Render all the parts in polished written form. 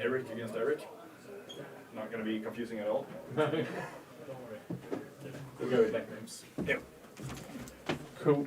Eric against Eric. Not going to be confusing at all. Don't worry. We'll go with nicknames. Yep. Cool.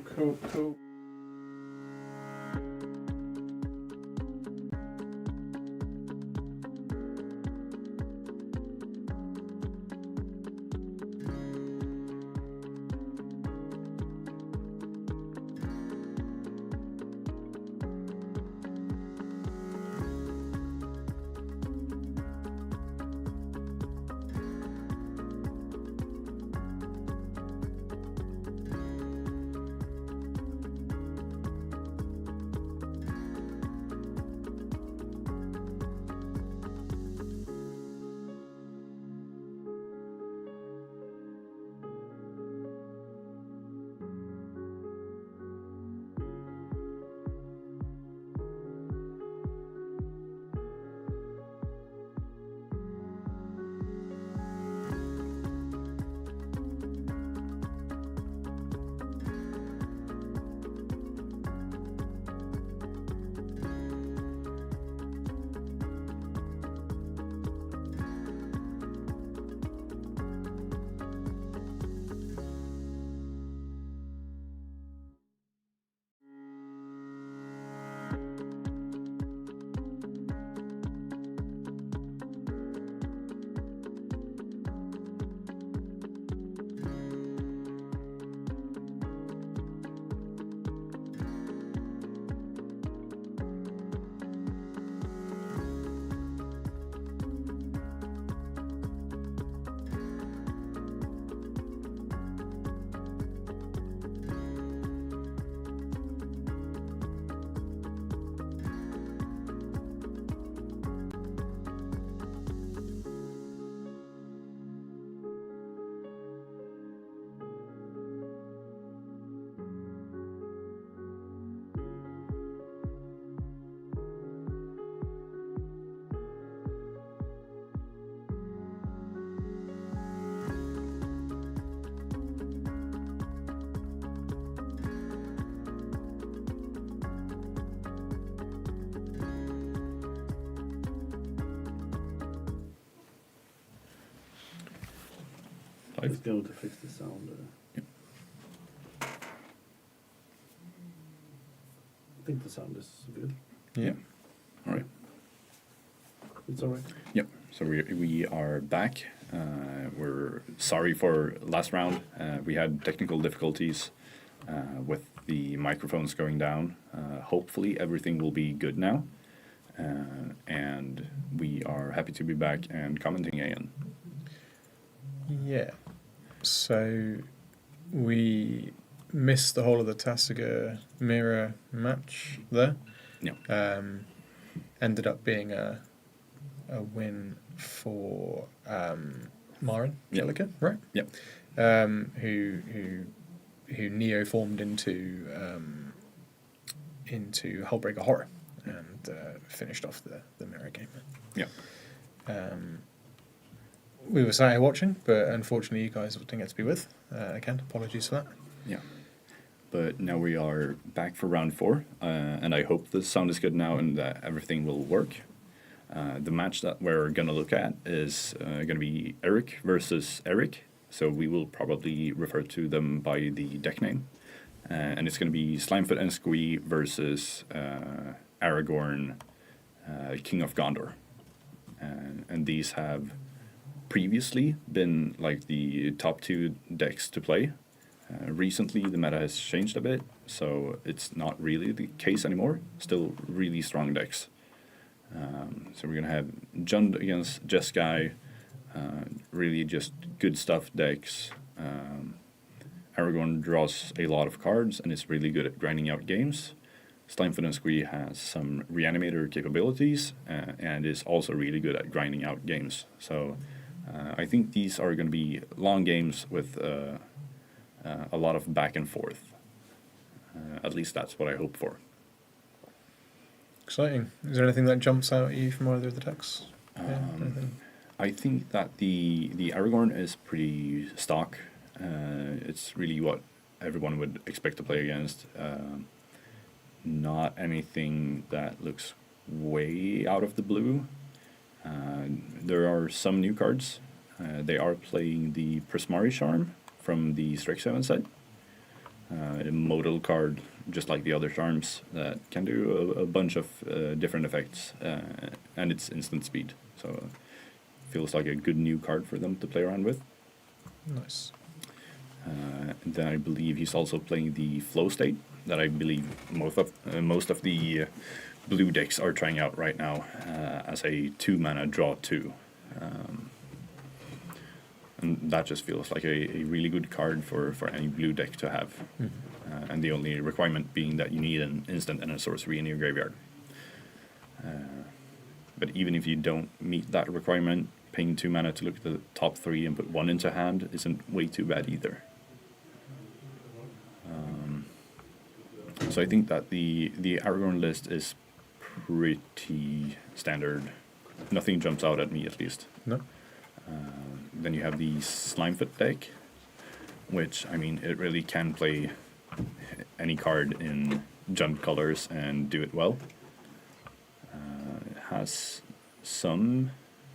Let's go to fix the sound. I think the sound is good. Yeah. All right. It's all right. Yep. So we are back. We're sorry for last round. We had technical difficulties with the microphones going down. Hopefully everything will be good now. And we are happy to be back and commenting again. Yeah. So we missed the whole of the Tasiga mirror match there. Yeah. Ended up being a win for Marin Jellica, right? Yep. Who neo formed into Hullbreaker Horror and finished off the mirror game. Yeah. We were sat here watching, but unfortunately you guys didn't get to be with. Again, apologies for that. Yeah. But now we are back for round 4, and I hope the sound is good now and that everything will work. The match that we're going to look at is going to be Eric versus Eric, so we will probably refer to them by the deck name. And it's going to be Slimefoot and Squee versus Aragorn, King of Gondor. And these have previously been like the top 2 decks to play. Recently the meta has changed a bit, so it's not really the case anymore. Still really strong decks. So we're going to have Jund against Jeskai, really just good stuff decks. Aragorn draws a lot of cards and is really good at grinding out games. Slimefoot and Squee has some reanimator capabilities and is also really good at grinding out games. So I think these are going to be long games with a lot of back and forth. At least that's what I hope for. Exciting. Is there anything that jumps out at you from either of the decks? I think that the Aragorn is pretty stock. It's really what everyone would expect to play against. Not anything that looks way out of the blue. There are some new cards. They are playing the Prismari Charm from the Strike 7 set. A modal card, just like the other charms, that can do a bunch of different effects, and it's instant speed. So feels like a good new card for them to play around with. Nice. Then I believe he's also playing the Flow State, that I believe most of the blue decks are trying out right now as a 2-mana draw 2. And that just feels like a really good card for any blue deck to have. And the only requirement being that you need an instant and a sorcery in your graveyard. But even if you don't meet that requirement, paying 2 mana to look at the top 3 and put 1 into hand isn't way too bad either. So I think that the Aragorn list is pretty standard. Nothing jumps out at me, at least. No. Then you have the Slimefoot deck, which, I mean, it really can play any card in jump colors and do it well. It has some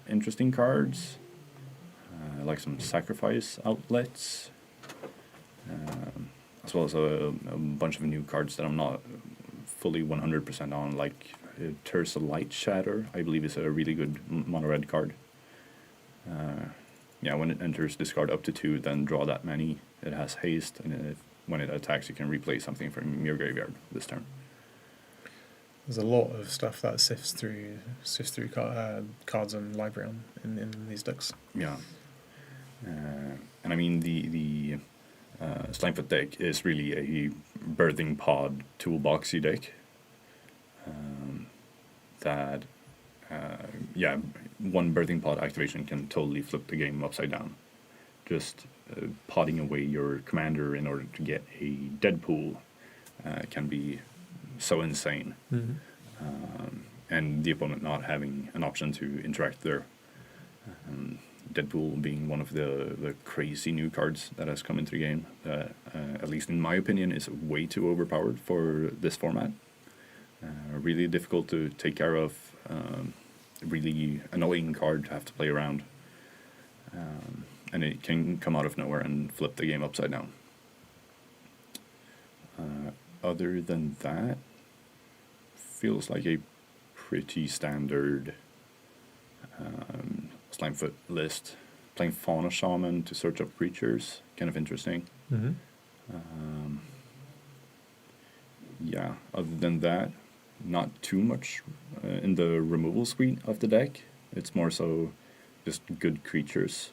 interesting cards, like some sacrifice outlets, as well as a bunch of new cards that I'm not fully 100% on, like Terza Light Shatter, I believe is a really good mono-red card. Yeah, when it enters, discard up to 2, then draw that many. It has haste, and when it attacks, you can replay something from your graveyard this turn. There's a lot of stuff that sifts through cards and library in these decks. Yeah. And I mean, the Slimefoot deck is really a birthing pod toolboxy deck. That, yeah, one birthing pod activation can totally flip the game upside down. Just podding away your commander in order to get a Deadpool can be so insane. And the opponent not having an option to interact there. Deadpool being one of the crazy new cards that has come into the game, that, at least in my opinion, is way too overpowered for this format. Really difficult to take care of, really annoying card to have to play around. And it can come out of nowhere and flip the game upside down. Other than that, feels like a pretty standard Slimefoot list. Playing Fauna Shaman to search up creatures, kind of interesting. Yeah, other than that, not too much in the removal suite of the deck. It's more so just good creatures.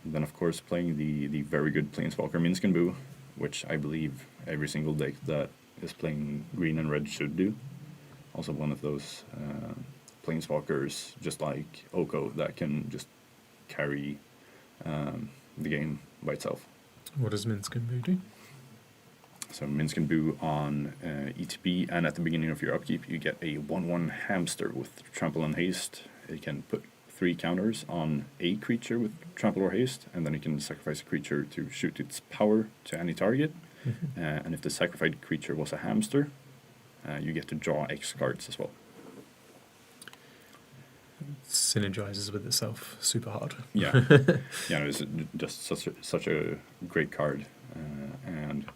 Then, of course, playing the very good Planeswalker Minsc & Boo, which I believe every single deck that is playing green and red should do. Also one of those Planeswalkers, just like Oko, that can just carry the game by itself. What does Minsc & Boo do? So Minsc & Boo on ETB, and at the beginning of your upkeep, you get a 1/1 hamster with Trample and Haste. It can put 3 counters on a creature with Trample or Haste, and then you can sacrifice a creature to shoot its power to any target. And if the sacrificed creature was a hamster, you get to draw X cards as well. Synergizes with itself super hard. Yeah, yeah, it's just such a great card, and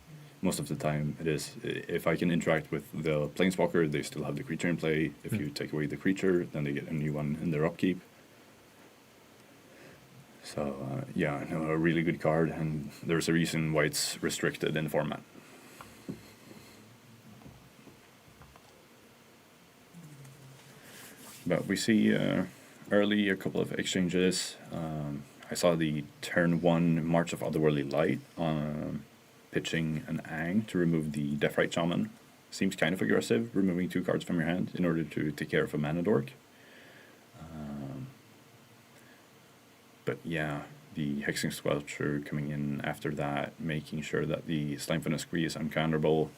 most of the time it is. If I can interact with the Planeswalker, they still have the creature in play. If you take away the creature, then they get a new one in their upkeep. So yeah, no, a really good card, and there's a reason why it's restricted in the format. But we see early a couple of exchanges. I saw the turn 1 March of Otherworldly Light pitching an Ang to remove the Deathrite Shaman. Seems kind of aggressive, removing 2 cards from your hand in order to take care of a Mana Dork. But yeah, the Hexing Squelcher coming in after that, making sure that the Slimefin Escree is uncounterable.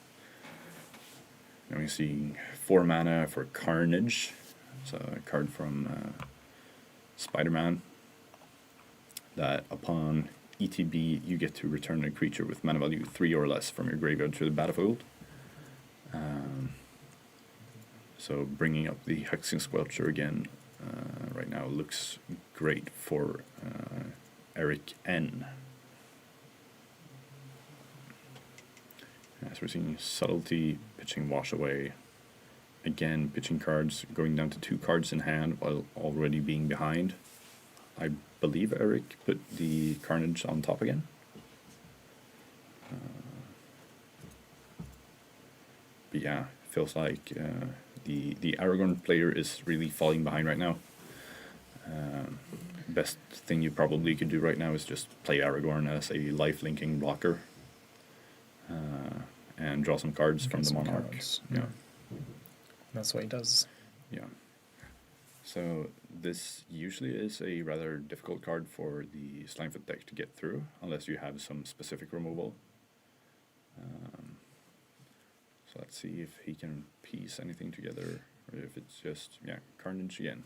And we're seeing 4 mana for Carnage. It's a card from Spider-Man. That upon ETB, you get to return a creature with mana value 3 or less from your graveyard to the battlefield. So bringing up the Hexing Squelcher again right now looks great for Eric N. As we're seeing subtlety, pitching wash away. Again, pitching cards, going down to 2 cards in hand while already being behind. I believe Eric put the Carnage on top again. But yeah, feels like the Aragorn player is really falling behind right now. Best thing you probably could do right now is just play Aragorn as a life-linking blocker. And draw some cards from the Some Monarch. cards, Yeah. That's what he does. Yeah. So this usually is a rather difficult card for the Slimefoot deck to get through, unless you have some specific removal. So let's see if he can piece anything together, or if it's just, yeah, Carnage again.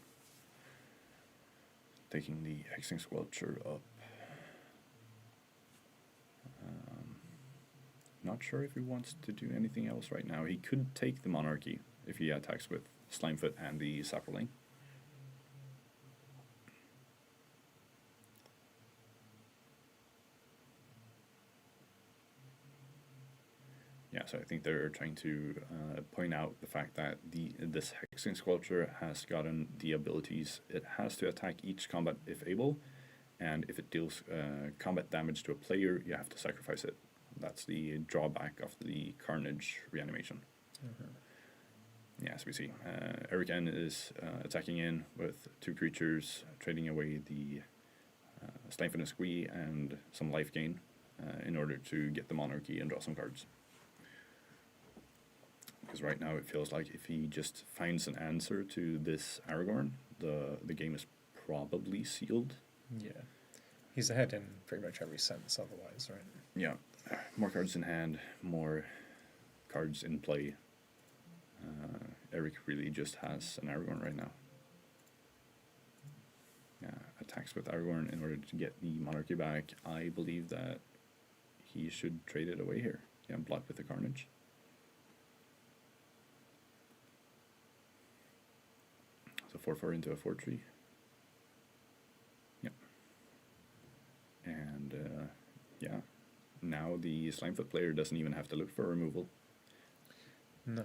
Taking the Hexing Squelcher up. Not sure if he wants to do anything else right now. He could take the Monarchy if he attacks with Slimefoot and the Sapperling. Yeah, so I think they're trying to point out the fact that this Hexing Squelcher has gotten the abilities. It has to attack each combat if able, and if it deals combat damage to a player, you have to sacrifice it. That's the drawback of the Carnage reanimation. Yeah, as we see, Eric N is attacking in with 2 creatures, trading away the Slimefoot and Squee and some life gain in order to get the Monarchy and draw some cards. Because right now it feels like if he just finds an answer to this Aragorn, the game is probably sealed. Yeah. He's ahead in pretty much every sense otherwise, right? Yeah, more cards in hand, more cards in play. Eric really just has an Aragorn right now. Yeah, attacks with Aragorn in order to get the Monarchy back. I believe that he should trade it away here. Yeah, block with the Carnage. So 4/4 into a 4/3. Yep. And yeah, now the Slimefoot player doesn't even have to look for removal. No.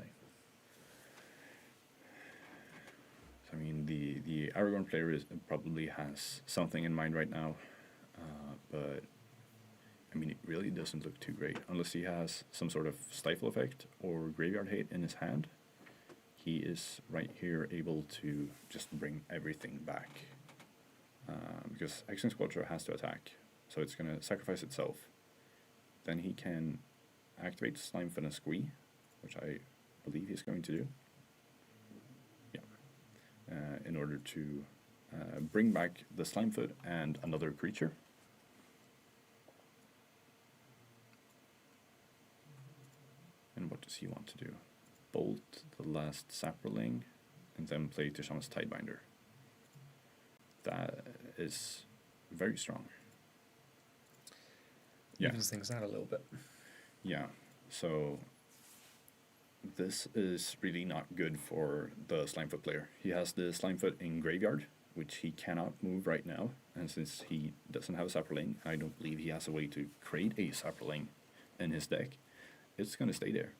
I mean, the Aragorn player probably has something in mind right now, but I mean, it really doesn't look too great unless he has some sort of stifle effect or graveyard hate in his hand. He is right here able to just bring everything back, because Hexing Squelcher has to attack, so it's going to sacrifice itself. Then he can activate Slimefoot and Squee, which I believe he's going to do. In order to bring back the Slimefoot and another creature. And what does he want to do? Bolt the last Sapperling and then play Tishaman's Tidebinder. That is very strong. Yeah. Evens things out a little bit. Yeah, so this is really not good for the Slimefoot player. He has the Slimefoot in graveyard, which he cannot move right now, and since he doesn't have a Sapperling, I don't believe he has a way to create a Sapperling in his deck. It's going to stay there.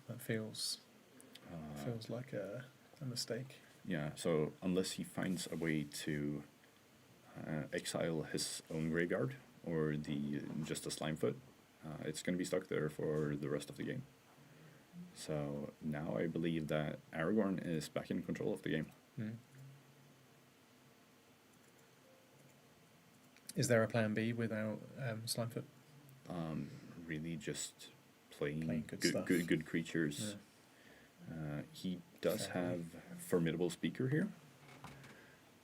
That feels like a mistake. Yeah, so unless he finds a way to exile his own graveyard or just a Slimefoot, it's going to be stuck there for the rest of the game. So now I believe that Aragorn is back in control of the game. Is there a plan B without Slimefoot? Really just playing good good creatures. Yeah. He does have Formidable Speaker here,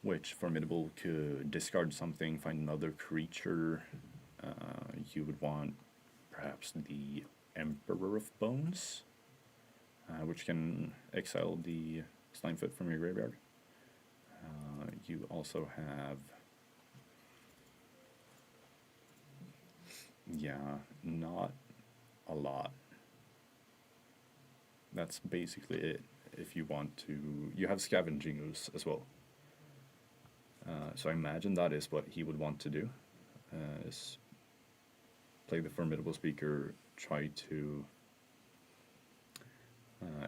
which Formidable could discard something, find another creature. You would want perhaps the Emperor of Bones, which can exile the Slimefoot from your graveyard. You also have, not a lot. That's basically it. if you want to, you have Scavenging Ooze as well. So I imagine that is what he would want to do, is play the Formidable Speaker, try to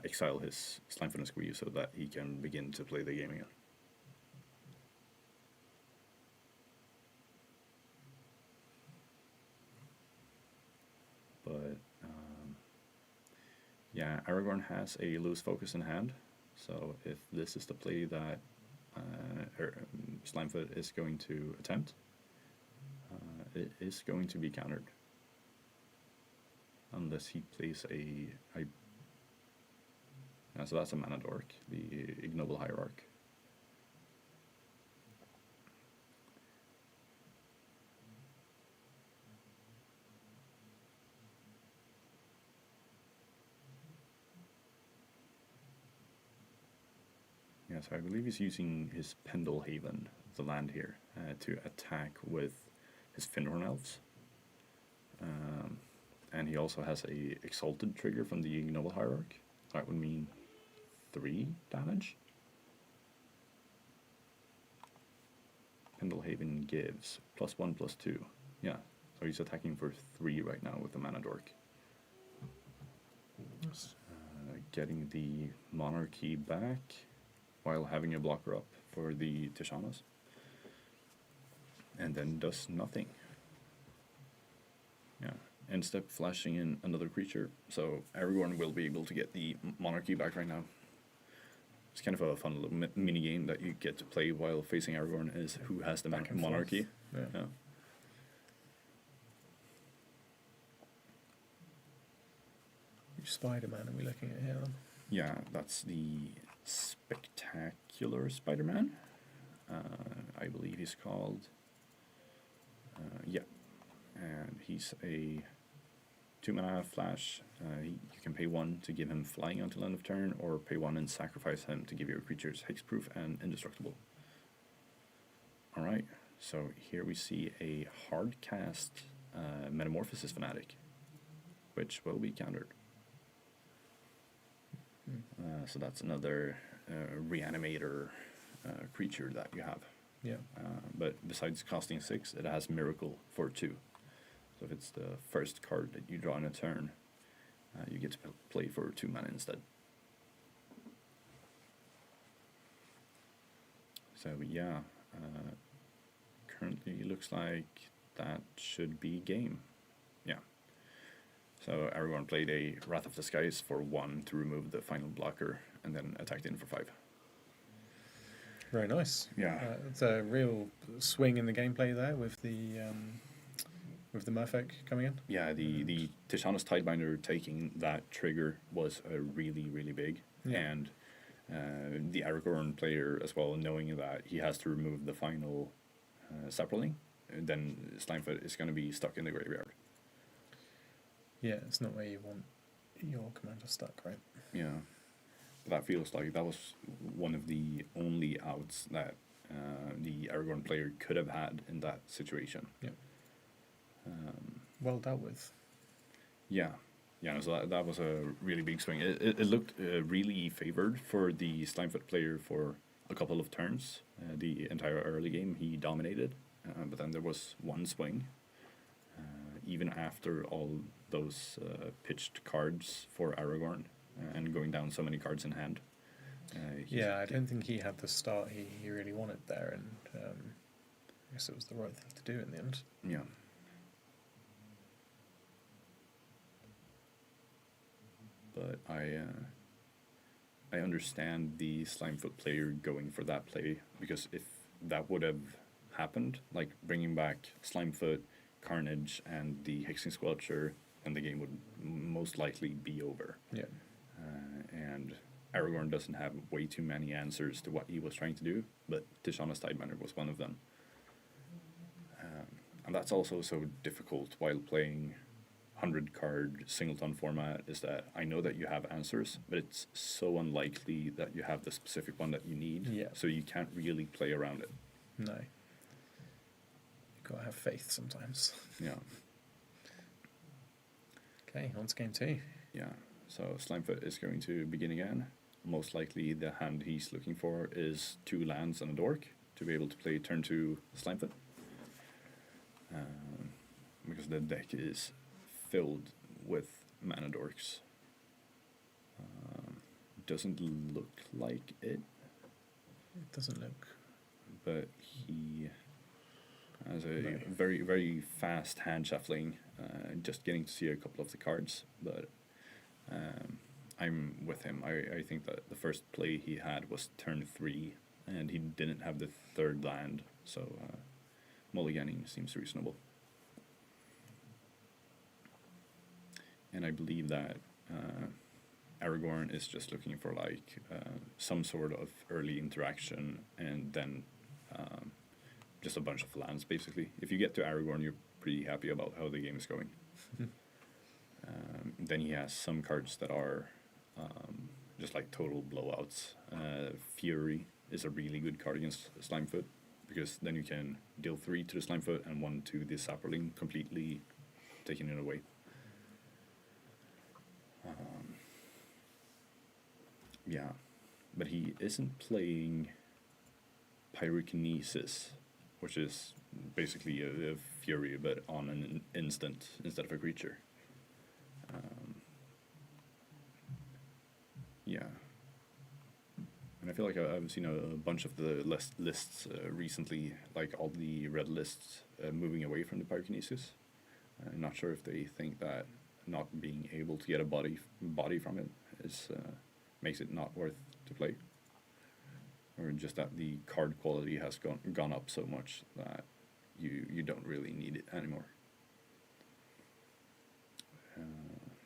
exile his Slimefoot and Squeeze so that he can begin to play the game again. But yeah, Aragorn has a loose focus in hand, so if this is the play that Slimefoot is going to attempt, it is going to be countered. Unless he plays so that's a Mana Dork, the Ignoble Hierarch. Yeah, so I believe he's using his Pendlehaven, the land here, to attack with his Finhorn Elves. And he also has a Exalted trigger from the Ignoble Hierarch. That would mean 3 damage. Pendlehaven gives +1/+2. Yeah, so he's attacking for 3 right now with the Mana Dork. Yes. Getting the Monarchy back while having a blocker up for the Tishanas. And then does nothing. Yeah, ends up flashing in another creature, so Aragorn will be able to get the Monarchy back right now. It's kind of a fun little mini game that you get to play while facing Aragorn, is who has the Monarchy. Yeah. Yeah. Which Spider-Man are we looking at here then? Yeah, that's the Spectacular Spider-Man. I believe he's called. Yeah. And he's a 2-mana flash. You can pay 1 to give him flying until end of turn, or pay 1 and sacrifice him to give your creatures hexproof and indestructible. Alright, so here we see a hard cast Metamorphosis Fanatic, which will be countered. So that's another reanimator creature that you have. Yeah. But besides costing 6, it has Miracle for 2. So if it's the first card that you draw in a turn, you get to play for 2 mana instead. So yeah, currently looks like that should be game. Yeah. So Aragorn played a Wrath of the Skies for 1 to remove the final blocker, and then attacked in for 5. Very nice. Yeah. It's a real swing in the gameplay there with the Merfolk coming in. Yeah, the Tishanas Tidebinder taking that trigger was really, really big. Yeah. And the Aragorn player as well, knowing that he has to remove the final Sapperling, then Slimefoot is going to be stuck in the graveyard. Yeah, it's not where you want your commander stuck, right? Yeah. But that feels like that was one of the only outs that the Aragorn player could have had in that situation. Yeah. Well dealt with. Yeah. Yeah, so that was a really big swing. It looked really favored for the Slimefoot player for a couple of turns. The entire early game he dominated, but then there was one swing. Even after all those pitched cards for Aragorn and going down so many cards in hand. I don't think he had the start he really wanted there, and I guess it was the right thing to do in the end. Yeah. But I understand the Slimefoot player going for that play, because if that would have happened, like bringing back Slimefoot, Carnage, and the Hexing Squelcher, then the game would most likely be over. Yeah. And Aragorn doesn't have way too many answers to what he was trying to do, but Tishanas Tidebinder was one of them. And that's also so difficult while playing 100-card singleton format, is that I know that you have answers, but it's so unlikely that you have the specific one that you need, so you can't really play around it. No. You've got to have faith sometimes. Yeah. Okay, on to game 2. Yeah. So Slimefoot is going to begin again. most likely the hand he's looking for is 2 lands and a dork to be able to play turn 2 Slimefoot. Because the deck is filled with mana dorks. Doesn't look like it, It doesn't look. but he has a No. very, very fast hand shuffling, just getting to see a couple of the cards, but I'm with him. I think that the first play he had was turn 3, and he didn't have the 3rd land, so mulliganing seems reasonable. And I believe that Aragorn is just looking for like some sort of early interaction, and then just a bunch of lands basically. If you get to Aragorn, you're pretty happy about how the game is going. Then he has some cards that are just like total blowouts. Fury is a really good card against Slimefoot, because then you can deal 3 to the Slimefoot and 1 to the Sapperling, completely taking it away. Yeah, but he isn't playing Pyrokinesis, which is basically a Fury, but on an instant instead of a creature. Yeah. And I feel like I've seen a bunch of the lists recently, like all the red lists moving away from the Pyrokinesis. I'm not sure if they think that not being able to get a body from it is makes it not worth to play, or just that the card quality has gone up so much that you don't really need it anymore.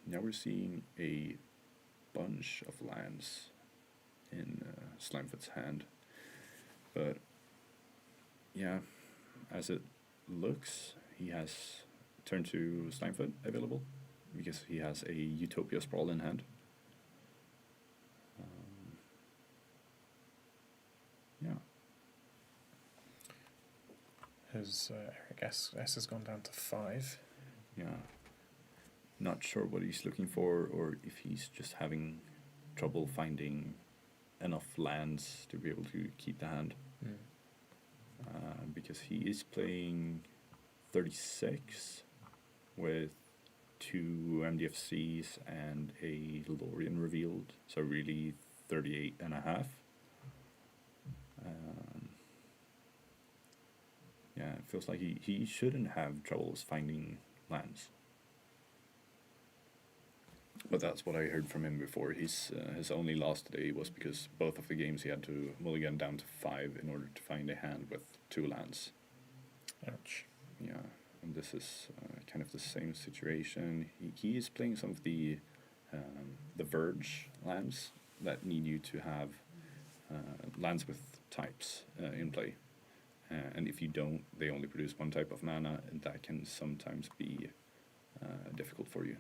Now we're seeing a bunch of lands in Slimefoot's hand, but yeah, as it looks, he has turn 2 Slimefoot available because he has a Utopia Sprawl in hand. Yeah. His Eric S has gone down to 5. Yeah. Not sure what he's looking for, or if he's just having trouble finding enough lands to be able to keep the hand. Because he is playing 36 with 2 MDFCs and a Lorien revealed, so really 38 and a half. Yeah, it feels like he shouldn't have troubles finding lands. But that's what I heard from him before. His only loss today was because both of the games he had to mulligan down to 5 in order to find a hand with 2 lands. Ouch. Yeah, and this is kind of the same situation. He is playing some of the Verge lands that need you to have lands with types in play. And if you don't, they only produce 1 type of mana, and that can sometimes be difficult for you.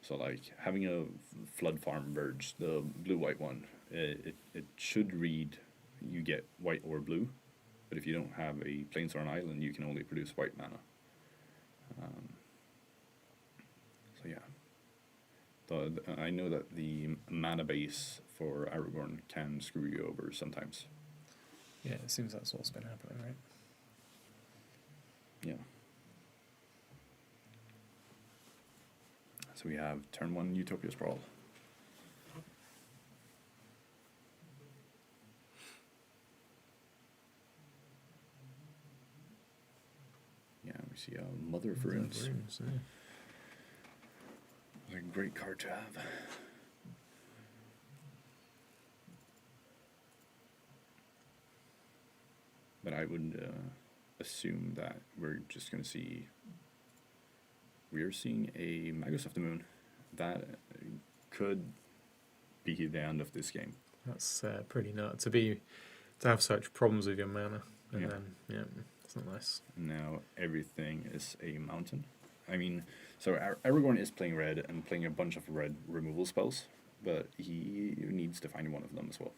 So like having a Flood Farm Verge, the blue-white one, it should read you get white or blue, but if you don't have a Plains or an island, you can only produce white mana. So yeah. I know that the mana base for Aragorn can screw you over sometimes. Yeah, it seems that's what's been happening, right? Yeah. So we have turn 1 Utopia Sprawl. Yeah, we see a Mother of Runes. A great card to have. But I would assume that we're just going to see... We're seeing a Magus of the Moon. That could be the end of this game. That's pretty nuts. To have such problems with your mana, and then, it's not nice. Now everything is a mountain. I mean, so Aragorn is playing red and playing a bunch of red removal spells, but he needs to find one of them as well.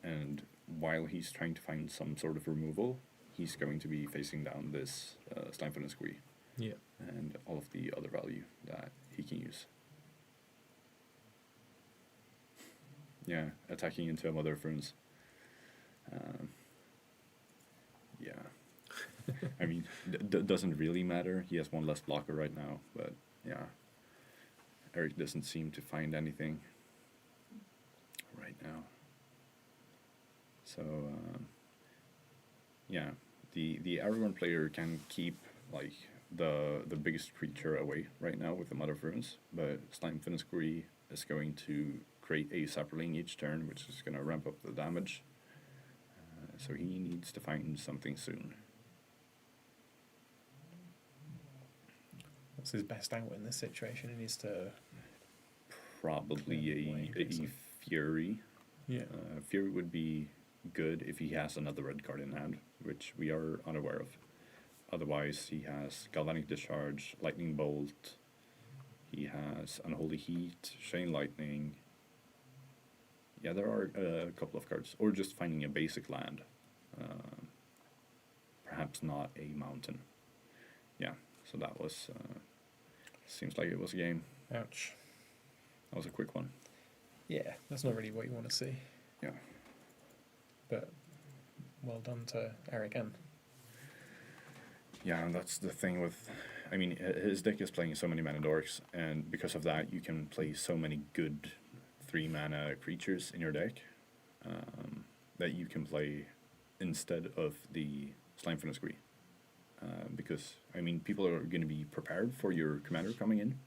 And while he's trying to find some sort of removal, he's going to be facing down this Slimefoot and Squee. Yeah. And all of the other value that he can use. Yeah, attacking into a Mother of Runes. Yeah. I mean, doesn't really matter. He has one less blocker right now, but yeah. Eric doesn't seem to find anything right now. So, yeah, the Aragorn player can keep like the biggest creature away right now with the Mother of Runes, but Slime Finisquee is going to create a sapling each turn, which is going to ramp up the damage. So he needs to find something soon. What's his best out in this situation? He needs to. Probably a Fury. Yeah. Fury would be good if he has another red card in hand, which we are unaware of. Otherwise, he has Galvanic Discharge, Lightning Bolt, he has Unholy Heat, Chain Lightning. Yeah, there are a couple of cards. Or just finding a basic land. Perhaps not a mountain. Yeah, so that was... seems like it was a game. Ouch. That was a quick one. Yeah, that's not really what you want to see. Yeah. But well done to Eric M. Yeah, and that's the thing with... I mean, his deck is playing so many mana dorks, and because of that, you can play so many good 3-mana creatures in your deck that you can play instead of the Slime Finisquee. Because, I mean, people are going to be prepared for your commander coming in,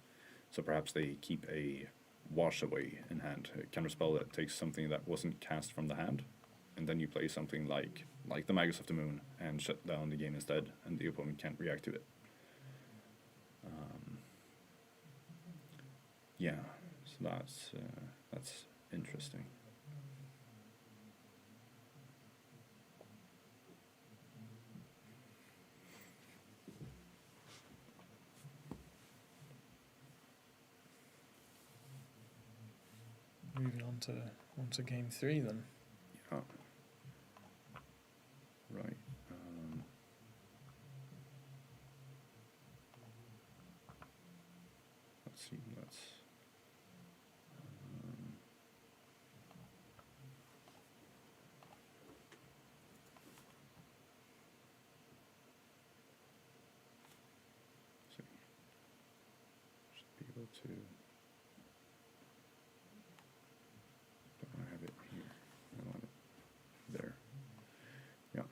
so perhaps they keep a Wash Away in hand, a counterspell that takes something that wasn't cast from the hand, and then you play something like the Magus of the Moon and shut down the game instead, and the opponent can't react to it. Yeah, so that's interesting. Moving on to game 3 then. Yeah. Right. Let's see. See. Should be able to. Don't want to have it here. I want it there. Yeah.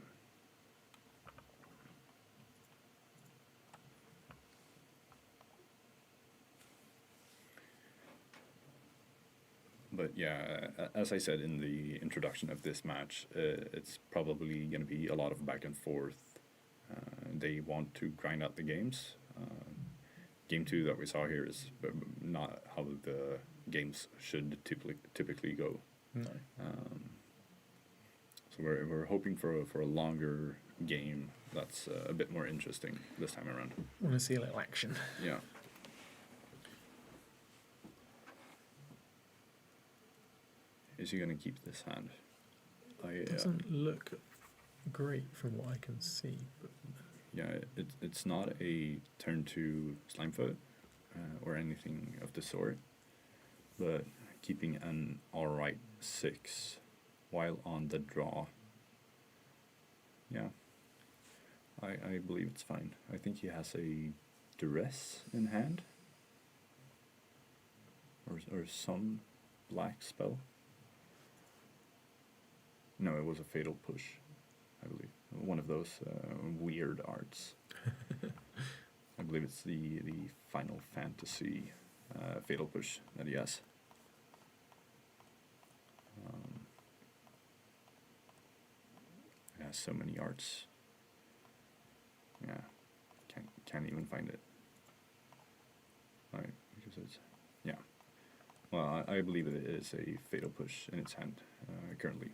But yeah, as I said in the introduction of this match, it's probably going to be a lot of back and forth. They want to grind out the games. Game 2 that we saw here is not how the games should typically go. No. So we're hoping for a longer game that's a bit more interesting this time around. Want to see a little action. Yeah. Is he going to keep this hand? It doesn't look great from what I can see. But Yeah, it's not a turn 2 Slimefoot or anything of the sort, but keeping an alright 6 while on the draw. Yeah, I believe it's fine. I think he has a Duress in hand, or some black spell. No, it was a Fatal Push, I believe. One of those weird arts. I believe it's the Final Fantasy Fatal Push that he has. It has so many arts. Yeah, can't even find it. Right, because it's yeah. Well, I believe it is a Fatal Push in its hand currently.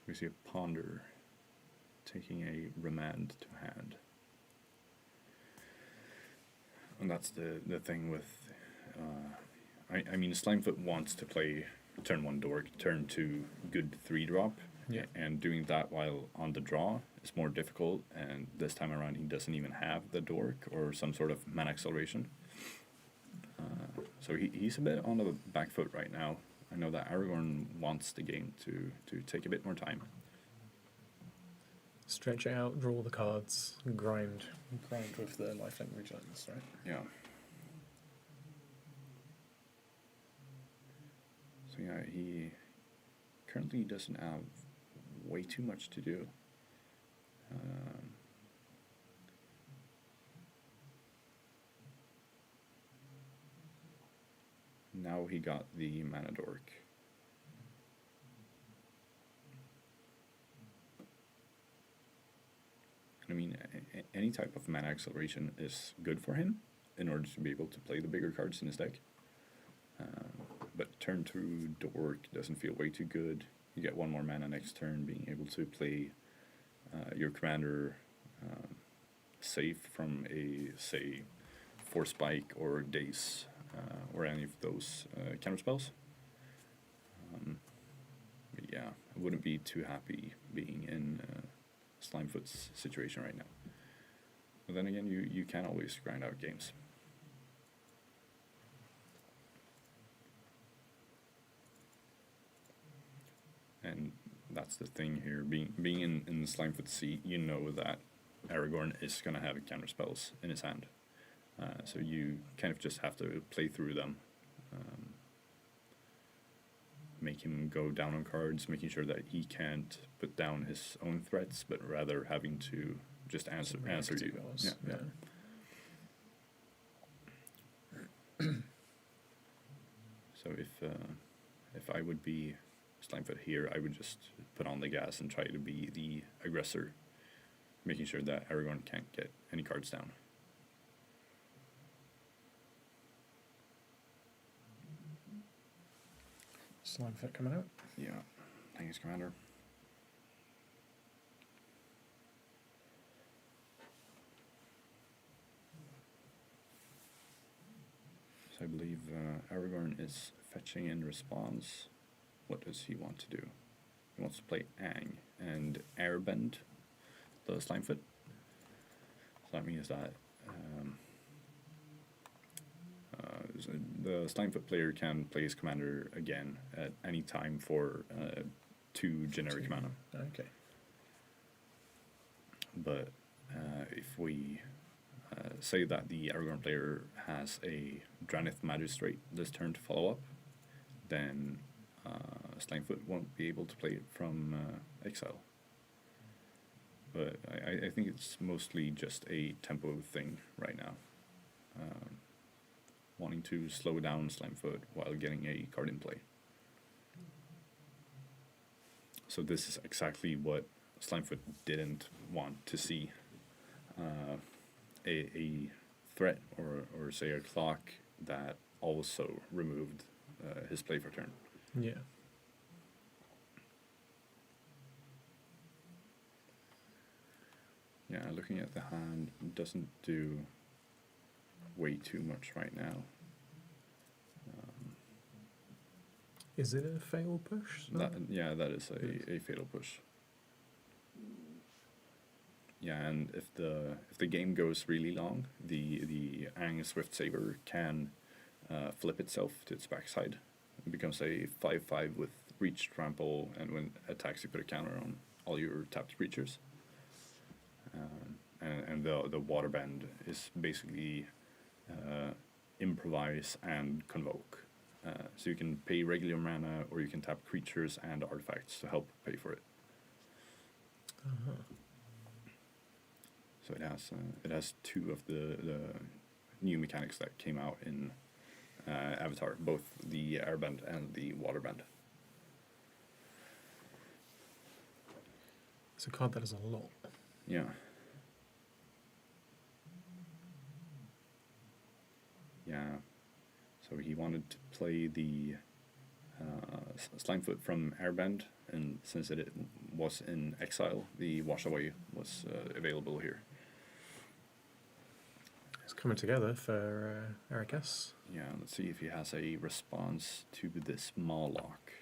We see a Ponder taking a Remand to hand. And that's the thing with... I mean, Slimefoot wants to play turn 1 Dork, turn 2 good 3-drop. Yeah. And doing that while on the draw is more difficult. And this time around, he doesn't even have the Dork or some sort of mana acceleration. So he's a bit on the back foot right now. I know that Aragorn wants the game to take a bit more time. Stretch it out, draw the cards, grind with the lifelink regions, right? Yeah. So yeah, he currently doesn't have way too much to do. Now he got the mana dork. I mean, any type of mana acceleration is good for him in order to be able to play the bigger cards in his deck. But turn 2 dork doesn't feel way too good. You get 1 more mana next turn, being able to play your commander safe from a, say, Force Spike or Daze or any of those counter spells. But yeah, I wouldn't be too happy being in Slimefoot's situation right now. But then again, you can always grind out games. And that's the thing here. Being in Slimefoot's seat, you know that Aragorn is going to have counter spells in his hand. So you kind of just have to play through them. Make him go down on cards, making sure that he can't put down his own threats, but rather having to just answer you. Yeah. So if I would be Slimefoot here, I would just put on the gas and try to be the aggressor, making sure that Aragorn can't get any cards down. Slimefoot coming out. Yeah, thanks, Commander. So I believe Aragorn is fetching in response. What does he want to do? He wants to play Ang and Airbend the Slimefoot. So that means that the Slimefoot player can play his commander again at any time for 2 generic mana. Okay. But if we say that the Aragorn player has a Dranith Magistrate this turn to follow up, then Slimefoot won't be able to play it from exile. But I think it's mostly just a tempo thing right now. Wanting to slow down Slimefoot while getting a card in play. So this is exactly what Slimefoot didn't want to see. A threat or say a clock that also removed his play for turn. Yeah. Yeah, looking at the hand, doesn't do way too much right now. Is it a fatal push? That is a fatal push. Yeah, and if the game goes really long, the Ang Swift Saber can flip itself to its backside. It becomes a 5/5 with reach, trample, and when it attacks, you put a counter on all your tapped creatures. And the Waterbend is basically improvise and convoke. So you can pay regular mana, or you can tap creatures and artifacts to help pay for it. Uh-huh. So it has 2 of the new mechanics that came out in Avatar, both the Airbend and the Waterbend. It's a card that has a lot. Yeah. Yeah. So he wanted to play the Slimefoot from Airbend, and since it was in exile, the Wash Away was available here. It's coming together for Arrakis. Yeah, let's see if he has a response to this Moloch.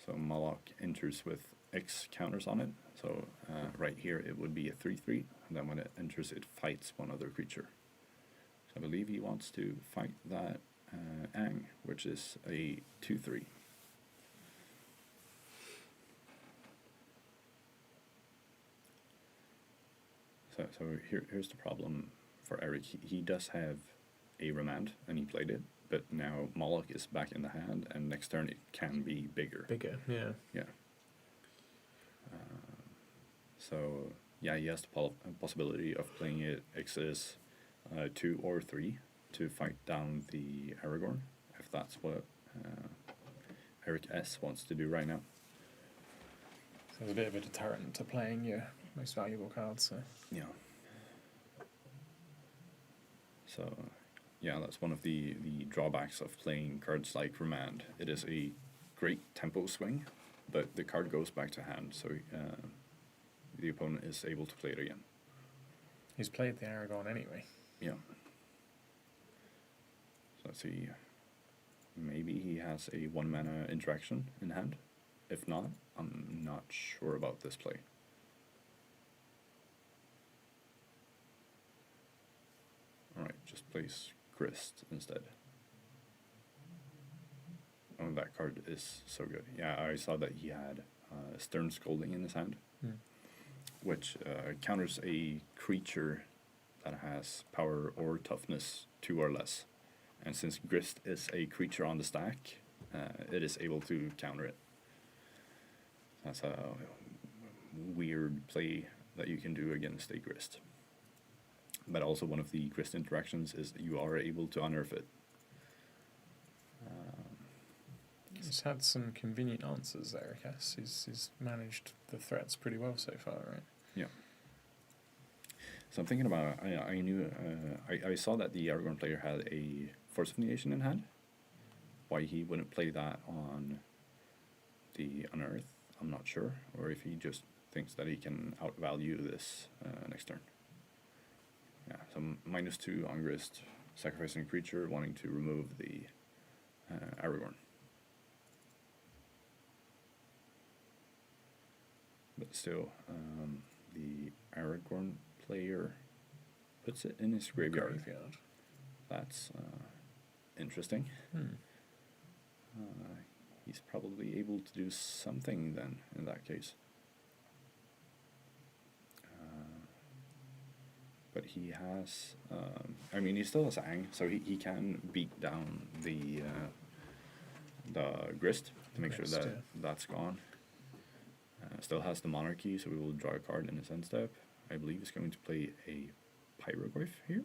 So Moloch enters with X counters on it. So right here it would be a 3/3, and then when it enters, it fights one other creature. I believe he wants to fight that Ang, which is a 2/3. So here's the problem for Eric. He does have a remand, and he played it, but now Moloch is back in the hand, and next turn it can be bigger. Bigger, yeah. Yeah. So yeah, he has the possibility of playing it X's 2 or 3 to fight down the Aragorn, if that's what Eric S wants to do right now. So there's a bit of a deterrent to playing your most valuable cards. So Yeah. So, yeah, that's one of the drawbacks of playing cards like Remand. It is a great tempo swing, but the card goes back to hand, so the opponent is able to play it again. he's played the Aragorn anyway. Yeah. So let's see. Maybe he has a 1-mana interaction in hand. If not, I'm not sure about this play. Alright, just plays Grist instead. Oh, that card is so good. Yeah, I saw that he had Stern Scolding in his hand, which counters a creature that has power or toughness 2 or less. And since Grist is a creature on the stack, it is able to counter it. That's a weird play that you can do against a Grist. But also one of the Grist interactions is that you are able to unearth it. He's had some convenient answers there, I guess. He's managed the threats pretty well so far, right? Yeah. So I'm thinking about, I knew, I saw that the Aragorn player had a Force of Negation in hand. Why he wouldn't play that on the Unearth, I'm not sure. Or if he just thinks that he can outvalue this next turn. Yeah, so -2 on Grist, sacrificing a creature, wanting to remove the Aragorn. But still, the Aragorn player puts it in his graveyard. That's interesting. He's probably able to do something then, in that case. But he has, I mean, he still has Ang, so he can beat down the Grist to make sure that that's gone. Still has the Monarchy, so we will draw a card in his end step. I believe he's going to play a Pyroglyph here.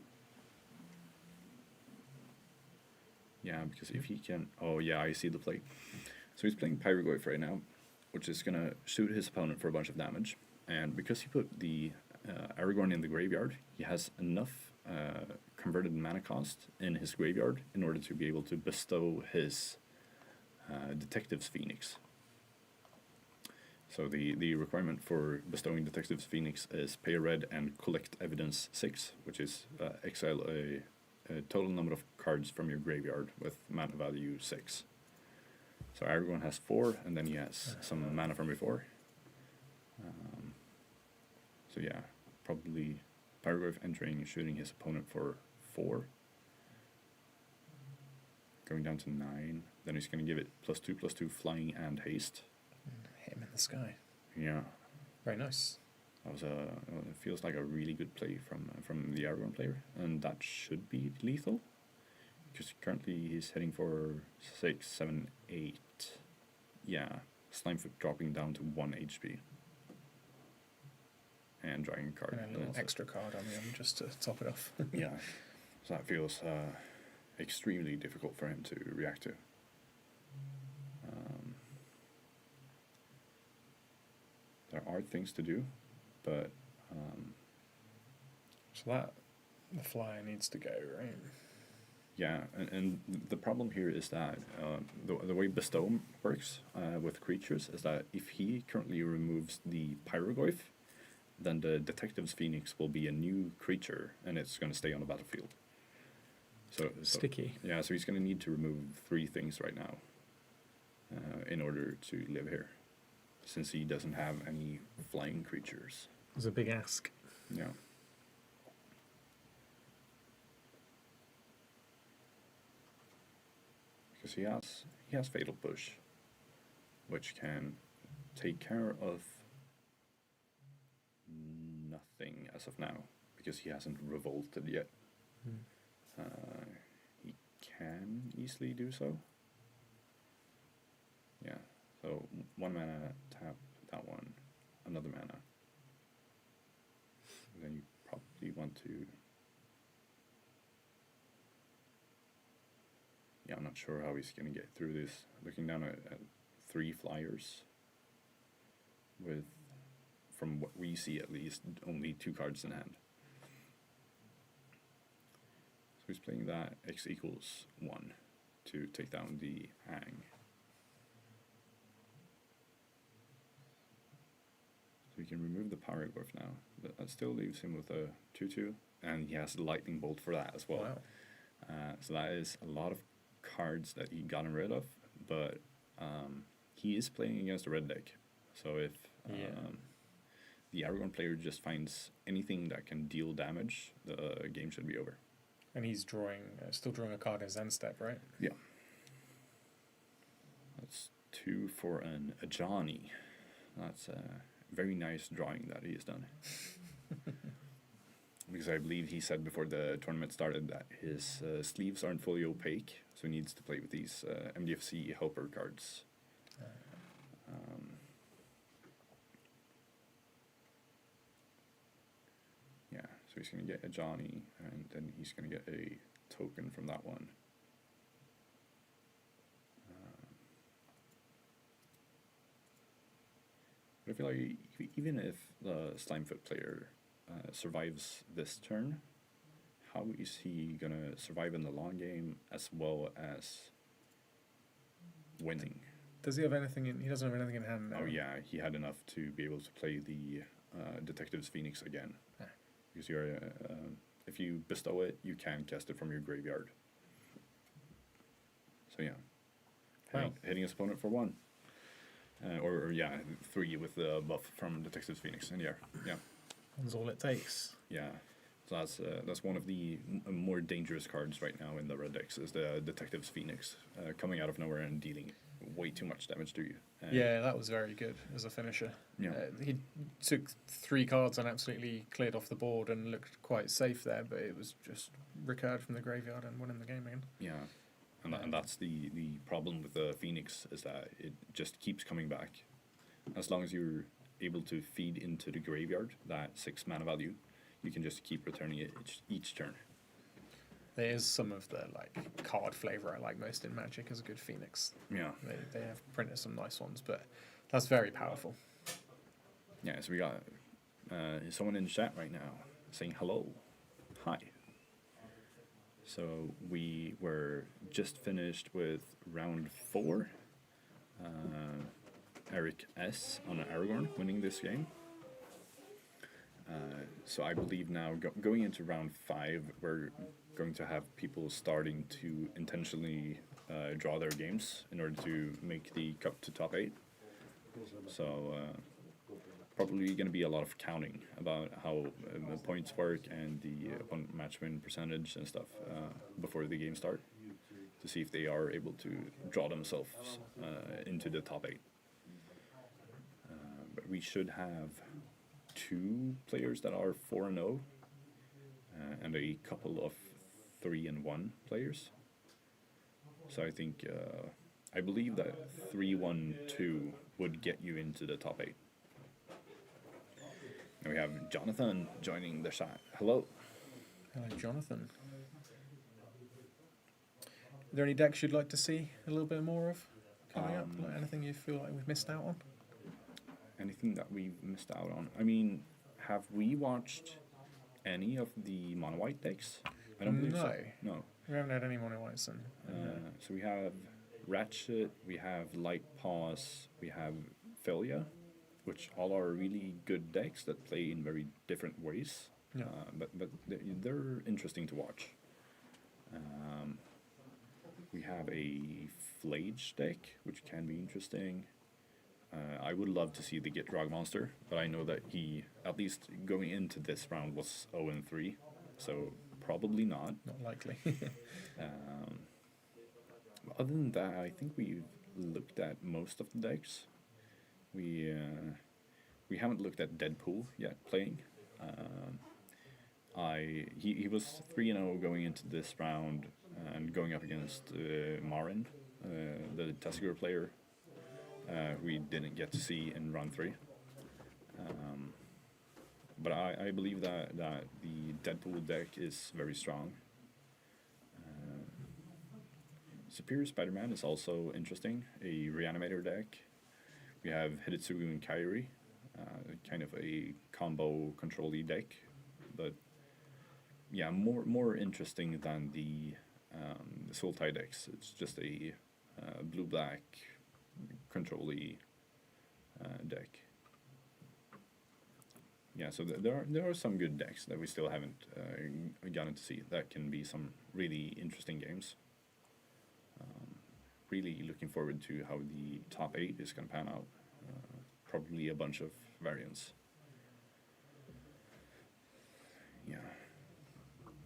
Yeah, because if he can... Oh, yeah, I see the play. So he's playing Pyroglyph right now, which is going to shoot his opponent for a bunch of damage. And because he put the Aragorn in the graveyard, he has enough converted mana cost in his graveyard in order to be able to bestow his Detective's Phoenix. So the requirement for bestowing Detective's Phoenix is pay a red and collect evidence 6, which is exile a total number of cards from your graveyard with mana value 6. So Aragorn has 4, and then he has some mana from before. So yeah, probably Pyroglyph entering, shooting his opponent for 4. Going down to 9. Then he's going to give it +2/+2 flying and haste. Hit him in the sky. Yeah. Very nice. That was it feels like a really good play from the Aragorn player, and that should be lethal, because currently he's heading for 6, 7, 8. Yeah, Slimefoot dropping down to 1 HP. And drawing a card. And a little extra card on the end just to top it off. Yeah, so that feels extremely difficult for him to react to. There are things to do, but... So that, the flyer needs to go, right? Yeah, and the problem here is that the way Bestow works with creatures is that if he currently removes the Pyroglyph, then the Detective's Phoenix will be a new creature, and it's going to stay on the battlefield. So Sticky. Yeah, so he's going to need to remove 3 things right now in order to live here, since he doesn't have any flying creatures. It's a big ask. Yeah. because he has Fatal Push, which can take care of nothing as of now, because he hasn't revolted yet. He can easily do so. Yeah, so 1 mana, tap that one, another mana. And then you probably want to... Yeah, I'm not sure how he's going to get through this. Looking down at 3 flyers with, from what we see at least, only 2 cards in hand. So he's playing that X equals 1 to take down the hang. So we can remove the Paraglyph now. But that still leaves him with a 2/2, and he has the Lightning Bolt for that as well. Wow. So that is a lot of cards that he gotten rid of, but he is playing against a red deck. So if the Aragorn player just finds anything that can deal damage, the game should be over. And he's still drawing a card in his end step, right? Yeah. That's 2 for an Ajani. That's a very nice drawing that he has done. Because I believe he said before the tournament started that his sleeves aren't fully opaque, so he needs to play with these MDFC helper cards. Yeah, so he's going to get a Johnny, and then he's going to get a token from that one. But I feel like even if the Slimefoot player survives this turn, how is he going to survive in the long game as well as winning? Does he have anything in... He doesn't have anything in hand now. Oh yeah, he had enough to be able to play the Detective's Phoenix again. Ah. Because you're, if you bestow it, you can cast it from your graveyard. So yeah, Wow. hitting his opponent for 1. Or yeah, 3 with the buff from Detective's Phoenix in the air. Yeah. That's all it takes. Yeah. So that's one of the more dangerous cards right now in the red decks, is the Detective's Phoenix, coming out of nowhere and dealing way too much damage to you. Yeah, that was very good as a finisher. Yeah. He took 3 cards and absolutely cleared off the board and looked quite safe there, but it was just recurred from the graveyard and winning the game again. Yeah. And that's the problem with the Phoenix, is that it just keeps coming back. As long as you're able to feed into the graveyard that 6 mana value, you can just keep returning it each turn. There is some of the card flavor I like most in Magic as a good Phoenix. Yeah. They have printed some nice ones, but that's very powerful. Yeah, so we got someone in chat right now saying hello. Hi. So we were just finished with round 4. Eric S. on Aragorn winning this game. So I believe now going into round 5, we're going to have people starting to intentionally draw their games in order to make the cup to top 8. So probably going to be a lot of counting about how the points work and the opponent match win percentage and stuff before the game start, to see if they are able to draw themselves into the top 8. But we should have 2 players that are 4-0 and a couple of 3-1 players. So I think I believe that 3-1-2 would get you into the top 8. And we have Jonathan joining the chat. Hello. Hello, Jonathan. Are there any decks you'd like to see a little bit more of coming up? Anything you feel like we've missed out on? Anything that we've missed out on? I mean, have we watched any of the mono white decks? I don't believe so. No. We haven't had any mono whites in. So we have Ratchet, we have Light Paws, we have Philia, which all are really good decks that play in very different ways. Yeah. But they're interesting to watch. We have a Flage deck, which can be interesting. I would love to see the Gitrog monster, but I know that he, at least going into this round, was 0-3, so probably not. Not likely. Other than that, I think we've looked at most of the decks. We haven't looked at Deadpool yet playing. He was 3-0 going into this round and going up against Marin, the Tasigur player. We didn't get to see in round 3. But I believe that the Deadpool deck is very strong. Superior Spider-Man is also interesting, a Reanimator deck. We have Hidetsugu and Kairi, kind of a combo control-y deck, but yeah, more interesting than the Sultai decks. It's just a blue-black control-y deck. Yeah, so there are some good decks that we still haven't gotten to see. That can be some really interesting games. Really looking forward to how the top 8 is going to pan out. Probably a bunch of variants.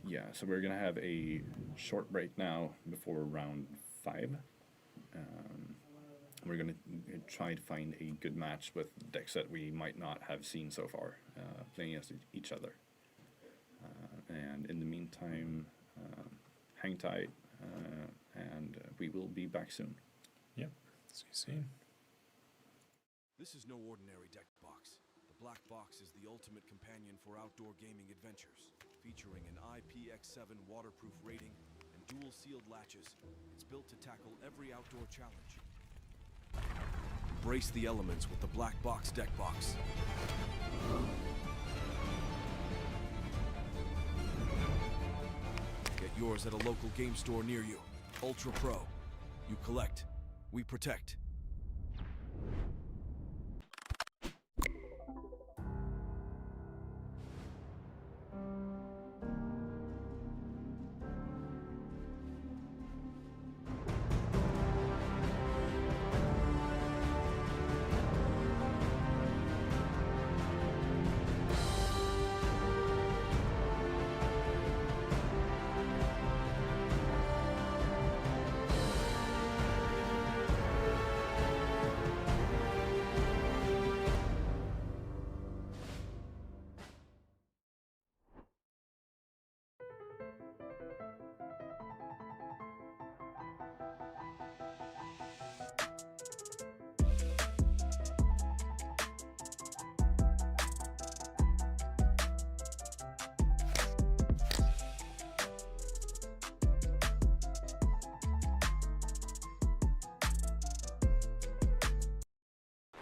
Yeah, so we're going to have a short break now before round 5. We're going to try to find a good match with decks that we might not have seen so far, playing against each other. And in the meantime, hang tight, and we will be back soon. Yep, see you soon. This is no ordinary deck box. The Black Box is the ultimate companion for outdoor gaming adventures. Featuring an IPX7 waterproof rating and dual sealed latches, it's built to tackle every outdoor challenge. Embrace the elements with the Black Box deck box. Get yours at a local game store near you. Ultra Pro. You collect. We protect.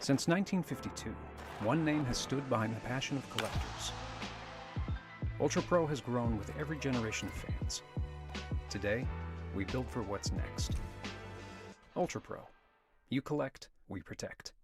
Since 1952, one name has stood behind the passion of collectors. Ultra Pro has grown with every generation of fans. Today, we build for what's next. Ultra Pro. You collect, we protect.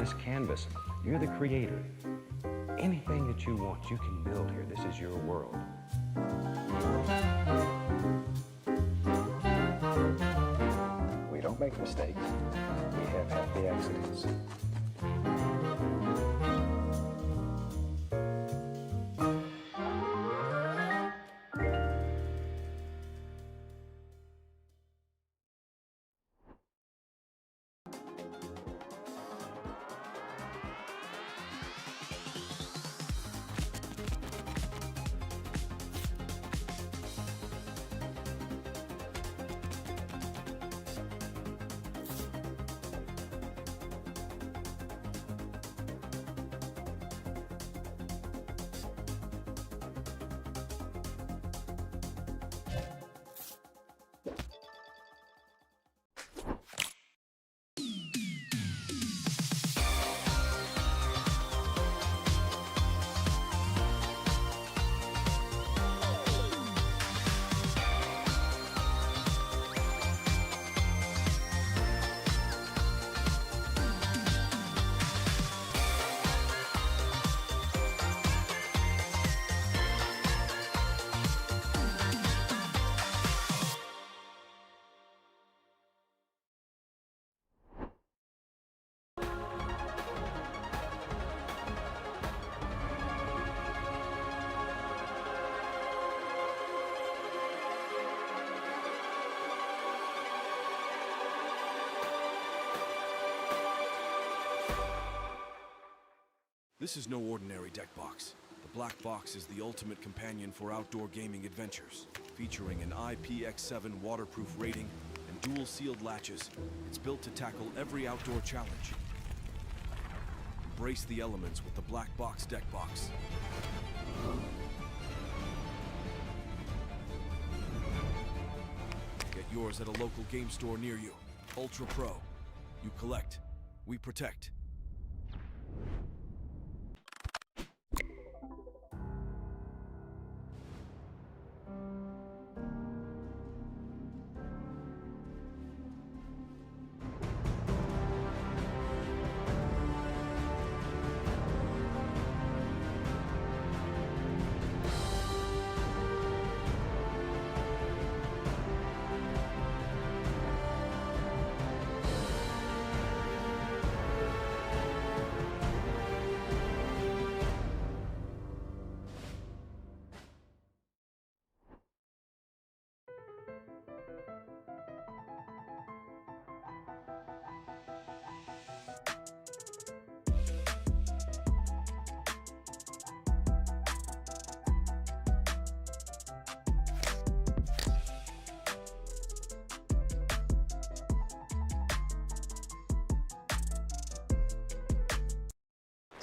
this canvas. You're the creator. Anything that you want, you can build here. This is your world. We don't make mistakes. We have happy accidents. This is no ordinary deck box. The black box is the ultimate companion for outdoor gaming adventures. Featuring an IPX7 waterproof rating and dual sealed latches, it's built to tackle every outdoor challenge. Embrace the elements with the black box deck box. Get yours at a local game store near you. Ultra Pro. You collect, we protect.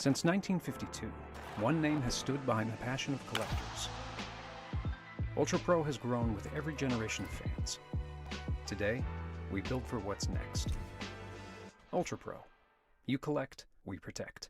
Since 1952, one name has stood behind the passion of collectors. Ultra Pro has grown with every generation of fans. Today, we build for what's next. Ultra Pro. You collect, we protect.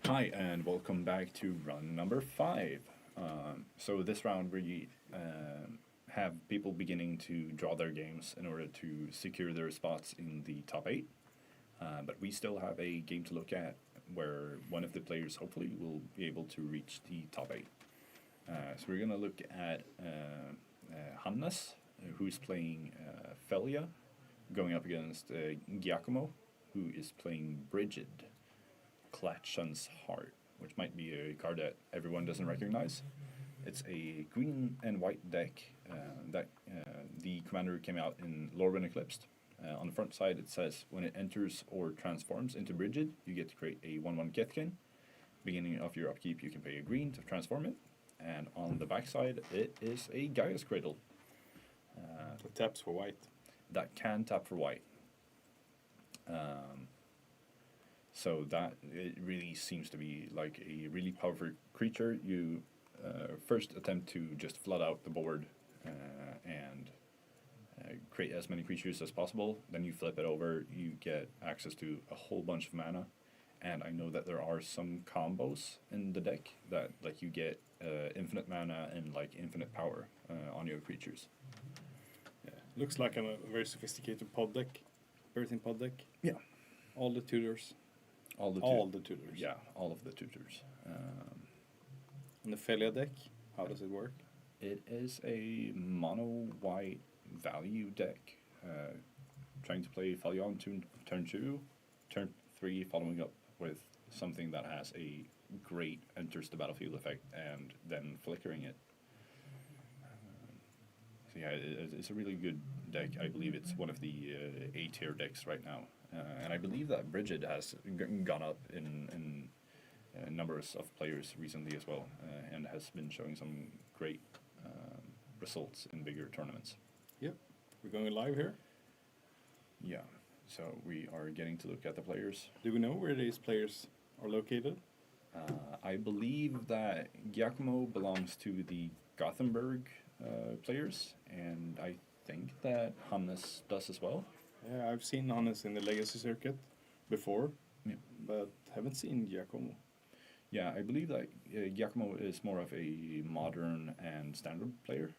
Hi, and welcome back to run number 5. So this round we have people beginning to draw their games in order to secure their spots in the top 8. But we still have a game to look at where one of the players hopefully will be able to reach the top 8. So we're going to look at Hannes, who's playing Felia, going up against Giacomo, who is playing Brigid, Klatchan's Heart, which might be a card that everyone doesn't recognize. It's a green and white deck that the commander came out in Lorwyn Eclipsed. On the front side it says, when it enters or transforms into Brigid, you get to create a 1/1 Kethkin. Beginning of your upkeep, you can pay a green to transform it. And on the back side, it is a Gaia's Cradle. It taps for white. That can tap for white. So that it really seems to be like a really powerful creature. You first attempt to just flood out the board and create as many creatures as possible. Then you flip it over, you get access to a whole bunch of mana. And I know that there are some combos in the deck that like you get infinite mana and like infinite power on your creatures. Yeah. Looks like a very sophisticated pod deck. Everything pod deck. Yeah. All the tutors. All the tutors. Yeah, all of the tutors. And the Felia deck, how does it work? It is a mono white value deck. Trying to play Felia on turn 2, turn 3 following up with something that has a great enters the battlefield effect and then flickering it. So yeah, it's a really good deck. I believe it's one of the A tier decks right now. And I believe that Brigid has gone up in numbers of players recently as well, and has been showing some great results in bigger tournaments. Yep. We're going live here. Yeah, so we are getting to look at the players. Do we know where these players are located? I believe that Giacomo belongs to the Gothenburg players, and I think that Hannes does as well. Yeah, I've seen Hannes in the Legacy circuit before, Yeah. but haven't seen Giacomo. Yeah, I believe that Giacomo is more of a modern and standard player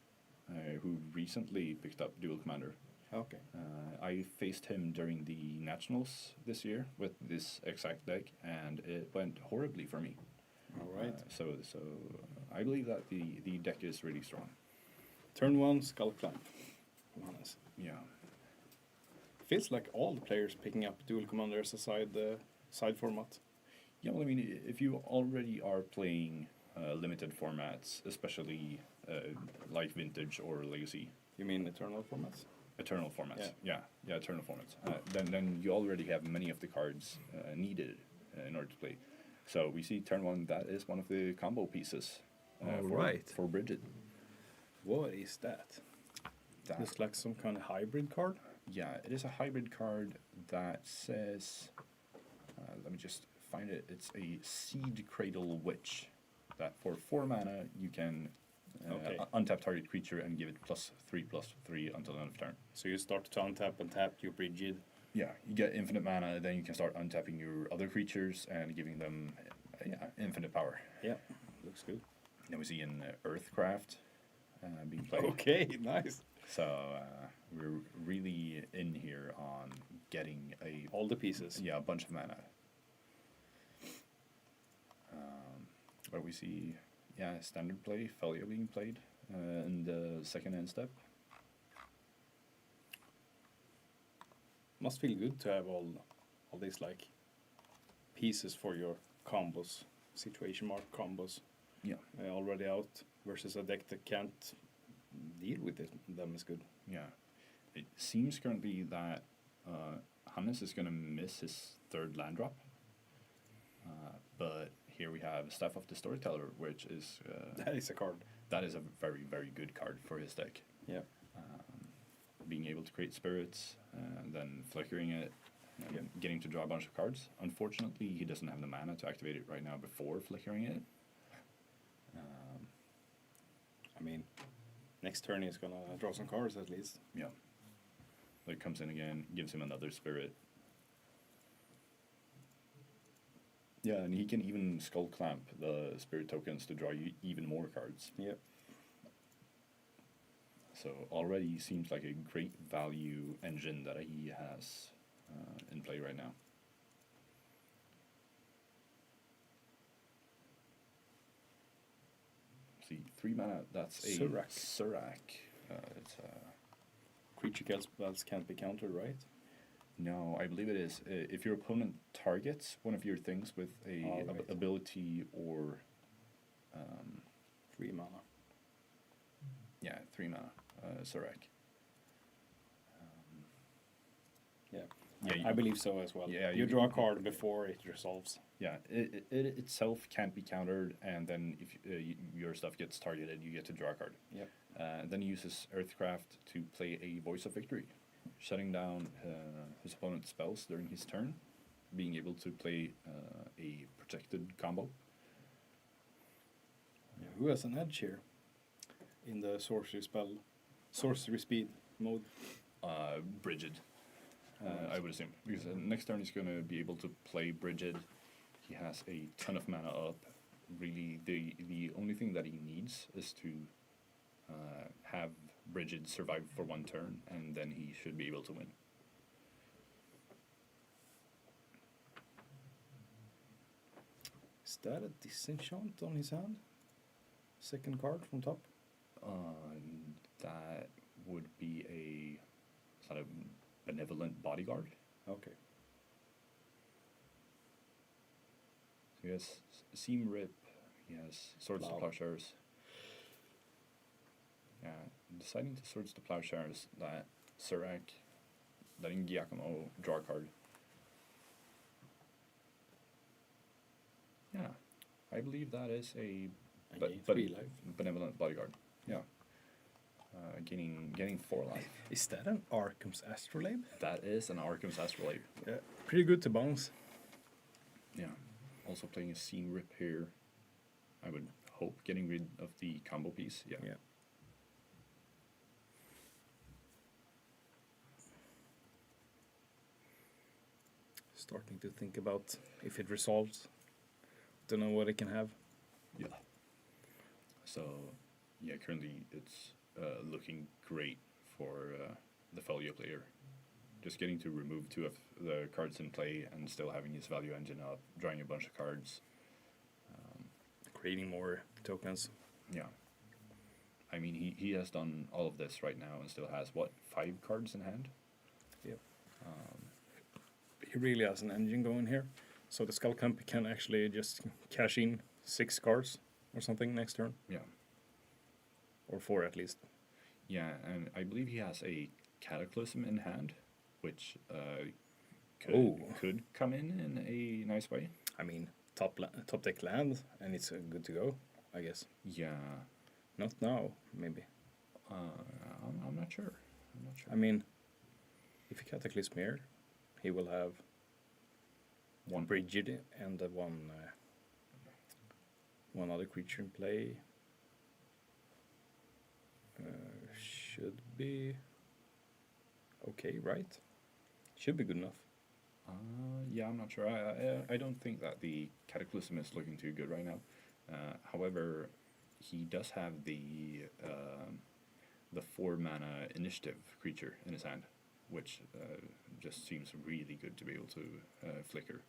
who recently picked up Dual Commander. Okay. I faced him during the Nationals this year with this exact deck, and it went horribly for me. All right. So I believe that the deck is really strong. Turn 1, Skull Clamp from Hannes. Yeah. Feels like all the players picking up Dual Commander as a side format. Yeah, well, I mean, if you already are playing limited formats, especially like Vintage or Legacy. You mean Eternal formats? Eternal formats. Yeah, Eternal formats. Then you already have many of the cards needed in order to play. So we see turn 1, that is one of the combo pieces for Brigid. What is that? That, Looks like some kind of hybrid card. yeah, it is a hybrid card that says, let me just find it. It's a Seed Cradle Witch. That for 4 mana you can untap target creature and give it +3/+3 until the end of turn. So you start to untap and tap your Brigid. Yeah, you get infinite mana, then you can start untapping your other creatures and giving them infinite power. Yeah, looks good. Then we see in Earthcraft being played. Okay, nice. So we're really in here on getting all the pieces. Yeah, a bunch of mana. But we see, standard play, Felia being played in the second end step. Must feel good to have all these like pieces for your combos, situation mark combos. Yeah. Already out versus a deck that can't deal with them is good. Yeah. It seems currently that Hannes is going to miss his 3rd land drop. But here we have Staff of the Storyteller, which is... that is a card. That is a very, very good card for his deck. Yeah. Being able to create spirits, then flickering it, and getting to draw a bunch of cards. Unfortunately, he doesn't have the mana to activate it right now before flickering it. I mean, next turn he's going to draw some cards at least. Yeah. It comes in again, gives him another spirit. Yeah, and he can even skull clamp the spirit tokens to draw you even more cards. Yeah. So already seems like a great value engine that he has in play right now. See, 3 mana, that's a Surak. Surak. It's Creature spells can't be countered, right? no, I believe it is. If your opponent targets one of your things with a Right. ability or 3 mana. yeah, 3 mana, Surak. Yeah. Yeah, I believe so as well. Yeah, you draw a card before it resolves. Yeah, it itself can't be countered, and then if your stuff gets targeted, you get to draw a card. Yep. Then he uses Earthcraft to play a Voice of Victory, shutting down his opponent's spells during his turn, being able to play a protected combo. Yeah, who has an edge here in the sorcery speed mode? Brigid, I would assume, because next turn he's going to be able to play Brigid. He has a ton of mana up. Really, the only thing that he needs is to have Brigid survive for 1 turn, and then he should be able to win. Is that a disenchant on his hand? Second card from top? That would be a sort of benevolent bodyguard. Okay. So he has Seam Rip, he has Swords to Plow. Plowshares. Yeah, deciding to Swords to Plowshares that Surak, letting Giacomo draw a card. Yeah, I believe that is a And gain 3 life. benevolent bodyguard. Yeah, gaining 4 life. Is that an Arkham's Astrolabe? That is an Arkham's Astrolabe. Yeah. Pretty good to bounce. Yeah. Also playing a Seam Rip here. I would hope getting rid of the combo piece. Yeah. Yeah. Starting to think about if it resolves. Don't know what it can have. Yeah. So, yeah, currently it's looking great for the Felio player. Just getting to remove 2 of the cards in play and still having his value engine up, drawing a bunch of cards. Creating more tokens. Yeah. I mean, he has done all of this right now and still has, what, 5 cards in hand? Yep. He really has an engine going here. So the Skull Camp can actually just cash in 6 cards or something next turn. Yeah. Or 4 at least. Yeah, and I believe he has a Cataclysm in hand, which could come in a nice way. I mean, top deck land, and it's good to go, I guess. Yeah. Not now, maybe. I'm not sure. I mean, if he Cataclysm here, he will have 1 Brigid and one other creature in play. Should be okay, right? Should be good enough. Yeah, I'm not sure. I don't think that the Cataclysm is looking too good right now. However, he does have the 4 mana initiative creature in his hand, which just seems really good to be able to flicker.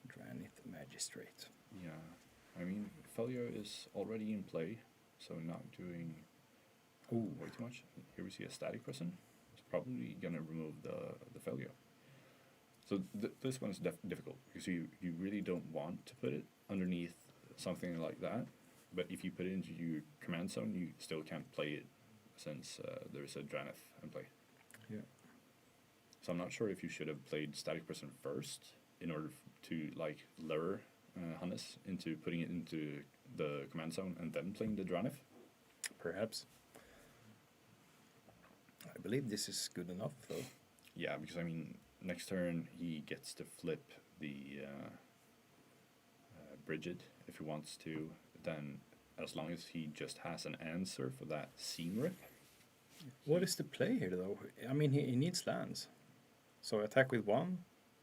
Dranith Magistrate. Yeah, I mean, Felio is already in play, so not doing way too much. Here we see a Static Prison. It's probably going to remove the Felio. So this one's difficult, because you really don't want to put it underneath something like that, but if you put it into your command zone, you still can't play it, since there's a Dranith in play. Yeah. So I'm not sure if you should have played Static Prison first, in order to lure Hannes into putting it into the command zone and then playing the Dranith. Perhaps. I believe this is good enough, though. Yeah, because I mean, next turn he gets to flip the Brigid if he wants to. Then, as long as he just has an answer for that Seam Rip. What is the play here, though? I mean, he needs lands. So attack with 1,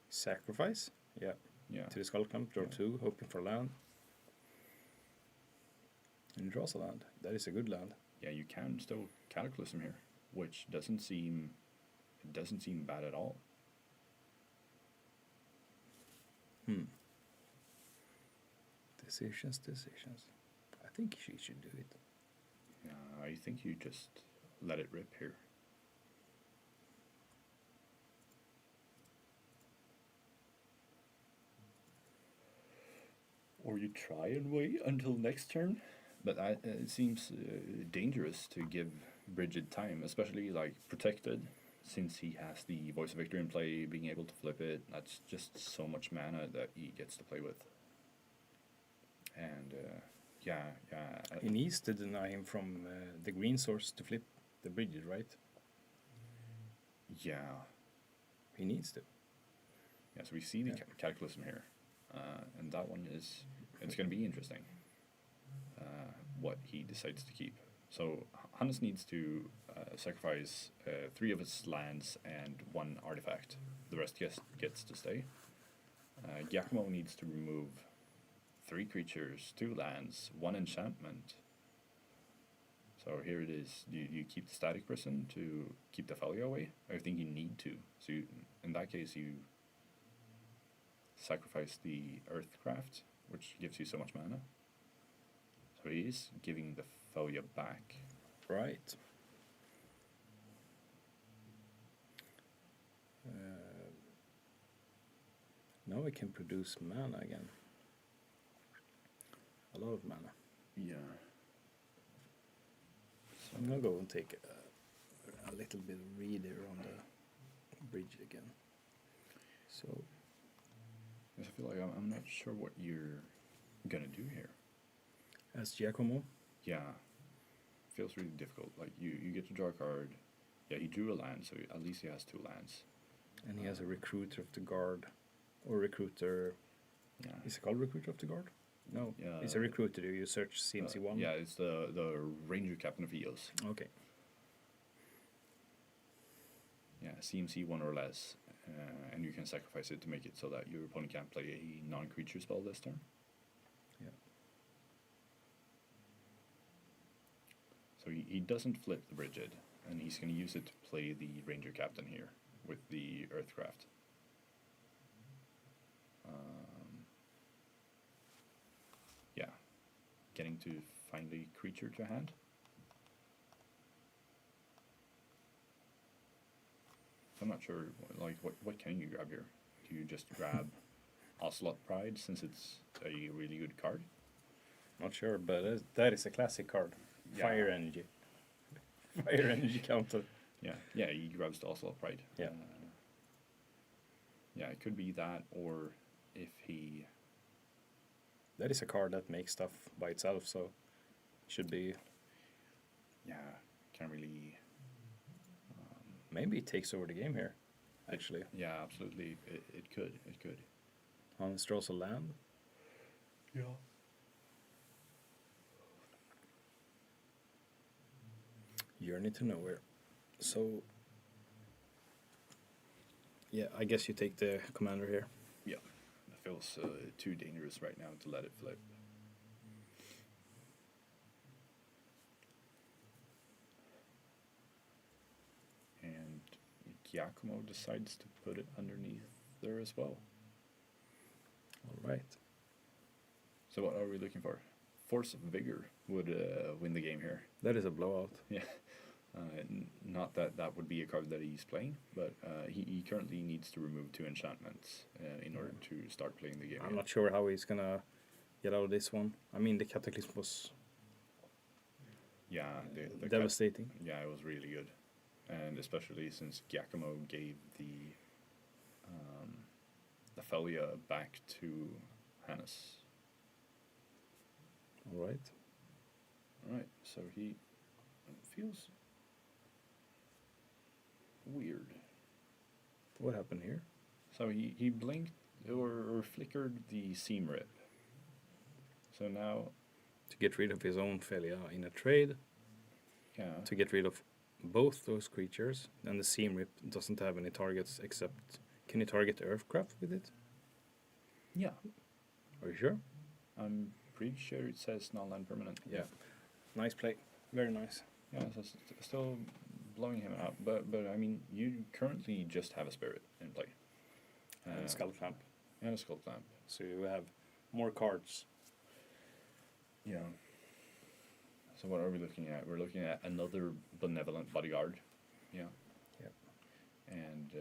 Sacrifice? Yeah. Yeah. To the Skull Clump, draw Yeah. 2, hoping for land. And he draws a land. That is a good land. Yeah, you can still Cataclysm here, which doesn't seem bad at all. Decisions. I think she should do it. Yeah, I think you just let it rip here. Or you try and wait until next turn, but it seems dangerous to give Bridget time, especially like protected, since he has the Voice of Victory in play, being able to flip it. That's just so much mana that he gets to play with. And He needs to deny him from the green source to flip the Bridget, right? yeah. He needs to. Yeah, so we see the Cataclysm here, and that one it's going to be interesting what he decides to keep. So Hannes needs to sacrifice 3 of his lands and 1 artifact. The rest gets to stay. Giacomo needs to remove 3 creatures, 2 lands, 1 enchantment. So here it is. You keep the Static Prison to keep the Thalia away? I think you need to. So in that case, you sacrifice the Earthcraft, which gives you so much mana. So he is giving the Thalia back. Right. Now I can produce mana again. A lot of mana. Yeah. So I'm gonna go and take a little bit of reader on the bridge again. So Yes, I feel like I'm not sure what you're gonna do here. as Giacomo, Yeah. Feels really difficult. Like you get to draw a card. Yeah, he drew a land, so at least he has 2 lands. and he has a recruiter of the guard, or recruiter. Yeah. Is it called recruiter of the guard? No, Yeah. it's a recruiter. You search CMC one. Yeah, it's the Ranger Captain of Eos. Okay. Yeah, CMC 1 or less, and you can sacrifice it to make it so that your opponent can't play a non-creature spell this turn. Yeah. So he doesn't flip the Bridget, and he's going to use it to play the Ranger Captain here with the Earthcraft. Yeah, getting to find a creature to hand. I'm not sure, like, what can you grab here? Do you just grab Ocelot Pride, since it's a really good card? Not sure, but that is a classic card. Yeah. Fire energy. Fire energy counter. Yeah, he grabs the Ocelot Pride. Yeah. Yeah, it could be that, or if he... That is a card that makes stuff by itself, so it should be. Yeah, can't really... Maybe it takes over the game here, actually. Yeah, absolutely, it could. Hans draws a land. Yeah. Journey to Nowhere. So, yeah, I guess you take the commander here. Yeah, it feels too dangerous right now to let it flip. And Giacomo decides to put it underneath there as well. All right. So what are we looking for? Force of Vigor would win the game here. That is a blowout. Yeah. Not that would be a card that he's playing, but he currently needs to remove 2 enchantments in order to start playing the game. I'm not sure how he's gonna get out of this one. I mean, the Cataclysm was Yeah, the devastating. yeah, it was really good, and especially since Giacomo gave the Thalia back to Hannes. All right. All right, so he feels weird. What happened here? So he blinked or flickered the seam rip. So now, To get rid of his own Thalia in a trade, yeah, to get rid of both those creatures, and the Seam Rip doesn't have any targets except Can you target Earthcraft with it? Yeah, Are you sure? I'm pretty sure it says non-land permanent. Yeah. Nice play. Very nice. Yeah, so still blowing him out. But I mean, you currently just have a spirit in play. And Skull Clamp. And a skull clamp. So you have more cards. Yeah. So what are we looking at? We're looking at another benevolent bodyguard. Yeah. Yep. And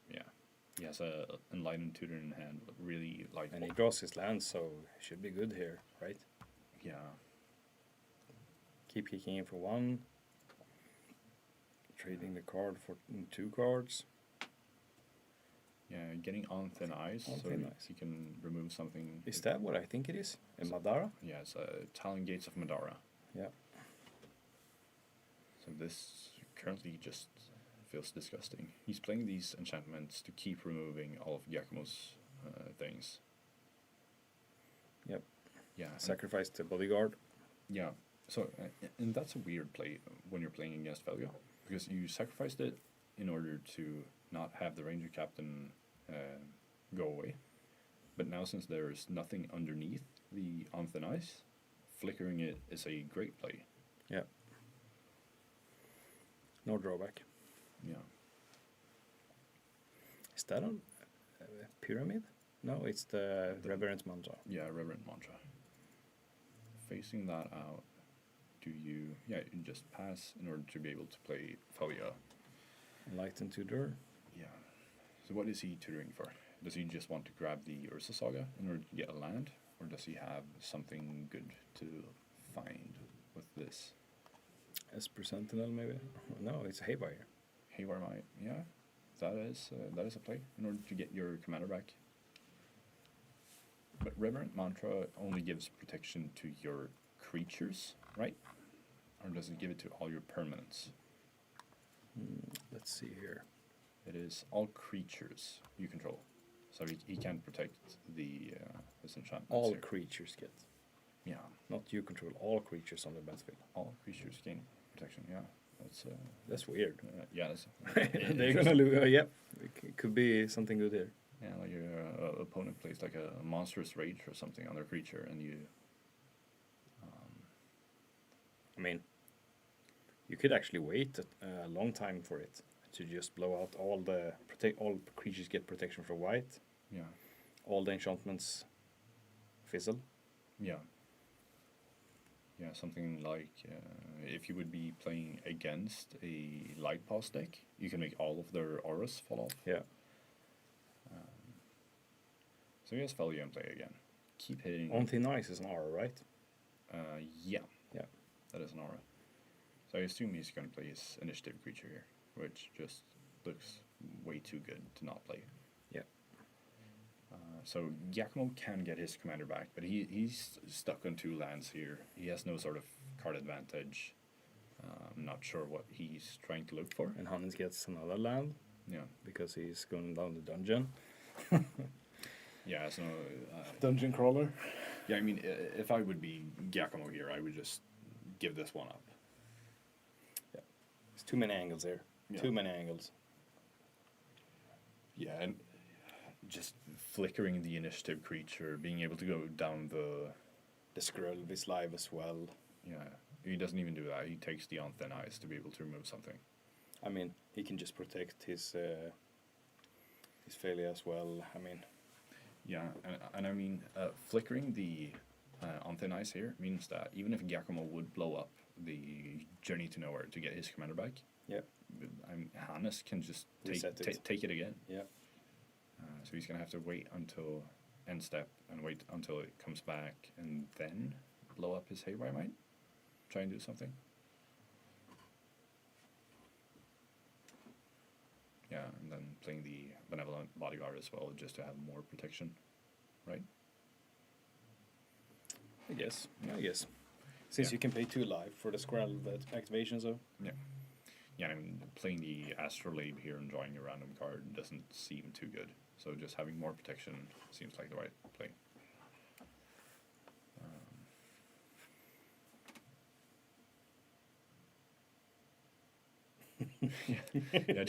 yeah, he has a enlightened tutor in hand. Really like. And he draws his lands, so it should be good here, right? Yeah. Keep kicking in for 1. Trading the card for 2 cards. Yeah, getting on thin ice, On so thin ice. he can remove something. Is that what I think it is? In Madara? Yeah, it's Talon Gates of Madara. Yeah. So this currently just feels disgusting. He's playing these enchantments to keep removing all of Giacomo's things. Yep. Yeah. Sacrifice the bodyguard. Yeah. So, and that's a weird play when you're playing against Velio, because you sacrificed it in order to not have the ranger captain go away. But now, since there's nothing underneath the on thin ice, flickering it is a great play. Yeah. No drawback. Yeah. Is that on Pyramid? No, it's the Reverend Mantra. Yeah, Reverend Mantra. Facing that out, do you... Yeah, you just pass in order to be able to play Thalia. Enlightened Tutor. Yeah. So what is he tutoring for? Does he just want to grab the Ursa Saga in order to get a land? Or does he have something good to find with this? Esper Sentinel, maybe? No, it's Haywire. Haywire Might, yeah. That is a play in order to get your commander back. But Reverent Mantra only gives protection to your creatures, right? Or does it give it to all your permanents? Let's see here. It is all creatures you control. So he can protect the this enchantment. All here. creatures get. Yeah, Not you control all creatures on the battlefield. all creatures gain protection, yeah. That's weird. Yeah, that's... They're gonna lose. Yep. It could be something good here. Yeah, like your opponent plays like a monstrous rage or something on their creature, and you... I mean, you could actually wait a long time for it to just blow out all the all creatures get protection for white. Yeah, All the enchantments fizzle. yeah. Yeah, something like if you would be playing against a light pass deck, you can make all of their auras fall off. Yeah. So he has value in play again. Keep hitting. On thin ice is an aura, right? Yeah. Yeah. That is an aura. So I assume he's going to play his initiative creature here, which just looks way too good to not play. Yeah. So Giacomo can get his commander back, but he's stuck on 2 lands here. He has no sort of card advantage. I'm not sure what he's trying to look for. And Hannes gets another land Yeah. because he's going down the dungeon. Yeah, so... Dungeon crawler. yeah, I mean, if I would be Giacomo here, I would just give this one up. Yeah. There's too many angles here. Yeah. Too many angles. Yeah, and just flickering the initiative creature, being able to go down the... The scroll is live as well. Yeah, he doesn't even do that. He takes the on thin ice to be able to remove something. I mean, he can just protect his failure as well. I mean, Yeah, and I mean, flickering the on thin ice here means that even if Giacomo would blow up the Journey to Nowhere to get his commander back, yeah, Hannes can just Reset it. take it again. yeah. So he's going to have to wait until end step and wait until it comes back and then blow up his Haywire Might. Try and do something. Yeah, and then playing the Benevolent Bodyguard as well, just to have more protection, right? I guess. Since Yeah. you can pay 2 life for the scroll activation, so Yeah. Yeah, I mean, playing the Astrolabe here and drawing a random card doesn't seem too good. So just having more protection seems like the right play. Yeah,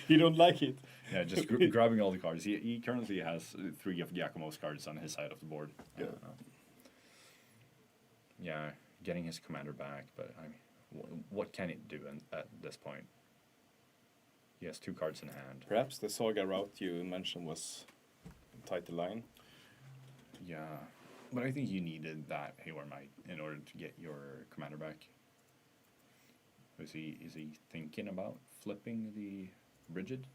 You don't like it. yeah, just grabbing all the cards. He currently has 3 of Giacomo's cards on his side of the board. Yeah, getting his commander back, but I mean, what can it do at this point? He has 2 cards in hand. Perhaps the Saga route you mentioned was tight the line. Yeah, but I think you needed that Hayward Might in order to get your commander back. Is he thinking about flipping the Rigid?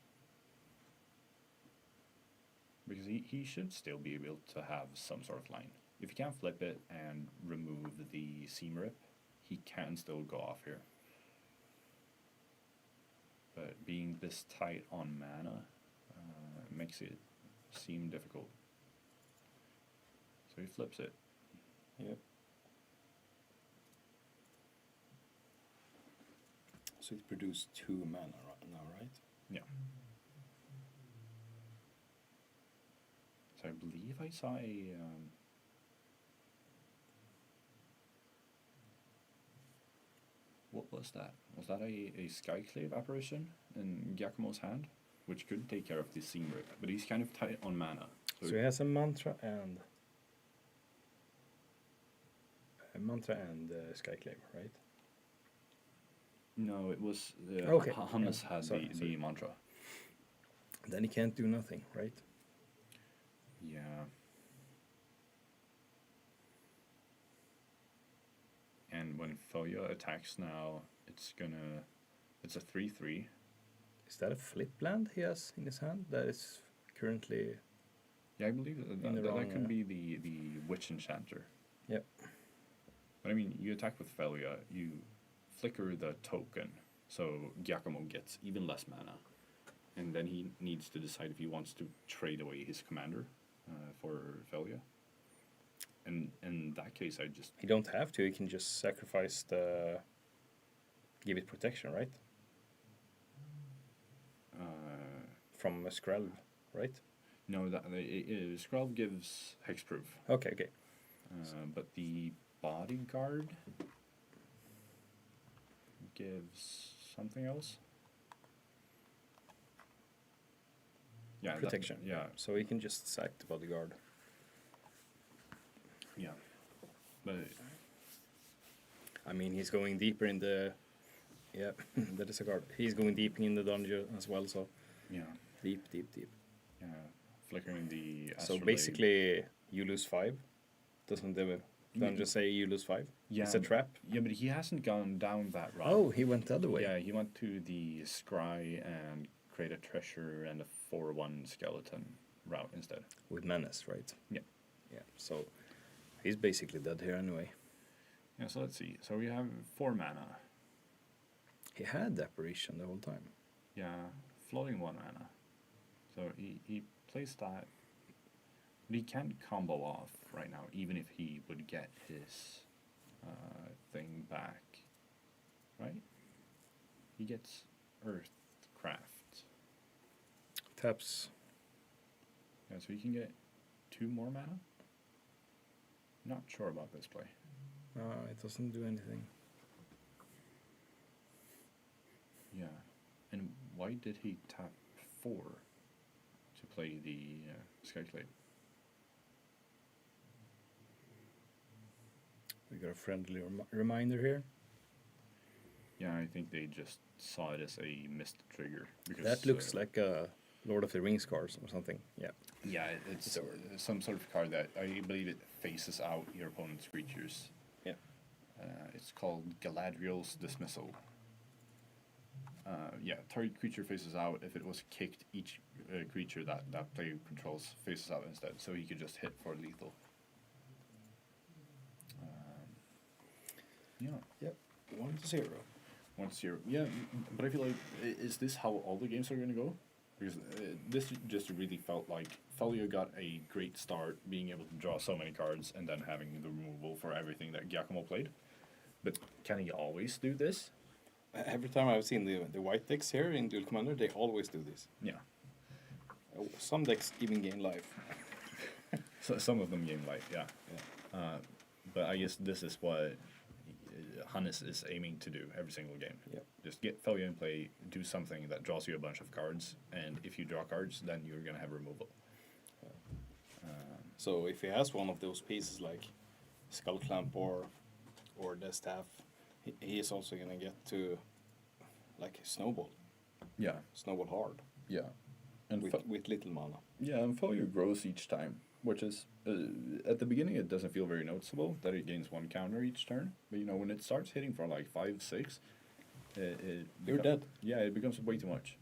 Because he should still be able to have some sort of line. If he can flip it and remove the seam rip, he can still go off here. But being this tight on mana makes it seem difficult. So he flips it. Yep. So it produced 2 mana right now, right? Yeah. So I believe I saw a... what was that? Was that a Skyclave apparition in Giacomo's hand? Which could take care of the seam rip, but he's kind of tight on mana. So he has a mantra and Skyclave, right? No, it was... Okay. Hannes Yeah. had Sorry. the mantra. Then he can't do nothing, right? Yeah. And when Foya attacks now, it's a 3/3. Is that a flip land he has in his hand that is currently... Yeah, I believe that could be the Witch Enchanter. Yep. But I mean, you attack with Foya, you flicker the token, so Giacomo gets even less mana. And then he needs to decide if he wants to trade away his commander for Foya. And in that case, I just... He don't have to, he can just sacrifice the... Give it protection, right? From a Skrelv, right? No, Skrelv gives hexproof. Okay. But the bodyguard gives something else. Yeah, Protection. Yeah, So he can just sack the bodyguard. yeah. But I mean, he's going deeper in the... Yeah, that is a card. He's going deep in the dungeon as well, so... yeah, Deep. yeah. Flickering the. So astrolabe. basically, you lose 5. Doesn't the dungeon say you lose 5? Yeah, It's a trap. Yeah, but he hasn't gone down that route. Oh, he went the other way. Yeah, he went to the scry and create a treasure and a 4/1 skeleton route instead. With menace, right? Yeah. Yeah, so he's basically dead here anyway. Yeah, so let's see. So we have 4 mana. He had the apparition the whole time. Yeah, floating 1 mana. So he plays that. But he can't combo off right now, even if he would get his thing back. Right? He gets Earthcraft. Taps. Yeah, so he can get 2 more mana? Not sure about this play. It doesn't do anything. Yeah. And why did he tap 4 to play the Skyclave? We got a friendly reminder here. Yeah, I think they just saw it as a missed trigger. Because, That looks like a Lord of the Rings card or something. Yeah. Yeah, it's some sort of card that I believe it faces out your opponent's creatures. Yeah. It's called Galadriel's Dismissal. Yeah, target creature faces out. If it was kicked, each creature that player controls faces out instead. So he could just hit for lethal. Yeah. Yep. 1-0. 1-0. Yeah, but I feel like, is this how all the games are going to go? Because this just really felt like Thalia got a great start, being able to draw so many cards, and then having the removal for everything that Giacomo played. But can he always do this? Every time I've seen the white decks here in Duel Commander, they always do this. Yeah. Some decks even gain life. So some of them game life, yeah. But I guess this is what Hannes is aiming to do every single game. Yep. Just get Felio in play, do something that draws you a bunch of cards, and if you draw cards, then you're gonna have removal. So if he has one of those pieces like Skull Clamp or the staff, he is also gonna get to like snowball hard Yeah. And with little mana. yeah, and Felio grows each time, which is at the beginning it doesn't feel very noticeable that it gains 1 counter each turn, but when it starts hitting for like 5, 6, You're dead. Yeah, it becomes way too much.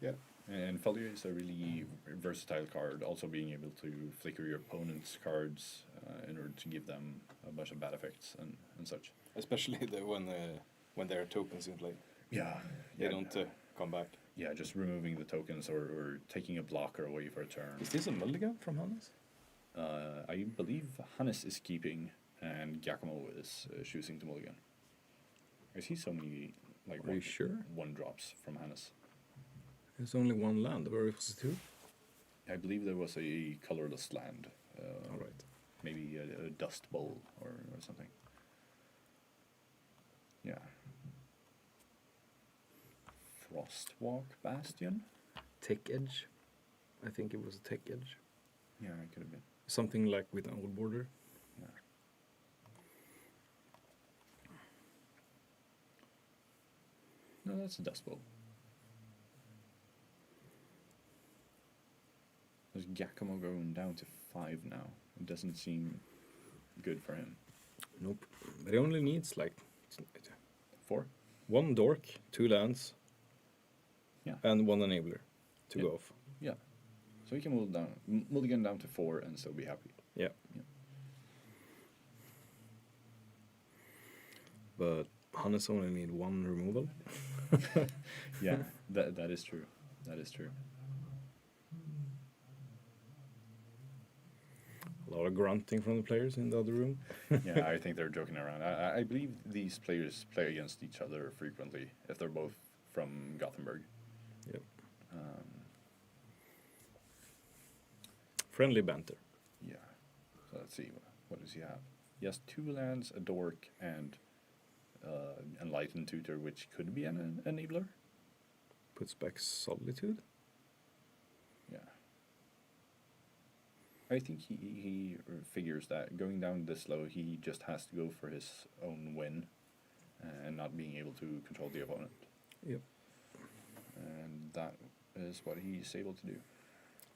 Yeah. And Felio is a really versatile card, also being able to flicker your opponent's cards in order to give them a bunch of bad effects and such. Especially when there are tokens in play. Yeah. They don't come back. Yeah, just removing the tokens or taking a blocker away for a turn. Is this a mulligan from Hannes? I believe Hannes is keeping and Giacomo is choosing to mulligan. I see so many Are you sure? 1-drops from Hannes. There's only 1 land, or it was 2? I believe there was a colorless land. All right. Maybe a dust bowl or something. Yeah. Frostwalk Bastion? Tech Edge. I think it was a Tech Edge. Yeah, it could have been. Something like with an old border. Yeah. No, that's a dust bowl. There's Giacomo going down to 5 now. It doesn't seem good for him. Nope. But he only needs like 4? 1 dork, 2 lands, Yeah. and 1 enabler to Yeah. go off. Yeah. So he can mulligan down to 4 and still be happy. Yeah. Yeah. But Hannes only need 1 removal. Yeah, that is true. That is true. A lot of grunting from the players in the other room. Yeah, I think they're joking around. I believe these players play against each other frequently if they're both from Gothenburg. Yep. Um, Friendly banter. yeah. So let's see. What does he have? He has 2 lands, a dork, and Enlightened Tutor, which could be an enabler. Puts back Solitude. Yeah. I think he figures that going down this low, he just has to go for his own win and not being able to control the opponent. Yep. And that is what he's able to do.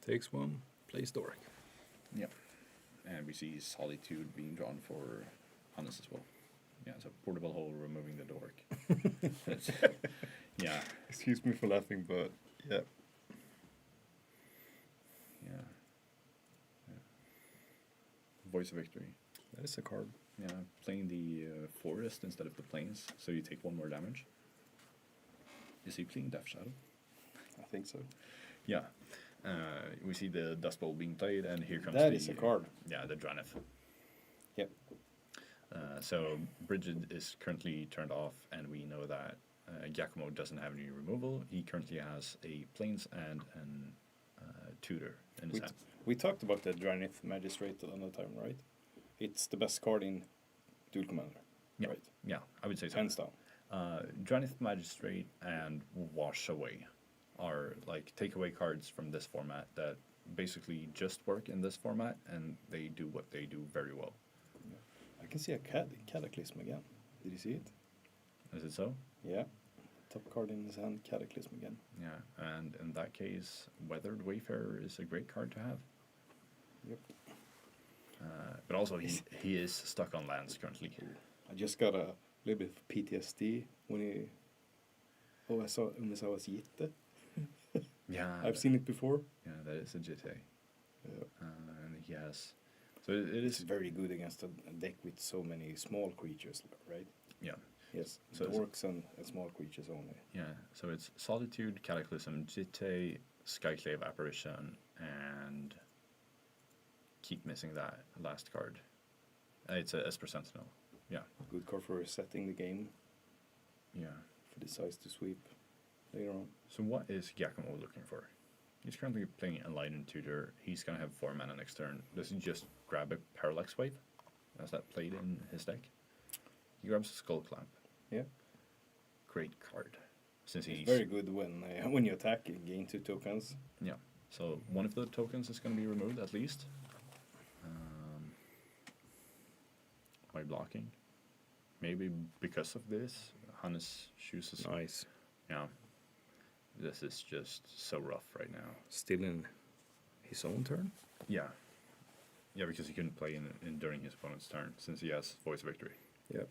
Takes 1, plays Dork. Yep. And we see Solitude being drawn for Hannes as well. Yeah, it's a portable hole removing the dork. Yeah. Excuse me for laughing, but yeah. Yeah. Voice of Victory. That is a card. Yeah, playing the forest instead of the plains, so you take 1 more damage. Is he playing Death Shadow? I think so. Yeah. We see the Dust Bowl being played, and here comes That the... is a card. Yeah, the Dranith. Yep. So Bridget is currently turned off, and we know that Giacomo doesn't have any removal. He currently has a plains and an tutor in his hand. We talked about the Dranith Magistrate another time, right? It's the best card in Dual Commander, Yeah. right? Yeah, I would say so. Hands down. Dranith Magistrate and Wash Away are like takeaway cards from this format that basically just work in this format, and they do what they do very well. I can see a Cataclysm again. Did you see it? Is it so? Yeah. Top card in his hand, Cataclysm again. Yeah, and in that case, Weathered Wayfarer is a great card to have. Yep. But also, he is stuck on lands currently. I just got a little bit of PTSD when I saw was Jitte. Yeah, I've seen it before. Yeah, that is a Jitte. Yeah. And he has... So it It's is... very good against a deck with so many small creatures, right? Yeah. Yes, So dorks and small creatures only. Yeah, so it's Solitude, Cataclysm, Jitte, Skyclave Apparition, and... Keep missing that last card. It's a Esper Sentinel. Yeah. Good card for resetting the game. Yeah. If it decides to sweep later on. So what is Giacomo looking for? He's currently playing a Enlightened Tutor. He's going to have 4 mana next turn. Does he just grab a Parallax Wave? Has that played in his deck? He grabs a Skull Clamp. Yeah. Great card. Since It's very good when you attack, you gain 2 tokens. Yeah. So one of the tokens is going to be removed at least. By blocking. Maybe because of this, Hannes chooses. Nice. Yeah. This is just so rough right now. Still in his own turn? Yeah. Yeah, because he couldn't play in during his opponent's turn since he has Voice of Victory. Yep.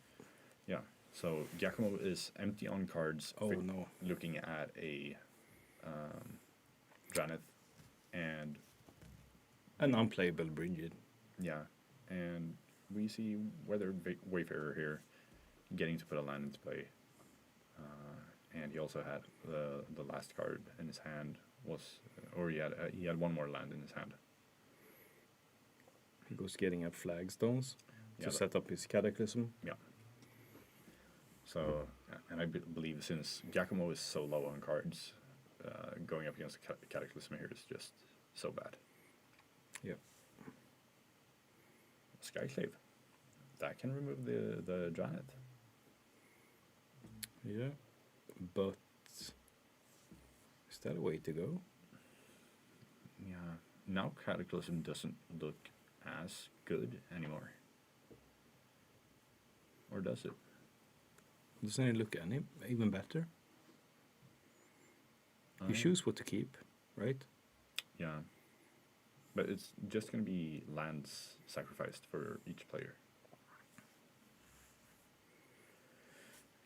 Yeah. So Giacomo is empty on cards. Oh, no. Looking at a Janeth and An unplayable Bridget. yeah, and we see Weathered Wayfarer here getting to put a land into play. And he also had the last card in his hand was, or he had one more land in his hand. He goes getting up flagstones Yeah, to set up his Cataclysm. Yeah. So, and I believe since Giacomo is so low on cards, going up against a Cataclysm here is just so bad. Yep. Skyclave. That can remove the Janet. Yeah. But is that a way to go? Yeah. Now Cataclysm doesn't look as good anymore. Or does it? Doesn't it look even better? You choose what to keep, right? Yeah. But it's just going to be lands sacrificed for each player.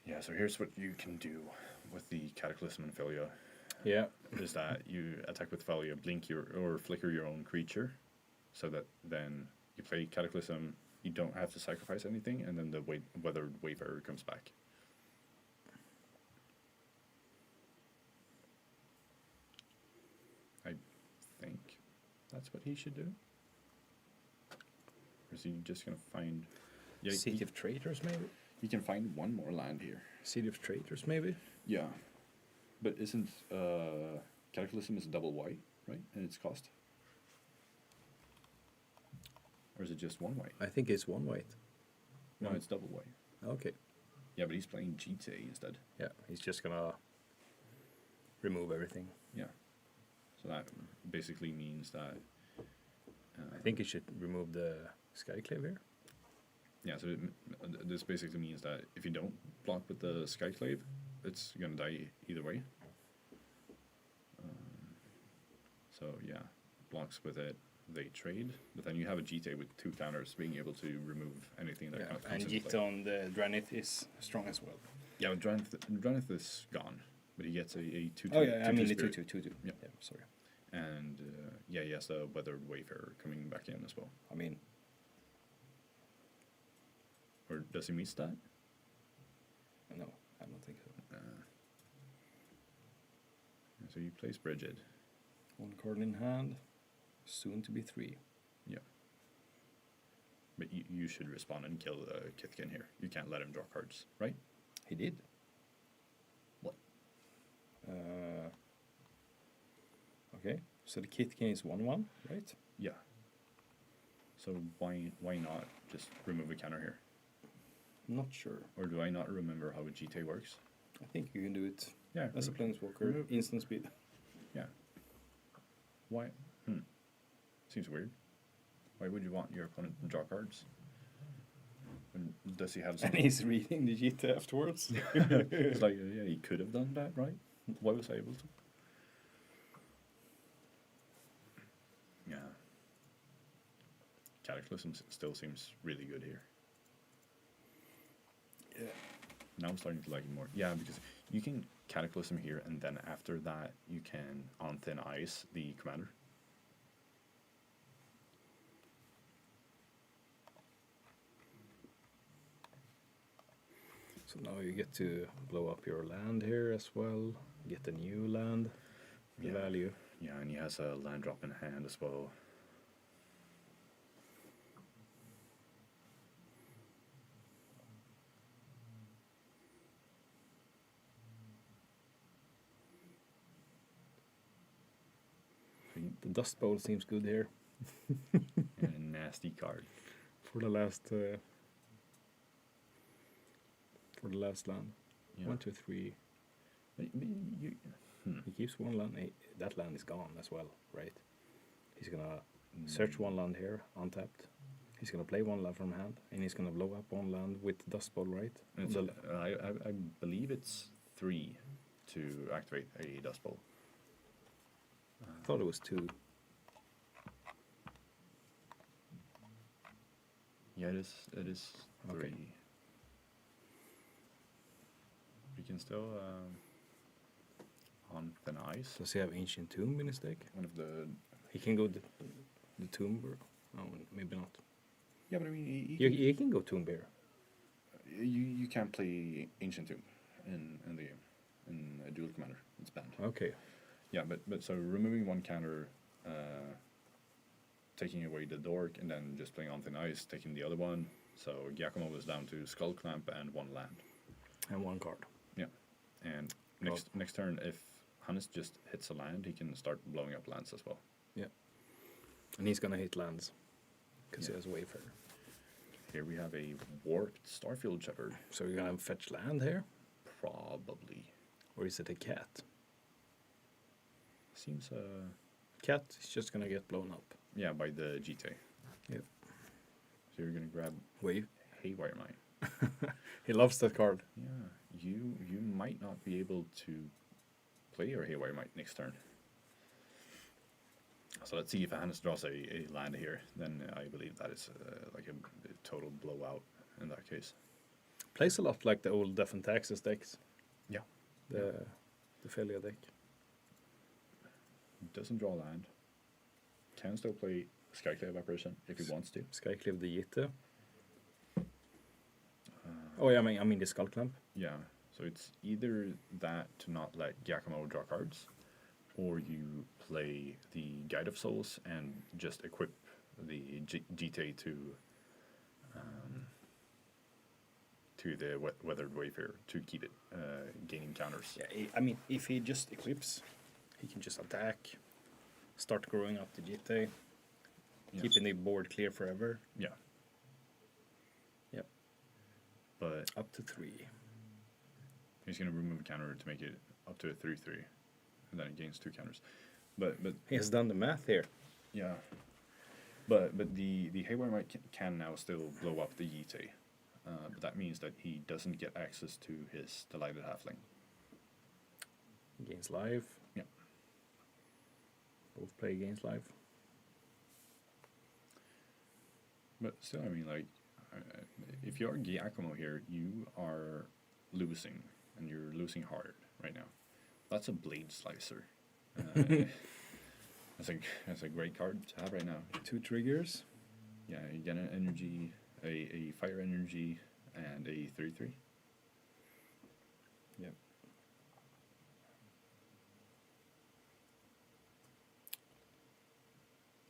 Yeah, so here's what you can do with the Cataclysm and Filia. Yeah. Is that you attack with Filia, blink or flicker your own creature, so that then you play Cataclysm, you don't have to sacrifice anything, and then the Weathered Wayfarer comes back. I think that's what he should do. Or is he just going to find... Yeah, City of Traitors, maybe? he can find one more land here. City of Traitors, maybe? Yeah. But isn't... Cataclysm is double white, right? And its cost? Or is it just one white? I think it's 1 white. No, it's double white. Okay. Yeah, but he's playing GTA instead. Yeah, he's just gonna remove everything. Yeah. So that basically means that... I think he should remove the Skyclave here. Yeah, so this basically means that if you don't block with the Skyclave, it's going to die either way. So yeah, blocks with it, they trade, but then you have a GTA with 2 counters being able to remove anything that comes And into play. Jit on the Dranith is strong as well. Yeah, but Dranith is gone, but he gets a 2-2. Oh yeah, I mean the spirit. 2-2. Yeah. Yeah, sorry. And yeah, he has the Weathered Wayfarer coming back in as well. I mean, Or does he miss that? no, I don't think so. So he plays Bridget. 1 card in hand, soon to be 3. Yeah. But you should respond and kill Kithkin here. You can't let him draw cards, right? He did. What? Okay, so the Kitkin is 1-1, right? Yeah. So why not just remove a counter here? Not sure. Or do I not remember how a GTA works? I think you can do it Yeah. as a Planeswalker, instant speed. Yeah. Why? Seems weird. Why would you want your opponent to draw cards? And does he have And something? he's reading the Jit afterwards. It's like, yeah, he could have done that, right? Why was I able to? Yeah. Cataclysm still seems really good here. Yeah. Now I'm starting to like it more. Yeah, because you can Cataclysm here, and then after that, you can on thin ice the commander. So now you get to blow up your land here as well. Get a new land. Yeah. Value. Yeah, and he has a land drop in hand as well. The Dust Bowl seems good here And a nasty card. for the last land. Yeah. 1, 2, 3. He keeps one land. That land is gone as well, right? He's gonna search one land here, untapped. He's gonna play one land from hand, and he's gonna blow up one land with Dust Bowl, right? It's, I believe it's 3 to activate a Dust Bowl. I thought it was 2. Yeah, it is 3. Okay. We can still on thin ice. Does he have Ancient Tomb in his deck? One of the He can go the Tomb. Oh, maybe not. yeah, but I mean You can go Tomb Bear. you can't play Ancient Tomb in the game in a dual commander. It's banned. Okay. Yeah, but so removing one counter, taking away the dork, and then just playing on thin ice, taking the other one. So Giacomo was down to Skull Clamp and 1 land. And 1 card. Yeah, and next turn, if Hannes just hits a land, he can start blowing up lands as well. Yeah. And he's gonna hit lands because he has Wayfarer. Here we have a warped Starfield Shepherd. So you're gonna fetch land here, Probably. or is it a cat? Seems Cat is just gonna get blown up. yeah, by the GTA. Yep. So you're gonna grab Wave. Haywire Mine. He loves that card. Yeah, you might not be able to play your Haywire Mine next turn. So let's see if Hannes draws a land here. Then I believe that is like a total blowout in that case. Plays a lot like the old Death and Taxes decks. Yeah. The failure deck. Doesn't draw land. Can still play Skyclave Apparition if he wants to. Skyclave the Jitte. Oh yeah, I mean the Skull Clamp. Yeah, so it's either that to not let Giacomo draw cards, or you play the Guide of Souls and just equip the GTA to the Weathered Wayfarer to keep it gaining counters. Yeah, I mean if he just equips, he can just attack, start growing up the Jitte, Yeah. keeping the board clear forever. Yeah. Yep. But Up to 3. he's going to remove a counter to make it up to a 3/3, and then it gains 2 counters. But He has done the math here. yeah. But the Haywire Mite can now still blow up the Yite. But that means that he doesn't get access to his Delighted Halfling. Gains life. Yeah. Both play gains life. But still, I mean, like, if you're Giacomo here, you are losing, and you're losing hard right now. That's a Blade Slicer. That's a great card to have right now. 2 triggers. Yeah, you get an energy, a fire energy, and a 3/3. Yep.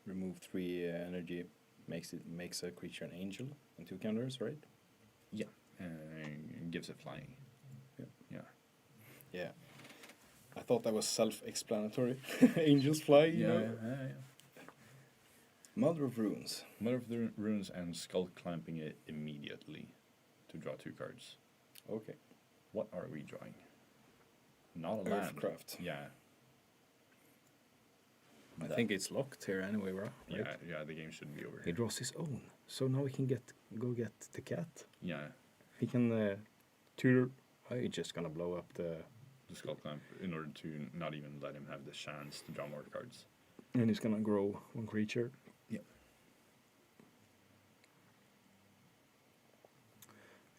Remove 3 energy. Makes a creature an angel and 2 counters, right? Yeah, and gives it flying. Yep. Yeah. Yeah. I thought that was self-explanatory. Angels fly, you know. Mother of Runes. Mother of the Runes and Skull Clamping it immediately to draw 2 cards. Okay. What are we drawing? Not a land. Earthcraft. Yeah. I think it's locked here anyway, bro. Right? Yeah, the game should be over. He draws his own. So now he can go get the cat. Yeah, He can tutor. He's just gonna blow up the Skull Clamp in order to not even let him have the chance to draw more cards. and he's gonna grow 1 creature. Yep.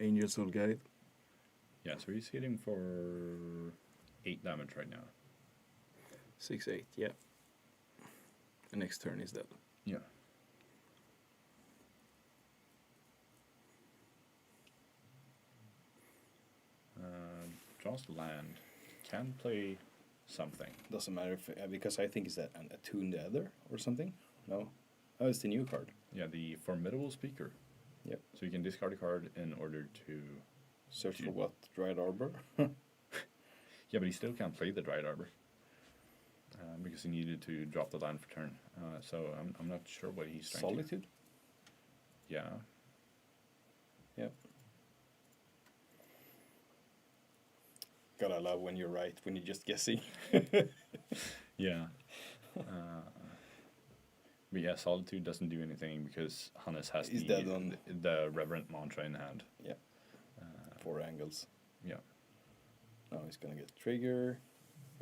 Angel Soul Guide. Yeah, so he's hitting for 8 damage right now. 6/8. Yeah. The next turn is dead. Yeah. Draws the land. Can play something. Doesn't matter if because I think is that an Attune the Other or something. No. Oh, it's the new card. Yeah, the Formidable Speaker. Yep. So you can discard a card in order to... Search for what? Dried Arbor? Yeah, but he still can't play the Dried Arbor. because he needed to drop the land for turn. So I'm not sure what he's trying to. Solitude. Yeah. Yep. Gotta love when you're right, when you're just guessing. Yeah. But yeah, Solitude doesn't do anything because Hannes has He's dead on the Reverent Mantra in hand. Yeah. 4 angles. Yeah. Now he's gonna get trigger.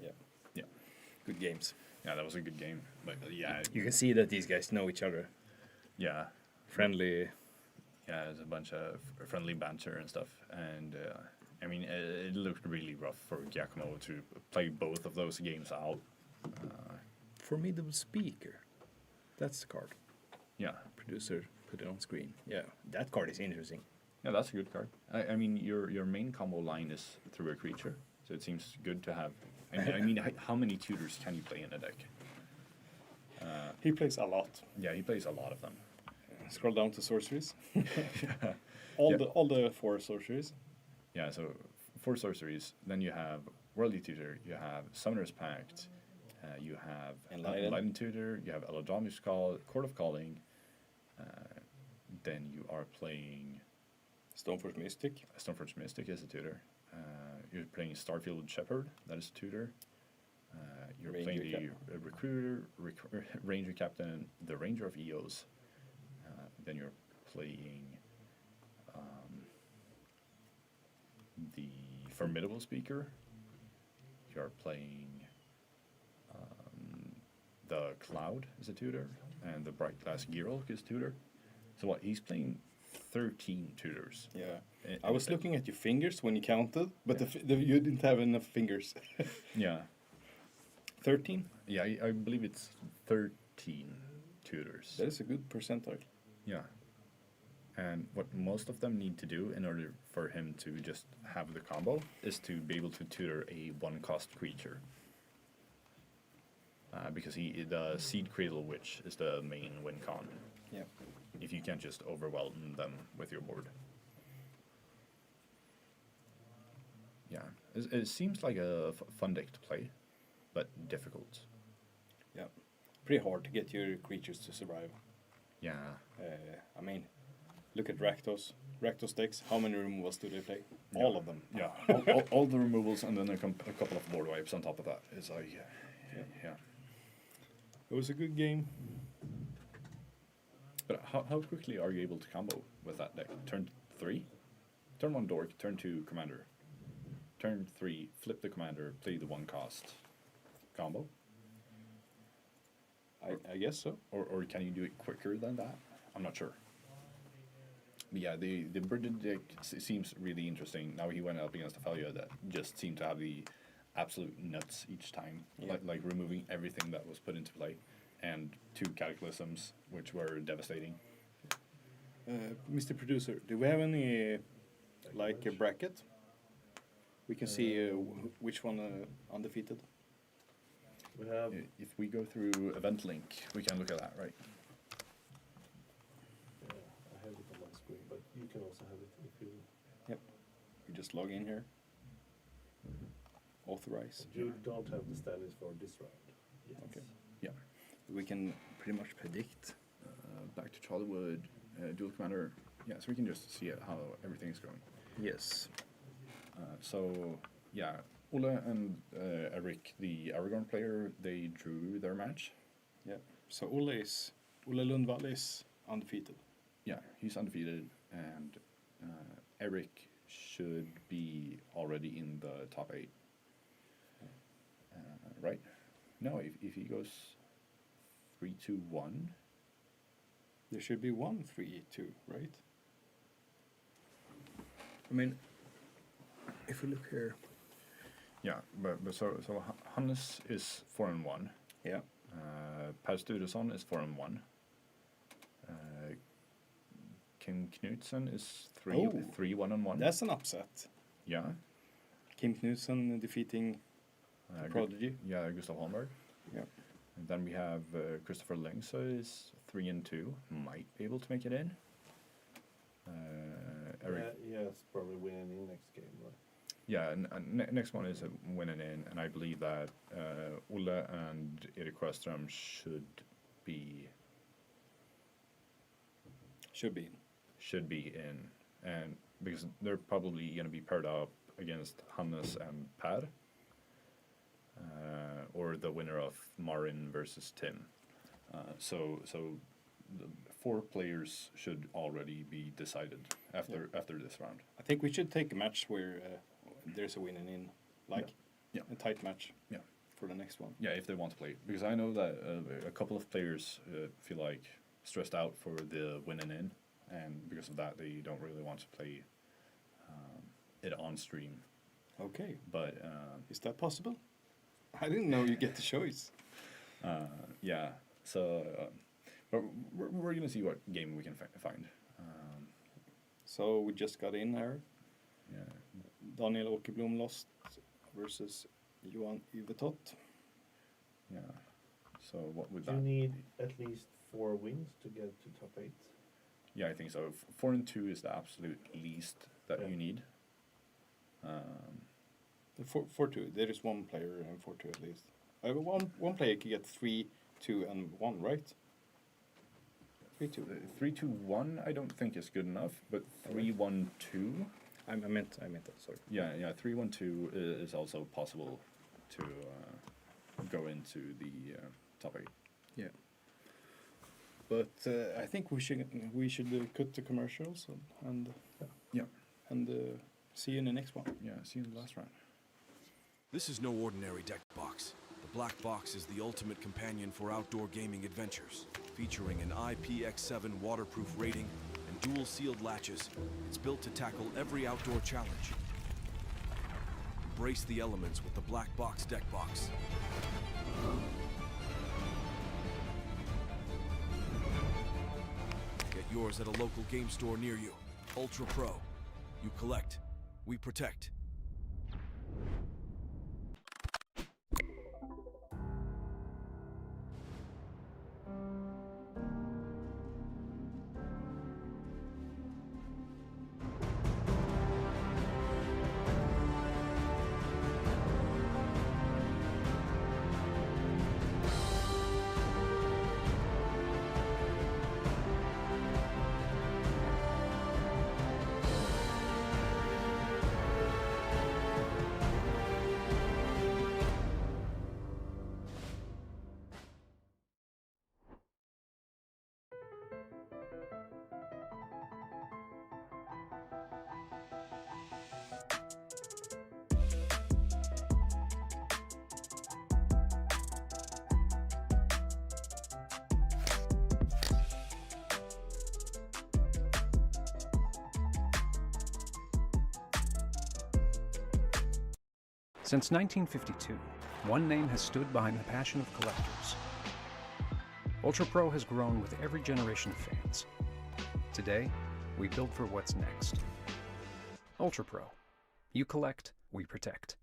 Yeah. Yeah. Good games. Yeah, that was a good game. But yeah. You can see that these guys know each other. Yeah. Friendly. Yeah, there's a bunch of friendly banter and stuff. And I mean, it looked really rough for Giacomo to play both of those games out. Formidable speaker. That's the card. Yeah. Producer put it on screen. Yeah, that card is interesting. Yeah, that's a good card. I mean, your main combo line is through a creature, so it seems good to have. I mean, how many tutors can you play in a deck? He plays a lot. Yeah, he plays a lot of them. Scroll down to sorceries. Yeah. All the 4 sorceries. Yeah, so 4 sorceries. Then you have Worldly Tutor. You have Summoner's Pact. You have Enlightened Tutor. You have Eladam's Call, Court of Calling. Then you are playing Stoneforge Mystic. Stoneforge Mystic is a tutor. You're playing Starfield Shepherd. That is a tutor. You're Ranger playing the Recruiter, Ranger Captain, the Ranger of Eos. Then you're playing the Formidable Speaker. You're playing the Cloud is a tutor, and the Bright Glass Girolk is tutor. So what? He's playing 13 tutors. Yeah. I was looking at your fingers when you counted, but you didn't have enough fingers. Yeah. 13? Yeah, I believe it's 13 tutors. That is a good percentile. Yeah. And what most of them need to do in order for him to just have the combo is to be able to tutor a 1-cost creature. Because the Seed Cradle Witch is the main win con. Yeah. If you can't just overwhelm them with your board. Yeah. It seems like a fun deck to play, but difficult. Yeah. Pretty hard to get your creatures to survive. Yeah. I mean, look at Rakdos. Rakdos decks, how many removals do they play? All of them. Yeah. all the removals and then a couple of board wipes on top of that. It's like, yeah. It was a good game. But how quickly are you able to combo with that deck? Turn 3? Turn 1 Dork, turn 2 Commander. Turn 3, flip the Commander, play the 1-cost combo? I guess so. Or can you do it quicker than that? I'm not sure. But yeah, the Bridget deck seems really interesting. Now he went up against Ophelia that just seemed to have the absolute nuts each time. Yeah. Like removing everything that was put into play. And 2 Cataclysms, which were devastating. Mr. Producer, do we have any, like a bracket? We can see which one undefeated. We have If we go through Event Link, we can look at that, right? I have it on my screen, but you can also have it if you. Yep. You just log in here. Authorize. You don't have the standings for this round. Yes. Okay. Yeah. We can pretty much predict. Back to Charliewood, Dual Commander. Yeah, so we can just see how everything's going. Yes. So, yeah, Ola and Eric, the Aragorn player, they drew their match. Yeah. So Ole Lundvall is undefeated. Yeah, he's undefeated, and Eric should be already in the top 8. Right? No, if he goes 3-2-1. There should be 1-3-2, right? I mean, if we look here, Yeah, but so Hannes is 4-1. Yeah. Per Sturesson is 4-1. Kim Knutsen is 3-1-1. That's an upset. Yeah. Kim Knutsen defeating Prodigy. Yeah, Gustav Holmberg. Yeah. And then we have Christopher Lengsa is 3-2. Might be able to make it in. Eric. Yeah, yes, probably winning next game, right? Yeah, and next one is a winning in, and I believe that Olle and Erik Sjöström should be in, and because they're probably going to be paired up against Hannes and Per, or the winner of Marin versus Tim. So the 4 players should already be decided after this round. I think we should take a match where there's a winning in, like a tight match. Yeah. For the next one. Yeah, if they want to play, because I know that a couple of players feel like stressed out for the winning in, and because of that they don't really want to play it on stream. Okay. But is that possible? I didn't know you get the choice. Yeah. So, but we're gonna see what game we can find. So we just got in here. Yeah. Daniel Åkerblom lost versus Johan Yvetot. Yeah. So what would Do that? you need at least 4 wins to get to top 8? Yeah, I think so. 4 and 2 is the absolute least that you need. The 4-2. There is one player in 4-2 at least. One player can get 3, 2, and 1, right? 3-2. 3-2-1 I don't think is good enough, but 3-1-2. I meant that. Sorry. Yeah, 3-1-2 is also possible to go into the top 8. Yeah. But I think we should cut the commercials and see you in the next one. Yeah, see you in the last round. This is no ordinary deck box. The black box is the ultimate companion for outdoor gaming adventures. Featuring an IPX7 waterproof rating and dual sealed latches, it's built to tackle every outdoor challenge. Embrace the elements with the black box deck box. Get yours at a local game store near you. Ultra Pro. You collect, we protect. Since 1952, one name has stood behind the passion of collectors. Ultra Pro has grown with every generation of fans. Today, we build for what's next. Ultra Pro. You collect, we protect.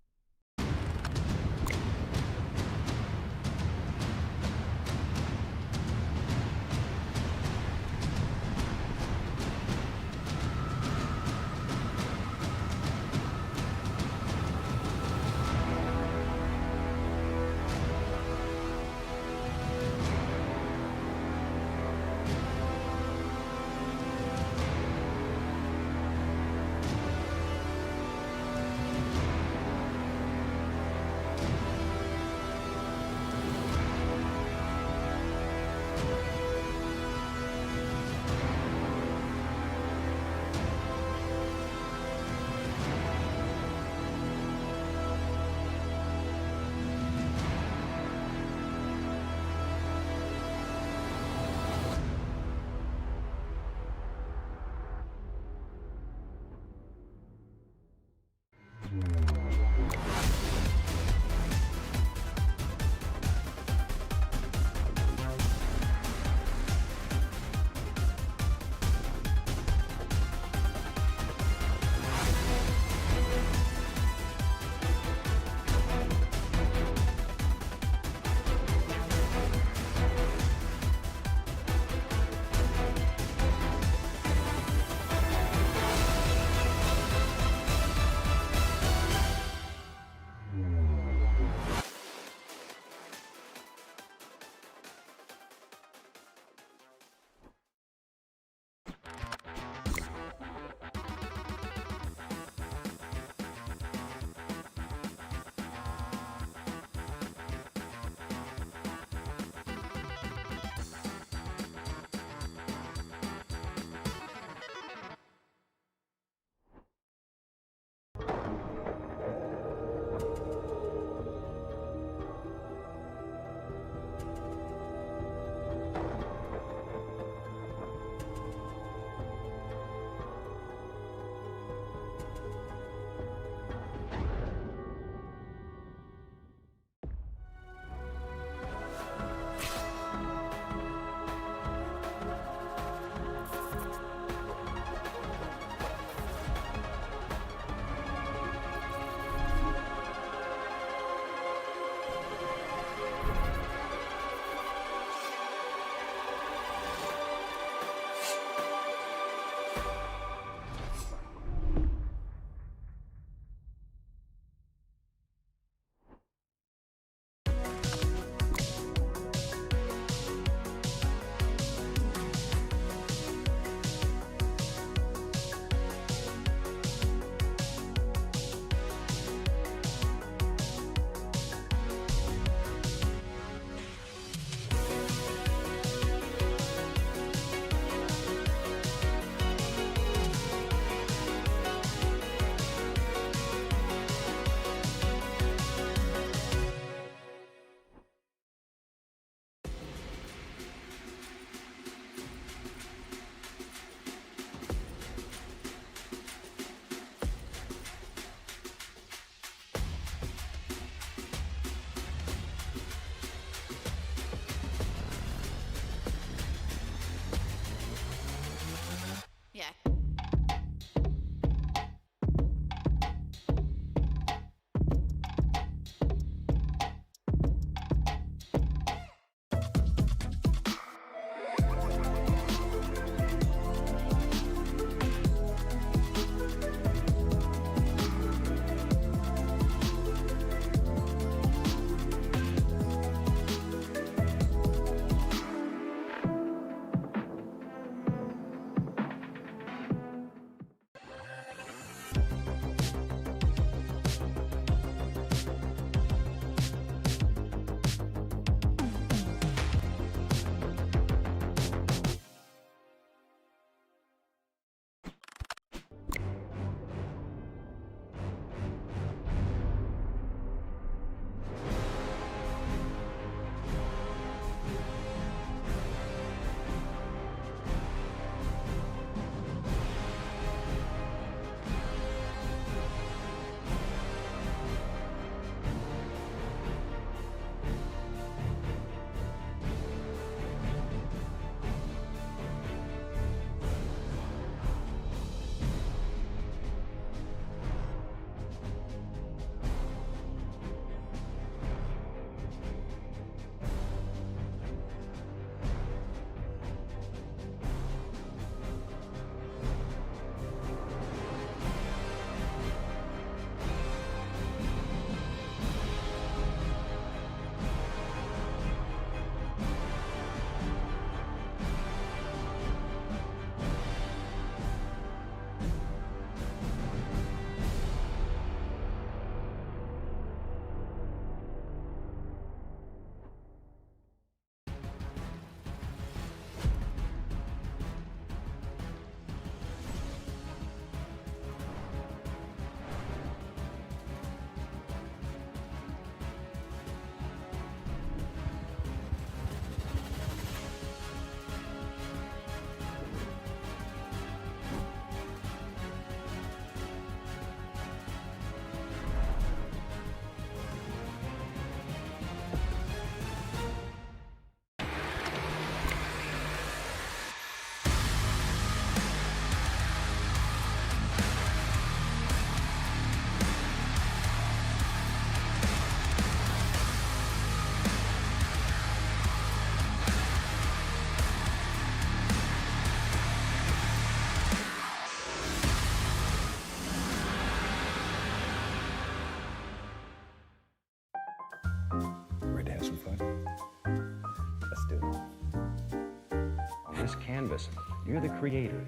do. On this canvas, you're the creator.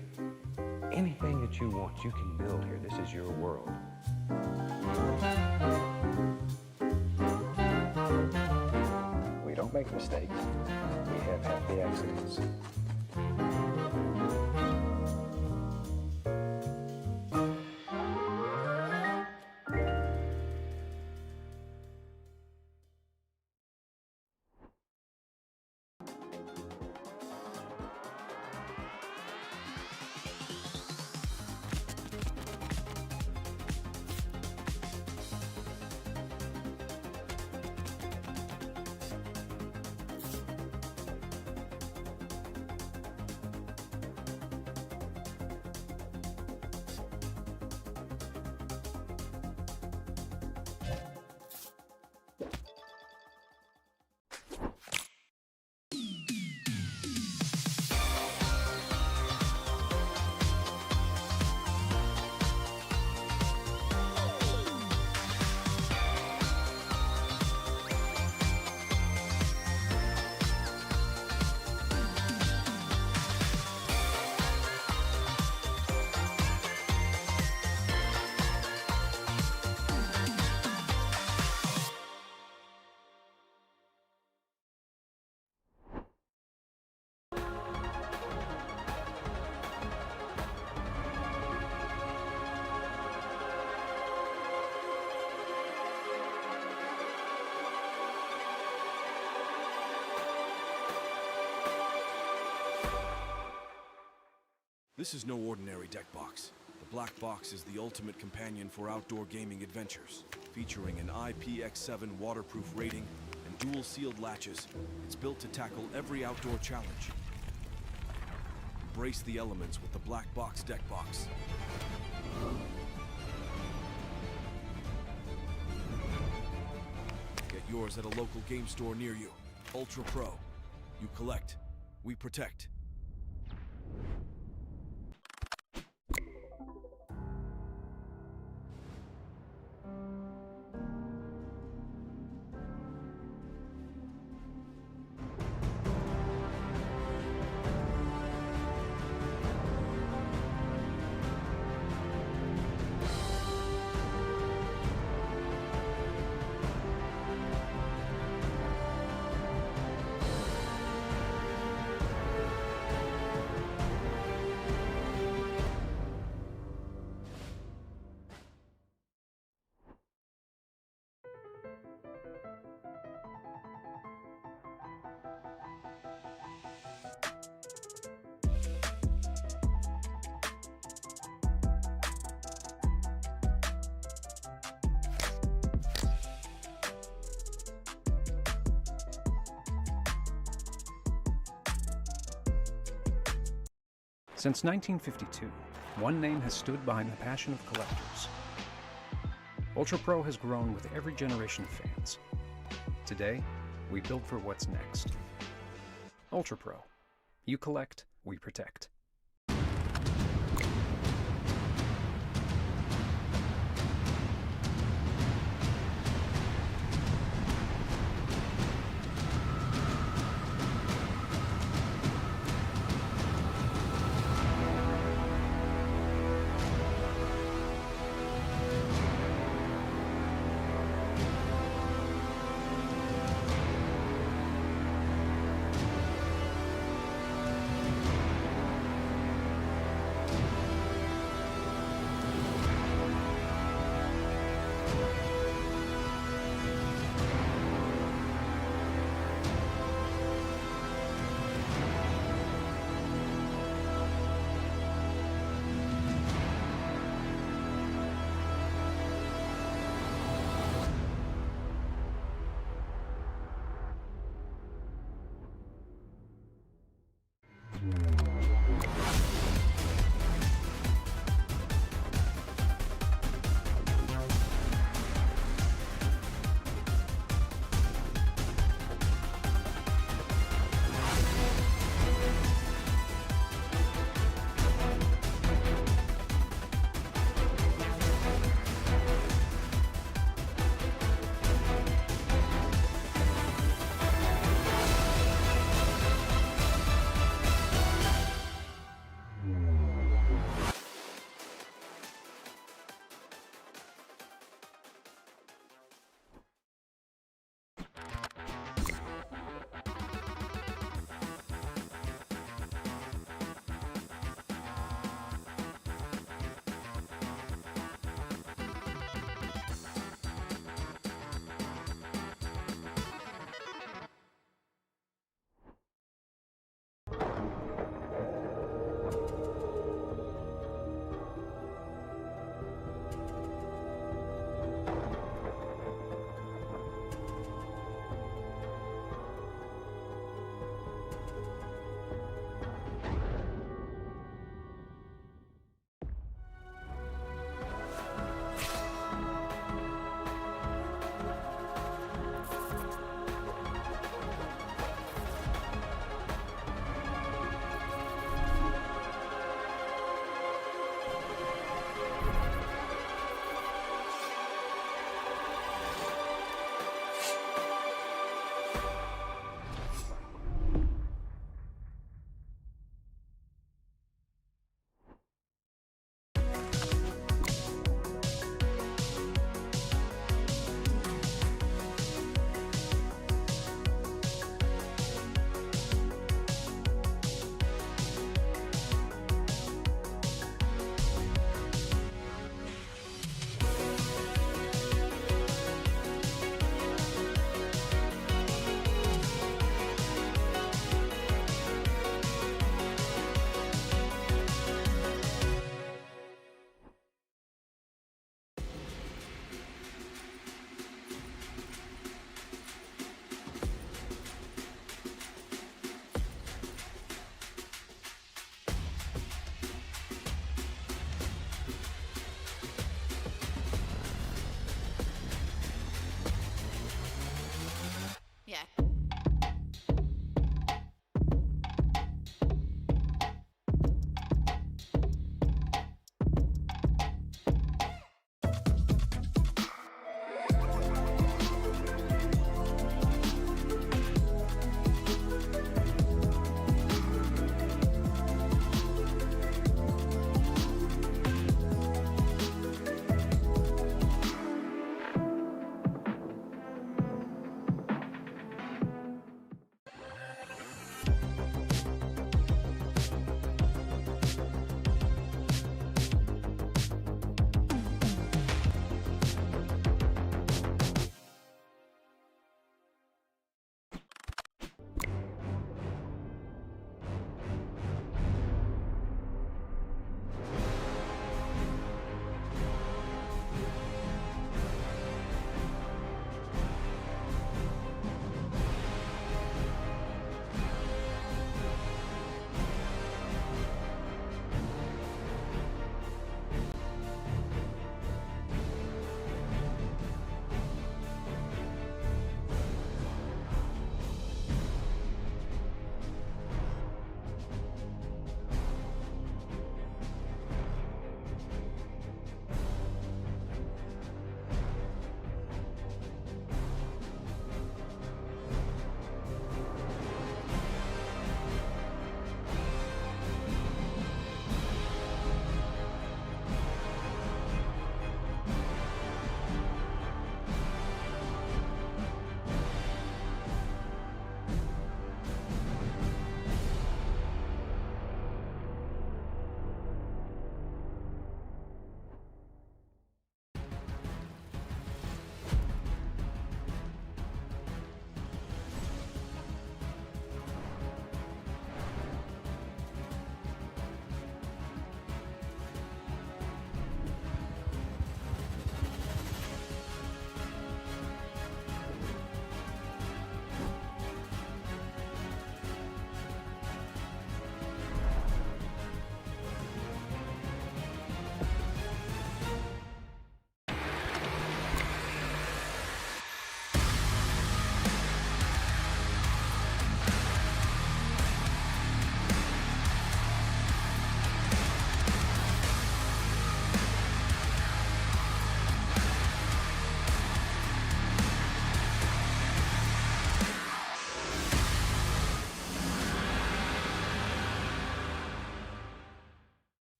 Anything that you want, you can build here. This is your world. We don't make mistakes. We have happy accidents. This is no ordinary deck box. The black box is the ultimate companion for outdoor gaming adventures. Featuring an IPX7 waterproof rating and dual sealed latches, it's built to tackle every outdoor challenge. Embrace the elements with the black box deck box. Get yours at a local game store near you. Ultra Pro. You collect, we protect. Since 1952, one name has stood behind the passion of collectors. Ultra Pro has grown with every generation of fans. Today, we build for what's next. Ultra Pro. You collect, we protect.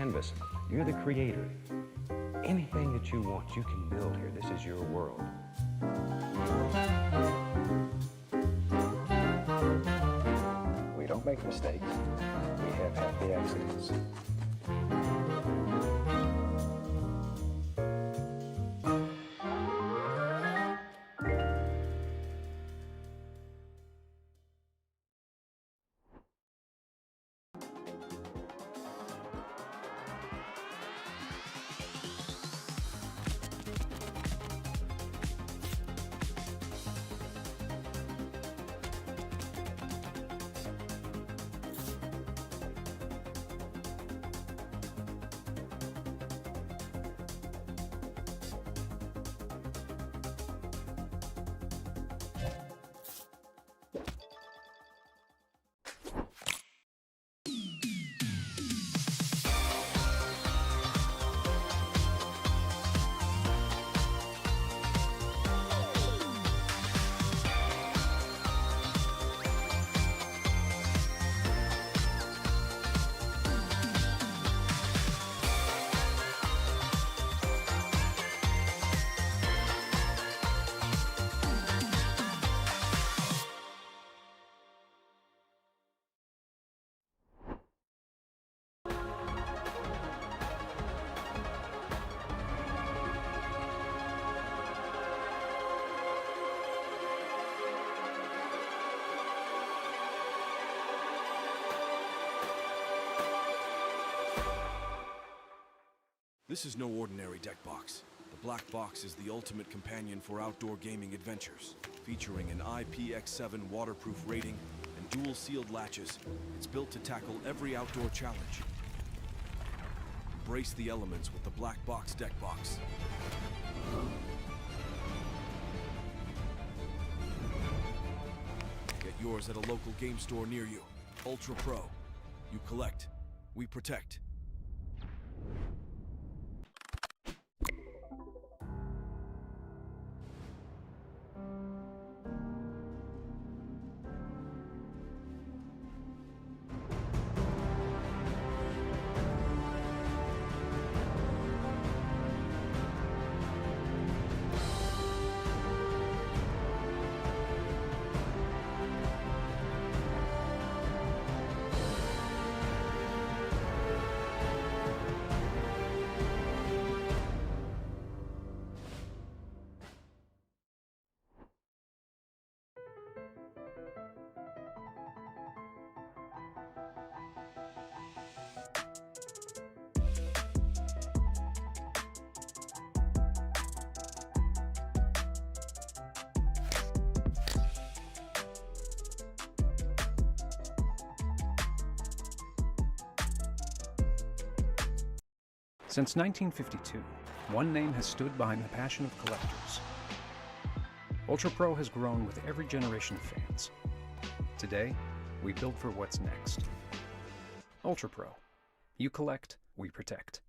canvas. You're the creator. Anything that you want, you can build here. This is your world. We don't make mistakes. We have happy accidents. This is no ordinary deck box. The black box is the ultimate companion for outdoor gaming adventures. Featuring an IPX7 waterproof rating and dual sealed latches, it's built to tackle every outdoor challenge. Embrace the elements with the black box deck box. Get yours at a local game store near you. Ultra Pro. You collect, we protect. Since 1952, one name has stood behind the passion of collectors. Ultra Pro has grown with every generation of fans. Today, we build for what's next. Ultra Pro. You collect, we protect.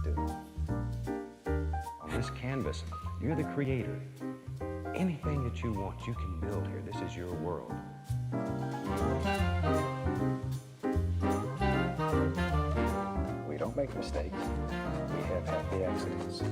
do. On this canvas, you're the creator. Anything that you want, you can build here. This is your world. We don't make mistakes. We have happy accidents.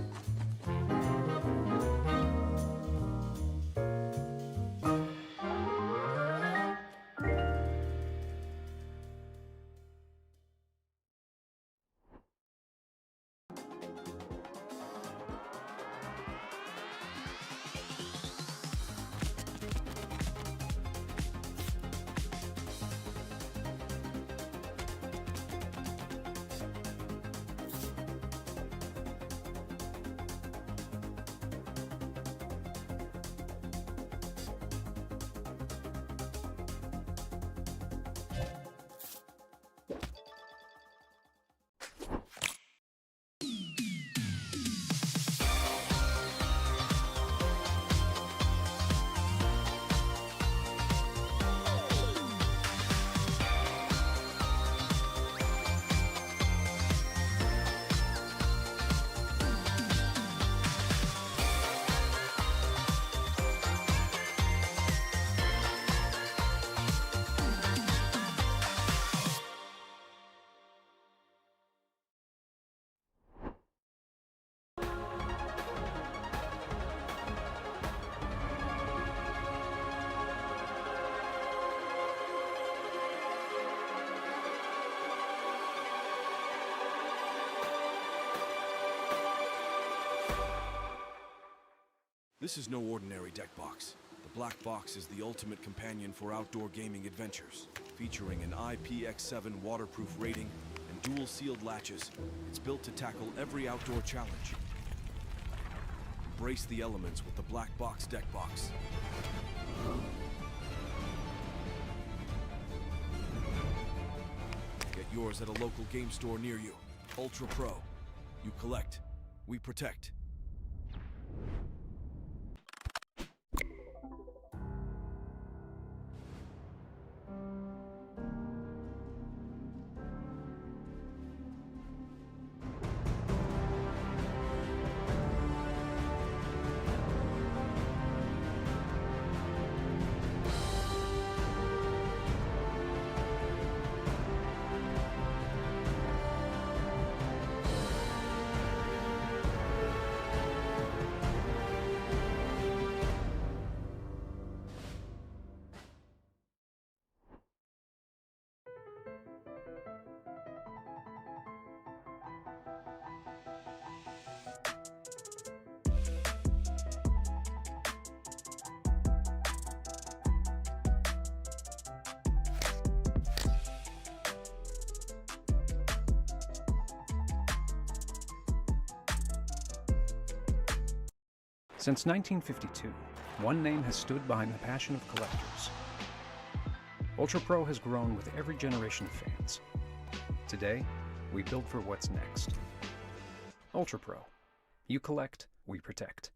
This is no ordinary deck box. The black box is the ultimate companion for outdoor gaming adventures. Featuring an IPX7 waterproof rating and dual sealed latches, it's built to tackle every outdoor challenge. Embrace the elements with the black box deck box. Get yours at a local game store near you. Ultra Pro. You collect, we protect. Since 1952, one name has stood behind the passion of collectors. Ultra Pro has grown with every generation of fans. Today, we build for what's next. Ultra Pro. You collect, we protect.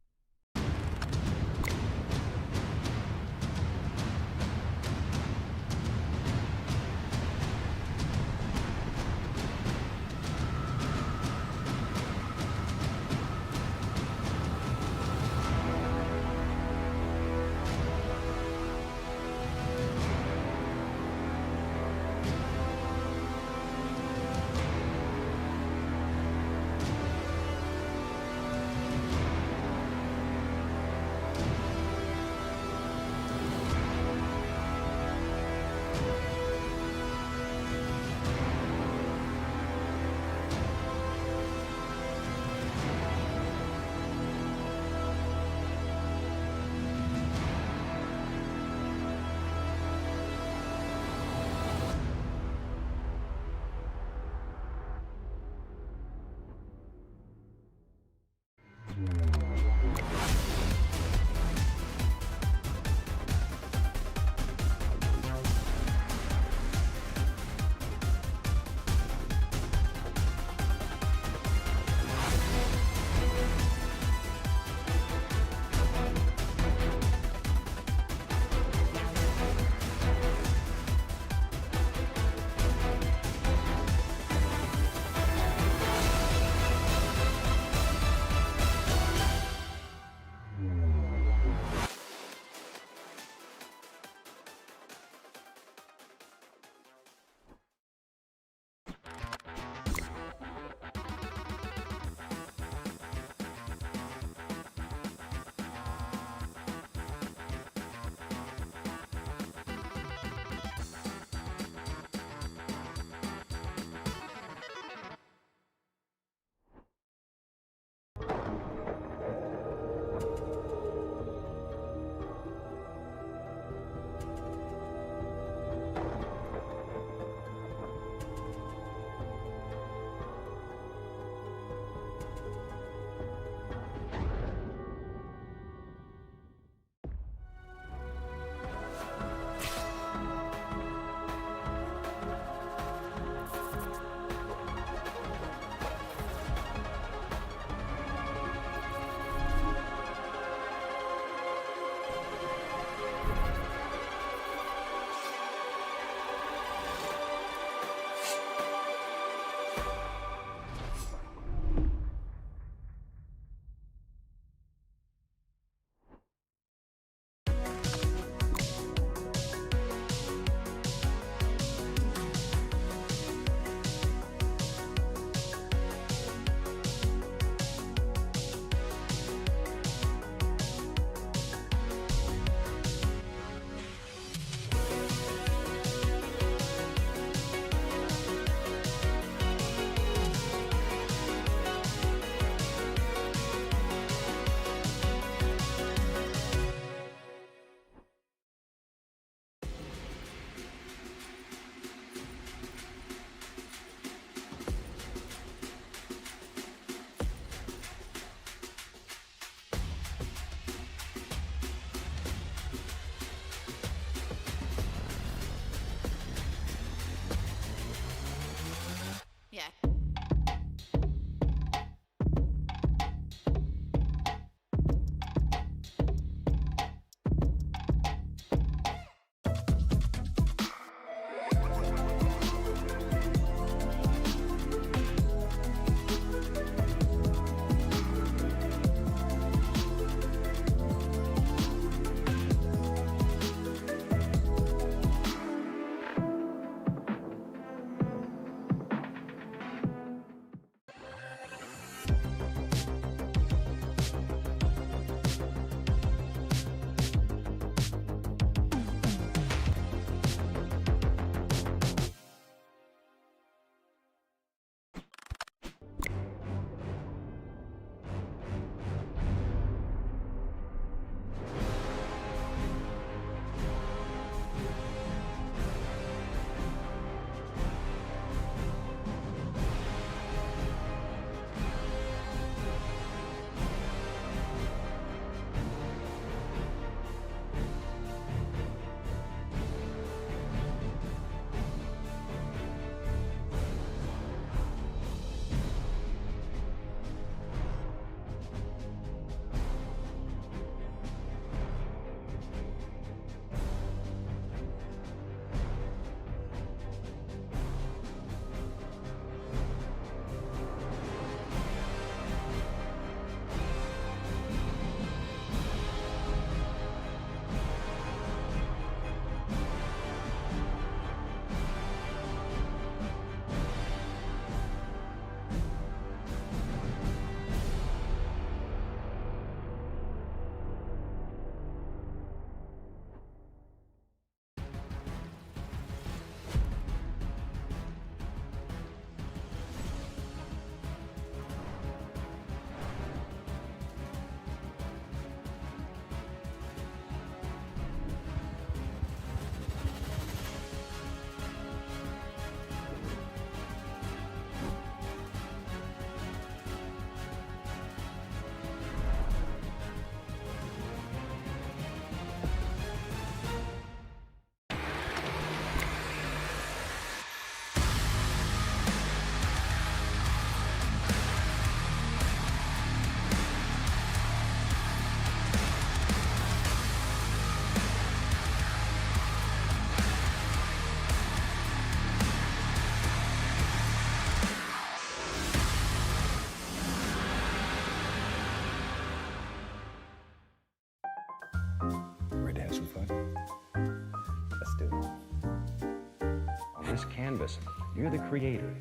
canvas. You're the creator.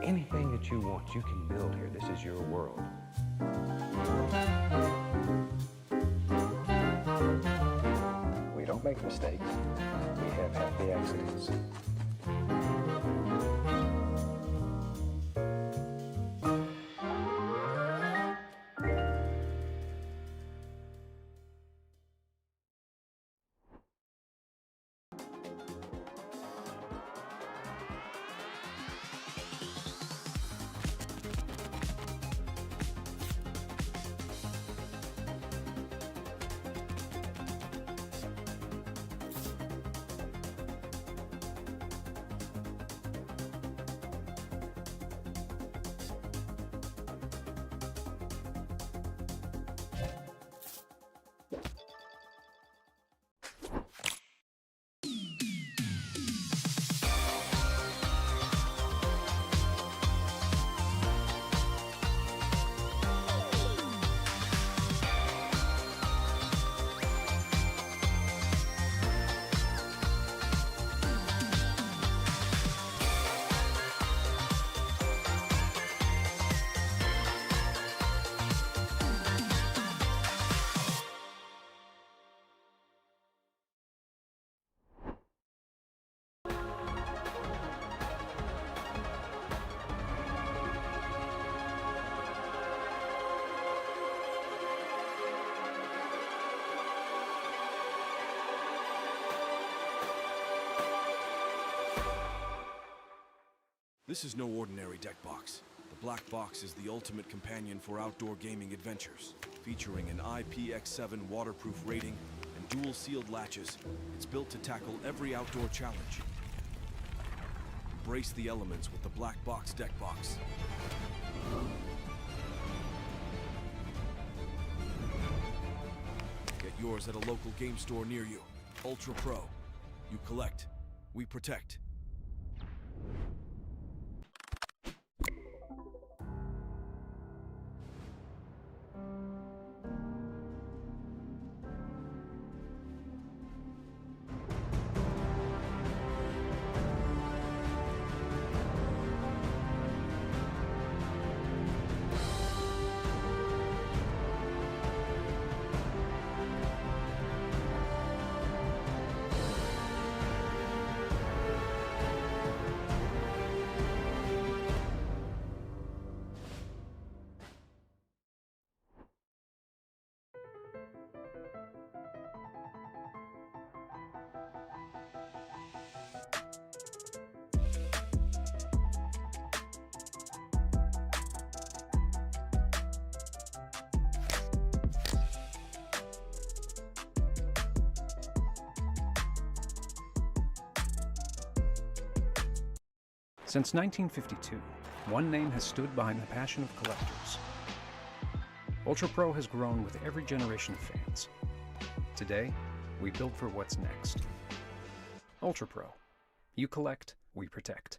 Anything that you want, you can build here. This is your world. We don't make mistakes. We have happy accidents. This is no ordinary deck box. The black box is the ultimate companion for outdoor gaming adventures. Featuring an IPX7 waterproof rating and dual sealed latches, it's built to tackle every outdoor challenge. Embrace the elements with the black box deck box. Get yours at a local game store near you. Ultra Pro. You collect, we protect. Since 1952, one name has stood behind the passion of collectors. Ultra Pro has grown with every generation of fans. Today, we build for what's next. Ultra Pro. You collect, we protect.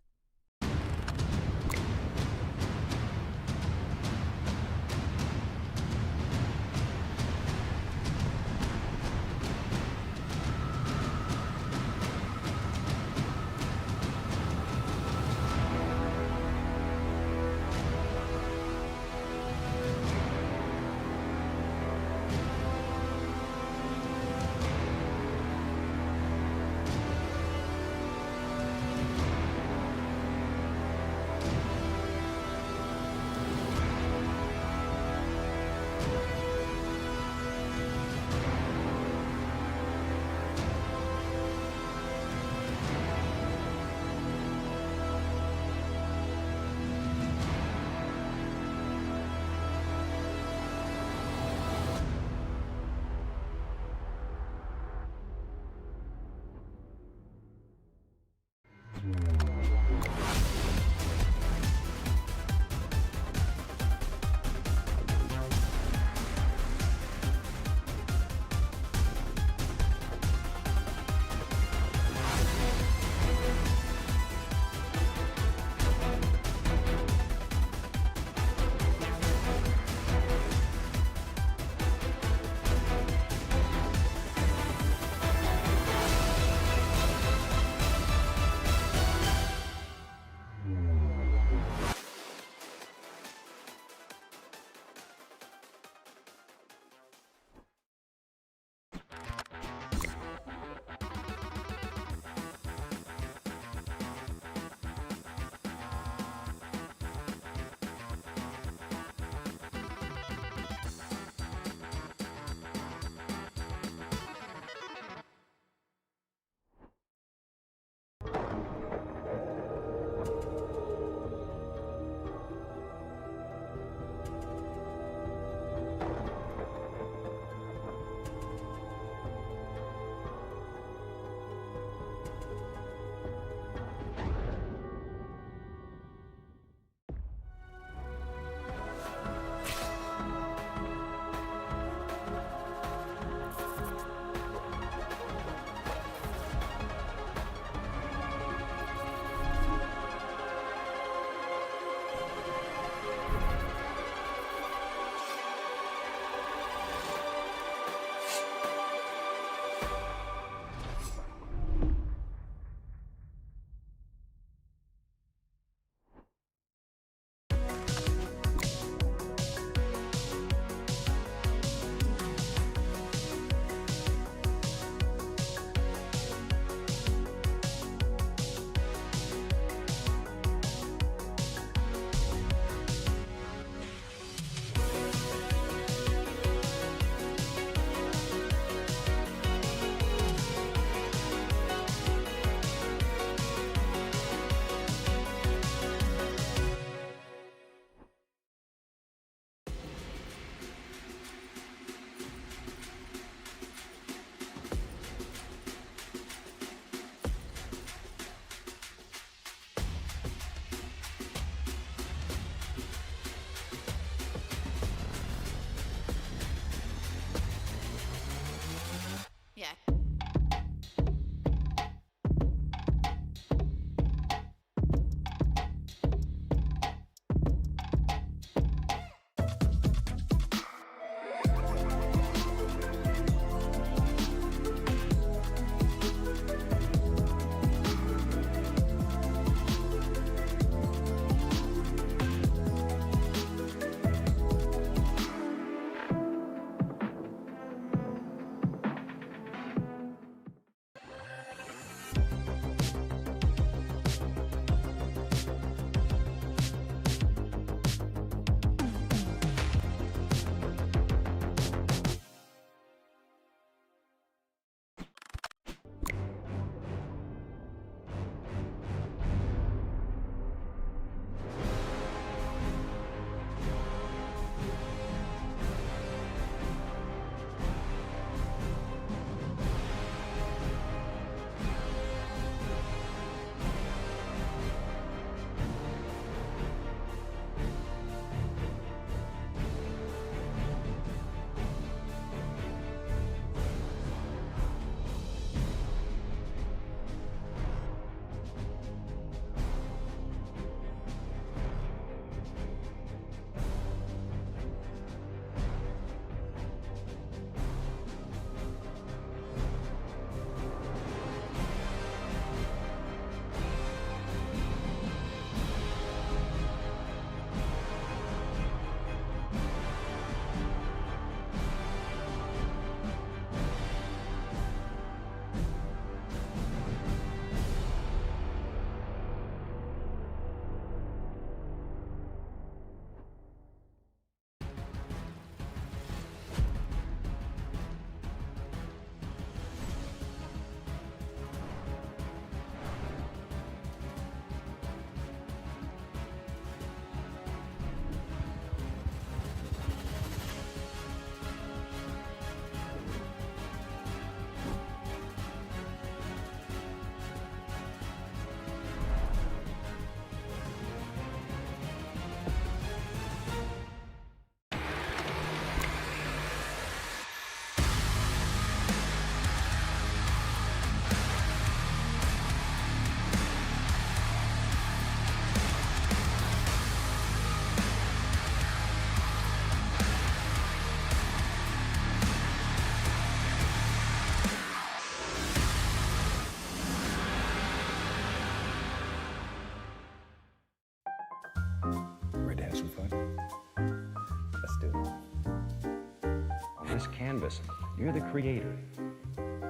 this canvas. You're the creator.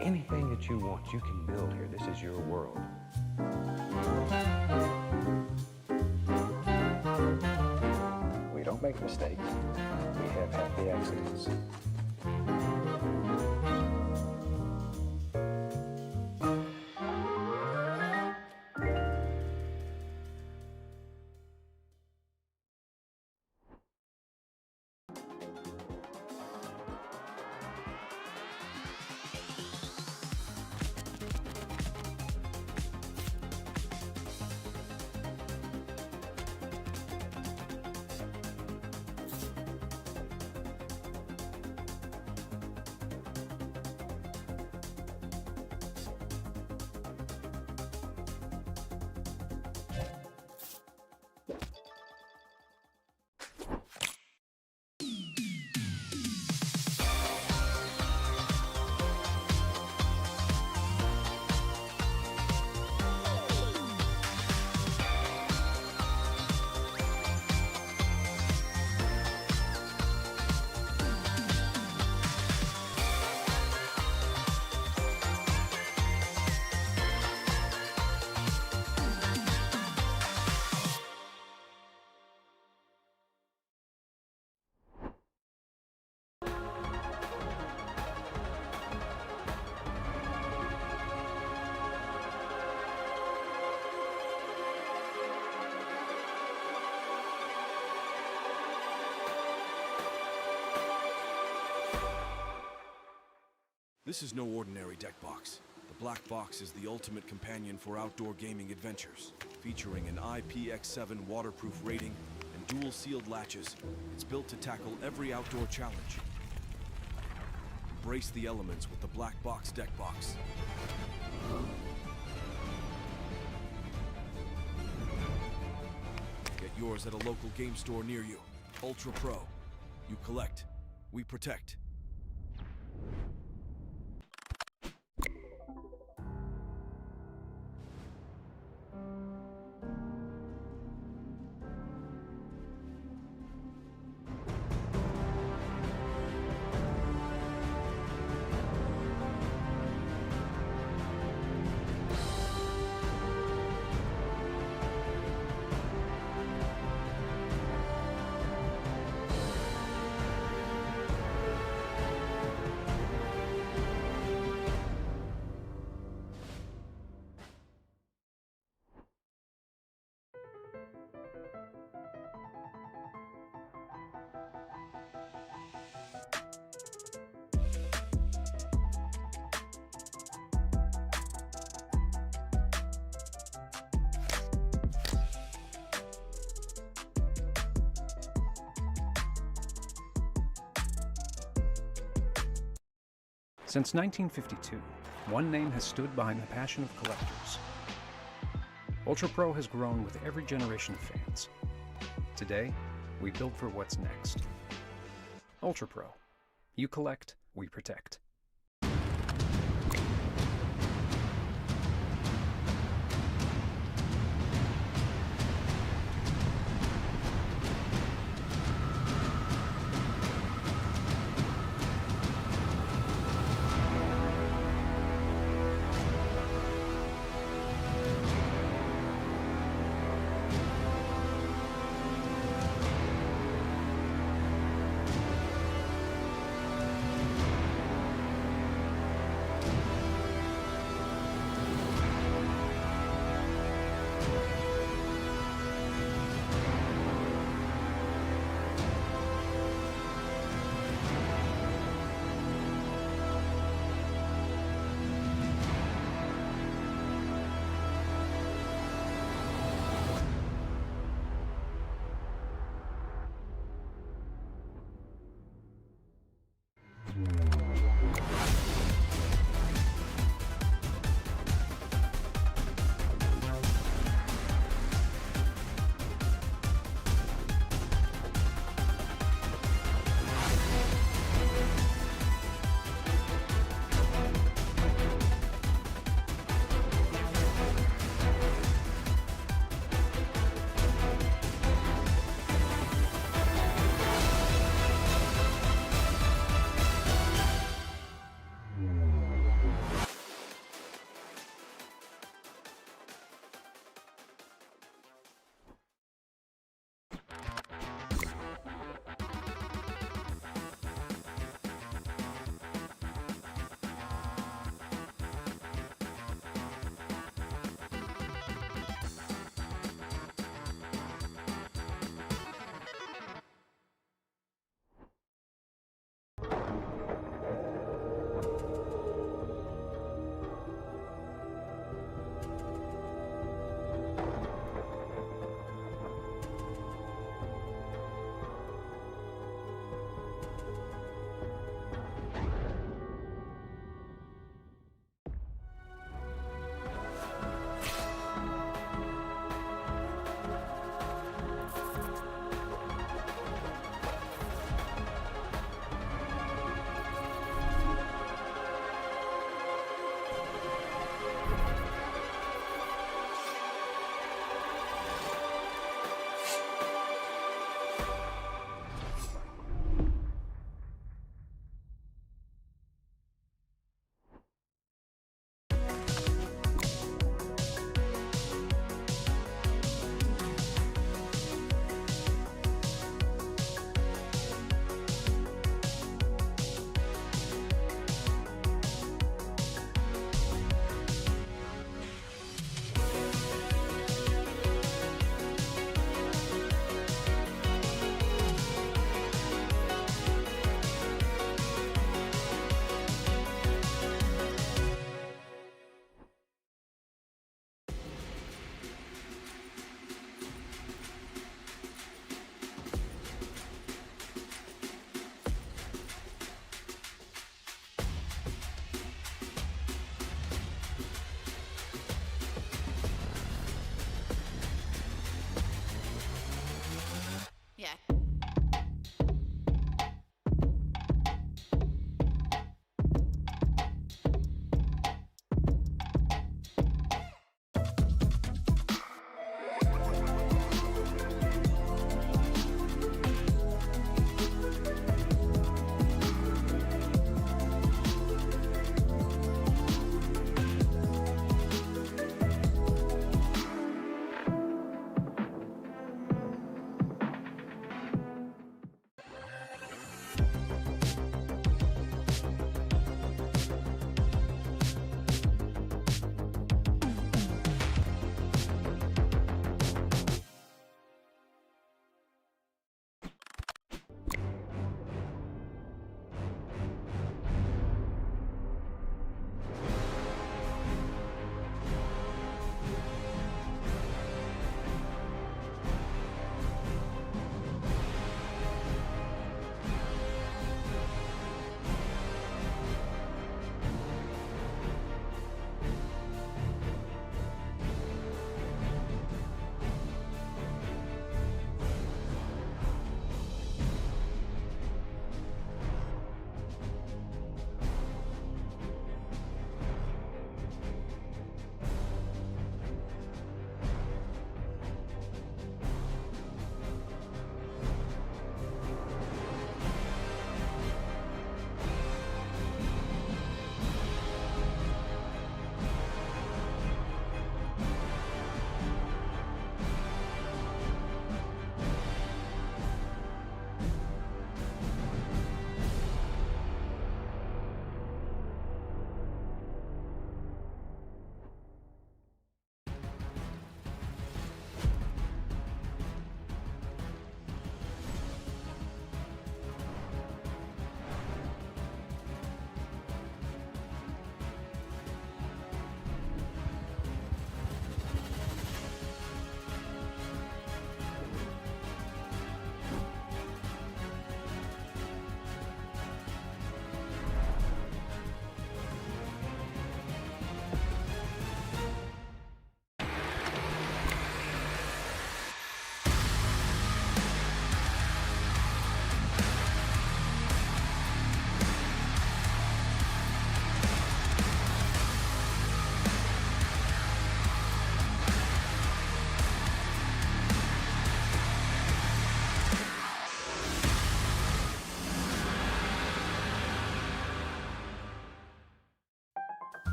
Anything that you want, you can build here. This is your world. We don't make mistakes. We have happy accidents. This is no ordinary deck box. The black box is the ultimate companion for outdoor gaming adventures. Featuring an IPX7 waterproof rating and dual sealed latches, it's built to tackle every outdoor challenge. Embrace the elements with the black box deck box. Get yours at a local game store near you. Ultra Pro. You collect, we protect. Since 1952, one name has stood behind the passion of collectors. Ultra Pro has grown with every generation of fans. Today, we build for what's next. Ultra Pro. You collect, we protect.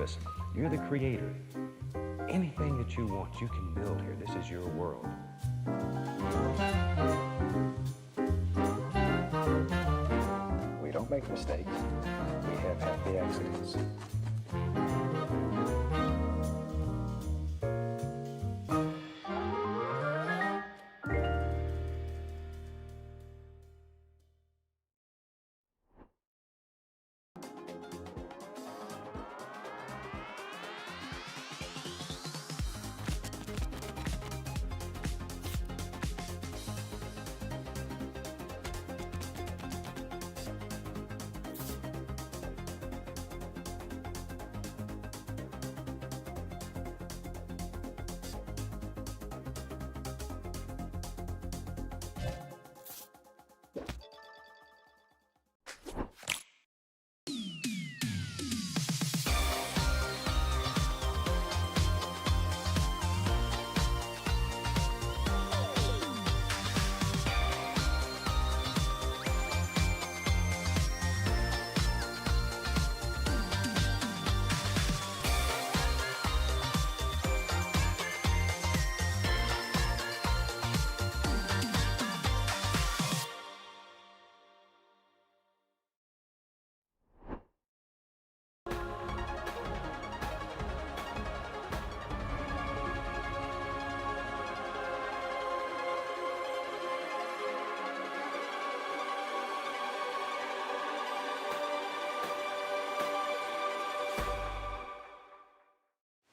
canvas. You're the creator. Anything that you want, you can build here. This is your world. We don't make mistakes. We have happy accidents.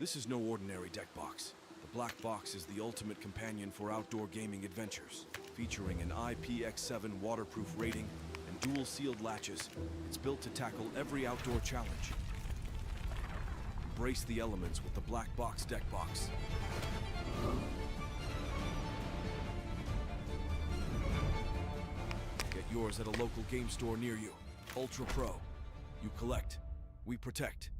This is no ordinary deck box. The black box is the ultimate companion for outdoor gaming adventures. Featuring an IPX7 waterproof rating and dual sealed latches, it's built to tackle every outdoor challenge. Embrace the elements with the black box deck box. Get yours at a local game store near you. Ultra Pro. You collect, we protect.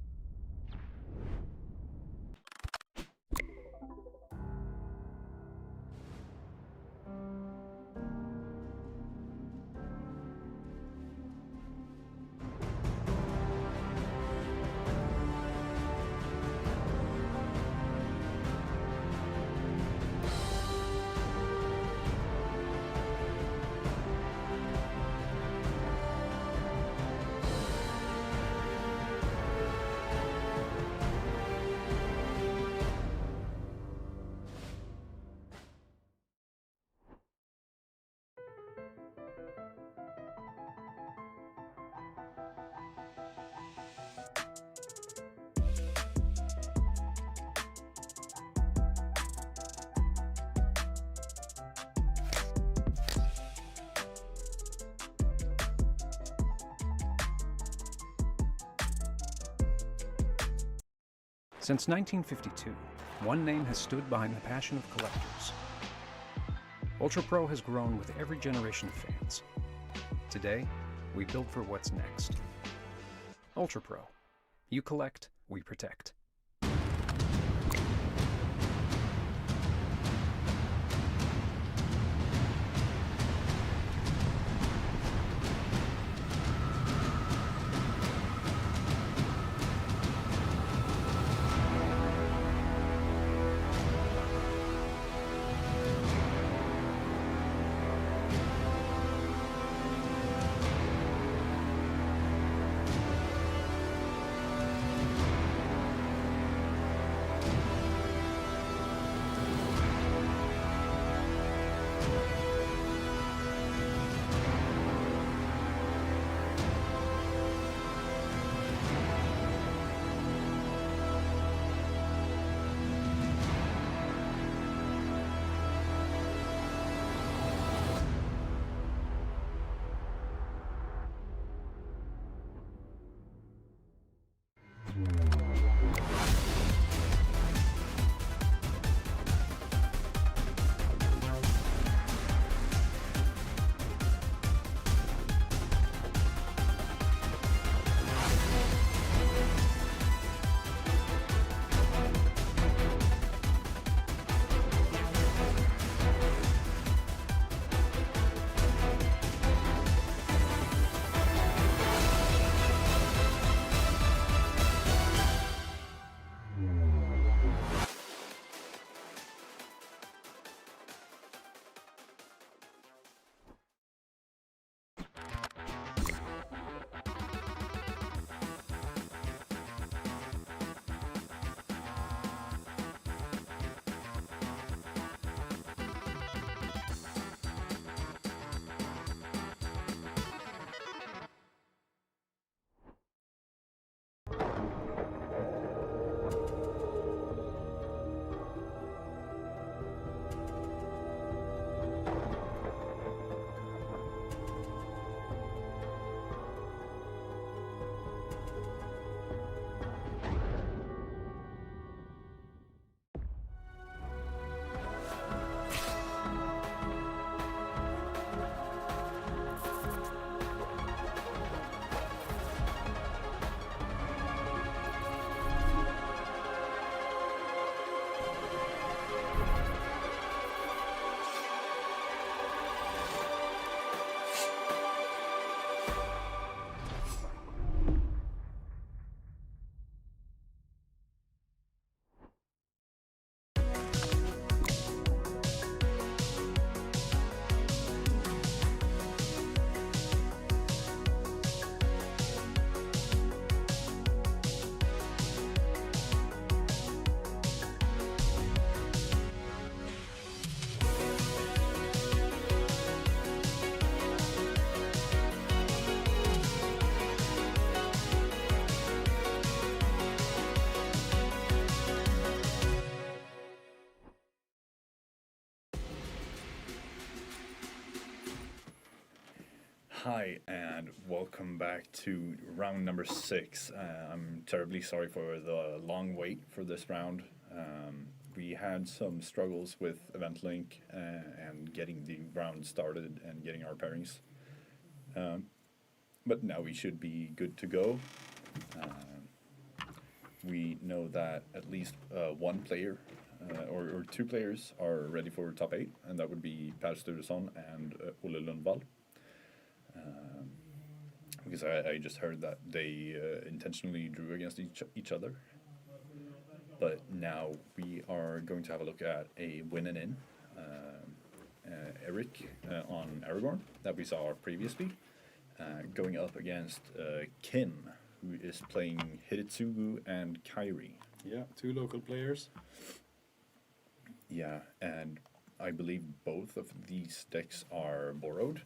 Since 1952, one name has stood behind the passion of collectors. Ultra Pro has grown with every generation of fans. Today, we build for what's next. Ultra Pro. You collect, we protect. Hi, and welcome back to round number 6. I'm terribly sorry for the long wait for this round. We had some struggles with Event Link and getting the round started and getting our pairings. But now we should be good to go. We know that at least one player or 2 players are ready for top 8, and that would be Per Sturesson and Ole Lundvall. Because I just heard that they intentionally drew against each other. But now we are going to have a look at a win and in. Eric on Aragorn that we saw previously, going up against Kim, who is playing Hidetsugu and Kairi. Yeah, 2 local players. Yeah, and I believe both of these decks are borrowed.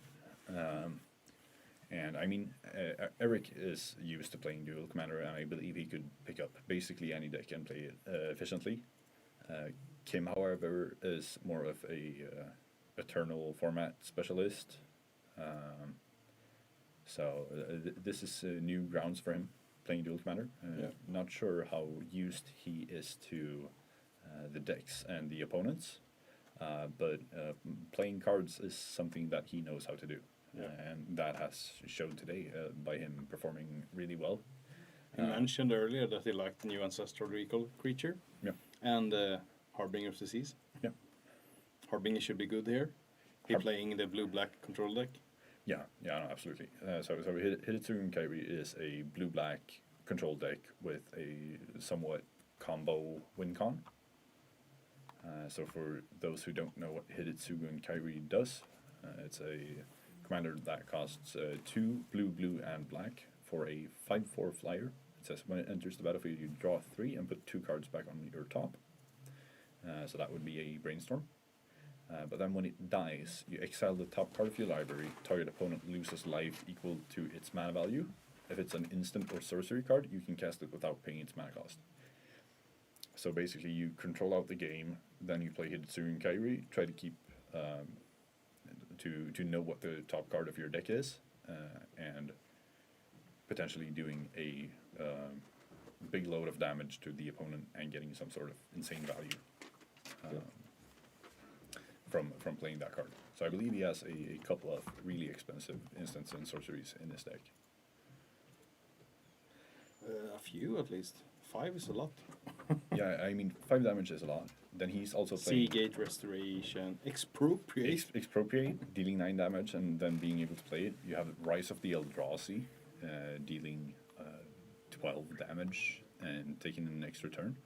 And I mean, Eric is used to playing dual commander, and I believe he could pick up basically any deck and play it efficiently. Kim, however, is more of a eternal format specialist. So this is new grounds for him playing dual commander. Not sure how used he is to the decks and the opponents, but playing cards is something that he knows how to do. And that has showed today by him performing really well. He mentioned earlier that he liked the new Ancestral Recall creature. Yeah. And Harbinger's Disease. Yeah. Harbinger should be good here. He playing the blue-black control deck. Yeah, no, absolutely. So Hidetsugu and Kairi is a blue-black control deck with a somewhat combo win con. So for those who don't know what Hidetsugu and Kairi does, it's a commander that costs 2 blue, and black for a 5/4 flyer. It says when it enters the battlefield, you draw 3 and put 2 cards back on your top. So that would be a Brainstorm. But then when it dies, you exile the top card of your library. Target opponent loses life equal to its mana value. If it's an instant or sorcery card, you can cast it without paying its mana cost. So basically, you control out the game, then you play Hidetsugu and Kairi, try to keep to know what the top card of your deck is, and potentially doing a big load of damage to the opponent and getting some sort of insane value from playing that card. So I believe he has a couple of really expensive instants and sorceries in his deck. A few at least. 5 is a lot. Yeah, I mean 5 damage is a lot. Then he's also playing Seagate Restoration, Expropriate. Expropriate, dealing 9 damage and then being able to play it. You have Rise of the Eldrazi, dealing 12 damage and taking an extra turn.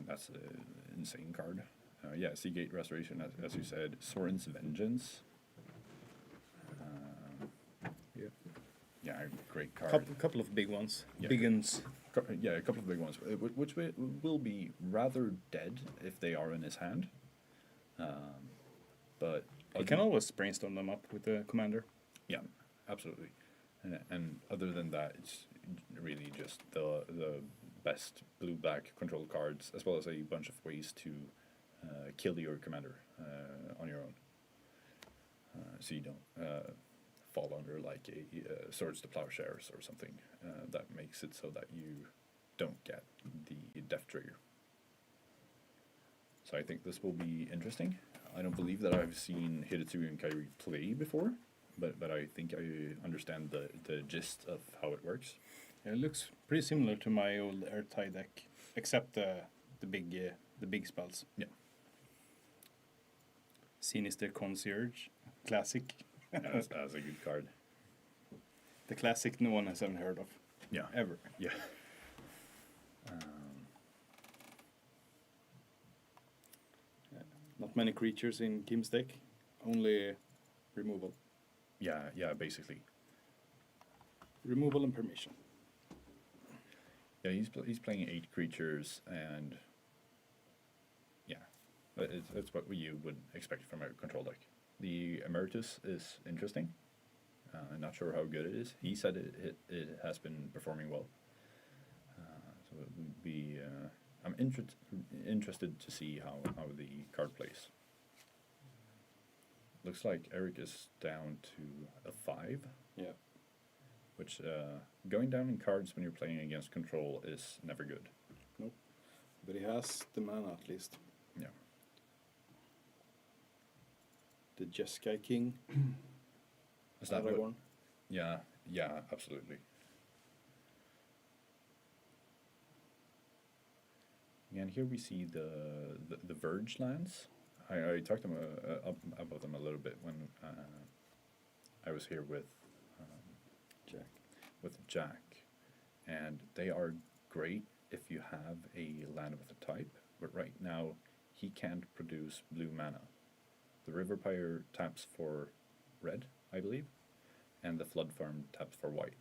That's an insane card. Yeah, Seagate Restoration, as you said. Sorin's Vengeance. Yeah, great card. Couple of big ones. Yeah. Big uns. Yeah, a couple of big ones, which will be rather dead if they are in his hand. But You can always brainstorm them up with the commander. Yeah, absolutely. And other than that, it's really just the best blue-black control cards, as well as a bunch of ways to kill your commander on your own. So you don't fall under like a Swords to Plowshares or something that makes it so that you don't get the death trigger. So I think this will be interesting. I don't believe that I've seen Hidetsugu and Kairi play before, but I think I understand the gist of how it works. Yeah, it looks pretty similar to my old Airtie deck, except the big spells. Yeah. Sinister Concierge, classic. That's a good card. The classic no one has ever heard of. Yeah. Ever. Yeah. Not many creatures in Kim's deck, only removal. Yeah, basically. Removal and permission. Yeah, he's playing 8 creatures, and yeah, it's what you would expect from a control deck. The Emeritus is interesting. I'm not sure how good it is. He said it has been performing well. So it would be. I'm interested to see how the card plays. looks like Eric is down to a 5. Yeah. Which, going down in cards when you're playing against control is never good. Nope. But he has the mana at least. Yeah. The Jeskai King. Is that what? one? Yeah, yeah, absolutely. Yeah, and here we see the Verge lands. I talked to him about them a little bit when I was here with Jack. With Jack, and they are great if you have a land with a type. But right now, he can't produce blue mana. The River Pyre taps for red, I believe, and the Flood Farm taps for white.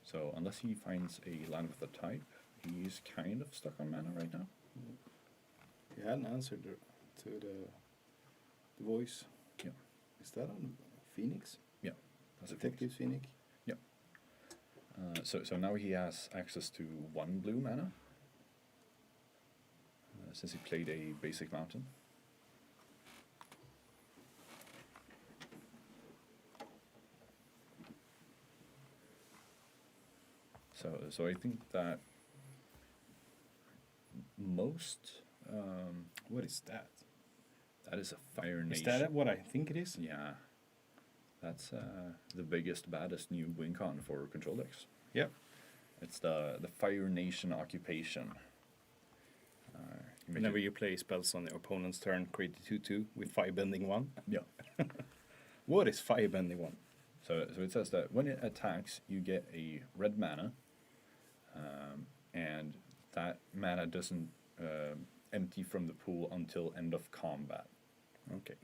So unless he finds a land with a type, he's kind of stuck on mana right now. He hadn't answered to the voice. Yeah. Is that on Phoenix? Yeah. That's Detective Phoenix? Yeah. So now he has access to 1 blue mana, since he played a basic mountain. So I think that most... what is that? That is a Fire Nation. Is that what I think it is? Yeah. That's the biggest, baddest new win con for control decks. Yep. It's the Fire Nation occupation. Whenever you play spells on the opponent's turn, create a 2/2 with Firebending 1. Yeah. What is Firebending 1? So it says that when it attacks, you get a red mana, and that mana doesn't empty from the pool until end of combat. Okay.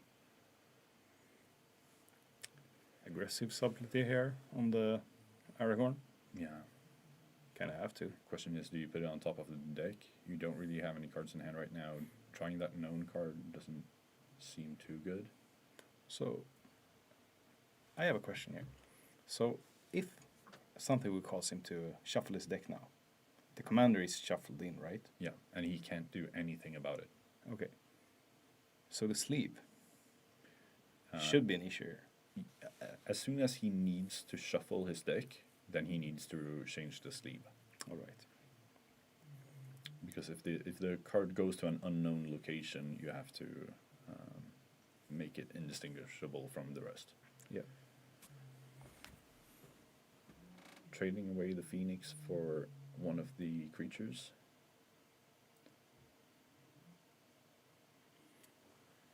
Aggressive subtlety here on the Aragorn. Yeah. Kind of have to. Question is, do you put it on top of the deck? You don't really have any cards in hand right now. Trying that known card doesn't seem too good. So, I have a question here. So, if something would cause him to shuffle his deck now, the commander is shuffled in, right? Yeah, and he can't do anything about it. Okay. So the sleep should be an issue here. As soon as he needs to shuffle his deck, then he needs to change the sleeve. All right. Because if the card goes to an unknown location, you have to make it indistinguishable from the rest. Yeah. Trading away the Phoenix for one of the creatures.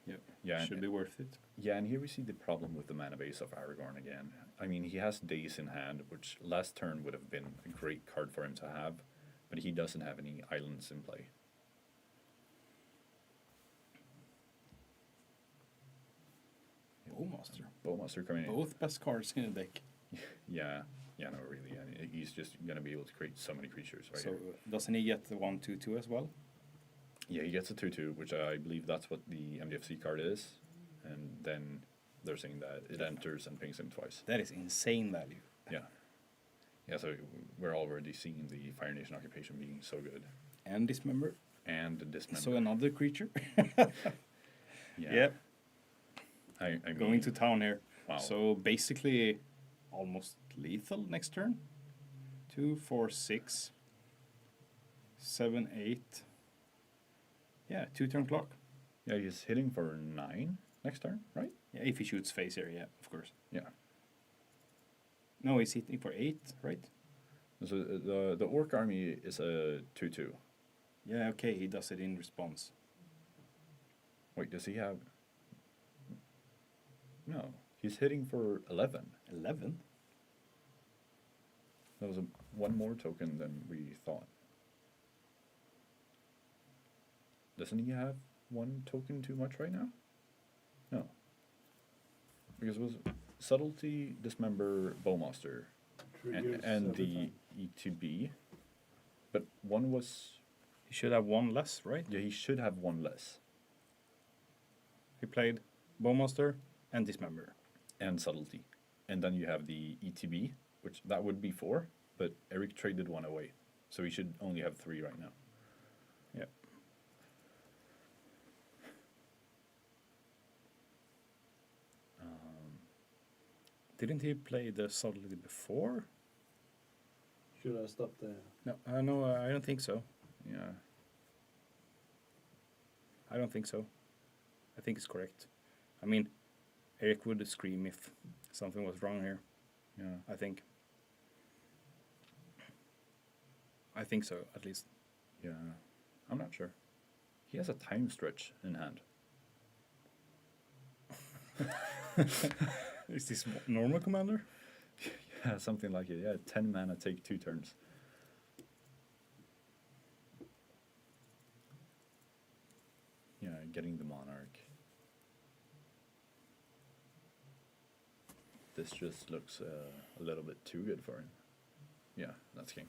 Yep. Yeah, Should be worth it. Yeah, and here we see the problem with the mana base of Aragorn again. I mean, he has Days in hand, which last turn would have been a great card for him to have, but he doesn't have any islands in play. Bowmaster. Bowmaster coming in. Both best cards in the deck. Yeah, no, really. I mean, he's just going to be able to create so many creatures right So here. doesn't he get the 1/2/2 as well? Yeah, he gets a 2/2, which I believe that's what the MDFC card is. And then they're saying that it enters and pings him twice. That is insane value. Yeah. Yeah, so we're already seeing the Fire Nation occupation being so good. And Dismember. And Dismember. So another creature. Yeah. Yep. I Going mean, to town here. Wow. So basically almost lethal next turn. 2, 4, 6, 7, 8. Yeah, 2-turn clock. Yeah, he's hitting for 9 next turn, right? Yeah, if he shoots face here, yeah, of course. Yeah. No, he's hitting for 8, right? So the Orc army is a 2/2. Yeah, okay, he does it in response. Wait, does he have... No, he's hitting for 11. 11? That was one more token than we thought. Doesn't he have one token too much right now? No. Because it was Subtlety, Dismember, Bowmaster, and the ETB. But one was... He should have one less, right? Yeah, he should have one less. He played Bowmaster and Dismember. And Subtlety. And then you have the ETB, which that would be 4, but Eric traded one away. So he should only have 3 right now. Yeah. Didn't he play the Solidity before? Should I stop there? No, I don't think so. Yeah. I don't think so. I think it's correct. I mean, Eric would scream if something was wrong here. Yeah. I think. I think so, at least. Yeah. I'm not sure. He has a time stretch in hand. Is this normal, Commander? Yeah, something like it. Yeah, 10 mana, take 2 turns. Yeah, getting the Monarch. This just looks a little bit too good for him. Yeah, that's king.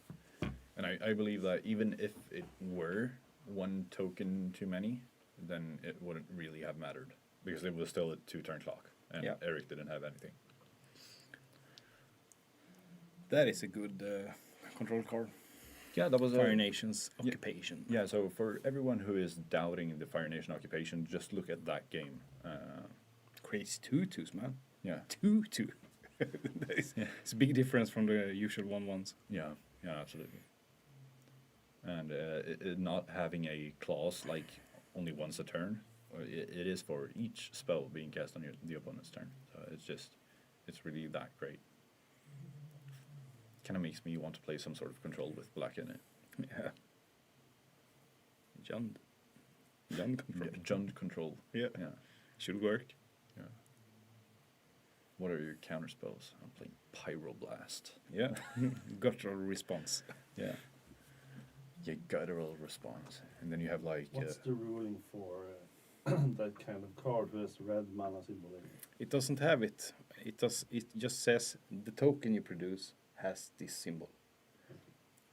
And I believe that even if it were 1 token too many, then it wouldn't really have mattered. Because it was still a 2-turn clock. And Yeah. Eric didn't have anything. That is a good control card. Yeah, that was Fire Nation's occupation. Yeah, so for everyone who is doubting the Fire Nation occupation, just look at that game. Crazy 2/2s, man. Yeah. 2/2. It's a big difference from the usual 1/1s. Yeah, absolutely. And it not having a clause like only once a turn, it is for each spell being cast on the opponent's turn. So it's really that great. Kind of makes me want to play some sort of control with black in it. Yeah. Jund control. Jund control. Yeah. Should work. Yeah. What are your counter spells? I'm playing Pyroblast. Yeah. Guttural response. Yeah. Yeah, guttural response. And then you have like... What's the ruling for that kind of card who has red mana symbol in it? It doesn't have it. It just says the token you produce has this symbol.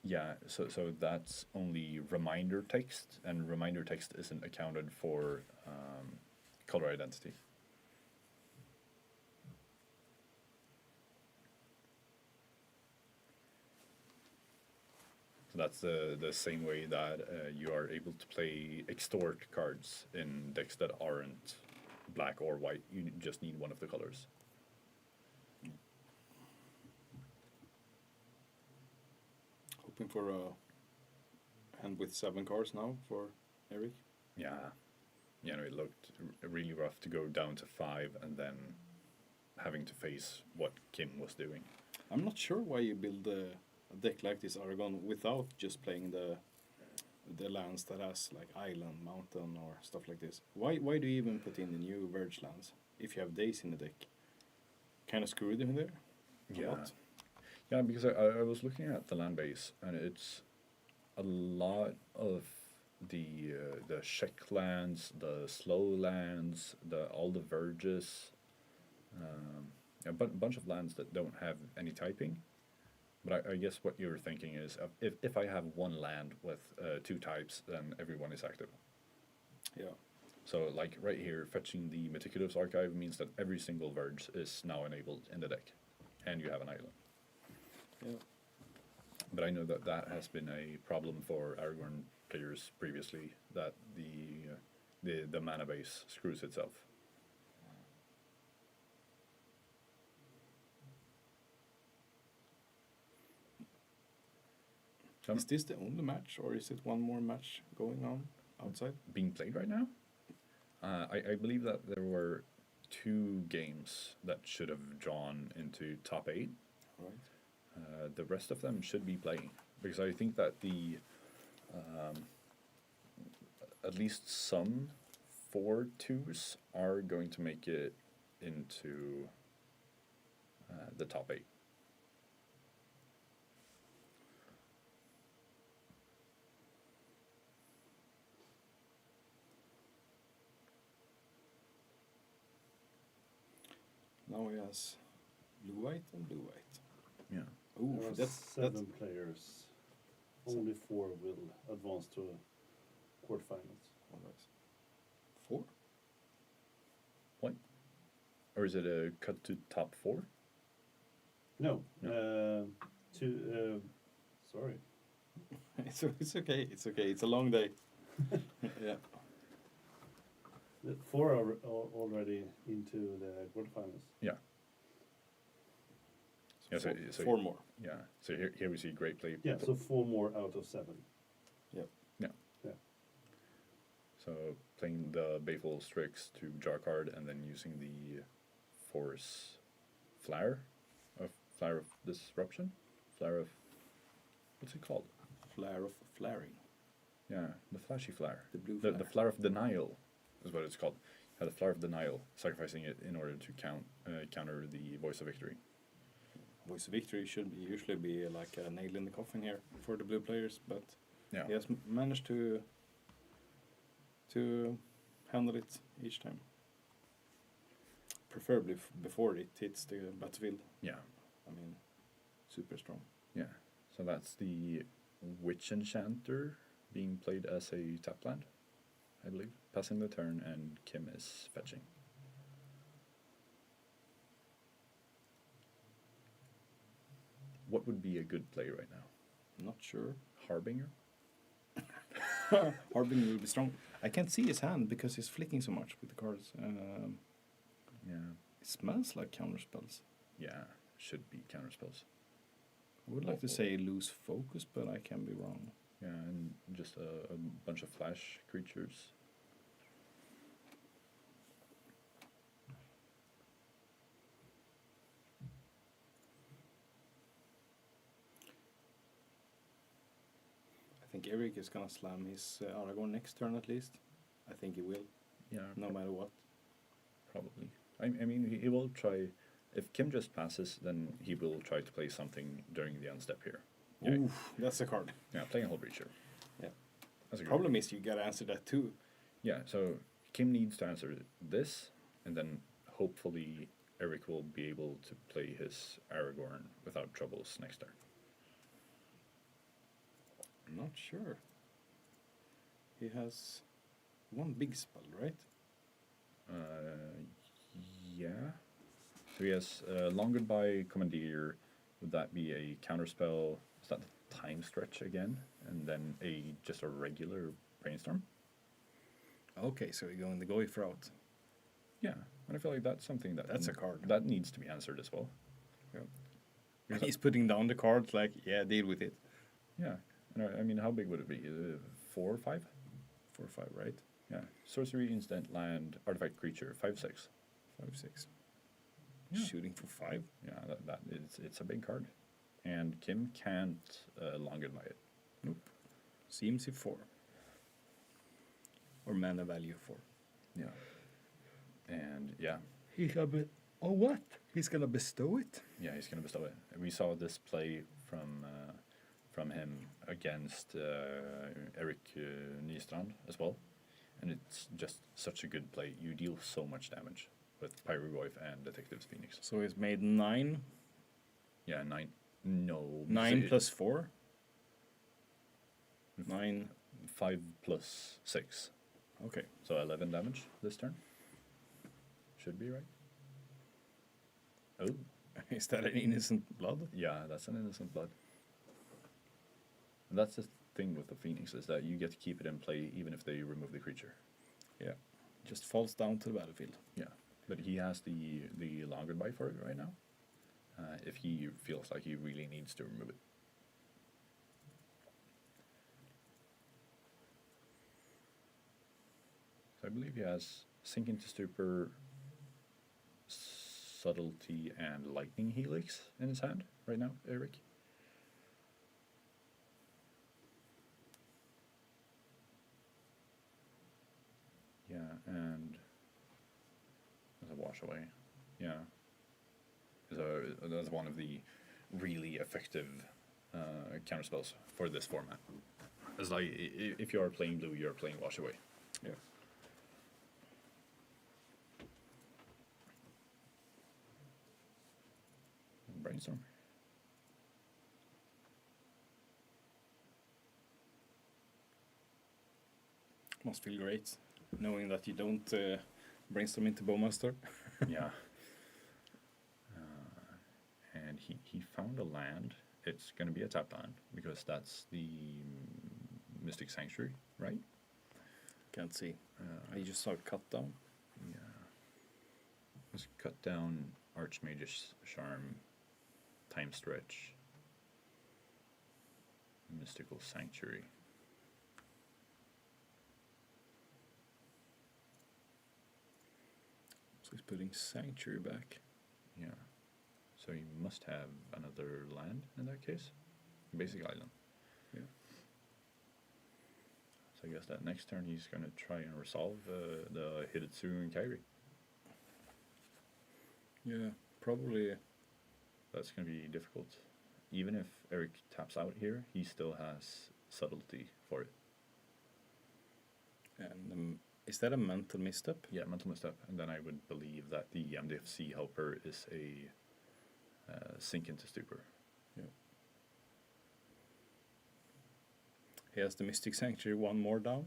Yeah, so that's only reminder text, and reminder text isn't accounted for color identity. So that's the same way that you are able to play extort cards in decks that aren't black or white. You just need one of the colors. Hoping for a hand with 7 cards now for Eric. Yeah, it looked really rough to go down to 5 and then having to face what Kim was doing. I'm not sure why you build a deck like this Aragon without just playing the lands that has like island, mountain, or stuff like this. Why do you even put in the new Verge lands if you have days in the deck? Kind of screwed in there. Yeah, because I was looking at the land base, and it's a lot of the check lands, the slow lands, all the verges, a bunch of lands that don't have any typing. But I guess what you're thinking is if I have one land with 2 types, then everyone is active. Yeah. So like right here, fetching the Meticulous Archive means that every single verge is now enabled in the deck, and you have an island. Yeah. But I know that has been a problem for Aragorn players previously, that the mana base screws itself. Is this the only match, or is it one more match going on outside? Being played right now? I believe that there were 2 games that should have drawn into top 8. Right. The rest of them should be playing, because I think that at least some 4-2s are going to make it into the top 8. Now he has blue-white and blue-white. Yeah. Ooh, There are that's 7 players. Only 4 will advance to quarterfinals. All right. 4? What? Or is it a cut to top 4? No. Sorry. It's okay. It's okay. It's a long day. Yeah. The 4 are already into the quarterfinals. Yeah. Yeah, so 4 more. Yeah, so here we see great play. Yeah, so 4 more out of 7. Yep. Yeah. Yeah. So playing the Baleful Strix to jar card and then using the Force Flare of Disruption? Flare of... What's it called? Flare of flaring. Yeah, the flashy flare. The blue The flare. Flare of Denial is what it's called. Yeah, the Flare of Denial, sacrificing it in order to counter the Voice of Victory. Voice of Victory should usually be like a nail in the coffin here for the blue players, but Yeah. he has managed to handle it each time. Preferably before it hits the battlefield. Yeah. I mean, super strong. Yeah. So that's the Witch Enchanter being played as a tap land, I believe. Passing the turn, and Kim is fetching. What would be a good play right now? Not sure. Harbinger? Harbinger will be strong. I can't see his hand because he's flicking so much with the cards. Yeah. It smells like counter spells. Yeah, should be counter spells. I would like to say lose focus, but I can be wrong. Yeah, and just a bunch of flash creatures. I think Eric is gonna slam his Aragorn next turn at least. I think he will, Yeah, no matter what. probably. I mean, he will try. If Kim just passes, then he will try to play something during the unstep here. Yeah, Oof, that's a card. yeah, playing a Hull Breacher. Yeah. That's a good Problem is you gotta answer that too. Yeah, so Kim needs to answer this, and then hopefully Eric will be able to play his Aragorn without troubles next turn. I'm not sure. He has one big spell, right? Yeah. So he has Long Goodbye Commandeer. Would that be a counterspell? Is that the Time Stretch again? And then just a regular Brainstorm? Okay, so you're going the Goyf route. Yeah, and I feel like that's something That's a card. that needs to be answered as well. Yeah. He's putting down the card like, yeah, deal with it. Yeah, and I mean, how big would it be? 4 or 5? 4 or 5, right? Yeah, sorcery, instant, land, artifact, creature, 5/6. 5/6. Yeah. Shooting for 5. Yeah, it's a big card, and Kim can't Long Goodbye it. Nope. CMC 4. Or mana value 4. Yeah, and yeah, He's gonna what? He's gonna bestow it? yeah, he's gonna bestow it. We saw this play from him against Eric Nystrand as well, and it's just such a good play. You deal so much damage with Pyrogoyf and Detectives Phoenix. So he's made 9. Yeah, 9. No. 9 plus 4. 9. 5 plus 6. Okay. So 11 damage this turn. Should be right. Oh, Is that an innocent blood? yeah, that's an innocent blood. And that's the thing with the Phoenix, is that you get to keep it in play even if they remove the creature. Yeah. Just falls down to the battlefield. Yeah, but he has the Long Goodbye for it right now. If he feels like he really needs to remove it. So I believe he has Sink into Stupor, Subtlety, and Lightning Helix in his hand right now, Eric. Yeah, and there's a wash away. Yeah. So that's one of the really effective counterspells for this format. It's like if you are playing blue, you're playing wash away. Yeah. Brainstorm. Must feel great knowing that you don't brainstorm into Bowmaster. Yeah. And he found a land. It's going to be a tap land because that's the Mystic Sanctuary, right? Can't see. I just saw it cut down. Yeah. Let's cut down Archmage's Charm, time stretch. Mystical Sanctuary. So he's putting Sanctuary back. Yeah. So he must have another land in that case. Basic island. Yeah. So I guess that next turn he's going to try and resolve the Hidetsu and Kairi. Yeah, probably. That's going to be difficult. Even if Eric taps out here, he still has subtlety for it. And is that a mental misstep? Yeah, mental misstep. And then I would believe that the MDFC helper is a sink into stupor. Yeah. He has the Mystic Sanctuary one more down.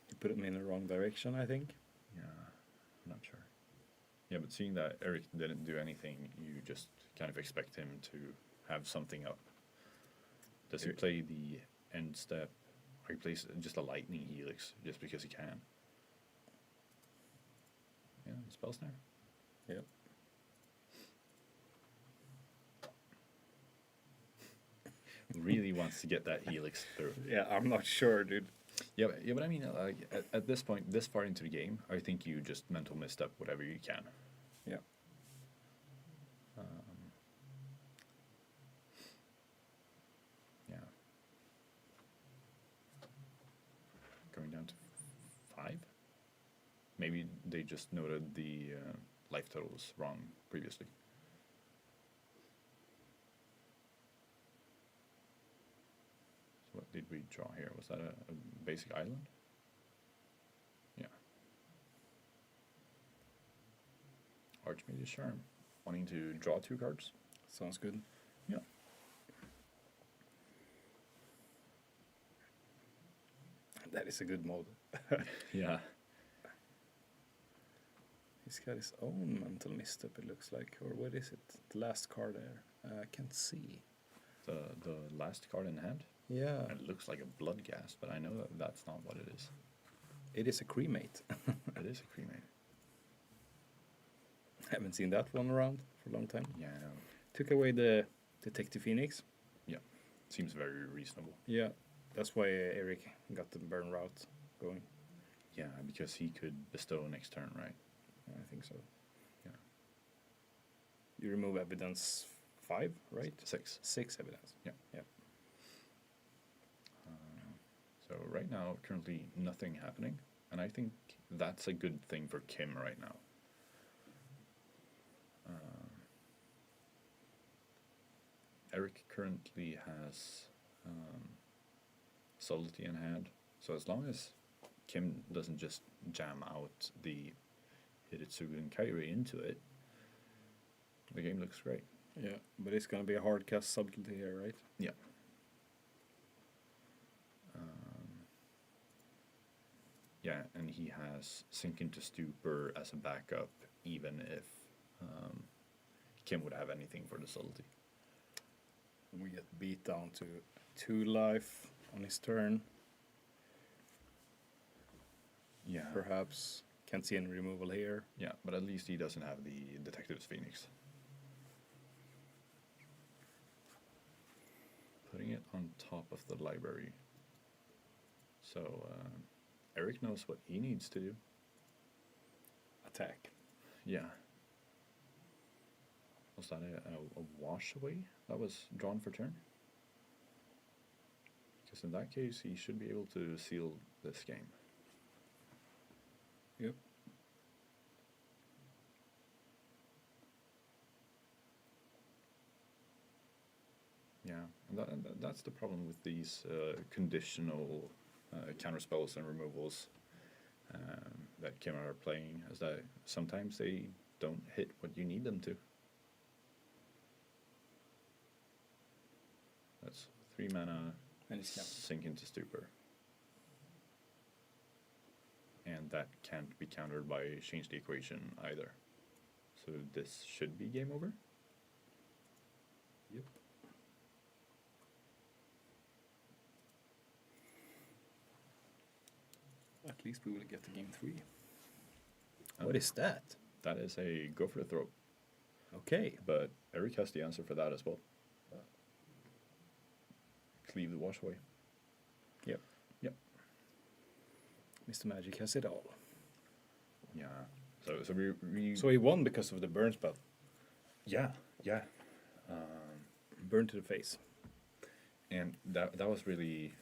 He put him in the wrong direction, I think. Yeah, I'm not sure. Yeah, but seeing that Eric didn't do anything, you just kind of expect him to have something up. Does he play the end step, or he plays just a lightning helix just because he can? Yeah, spell snare. Yep. Really wants to get that helix through. Yeah, I'm not sure, dude. Yeah, but I mean, like at this point, this far into the game, I think you just mental misstep whatever you can. Yeah. Yeah. Going down to 5. Maybe they just noted the life totals wrong previously. So what did we draw here? Was that a basic island? Yeah. Archmage's Charm. Wanting to draw 2 cards? Sounds good. Yeah. That is a good mode. Yeah. He's got his own mental misstep, it looks like. Or what is it? The last card there. I can't see. The last card in hand? Yeah. It looks like a blood gas, but I know that that's not what it is. It is a cremate. It is a cremate. Haven't seen that one around for a long time. Yeah, I know. Took away the Detective Phoenix. Yeah. Seems very reasonable. Yeah. That's why Eric got the burn route going. Yeah, because he could bestow next turn, right? I think so. Yeah. You remove evidence 5, right? 6. 6 evidence. Yeah. Yeah. So right now, currently nothing happening, and I think that's a good thing for Kim right now. Eric currently has subtlety in hand, so as long as Kim doesn't just jam out the Hidetsugu and Kairi into it, the game looks great. Yeah, but it's going to be a hard cast subtlety here, right? Yeah. Yeah, and he has Sink into Stupor as a backup, even if Kim would have anything for the subtlety. We get beat down to 2 life on his turn. Yeah. Perhaps. Can't see any removal here. Yeah, but at least he doesn't have the Detective's Phoenix. Putting it on top of the library. So, Eric knows what he needs to do. Attack. Yeah. Was that a wash away that was drawn for turn? Because in that case, he should be able to seal this game. Yep. Yeah, and that's the problem with these conditional counter spells and removals that Kim are playing, is that sometimes they don't hit what you need them to. That's 3 mana, And it's Sink into Stupor. And that can't be countered by Change the Equation either. So this should be game over? Yep. At least we will get to game 3. What is that? That is a Go for the Throat. Okay. But Eric has the answer for that as well. Cleave the washaway. Yep. Yep. Mr. Magic has it all. Yeah. So we So he won because of the burn spell. yeah. Burn to the face. And that was really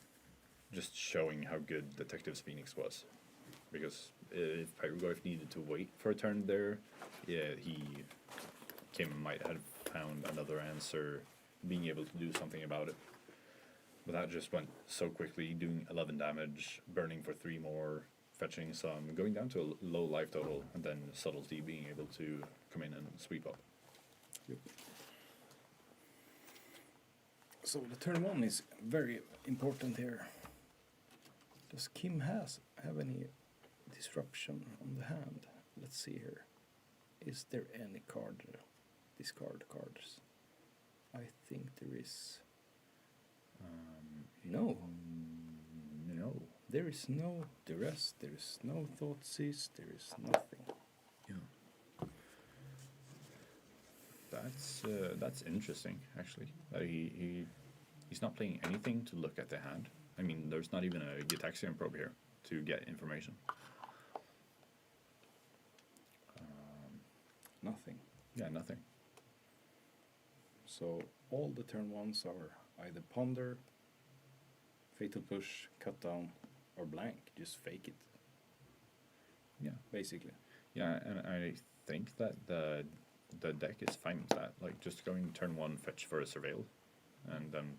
just showing how good Detectives Phoenix was. Because if Pyroglyph needed to wait for a turn there, yeah, Kim might have found another answer, being able to do something about it. But that just went so quickly, doing 11 damage, burning for 3 more, fetching some, going down to a low life total, and then Subtlety being able to come in and sweep up. Yep. So the turn 1 is very important here. Does Kim have any disruption on the hand? Let's see here. Is there any discard cards? I think there is. No. No. There is no duress, there is no Thoughtseize, there is nothing. Yeah. That's interesting, actually. He's not playing anything to look at the hand. I mean, there's not even a Gitaxian probe here to get information. Nothing. Yeah, nothing. So all the turn 1s are either Ponder, Fatal Push, Cut Down, or Blank. Just fake it. Yeah. Basically. Yeah, and I think that the deck is fine with that. Like, just going turn 1, fetch for a Surveil, and then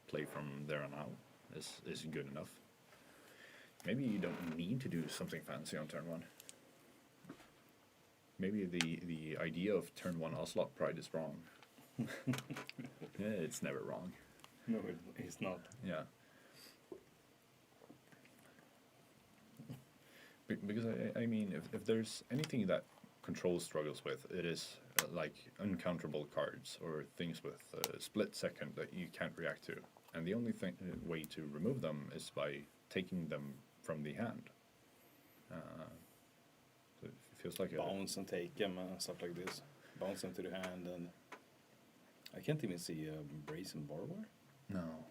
play from there on out is good enough. Maybe you don't need to do something fancy on turn 1. Maybe the idea of turn 1 Ocelot Pride is wrong. Yeah, it's never wrong. No, it's not. Yeah. Because I mean, if there's anything that Control struggles with, it is like uncounterable cards or things with a split second that you can't react to. And the only way to remove them is by taking them from the hand. So it feels like bounce and take them and stuff like this. Bounce them to the hand, and I can't even see a Brazen Borrower. No.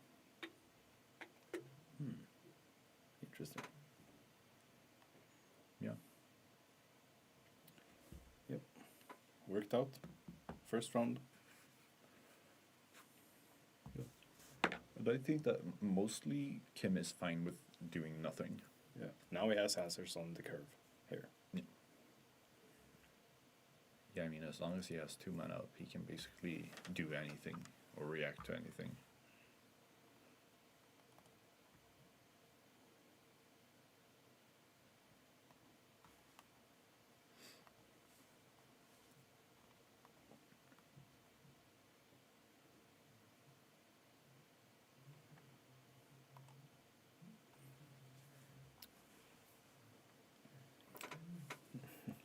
Interesting. Yeah. Yep. Worked out. First round. But I think that mostly Kim is fine with doing nothing. Yeah. Now he has answers on the curve here. Yeah, I mean, as long as he has 2 mana up, he can basically do anything or react to anything.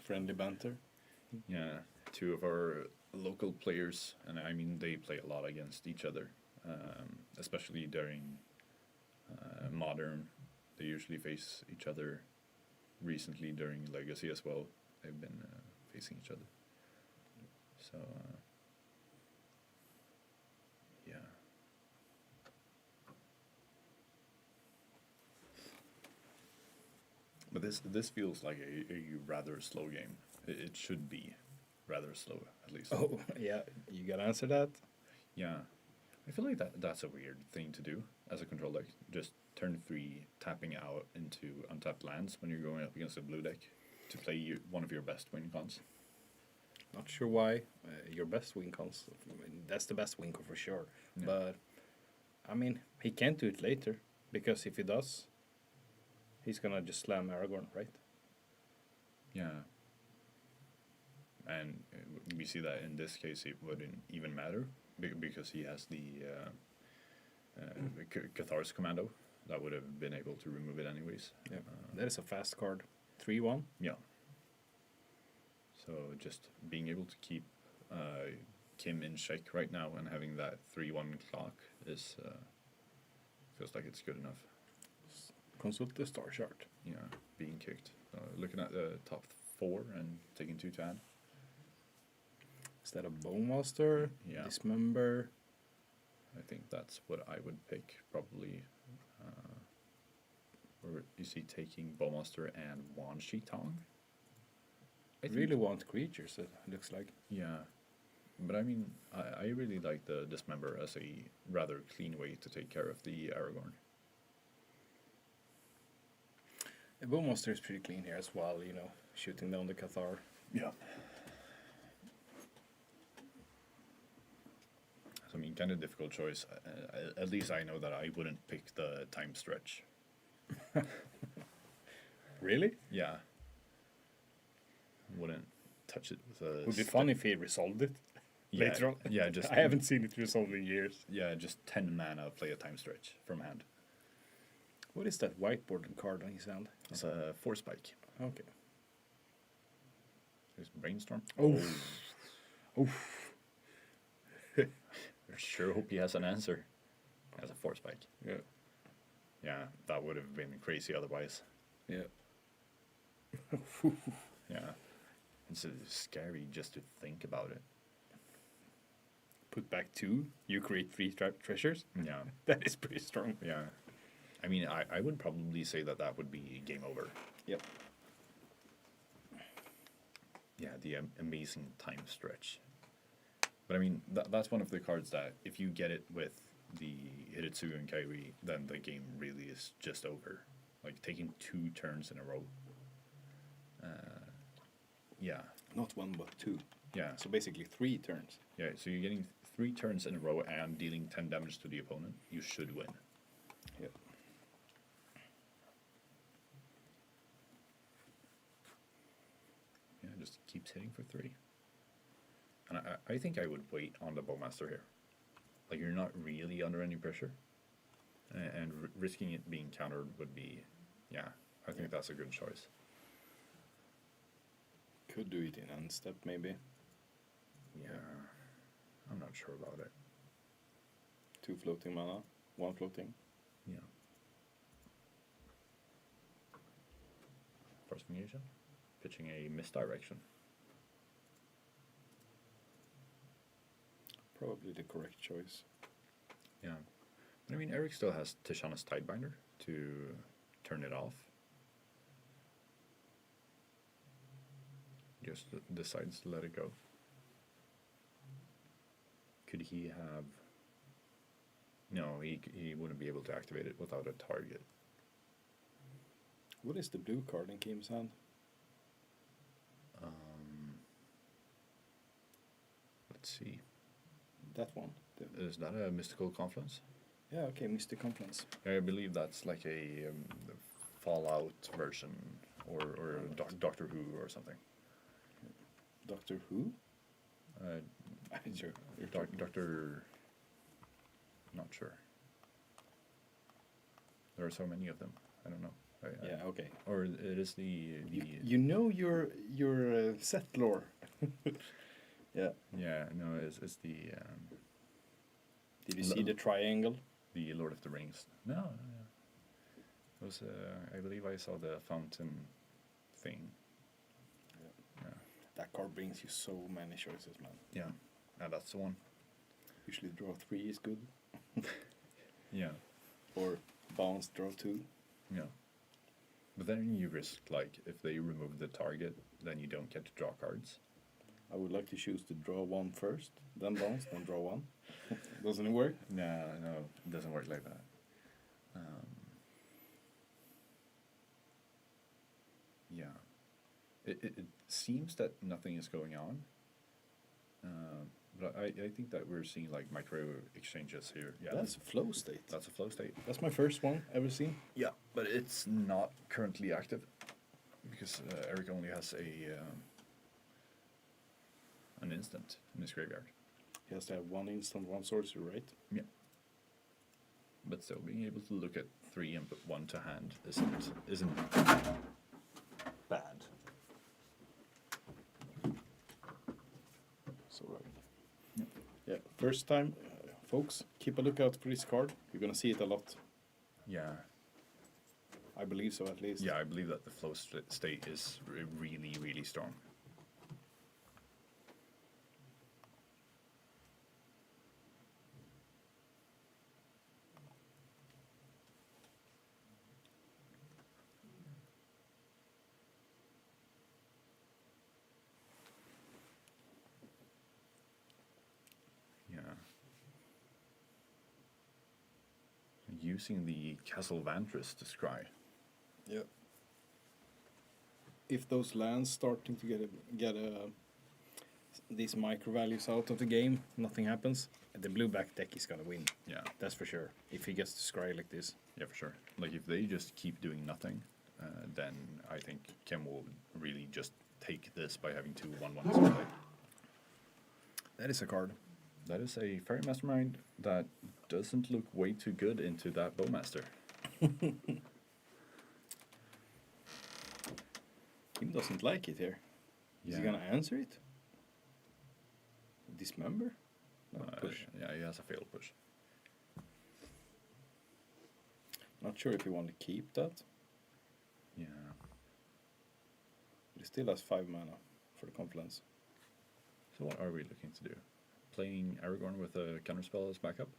Friendly banter. Yeah, 2 of our local players, and I mean, they play a lot against each other, especially during Modern. They usually face each other. Recently, during Legacy as well, they've been facing each other. So, yeah. But this feels like a rather slow game. It should be rather slow, at least. Oh, yeah. You gotta answer that? Yeah. I feel like that's a weird thing to do as a control deck. Just turn 3, tapping out into untapped lands when you're going up against a blue deck to play one of your best win cons. Not sure why. Your best win cons. I mean, that's the best win con for sure. Yeah. But, I mean, he can't do it later. Because if he does, he's gonna just slam Aragorn, right? Yeah. And we see that in this case it wouldn't even matter because he has the Cathar's Commando that would have been able to remove it anyways. Yeah. That is a fast card. 3-1. Yeah. So just being able to keep Kim in check right now and having that 3-1 clock is feels like it's good enough. Consult the star chart. Yeah, being kicked. Looking at the top 4 and taking 2 to hand. Is that a Bowmaster? Yeah. Dismember? I think that's what I would pick, probably. Or is he taking Bowmaster and Wan Shi Tong? I really want creatures, it looks like. Yeah. But I mean, I really like the Dismember as a rather clean way to take care of the Aragorn. The Bowmaster is pretty clean here as well, you know, shooting down the Cathar. Yeah. So, I mean, kind of difficult choice. At least I know that I wouldn't pick the time stretch. Really? Yeah. Wouldn't touch it with a... Would be fun if he resolved it later on. Yeah, just... I haven't seen it resolved in years. Yeah, just 10 mana, play a time stretch from hand. What is that whiteboard card on his hand? It's a Force Spike. Okay. There's Brainstorm. Oh. Oh. I sure hope he has an answer. As a Force Spike. Yeah. Yeah, that would have been crazy otherwise. Yeah. Yeah. It's scary just to think about it. Put back 2, you create 3 treasures? Yeah. That is pretty strong. Yeah. I mean, I would probably say that would be game over. Yep. Yeah, the amazing time stretch. But I mean, that's one of the cards that if you get it with the Hiritsugu and Kairi, then the game really is just over. Like taking 2 turns in a row. Yeah. Not 1 but 2. Yeah. So basically 3 turns. Yeah, so you're getting 3 turns in a row and dealing 10 damage to the opponent. You should win. Yep. Yeah, just keeps hitting for 3. And I think I would wait on the Bowmaster here. Like, you're not really under any pressure. And risking it being countered would be, yeah, I think that's a good choice. Could do it in end step, maybe. Yeah, I'm not sure about it. 2 floating mana, 1 floating. Yeah. First engagement, pitching a misdirection. Probably the correct choice. Yeah. But I mean, Eric still has Tishana's Tidebinder to turn it off. Just decides to let it go. Could he have... No, he wouldn't be able to activate it without a target. What is the blue card in Kim's hand? Let's see. That one. Is that a Mystical Confluence? Yeah, okay, Mystic Confluence. I believe that's like a Fallout version or Doctor Who or something. Doctor Who? I'm sure. Doctor... Not sure. There are so many of them. I don't know. Yeah, okay. Or it is the you know your set lore. Yeah. Yeah, no, it's the... Did you see the triangle? The Lord of the Rings. No. It was, I believe I saw the fountain thing. Yeah. That card brings you so many choices, man. Yeah, that's the one. Usually draw 3 is good. Yeah. Or bounce, draw 2. Yeah. But then you risk, like, if they remove the target, then you don't get to draw cards. I would like to choose to draw 1 first, then bounce, then draw 1. Doesn't it work? No, it doesn't work like that. Yeah. It seems that nothing is going on. But I think that we're seeing like micro exchanges here. Yeah, That's a flow state. That's a flow state. That's my first one ever seen. Yeah, but it's not currently active because Eric only has an instant in his graveyard. He has to have 1 instant, 1 sorcery, right? Yeah. But still, being able to look at 3 and put 1 to hand isn't bad. So right. Yeah. First time, folks, keep a lookout for this card. You're gonna see it a lot. Yeah. I believe so, at least. Yeah, I believe that the flow state is really, really strong. using the Castle Vantress to scry. Yeah. If those lands starting to get these micro values out of the game, nothing happens. The blue back deck is gonna win. Yeah. That's for sure. If he gets to scry like this. Yeah, for sure. Like if they just keep doing nothing, then I think Kim will really just take this by having 2 1/1s in play. That is a card. That is a Fairy Mastermind that doesn't look way too good into that Bowmaster. Kim doesn't like it here. Is he Yeah. gonna answer it? Dismember? No, push. Yeah, he has a failed push. Not sure if you want to keep that. Yeah. But he still has 5 mana for the Confluence. So what are we looking to do? Playing Aragorn with a counterspell as backup?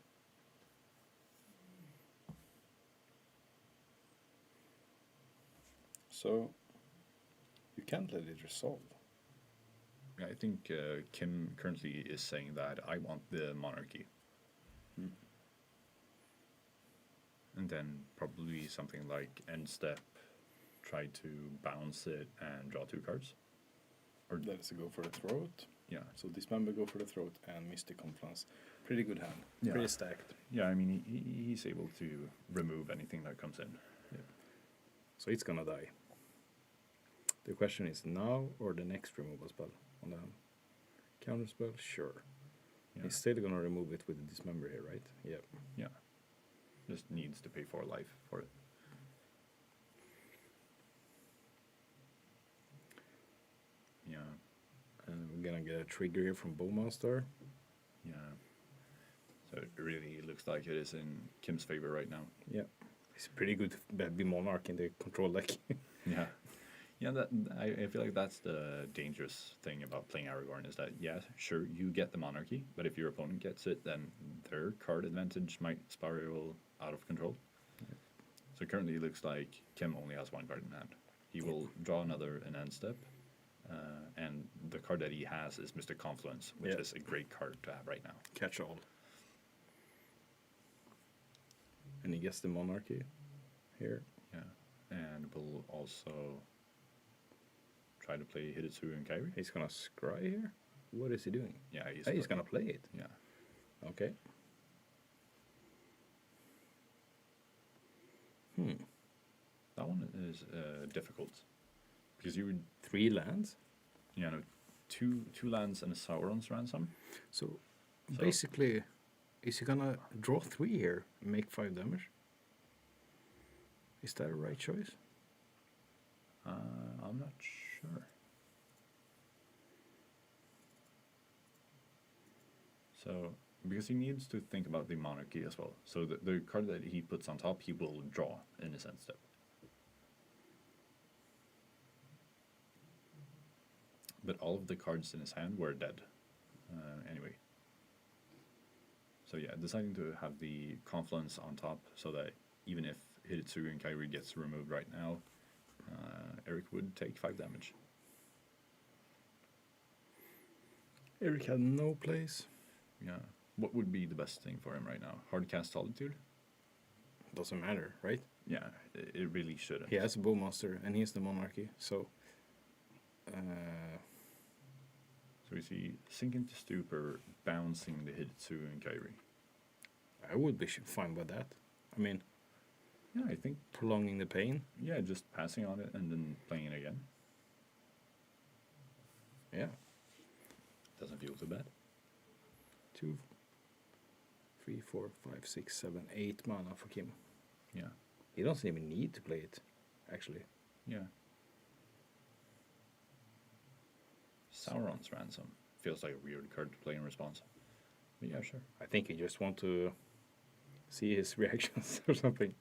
So you can't let it resolve. Yeah, I think Kim currently is saying that I want the monarchy. And then probably something like end step, try to bounce it and draw 2 cards. Or let us go for the throat. Yeah. So Dismember, go for the throat, and Mystic Confluence. Pretty good hand. Yeah. Pretty stacked. Yeah, I mean, he's able to remove anything that comes in. Yeah. So it's gonna die. The question is now or the next removal spell on the hand. Counter spell, sure. Yeah. He's still gonna remove it with the Dismember here, right? Yep. Yeah. Just needs to pay 4 life for it. Yeah. And we're gonna get a trigger here from Bowmaster. Yeah. So it really looks like it is in Kim's favor right now. Yeah. It's a pretty good Baby Monarch in the control deck. Yeah. Yeah, that I feel like that's the dangerous thing about playing Aragorn is that, yeah, sure, you get the monarchy, but if your opponent gets it, then their card advantage might spiral out of control. Yeah. So currently it looks like Kim only has 1 card in hand. He will draw another in end step, and the card that he has is Mr. Confluence, which is a great card to have right now. Catch all. And he gets the monarchy here. Yeah, and we'll also try to play Hidetsu and Kairi. He's gonna scry here? What is he doing? Yeah, he's gonna play it. Yeah. Okay. That one is difficult. Because you would 3 lands? Yeah, no, two lands and a Sauron's Ransom. So basically, is he gonna draw 3 here and make 5 damage? Is that a right choice? I'm not sure. So, because he needs to think about the monarchy as well. So the card that he puts on top, he will draw in his end step. But all of the cards in his hand were dead anyway. So yeah, deciding to have the Confluence on top so that even if Hidetsugu and Kairi gets removed right now, Eric would take 5 damage. Eric had no place. Yeah. What would be the best thing for him right now? Hardcast Solitude? Doesn't matter, right? Yeah, it really shouldn't. He has a Bowmaster and he's the monarchy, so... So we see Sink into Stupor, bouncing the Hidetsugu and Kairi. I would be fine with that. I mean... Yeah, I think... Prolonging the pain. Yeah, just passing on it and then playing it again. Yeah. Doesn't feel too bad. 2, 3, 4, 5, 6, 7, 8 mana for Kim. Yeah. He doesn't even need to play it, actually. Yeah. Sauron's Ransom. Feels like a weird card to play in response. But yeah, sure. I think you just want to see his reactions or something.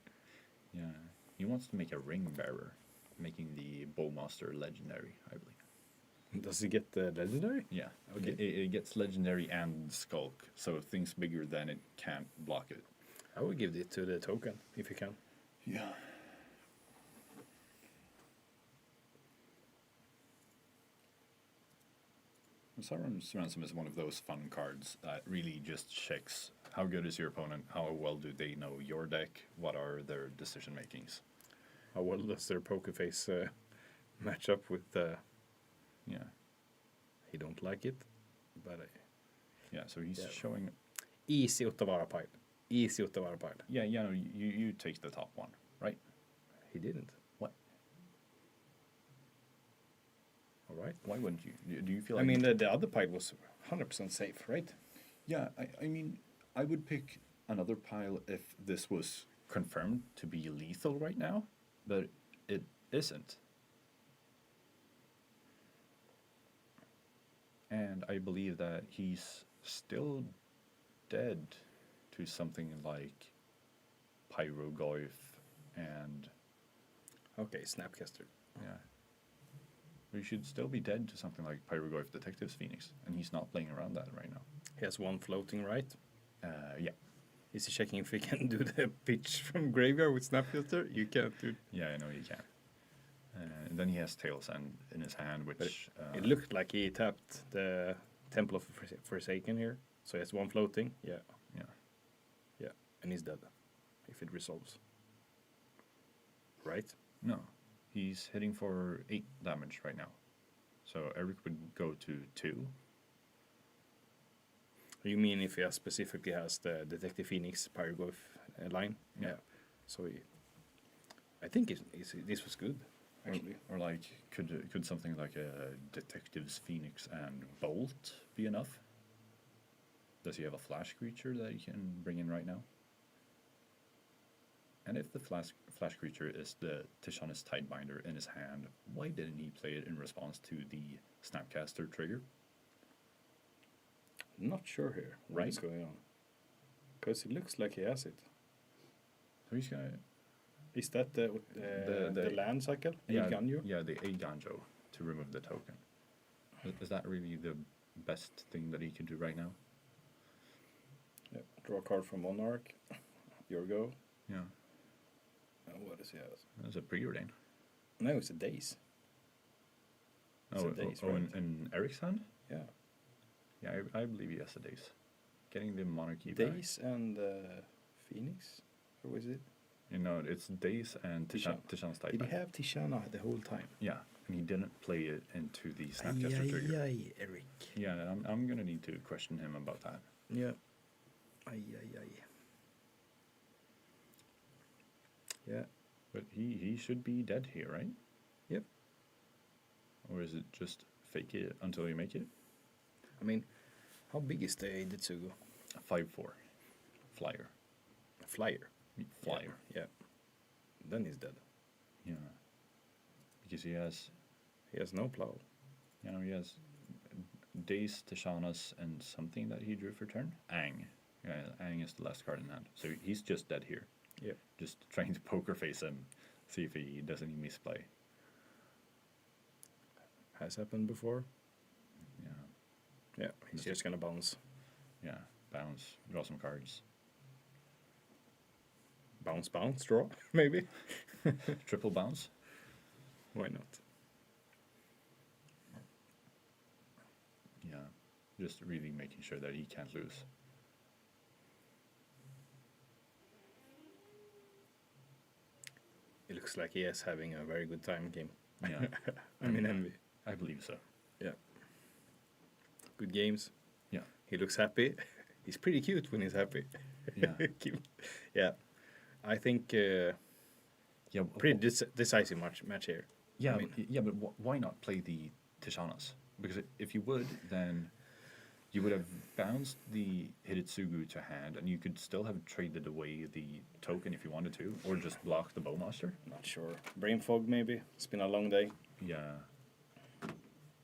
Yeah. He wants to make a Ring Bearer, making the Bowmaster legendary, I believe. Does he get the legendary? Yeah. Okay. It gets legendary and Skulk, so things bigger than it can't block it. I would give it to the token, if you can. Yeah. Siren's Ransom is one of those fun cards that really just checks how good is your opponent, how well do they know your deck, what are their decision makings. How well does their poker face match up with? Yeah. He don't like it, but Yeah, so he's Yeah. showing. easy Ottavara pile. Easy Ottavara pile. Yeah, no, you take the top one, right? He didn't. What? All right. Why wouldn't you? Do you feel I like? mean, the other pile was 100% safe, right? Yeah, I mean, I would pick another pile if this was confirmed to be lethal right now, but it isn't. And I believe that he's still dead to something like Pyrogoyf and Okay, Snapcaster. yeah. We should still be dead to something like Pyrogoyf Detectives Phoenix, and he's not playing around that right now. He has one floating, right? Yeah. Is he checking if he can do the pitch from graveyard with Snapcaster? You can't do. Yeah, I know he can. And then he has Tails in his hand, which It looked like he tapped the Temple of Forsaken here. So he has one floating. Yeah. yeah. Yeah. And he's dead. If it resolves. Right? No, he's hitting for 8 damage right now. So Eric would go to 2. You mean if he specifically has the Detective Phoenix Pyroglyph line? Yeah. So I think this was good, actually. Or like, could something like a Detectives Phoenix and Bolt be enough? Does he have a flash creature that he can bring in right now? And if the flash creature is the Tishanis Tidebinder in his hand, why didn't he play it in response to the Snapcaster trigger? Not sure here what is going on. Because it looks like he has it. So he's gonna. Is that the land cycle? Yeah, Ganjo? yeah, the Ganjo to remove the token. Is that really the best thing that he can do right now? Yeah. Draw a card from Monarch. Your go. Yeah. What does he have? That's a preordain. No, it's a daze. It's a daze, right? in Eric's hand? Yeah. Yeah, I believe he has a daze. Getting the monarchy back. Daze and Phoenix? Or was it? You know, it's Daze and Tishan's type. Did he have Tishana the whole time? Yeah, and he didn't play it into the Snapcaster trigger. Ay, Eric. Yeah, I'm gonna need to question him about that. Yeah. Ay. Yeah. But he should be dead here, right? Yep. Or is it just fake it until you make it? I mean, how big is the Detsugo? 5/4. Flyer. Flyer. Flyer. Yeah. Then he's dead. Yeah. Because he has no plow. You know, he has Daze, Tishanas, and something that he drew for turn. Ang. Yeah, Ang is the last card in hand. So he's just dead here. Yeah. Just trying to poker face him, see if he does any misplay. Has happened before. Yeah. Yeah, he's just gonna bounce. Yeah, bounce, draw some cards. Bounce, draw, maybe. Triple bounce? Why not? Yeah, just really making sure that he can't lose. It looks like he is having a very good time game. Yeah. I'm in envy. I believe so. Yeah. Good games. Yeah. He looks happy. He's pretty cute when he's happy. Yeah. Yeah. I think pretty decisive match here. Yeah, I mean, but why not play the Tishanas? Because if you would, then you would have bounced the Hidetsugu to hand, and you could still have traded away the token if you wanted to, or just block the Bowmaster. Not sure. Brain fog, maybe. It's been a long day. Yeah.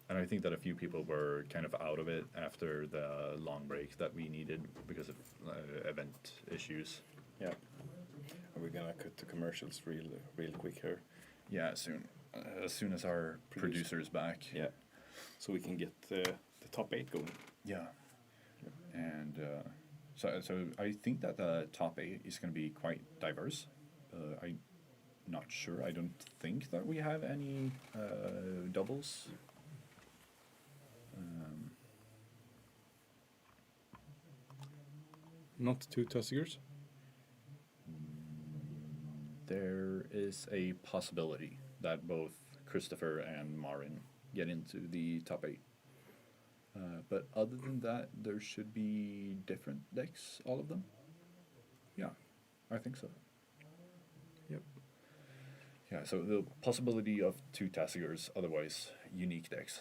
And I think that a few people were kind of out of it after the long break that we needed because of event issues. Yeah. Are we gonna cut the commercials real quick here? Yeah, soon. As soon as our producer's back. Yeah. So we can get the top 8 going. Yeah. And so I think that the top 8 is going to be quite diverse. I'm not sure. I don't think that we have any doubles. Not 2 Tussigers? There is a possibility that both Christopher and Marin get into the top 8. But other than that, there should be different decks, all of them. Yeah, I think so. Yep. Yeah, so the possibility of 2 Tassigers, otherwise unique decks.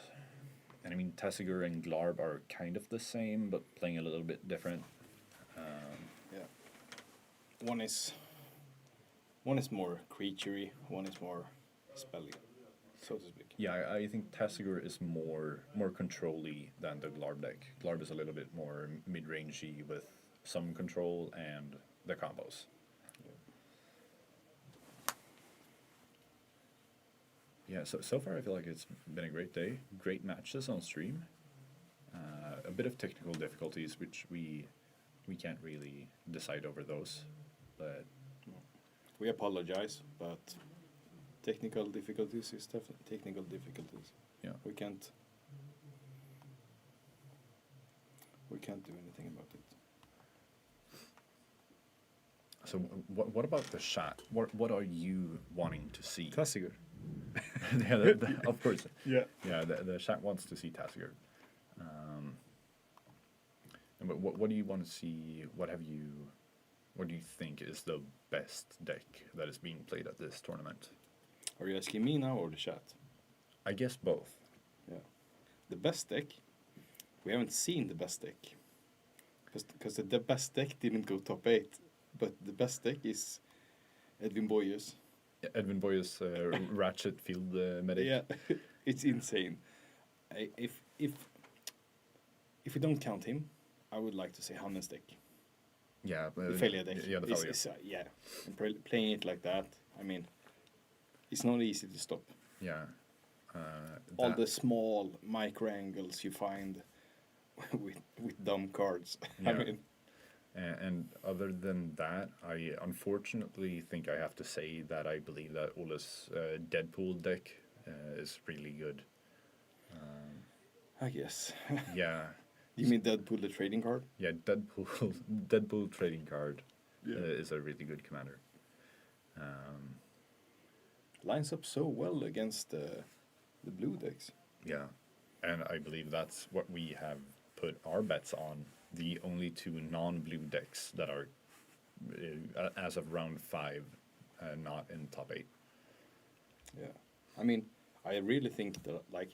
And I mean, Tassiger and Glarb are kind of the same, but playing a little bit different. Yeah. One is more creaturey, one is more spelly, so to speak. Yeah, I think Tassiger is more control-y than the Glarb deck. Glarb is a little bit more mid-rangey with some control and the combos. Yeah, so far I feel like it's been a great day. Great matches on stream. A bit of technical difficulties, which we can't really decide over those, but We apologize, but technical difficulties is technical difficulties. Yeah. We can't do anything about it. so what about the chat? What are you wanting to see? Tassiger. Yeah, of course. Yeah. Yeah, the chat wants to see Tassiger. But what do you want to see? What do you think is the best deck that is being played at this tournament? Are you asking me now or the chat? I guess both. Yeah. The best deck, we haven't seen the best deck. Because the best deck didn't go top 8. But the best deck is Edwin Boyes. Edwin Boyes, Ratchet Field Medic. Yeah, it's insane. If we don't count him, I would like to say Hannes deck. Yeah, The failure deck. Yeah, the failure. Yeah, and playing it like that, I mean, it's not easy to stop. Yeah. All the small micro angles you find with dumb cards. Yeah. I mean, and other than that, I unfortunately think I have to say that I believe that Ole's Deadpool deck is really good. I guess. Yeah. You mean Deadpool the trading card? Yeah, Deadpool trading card Yeah. is a really good commander. Lines up so well against the blue decks. Yeah, and I believe that's what we have put our bets on. The only 2 non-blue decks that are, as of round 5, not in top 8. Yeah. I mean, I really think that, like,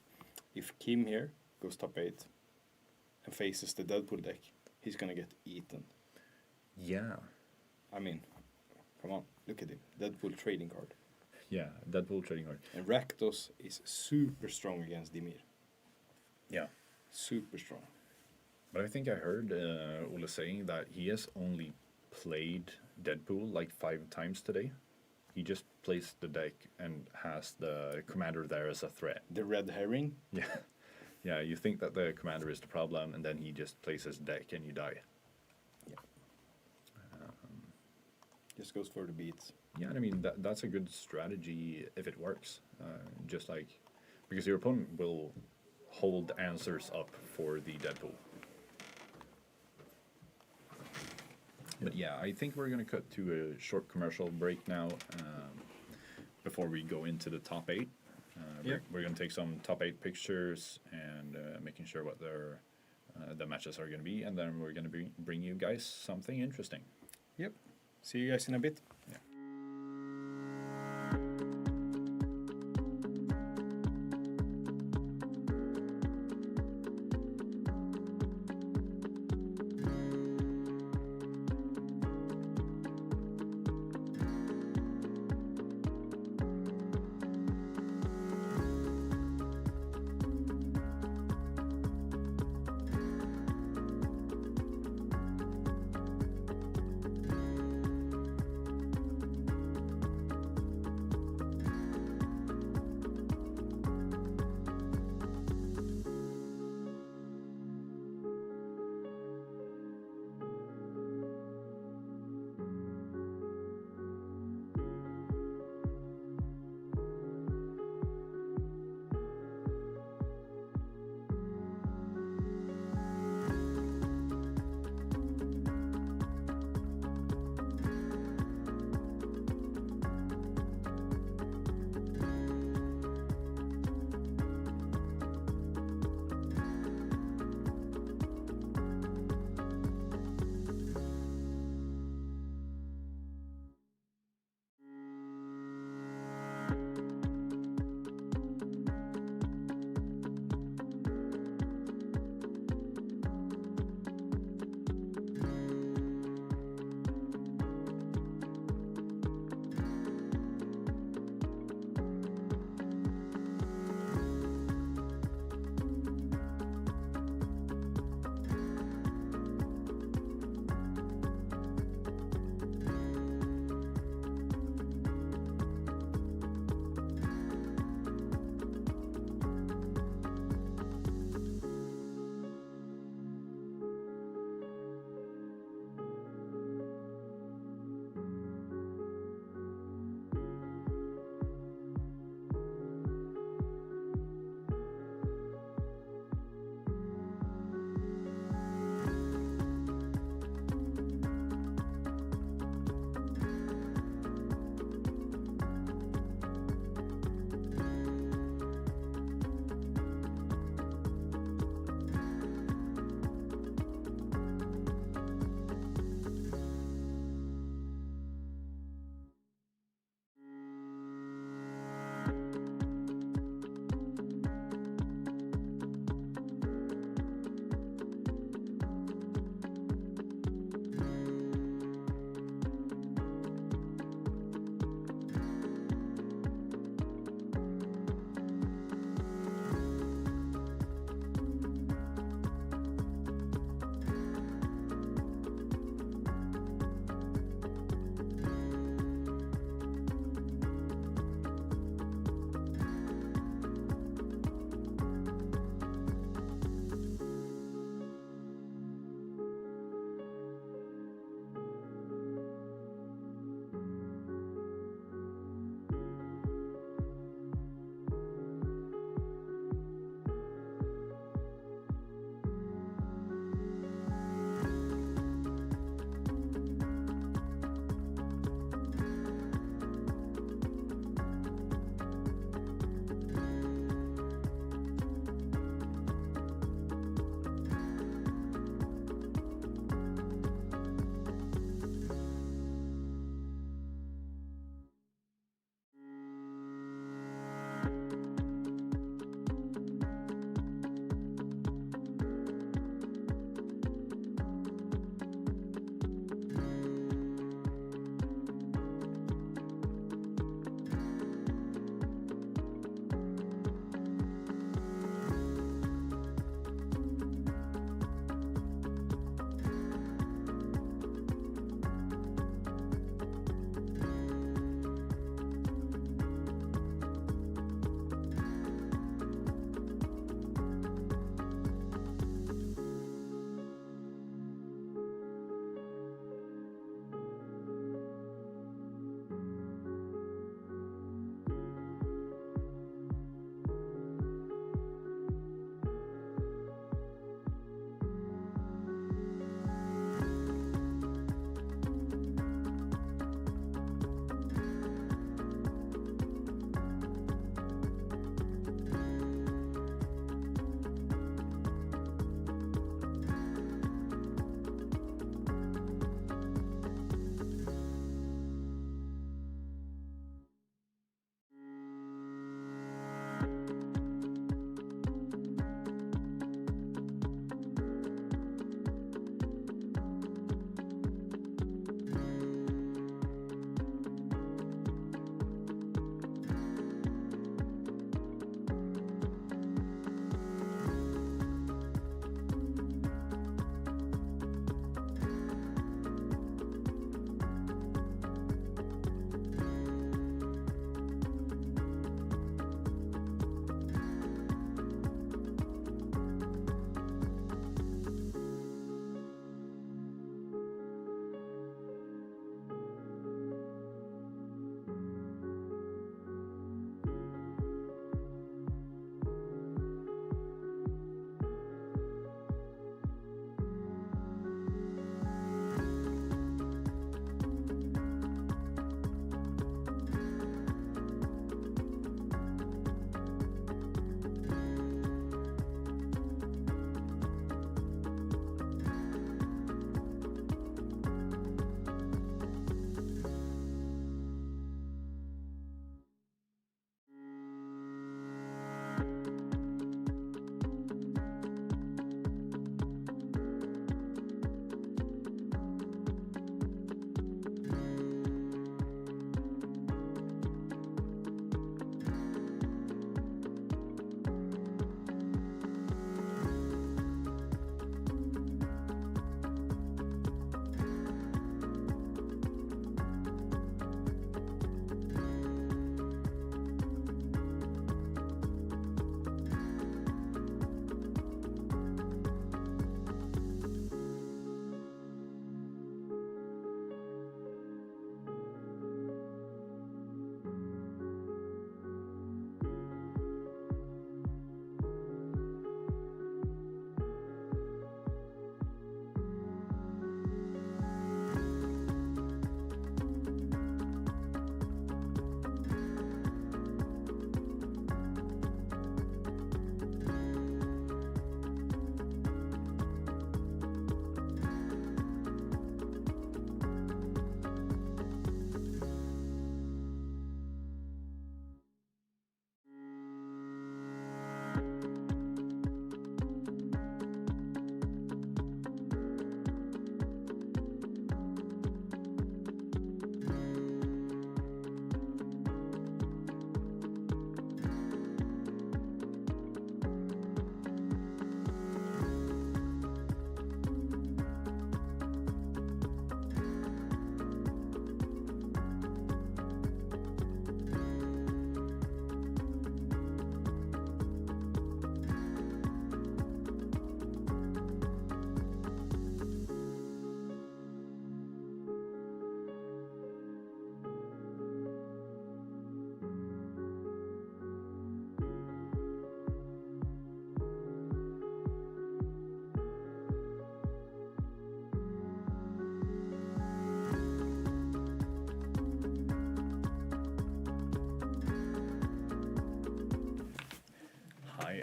if Kim here goes top 8 and faces the Deadpool deck, he's gonna get eaten. Yeah. I mean, come on, look at him. Deadpool trading card. Yeah, Deadpool trading card. And Rakdos is super strong against Dimir. Yeah. Super strong. But I think I heard Ole saying that he has only played Deadpool like 5 times today. He just plays the deck and has the commander there as a threat. The red herring? Yeah. Yeah, you think that the commander is the problem, and then he just plays his deck and you die. Yeah. Just goes for the beats. Yeah, and I mean, that's a good strategy if it works. Just like, because your opponent will hold answers up for the Deadpool. But yeah, I think we're going to cut to a short commercial break now before we go into the top 8. We're going to take some top 8 pictures and making sure what the matches are going to be, and then we're going to bring you guys something interesting. Yep. See you guys in a bit. Yeah.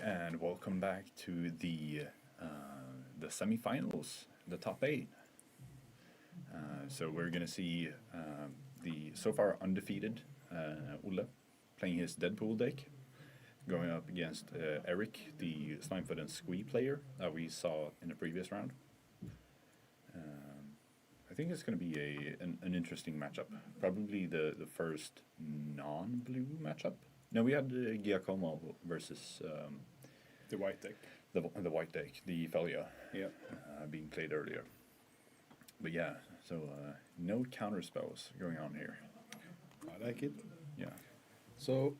And welcome back to the semifinals, the top 8. So we're gonna see the so far undefeated Olle playing his Deadpool deck, going up against Eric, the Slimefoot and Squee player that we saw in the previous round. I think it's going to be an interesting matchup. Probably the first non-blue matchup. No, we had Giacomo versus The white deck. the white deck, the Felia, Yeah. being played earlier. But yeah, so no counter spells going on here. I like it. Yeah. So,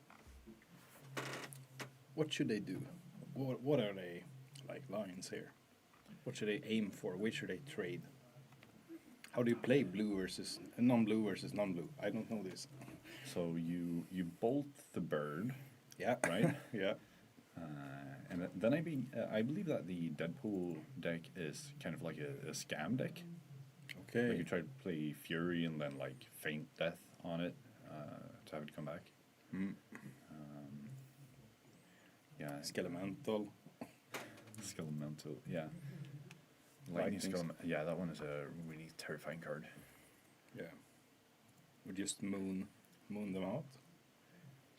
what should they do? What are they like lines here? What should they aim for? Which should they trade? How do you play blue versus non-blue versus non-blue? I don't know this. So you bolt the bird, Yeah. right? Yeah. And then I believe that the Deadpool deck is kind of like a scam deck. Okay. Like you try to play Fury and then like feint death on it to have it come back. Mm. Yeah. Skelemental. Skelemental, yeah. Lightning Yeah, that one is a really terrifying card. Yeah. We just moon them out.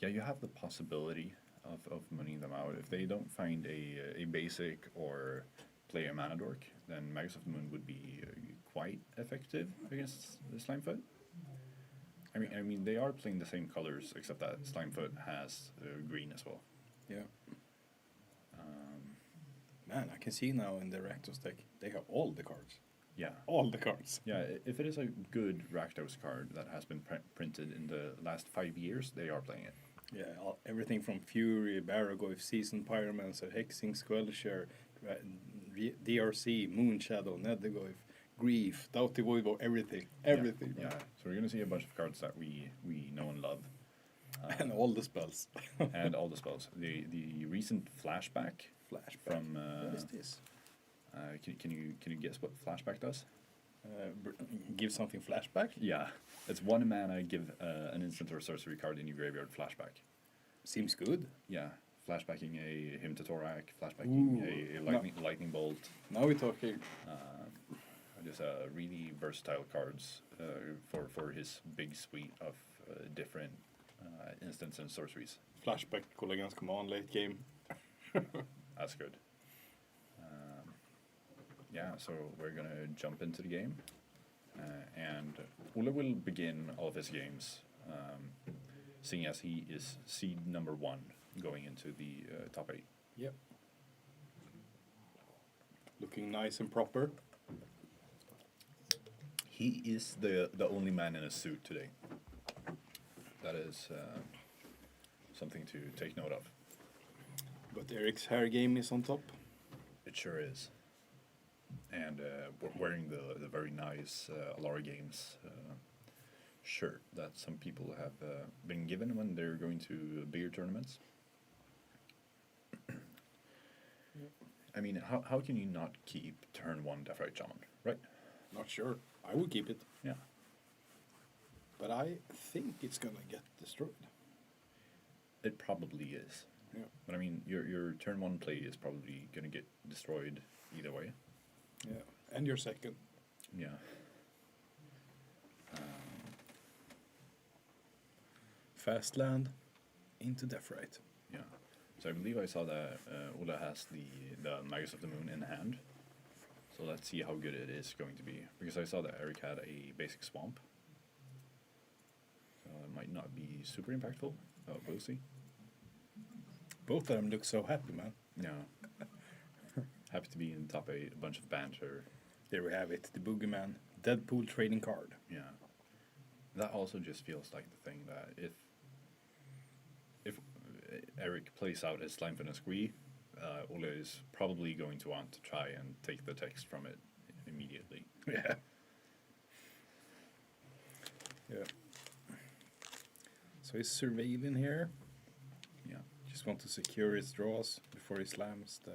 Yeah, you have the possibility of mooning them out. If they don't find a basic or play a mana dork, then Magus of the Moon would be quite effective against the Slimefoot. I mean, they are playing the same colors, except that Slimefoot has green as well. Yeah. Man, I can see now in the Rakdos deck, they have all the cards. Yeah. All the cards. Yeah, if it is a good Rakdos card that has been printed in the last 5 years, they are playing it. Yeah, everything from Fury, Baragoyf, Seasoned Pyromancer, Hexing Squelcher, DRC, Moonshadow, Nethergoyf, Grief, Doughty Voivo, everything. Everything. Yeah. So we're gonna see a bunch of cards that we know and love. And all the spells. And all the spells. The recent flashback. From what is this? Can you guess what flashback does? Give something flashback? Yeah, it's 1 mana. Give an instant or sorcery card in your graveyard flashback. Seems good. Yeah, flashbacking a Hymn to Torak, flashbacking a lightning bolt. Now we're talking. Just really versatile cards for his big suite of different instants and sorceries. Flashback cool against command late game. That's good. Yeah, so we're gonna jump into the game, and Olle will begin all of his games, seeing as he is seed number 1 going into the top 8. Yep. Looking nice and proper. He is the only man in a suit today. That is something to take note of. But Eric's hair game is on top. It sure is. And wearing the very nice Alara Games shirt that some people have been given when they're going to bigger tournaments. I mean, how can you not keep turn 1 Deathrite Shaman, right? Not sure. I would keep it. Yeah. But I think it's gonna get destroyed. It probably is. Yeah. But I mean, your turn 1 play is probably going to get destroyed either way. Yeah. And your second. Yeah. Fast land into Deathrite. Yeah. So I believe I saw that Olle has the Magus of the Moon in hand. So let's see how good it is going to be. Because I saw that Eric had a basic swamp. So it might not be super impactful, but we'll see. Both of them look so happy, man. Yeah. Happy to be in top 8, a bunch of banter. There we have it, the Boogeyman. Deadpool trading card. Yeah. That also just feels like the thing that if Eric plays out his Slimefoot and Squee, Olle is probably going to want to try and take the text from it immediately. Yeah. Yeah. So he's surveilling here. Yeah. Just want to secure his draws before he slams the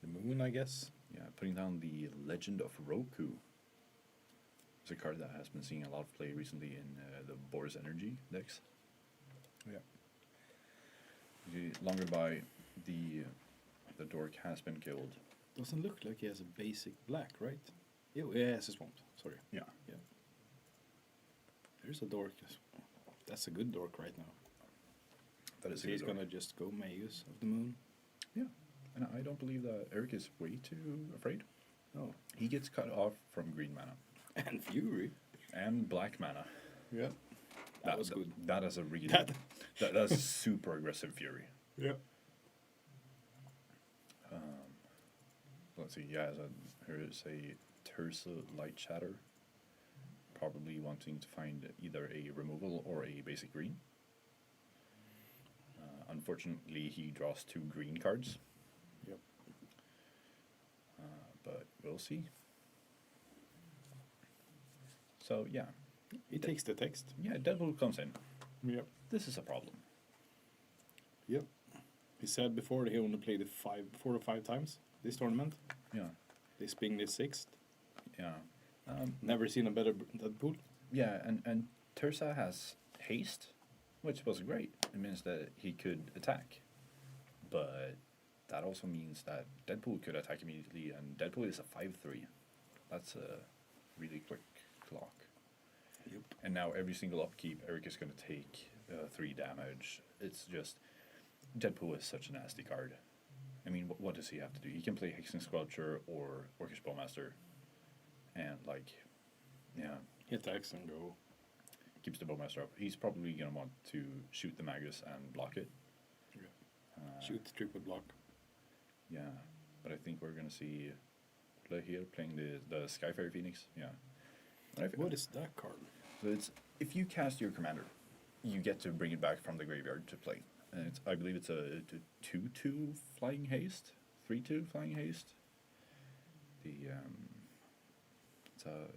moon, I guess. Yeah, putting down the Legend of Roku. It's a card that has been seeing a lot of play recently in the Boris Energy decks. Yeah. The longer by the dork has been killed. Doesn't look like he has a basic black, right? Yeah, he has a swamp. Sorry. Yeah. Yeah. There's a dork. That's a good dork right now. That is So he's gonna just go Magus of the Moon. Yeah. And I don't believe that Eric is way too afraid. Oh. He gets cut off from green mana. And Fury. And black mana. Yeah. That was good. That is a really... That- that's super aggressive Fury. Yeah. Let's see, yeah, here is a Tersa Light Shatter. Probably wanting to find either a removal or a basic green. Unfortunately, he draws 2 green cards. Yep. But we'll see. So, yeah. He takes the text. Yeah, Deadpool comes in. Yep. This is a problem. Yep. He said before that he only played it 4 or 5 times this tournament. Yeah. This being the 6th. Yeah. Never seen a better Deadpool. Yeah, and Tersa has haste, which was great. It means that he could attack. But that also means that Deadpool could attack immediately, and Deadpool is a 5/3. That's a really quick clock. Yep. And now every single upkeep, Eric is going to take 3 damage. It's just... Deadpool is such a nasty card. I mean, what does he have to do? He can play Hexing Sculpture or Orcish Bowmaster. And, like, yeah. He attacks and go. Keeps the Bowmaster up. He's probably going to want to shoot the Magus and block it. Yeah. Shoot the triple block. Yeah. But I think we're going to see Ule here playing the Skyfire Phoenix. Yeah. What is that card? So it's, if you cast your commander, you get to bring it back from the graveyard to play. And it's, I believe it's a 2/2 flying haste, 3/2 flying haste. The it's a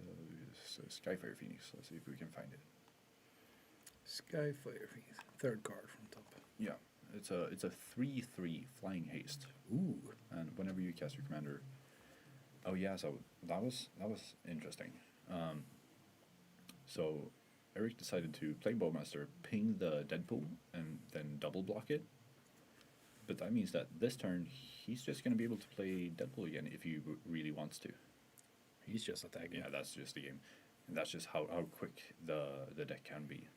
Skyfire Phoenix. Let's see if we can find it. Skyfire, 3rd card from top. Yeah, it's a 3/3 flying haste. Ooh! And whenever you cast your commander, oh yeah, so that was interesting. So Eric decided to play Bowmaster, ping the Deadpool, and then double block it. But that means that this turn, he's just going to be able to play Deadpool again if he really wants to. He's just attacking. Yeah, that's just the game. And that's just how quick the deck can be.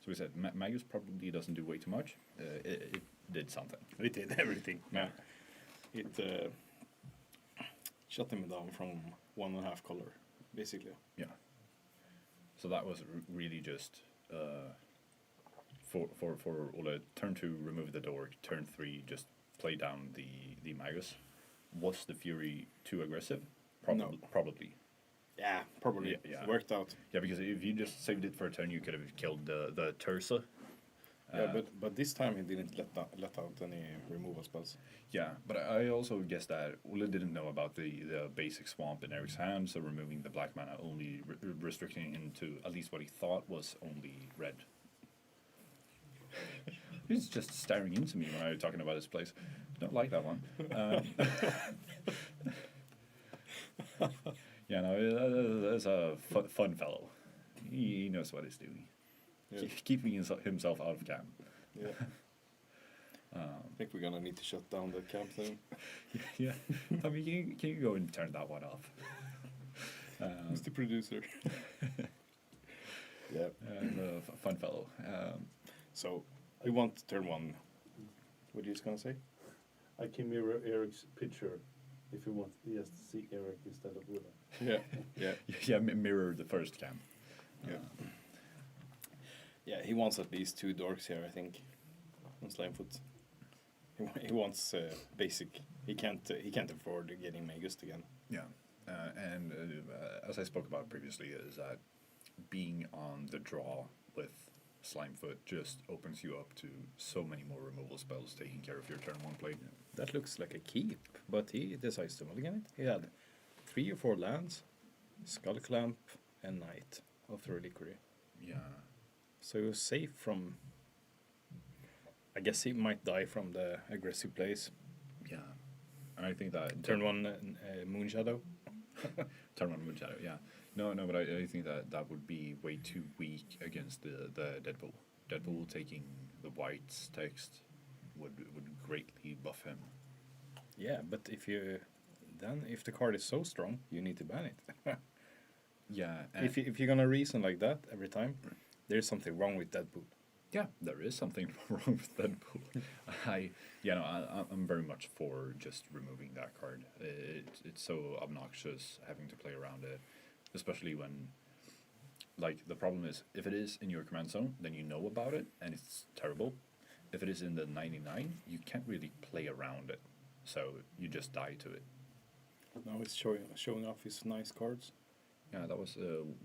So we said, Magus probably doesn't do way too much. It did something. It did everything. Yeah. It shut him down from 1.5 color, basically. Yeah. So that was really just for Ole, turn 2, remove the dork, turn 3, just play down the Magus. Was the Fury too aggressive? No. Probably. Yeah, probably. Yeah. Worked out. Yeah, because if you just saved it for a turn, you could have killed the Tersa. Yeah, but this time he didn't let out any removal spells. Yeah, but I also guess that Ole didn't know about the basic swamp in Eric's hand, so removing the black mana only restricting him to at least what he thought was only red. He's just staring into me when I was talking about his place. Don't like that one. Yeah, no, that's a fun fellow. He knows what he's doing. Yeah. Keeping himself out of camp. Yeah. I think we're gonna need to shut down the camp then. Yeah. I mean, can you go and turn that one off? Who's the producer? Yeah. Fun fellow. So, we want turn 1. What are you just gonna say? I can mirror Eric's picture if you want just to see Eric instead of Willa. Yeah. Yeah. Yeah, mirror the first camp. Yeah. Yeah, he wants at least 2 dorks here, I think, on Slimefoot. He wants basic. He can't afford getting Magus again. Yeah, and as I spoke about previously, is that being on the draw with Slimefoot just opens you up to so many more removal spells taking care of your turn 1 play. That looks like a keep, but he decides to mulligan it. He had 3 or 4 lands, Skull Clamp, and Knight of the Reliquary. Yeah. So he was safe from... I guess he might die from the aggressive plays. Yeah. And I think that... Turn 1 Moonshadow. Turn 1 Moonshadow, yeah. No, but I think that would be way too weak against the Deadpool. Deadpool taking the white's text would greatly buff him. Yeah, but if the card is so strong, you need to ban it. Yeah, If you're gonna reason like that every time, there's something wrong with Deadpool. yeah, there is something wrong with Deadpool. I'm very much for just removing that card. It's so obnoxious having to play around it, especially when, like, the problem is if it is in your command zone, then you know about it and it's terrible. If it is in the 99, you can't really play around it, so you just die to it. Now it's showing off his nice cards. Yeah, that was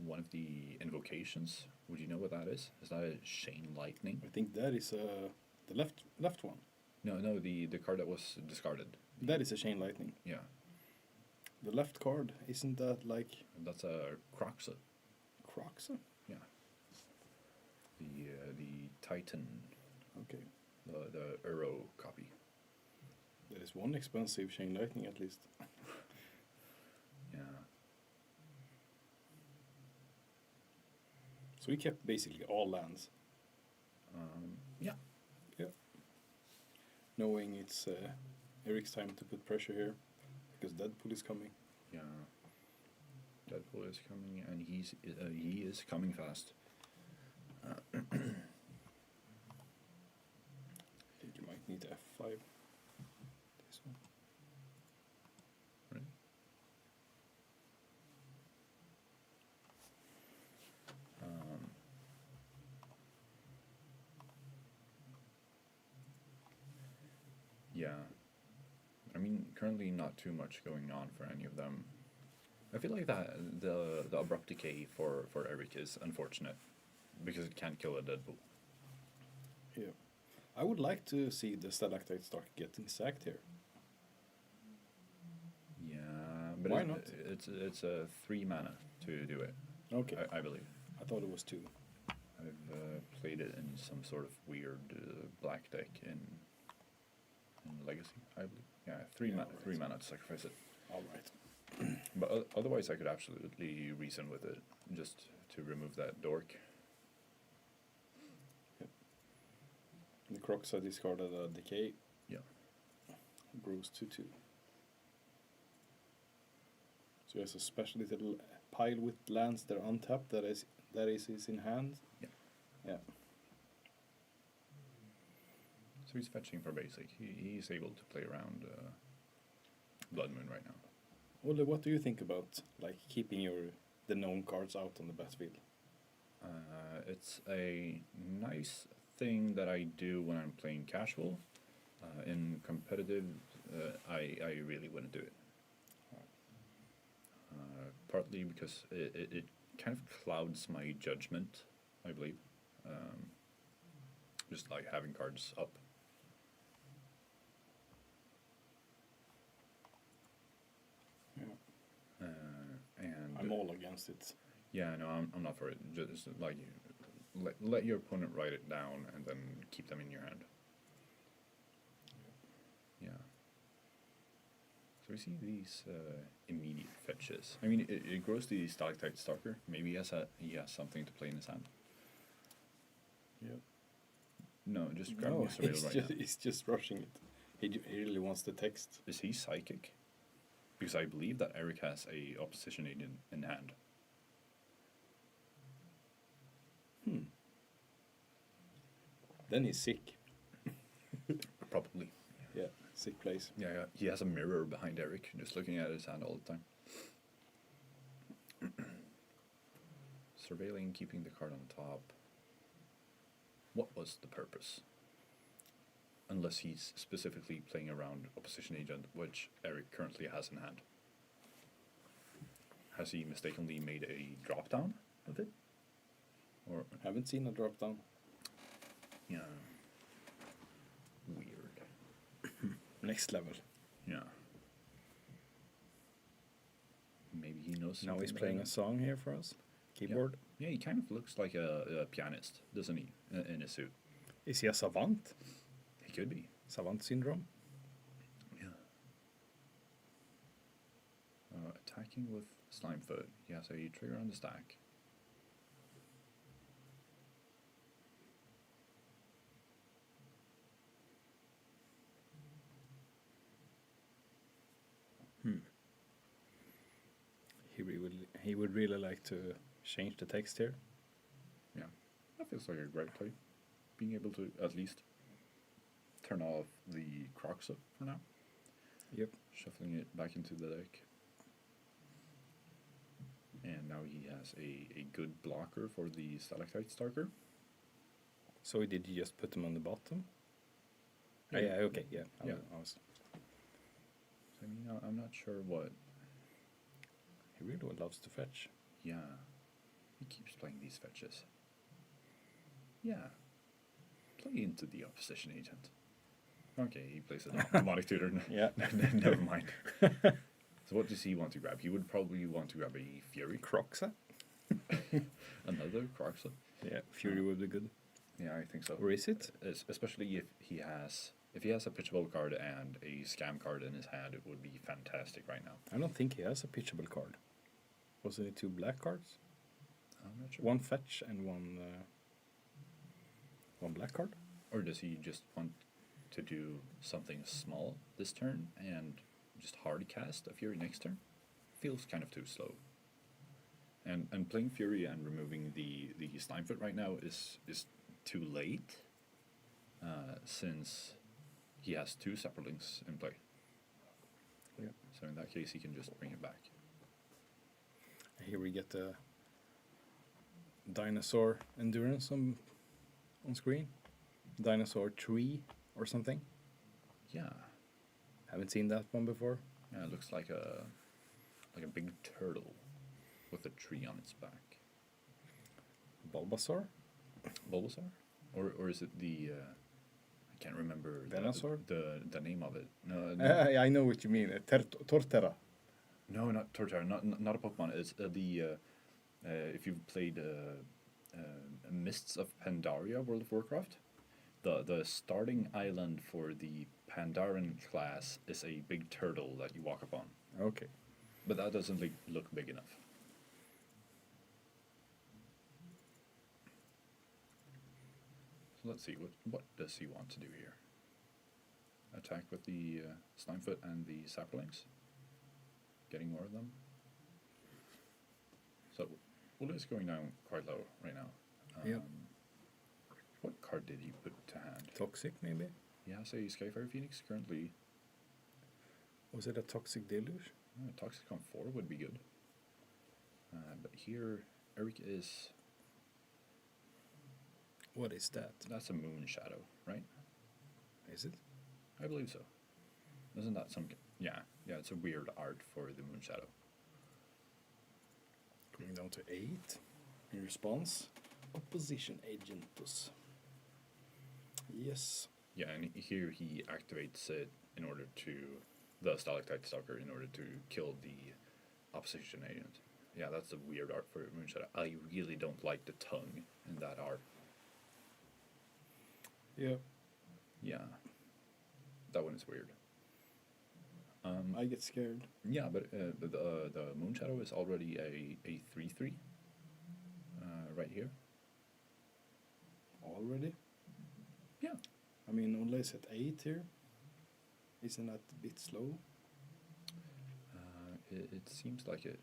one of the invocations. Would you know what that is? Is that a Chain Lightning? I think that is the left one. No, the card that was discarded. That is a Chain Lightning. Yeah, The left card, isn't that like that's a Croxa. Croxa? Yeah. The Titan, Okay. the Euro copy. That is one expensive Chain Lightning at least. Yeah. So we kept basically all lands, Yeah. knowing it's Eric's time to put pressure here, because Deadpool is coming. Yeah. Deadpool is coming, and he is coming fast. I think you might need F5. This one. Right. Yeah. I mean, currently not too much going on for any of them. I feel like that the abrupt decay for Eric is unfortunate because it can't kill a Deadpool. Yeah. I would like to see the Stalactite start getting sacked here. Yeah, but Why not? It's a 3 mana to do it. Okay. I believe. I thought it was 2. I've played it in some sort of weird black deck in Legacy, I believe. Yeah, 3 mana, right. 3 mana to sacrifice it. All right. But otherwise, I could absolutely reason with it, just to remove that dork. The Croxa discarded a Decay. Yeah. Grows to 2. So he has a special little pile with lands that are untapped that is in hand. Yeah. Yeah. So he's fetching for basic. He's able to play around Blood Moon right now. Ole, what do you think about like keeping the known cards out on the battlefield? It's a nice thing that I do when I'm playing casual. In competitive, I really wouldn't do it. Partly because it kind of clouds my judgment, I believe. Just like having cards up. And I'm all against it. yeah, no, I'm not for it. Just like let your opponent write it down and then keep them in your hand. Yeah. So we see these immediate fetches. I mean, it grows the Stalactite Stalker. Maybe he has something to play in his hand. Yeah. No, just grab No, your surveil right now. he's just rushing it. He really wants the text. Is he psychic? Because I believe that Eric has a opposition agent in hand. Then he's sick. Probably. Yeah, sick place. Yeah, he has a mirror behind Eric, just looking at his hand all the time. Surveilling, keeping the card on top. What was the purpose? Unless he's specifically playing around opposition agent, which Eric currently has in hand. Has he mistakenly made a drop down of it? Or Haven't seen a drop down. yeah. Weird. Next level. Yeah. Maybe he knows. Now he's something playing about a song here for us. Keyboard. Yeah, he kind of looks like a pianist, doesn't he? In a suit. Is he a savant? He could be. Savant syndrome? Yeah. Attacking with Slimefoot. He has a trigger on the stack. he would really like to change the text here. Yeah, that feels like a great play. Being able to at least turn off the Croxa for now. Yep. Shuffling it back into the deck. And now he has a good blocker for the Stalactite Stalker. So did you just put them on the bottom? Yeah. Yeah, okay, yeah. Yeah. I was, I mean, I'm not sure what. he really loves to fetch. Yeah, he keeps playing these fetches. Yeah, play into the opposition agent. Okay, he plays a demonic tutor. Yeah. Never mind. So what does he want to grab? He would probably want to grab a Fury. Croxa? Another Croxa. Yeah, Fury would be good. Yeah, I think so. Or is it? Especially if he has a pitchable card and a scam card in his hand, it would be fantastic right now. I don't think he has a pitchable card. Wasn't it 2 black cards? I'm not sure. 1 fetch and one black card? Or does he just want to do something small this turn and just hard cast a Fury next turn? Feels kind of too slow. And playing Fury and removing the Slimefoot right now is too late, since he has 2 Zeppelins in play. Yeah. So in that case, he can just bring it back. Here we get the dinosaur endurance on screen. Dinosaur tree or something. Yeah. Haven't seen that one before. Yeah, it looks like a big turtle with a tree on its back. Bulbasaur? Bulbasaur? Or is it the I can't remember Venusaur? the name of it. No, I know what you mean. Torterra. no, not Torterra. Not a Pokemon. It's if you've played Mists of Pandaria, World of Warcraft, the starting island for the Pandaren class is a big turtle that you walk upon. Okay. But that doesn't look big enough. So let's see, what does he want to do here? Attack with the Slimefoot and the Saplings? Getting more of them? So, Ula is going down quite low right now. Yep. What card did he put to hand? Toxic, maybe? He has a Skyfire Phoenix currently. Was it a Toxic Deluge? Toxic on 4 would be good. But here, Eric is... What is that? That's a Moon Shadow, right? Is it? I believe so. Isn't that some... Yeah, it's a weird art for the Moon Shadow. Going down to 8. In response, Opposition Agentus. Yes. Yeah, and here he activates it in order to... The Stalactite Stalker in order to kill the opposition agent. Yeah, that's a weird art for Moon Shadow. I really don't like the tongue in that art. Yeah. Yeah. That one is weird. I get scared. Yeah, but the Moon Shadow is already a 3/3 right here. Already? Yeah. I mean, Ola is at 8 here. Isn't that a bit slow? It seems like it.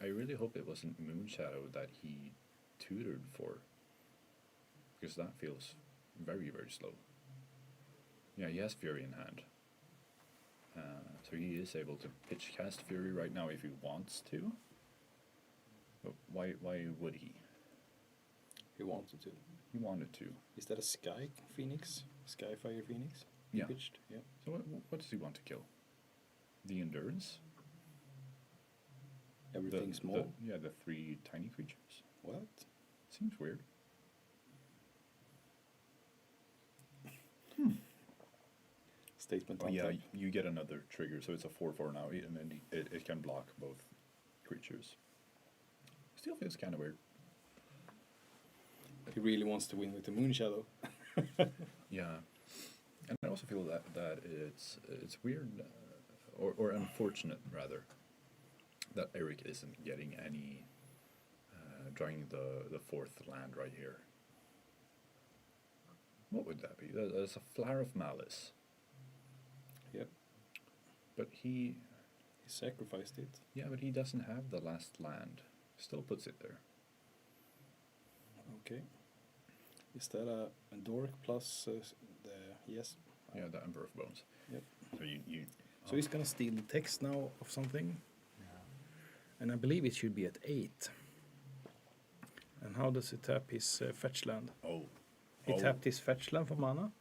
I really hope it wasn't Moon Shadow that he tutored for, because that feels very, very slow. Yeah, he has Fury in hand. So he is able to pitch cast Fury right now if he wants to. But why would he? He wanted to. He wanted to. Is that a Sky Phoenix? Skyfire Phoenix? Yeah. Pitched? Yeah. So what does he want to kill? The Endurance? Everything small? The 3 tiny creatures. What? Seems weird. Statement Oh, on yeah, top. you get another trigger, so it's a 4/4 now, and then it can block both creatures. Still feels kind of weird. He really wants to win with the Moon Shadow. Yeah, and I also feel that it's weird, or unfortunate rather, that Eric isn't getting any drawing the 4th land right here. What would that be? That's a Flower of Malice. Yep. But he sacrificed it. Yeah, but he doesn't have the last land. Still puts it there. Okay. Is that a dork plus the yes? Yeah, the Emperor of Bones. Yep. So you So he's gonna steal the text now of something. And I believe it should be at 8. And how does he tap his fetch land? oh. He tapped his fetch land for mana?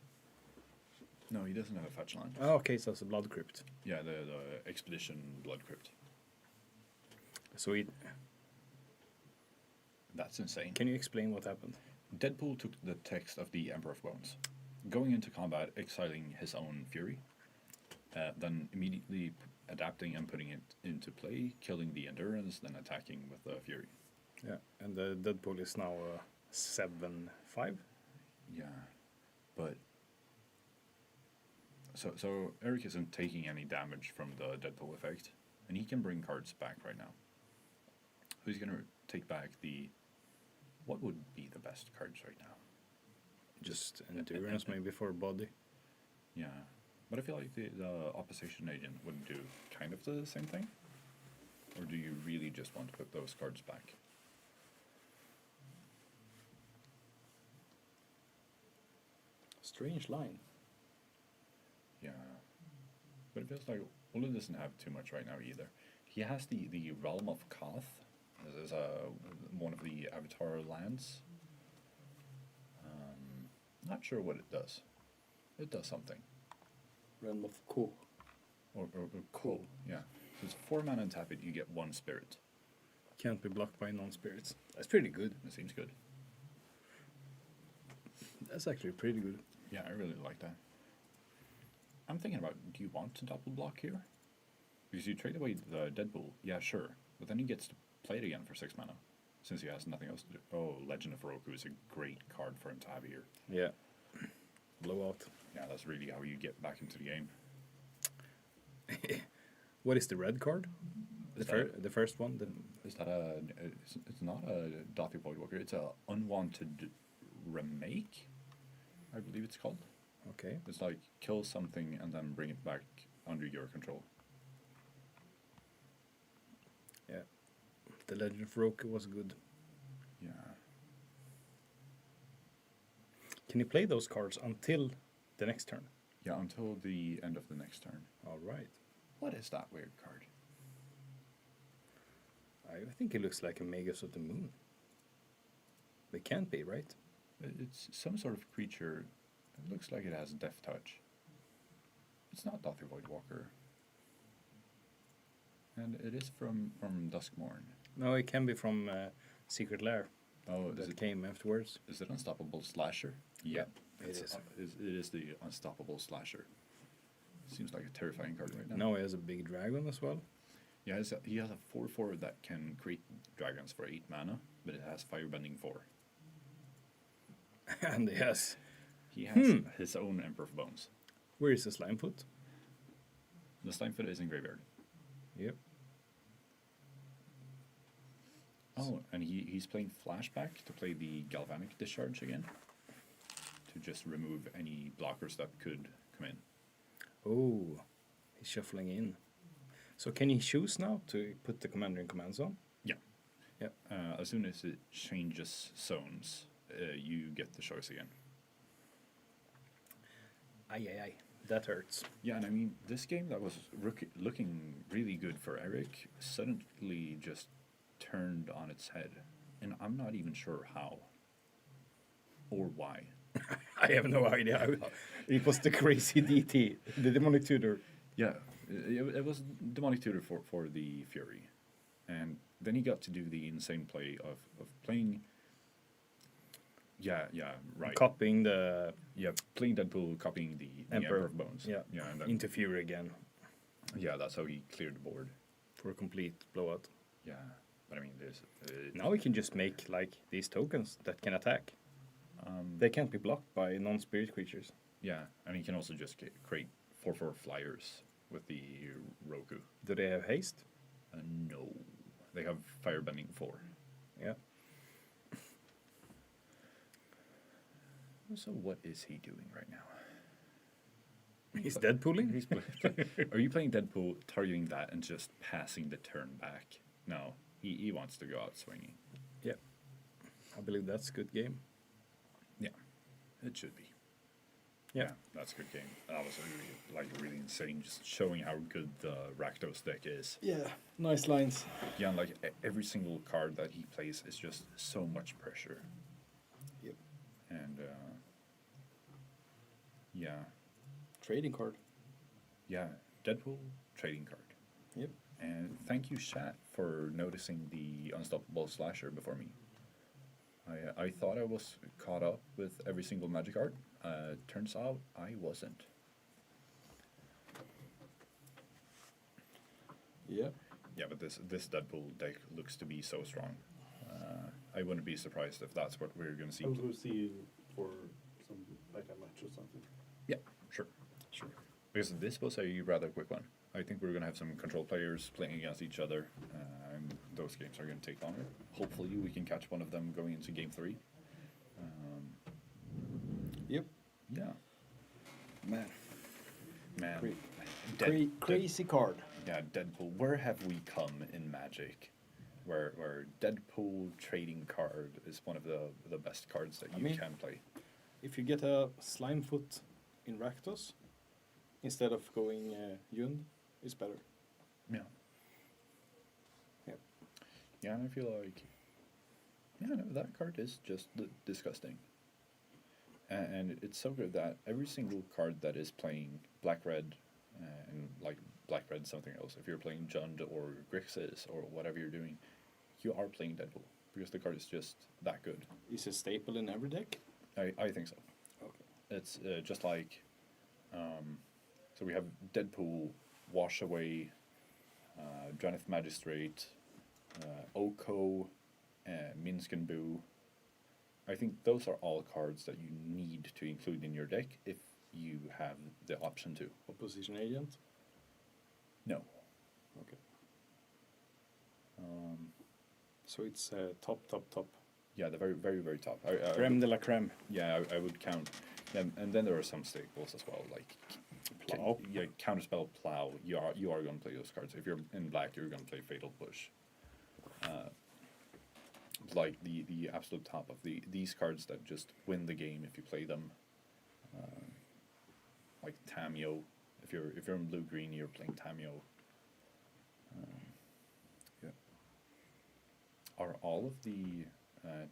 No, he doesn't have a fetch line. Oh, okay, so it's a blood crypt. Yeah, the Expedition Blood Crypt. So he, That's insane. can you explain what happened? Deadpool took the text of the Emperor of Bones, going into combat, exiling his own fury, then immediately adapting and putting it into play, killing the endurance, then attacking with the fury. Yeah, and the Deadpool is now 7/5. Yeah, but so Eric isn't taking any damage from the Deadpool effect, and he can bring cards back right now. Who's gonna take back the? What would be the best cards right now? Just endurance maybe for body. Yeah, but I feel like the opposition agent would do kind of the same thing. Or do you really just want to put those cards back? Strange line. Yeah, but it feels like Olu doesn't have too much right now either. He has the Realm of Koth. This is one of the Avatar lands. Not sure what it does. It does something. Realm of Ko. Or cool. Yeah. So it's 4 mana and tap it, you get 1 spirit. Can't be blocked by non-spirits. That's pretty good. It seems good. That's actually pretty good. Yeah, I really like that. I'm thinking about, do you want to double block here? Because you trade away the Deadpool, yeah, sure. But then he gets to play it again for 6 mana, since he has nothing else to do. Oh, Legend of Roku is a great card for him to have here. Yeah. Blowout. Yeah, that's really how you get back into the game. What is the red card? The first one? Is that a... It's not a Dathi Voidwalker, it's a Unwanted Remake, I believe it's called. Okay. It's like, kill something and then bring it back under your control. Yeah. The Legend of Roku was good. Yeah. Can you play those cards until the next turn? Yeah, until the end of the next turn. All right. What is that weird card? I think it looks like a Magus of the Moon. It can't be, right? It's some sort of creature. It looks like it has Death Touch. It's not Dathi Voidwalker. And it is from Duskmorn. No, it can be from Secret Lair. Oh, that came afterwards. Is it Unstoppable Slasher? Yeah, it is. It is the Unstoppable Slasher. Seems like a terrifying card right now. Now he has a big dragon as well. Yeah, he has a 4/4 that can create dragons for 8 mana, but it has Firebending 4. And he has his own Emperor of Bones. Where is the Slimefoot? The Slimefoot is in graveyard. Yep. Oh, and he's playing Flashback to play the Galvanic Discharge again. To just remove any blockers that could come in. Oh, he's shuffling in. So can he choose now to put the commander in command zone? Yeah. Yep. As soon as it changes zones, you get the choice again. Aye. That hurts. Yeah, and I mean, this game that was looking really good for Eric suddenly just turned on its head. And I'm not even sure how. Or why. I have no idea. It was the crazy DT, the Demonic Tutor. Yeah, it was Demonic Tutor for the Fury. And then he got to do the insane play of playing... Yeah, right. Copying the... Yeah, playing Deadpool, copying the Emperor of Bones. Yeah, and then, into Fury again. Yeah, that's how he cleared the board. For a complete blowout. Yeah, but I mean, there's... now we can just make, like, these tokens that can attack. They can't be blocked by non-spirit creatures. Yeah, and he can also just create 4/4 flyers with the Roku. Do they have haste? No. They have Firebending 4. Yeah. So what is he doing right now? He's Deadpooling? Are you playing Deadpool, targeting that and just passing the turn back? No, he wants to go out swinging. Yeah. I believe that's a good game. Yeah, it should be. Yeah. Yeah, that's a good game. That was really insane, just showing how good the Rakdos deck is. Yeah, nice lines. Yeah, and like every single card that he plays is just so much pressure. Yep. And yeah, Trading card. yeah, Deadpool trading card. Yep. And thank you, chat, for noticing the Unstoppable Slasher before me. I thought I was caught up with every single Magic art. Turns out I wasn't. Yeah. Yeah, but this Deadpool deck looks to be so strong. I wouldn't be surprised if that's what we're going to see. We'll see you for some like a match or something. Yeah, sure. Because this was a rather quick one. I think we're going to have some control players playing against each other, and those games are going to take longer. Hopefully we can catch one of them going into game 3. Yep. Yeah. Man. Crazy card. Yeah, Deadpool. Where have we come in Magic? Where Deadpool trading card is one of the best cards that you can play. If you get a Slimefoot in Rakdos, instead of going Yund, it's better. Yeah. Yeah. Yeah, and I feel like, yeah, no, that card is just disgusting. And it's so good that every single card that is playing black-red, and like black-red something else, if you're playing Jund or Grixis or whatever you're doing, you are playing Deadpool, because the card is just that good. Is it staple in every deck? I think so. Okay. It's just like, so we have Deadpool, Wash Away, Dranith Magistrate, Oko, Minsk and Boo. I think those are all cards that you need to include in your deck if you have the option to. Opposition Agent? No. Okay. So it's top. Yeah, the very, very, very top. Creme de la creme. Yeah, I would count. And then there are some staples as well, like Plow. Counterspell, Plow. You are going to play those cards. If you're in black, you're going to play Fatal Push. Like the absolute top of these cards that just win the game if you play them. Like Tameo. If you're in blue green, you're playing Tameo. Yeah. Are all of the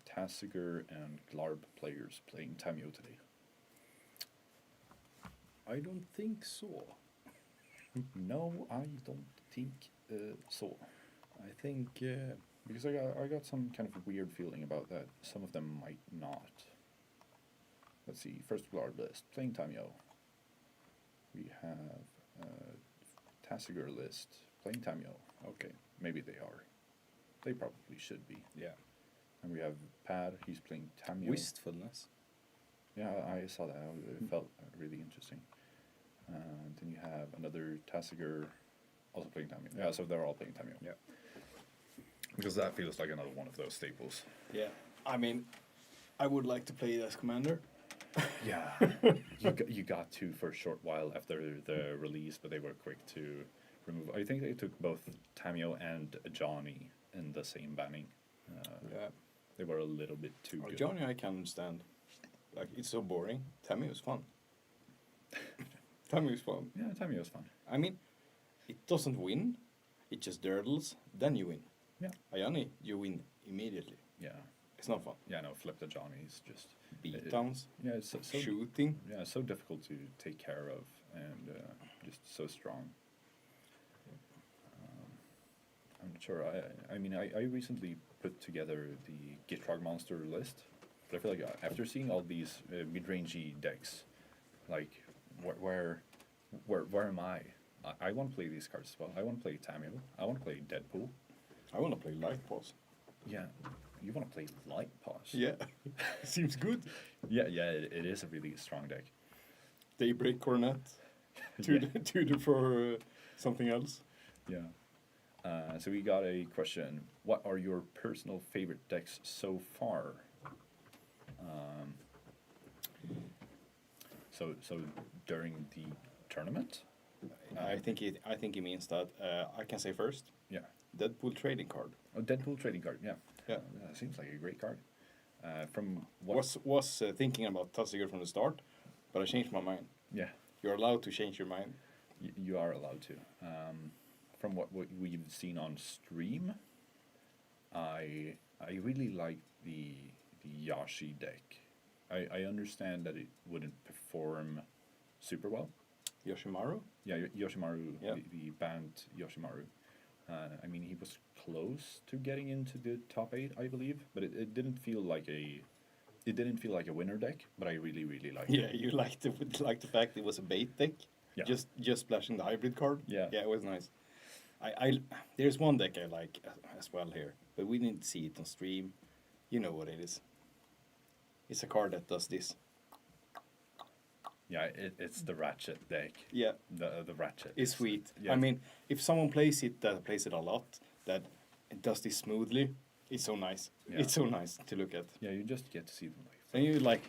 Tasigur and Glarb players playing Tameo today? I don't think so. No, I don't think so. I think Because I got some kind of weird feeling about that. Some of them might not. Let's see. First Glarb list. Playing Tameo. We have Tasigur list. Playing Tameo. Okay, maybe they are. They probably should be. yeah. And we have Pad. He's playing Tameo. Wistfulness. Yeah, I saw that. It felt really interesting. And then you have another Tasigur also playing Tameo. Yeah, so they're all playing Tameo. Yeah. Because that feels like another one of those staples. Yeah. I mean, I would like to play it as commander. Yeah, you got to for a short while after the release, but they were quick to remove. I think they took both Tameo and Johnny in the same banning. Yeah. They were a little bit too good. Johnny I can understand. Like, it's so boring. Tameo is fun. Tameo is fun. Yeah, Tameo is fun. I mean, it doesn't win. It just dirtles. Then you win. Yeah. Ayani, you win immediately. Yeah. It's not fun. Yeah, no, flip the Johnny is just... Beatdowns. Yeah, it's so shooting. Yeah, it's so difficult to take care of and just so strong. I'm not sure. I mean, I recently put together the Gitrog monster list, but I feel like after seeing all these mid-rangey decks, like where am I? I want to play these cards as well. I want to play Tameo. I want to play Deadpool. I want to play Light Pause. Yeah, you want to play Light Pause. Yeah, seems good. Yeah, it is a really strong deck. Daybreak Coronet. Tutor for something else. Yeah. So we got a question. What are your personal favorite decks so far? So during the tournament. I think it means that I can say first. Yeah. Deadpool trading card. Oh, Deadpool trading card. Yeah. Yeah. Seems like a great card. From what? Was thinking about Tassiger from the start, but I changed my mind. Yeah. You're allowed to change your mind. You are allowed to. From what we've seen on stream, I really like the Yashi deck. I understand that it wouldn't perform super well. Yoshimaru? Yeah, Yoshimaru, Yeah. the banned Yoshimaru. I mean, he was close to getting into the top 8, I believe, but it didn't feel like a winner deck. But I really liked Yeah, it. you liked the fact it was a bait deck. Yeah. Just splashing the hybrid card. Yeah. Yeah, it was nice. I there's one deck I like as well here, but we didn't see it on stream. You know what it is. It's a card that does this. Yeah, it's the Ratchet deck. Yeah. The Ratchet. It's sweet. Yeah. I mean, if someone plays it a lot, that it does this smoothly, it's so nice. Yeah. It's so nice to look at. Yeah, you just get to see them. And you're like,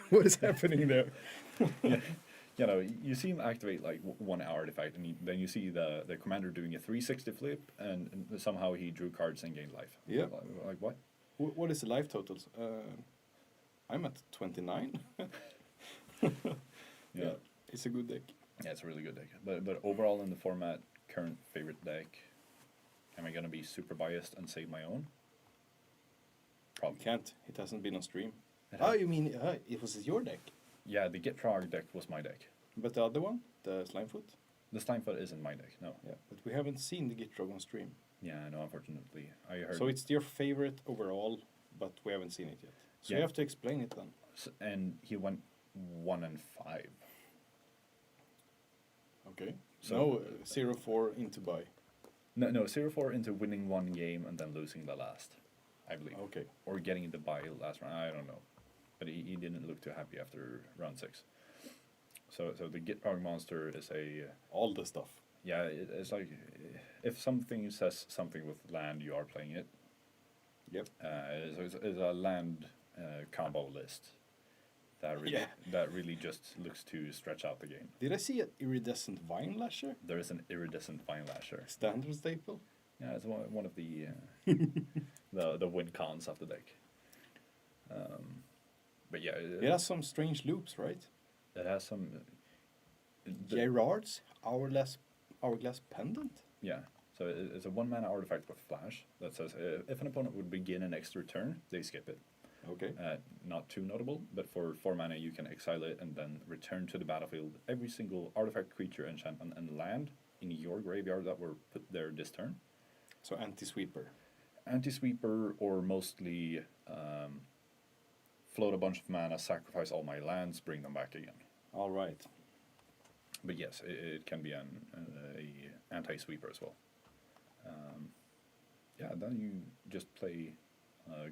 what is happening there? Yeah. You know, you see him activate like one artifact, and then you see the commander doing a 360 flip, and somehow he drew cards and gained life. Yeah. Like what? What is the life totals? I'm at 29. Yeah. It's a good deck. Yeah, it's a really good deck. But overall in the format, current favorite deck. Am I gonna be super biased and say my own? You can't. It hasn't been on stream. It Oh, has- you mean it was your deck? Yeah, the Gitrog deck was my deck. But the other one, the Slimefoot? The Slimefoot isn't my deck, no. Yeah, but we haven't seen the Gitrog on stream. Yeah, no, unfortunately. I heard. So it's your favorite overall, but we haven't seen it yet. So Yeah. you have to explain it then. And he went 1 and 5. Okay. So- No, 0-4 into buy. No, 0-4 into winning one game and then losing the last, I believe. Okay. Or getting the bye last round, I don't know. But he didn't look too happy after round 6. So the Gitrog monster is a... All the stuff. Yeah, it's like, if something says something with land, you are playing it. Yep. So it's a land combo list that really just looks to stretch out the game. Did I see an iridescent Vine Lasher? There is an iridescent Vine Lasher. Standard staple? Yeah, it's one of the the win cons of the deck. But yeah, It has some strange loops, right? it has some. Gerard's Hourglass Pendant? Yeah, so it's a 1-mana artifact with flash that says if an opponent would begin an extra turn, they skip it. Okay. Not too notable, but for 4 mana you can exile it and then return to the battlefield every single artifact, creature, enchantment, and land in your graveyard that were put there this turn. So anti-sweeper. Anti-sweeper, or mostly float a bunch of mana, sacrifice all my lands, bring them back again. All right. But yes, it can be a anti-sweeper as well. Yeah, then you just play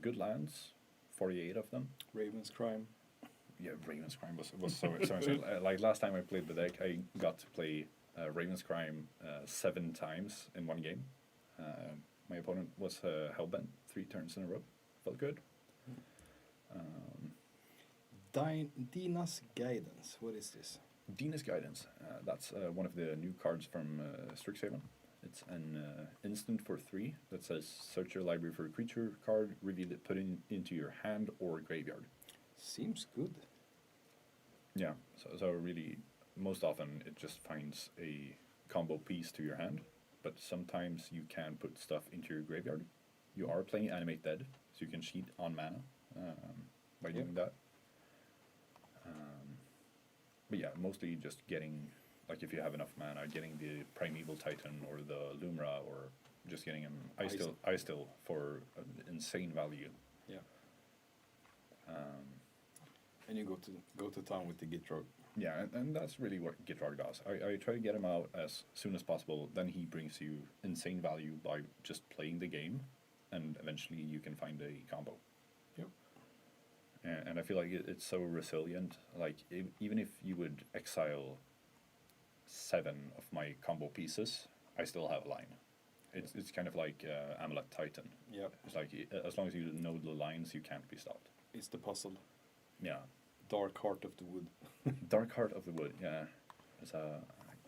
good lands, 48 of them. Raven's Crime. Yeah, Raven's Crime was so insane. Like last time I played the deck, I got to play Raven's Crime 7 times in one game. My opponent was hellbent 3 turns in a row. Felt good. Dina's Guidance. What is this? Dina's Guidance. That's one of the new cards from Strixhaven. It's an instant for 3 that says search your library for a creature card, reveal it, put it into your hand or graveyard. Seems good. Yeah, so really, most often it just finds a combo piece to your hand, but sometimes you can put stuff into your graveyard. You are playing Animate Dead, so you can cheat on mana by doing that. But yeah, mostly just getting, like if you have enough mana, getting the Primeval Titan or the Lumra, or just getting him I still for an insane value. Yeah. And you go to town with the Gitrog. Yeah, and that's really what Gitrog does. I try to get him out as soon as possible, then he brings you insane value by just playing the game, and eventually you can find a combo. Yep. And I feel like it's so resilient. Like, even if you would exile 7 of my combo pieces, I still have a line. It's kind of like Amulet Titan. Yeah. It's like, as long as you know the lines, you can't be stopped. It's the puzzle. Yeah. Dark Heart of the Wood. Dark Heart of the Wood, yeah. It's a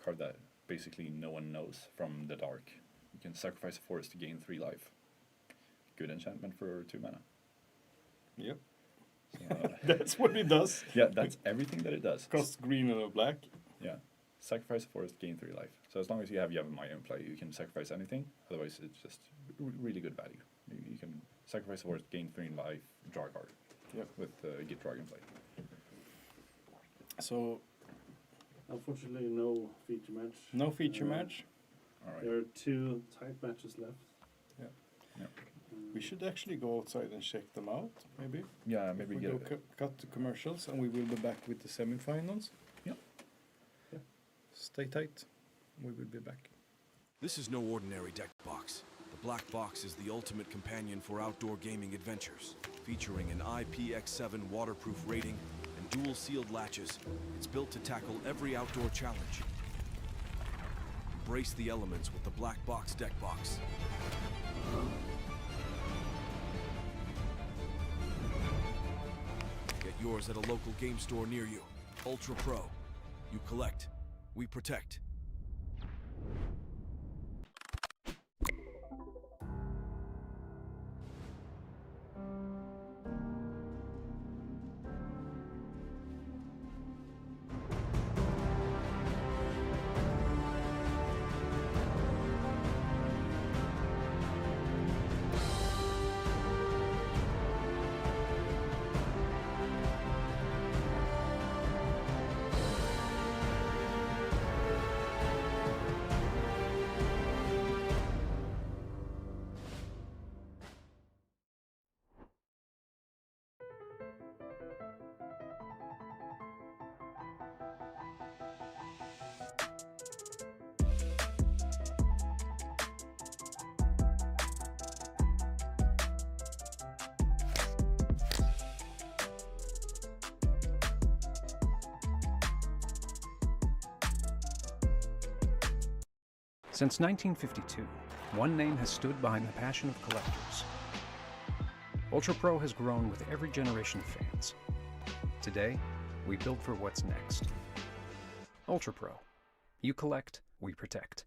card that basically no one knows from the dark. You can sacrifice a forest to gain 3 life. Good enchantment for 2 mana. Yep. So, That's what it does. yeah, that's everything that it does. Costs green and a black. Yeah. Sacrifice a forest, gain 3 life. So as long as you have Yavimaya in play, you can sacrifice anything. Otherwise, it's just really good value. You can sacrifice a forest, gain 3 life, draw a card. Yep. With Get Dragon play. So Unfortunately, no feature match. no feature match. All right. There are 2 tight matches left. Yeah. Yeah. We should actually go outside and check them out, maybe. Yeah, maybe we get go cut to commercials, and we will be back with the semifinals. Yep. Yeah. Stay tight. We will be back. This is no ordinary deck box. The black box is the ultimate companion for outdoor gaming adventures. Featuring an IPX7 waterproof rating and dual sealed latches, it's built to tackle every outdoor challenge. Embrace the elements with the black box deck box. Get yours at a local game store near you. Ultra Pro. You collect, we protect. Since 1952, one name has stood behind the passion of collectors. Ultra Pro has grown with every generation of fans. Today, we build for what's next. Ultra Pro. You collect, we protect.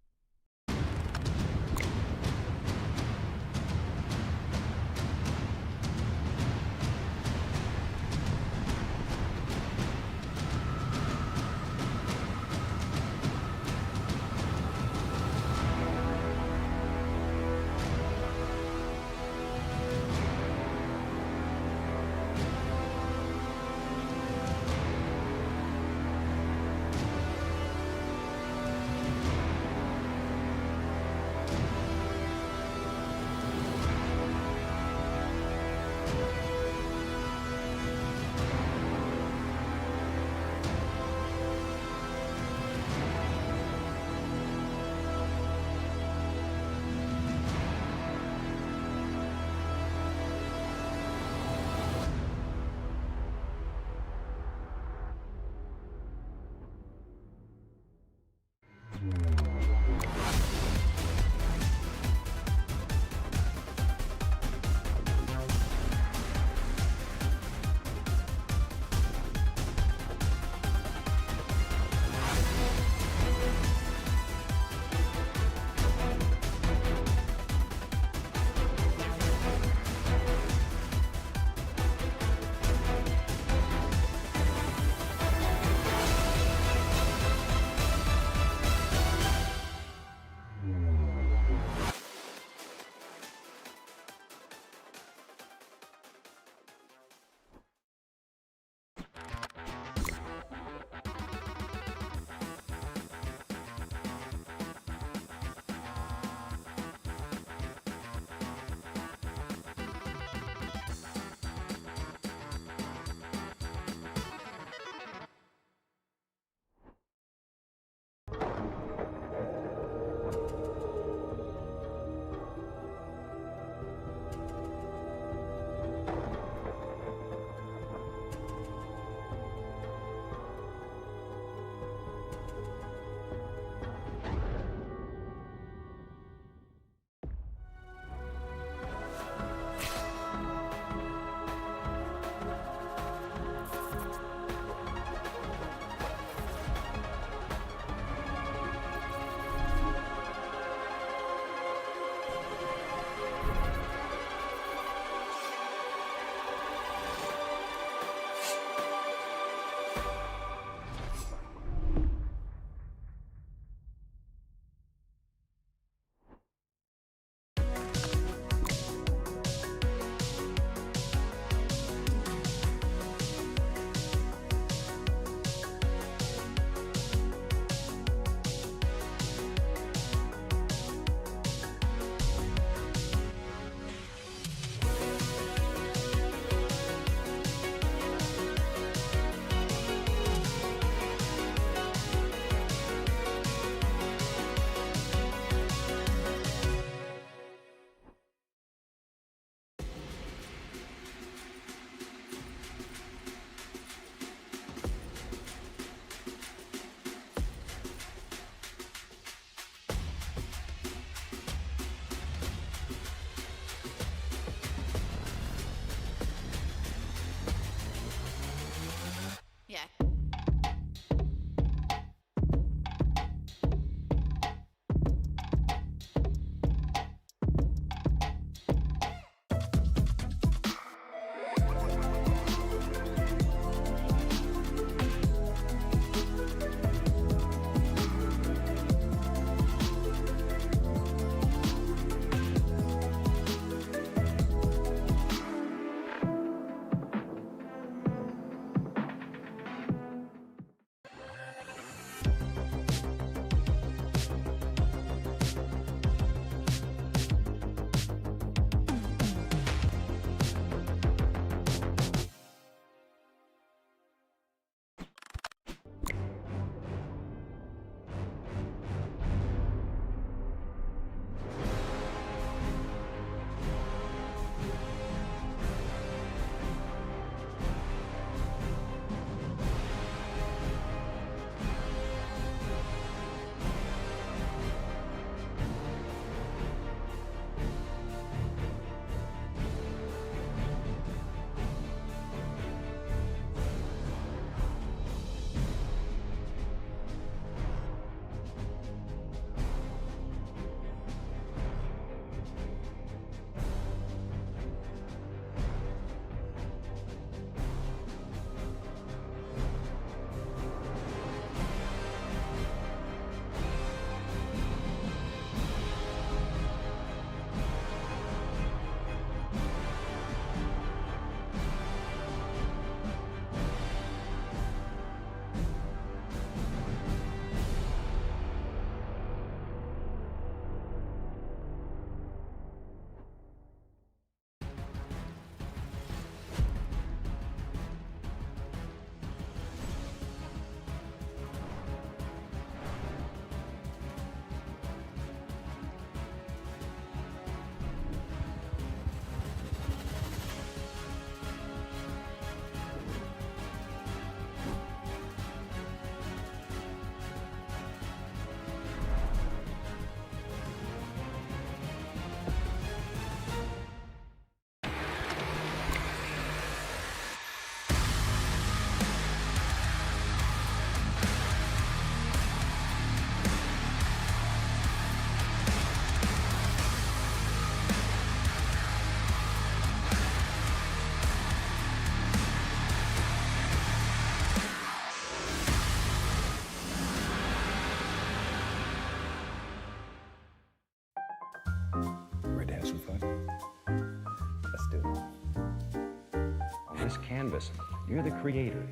this canvas, you're the creator.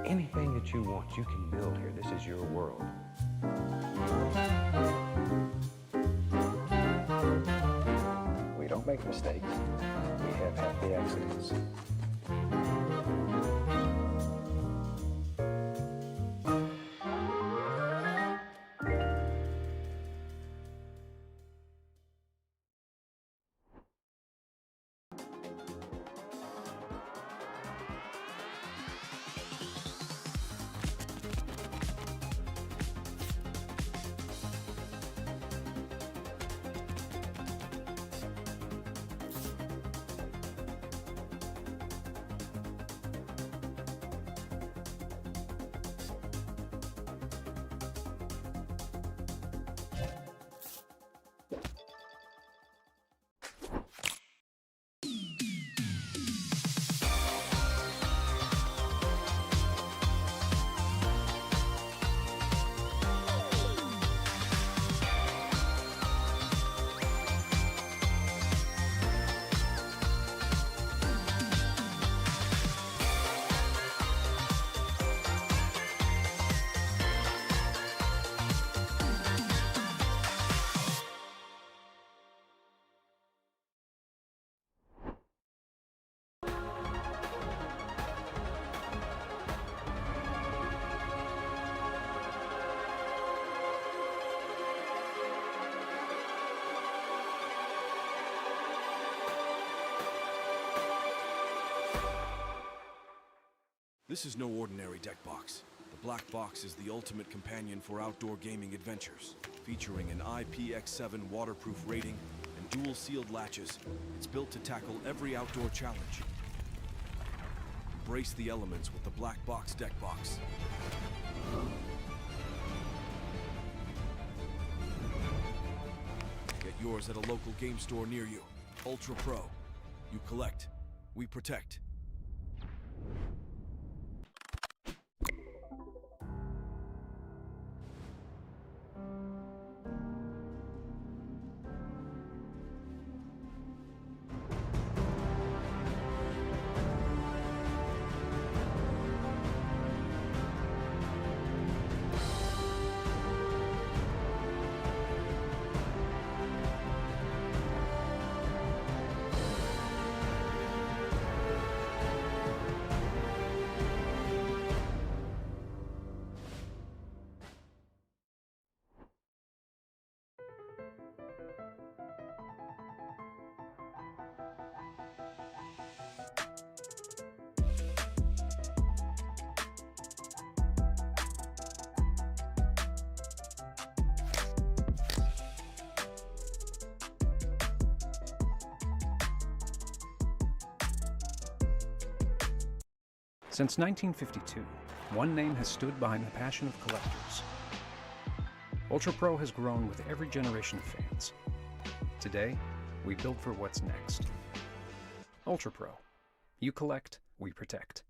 Anything that you want, you can build here. This is your world. We don't make mistakes. We have happy accidents. This is no ordinary deck box. The black box is the ultimate companion for outdoor gaming adventures. Featuring an IPX7 waterproof rating and dual sealed latches, it's built to tackle every outdoor challenge. Embrace the elements with the black box deck box. Get yours at a local game store near you. Ultra Pro. You collect, we protect. Since 1952, one name has stood behind the passion of collectors. Ultra Pro has grown with every generation of fans. Today, we build for what's next. Ultra Pro. You collect, we protect.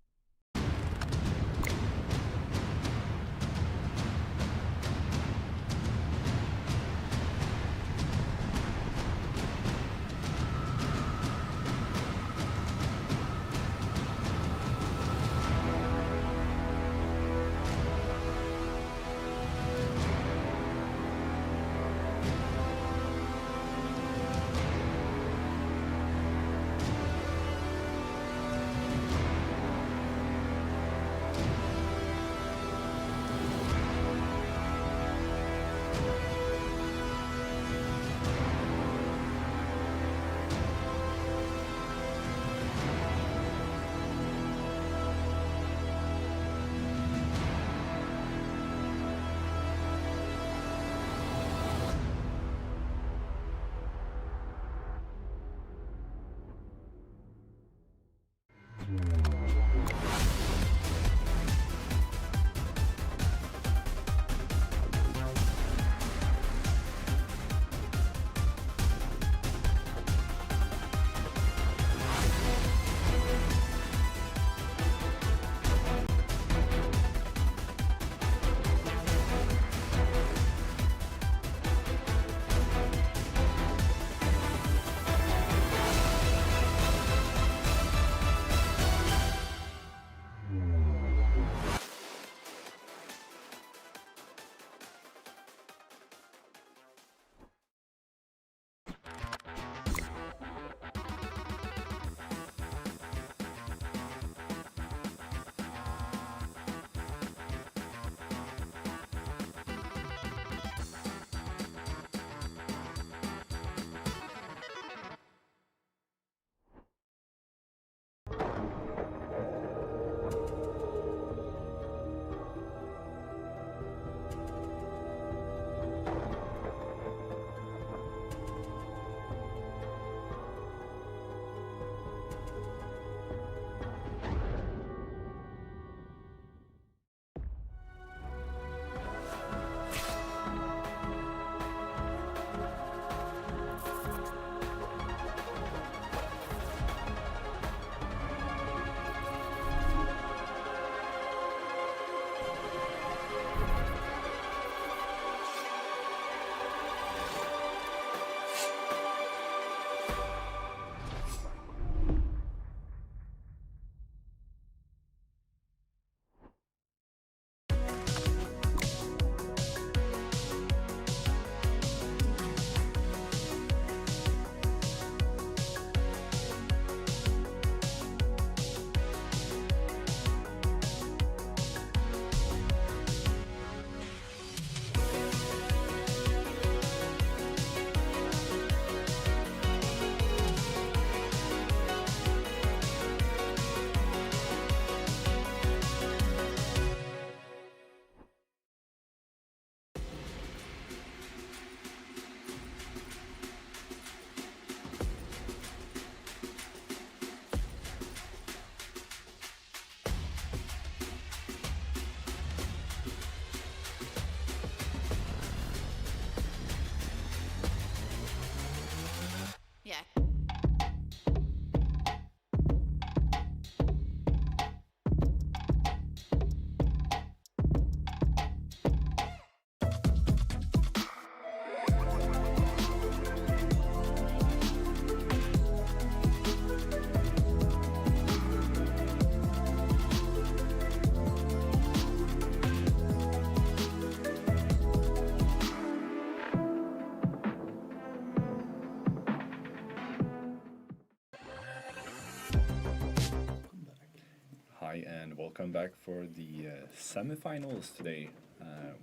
Hi, and welcome back for the semifinals today.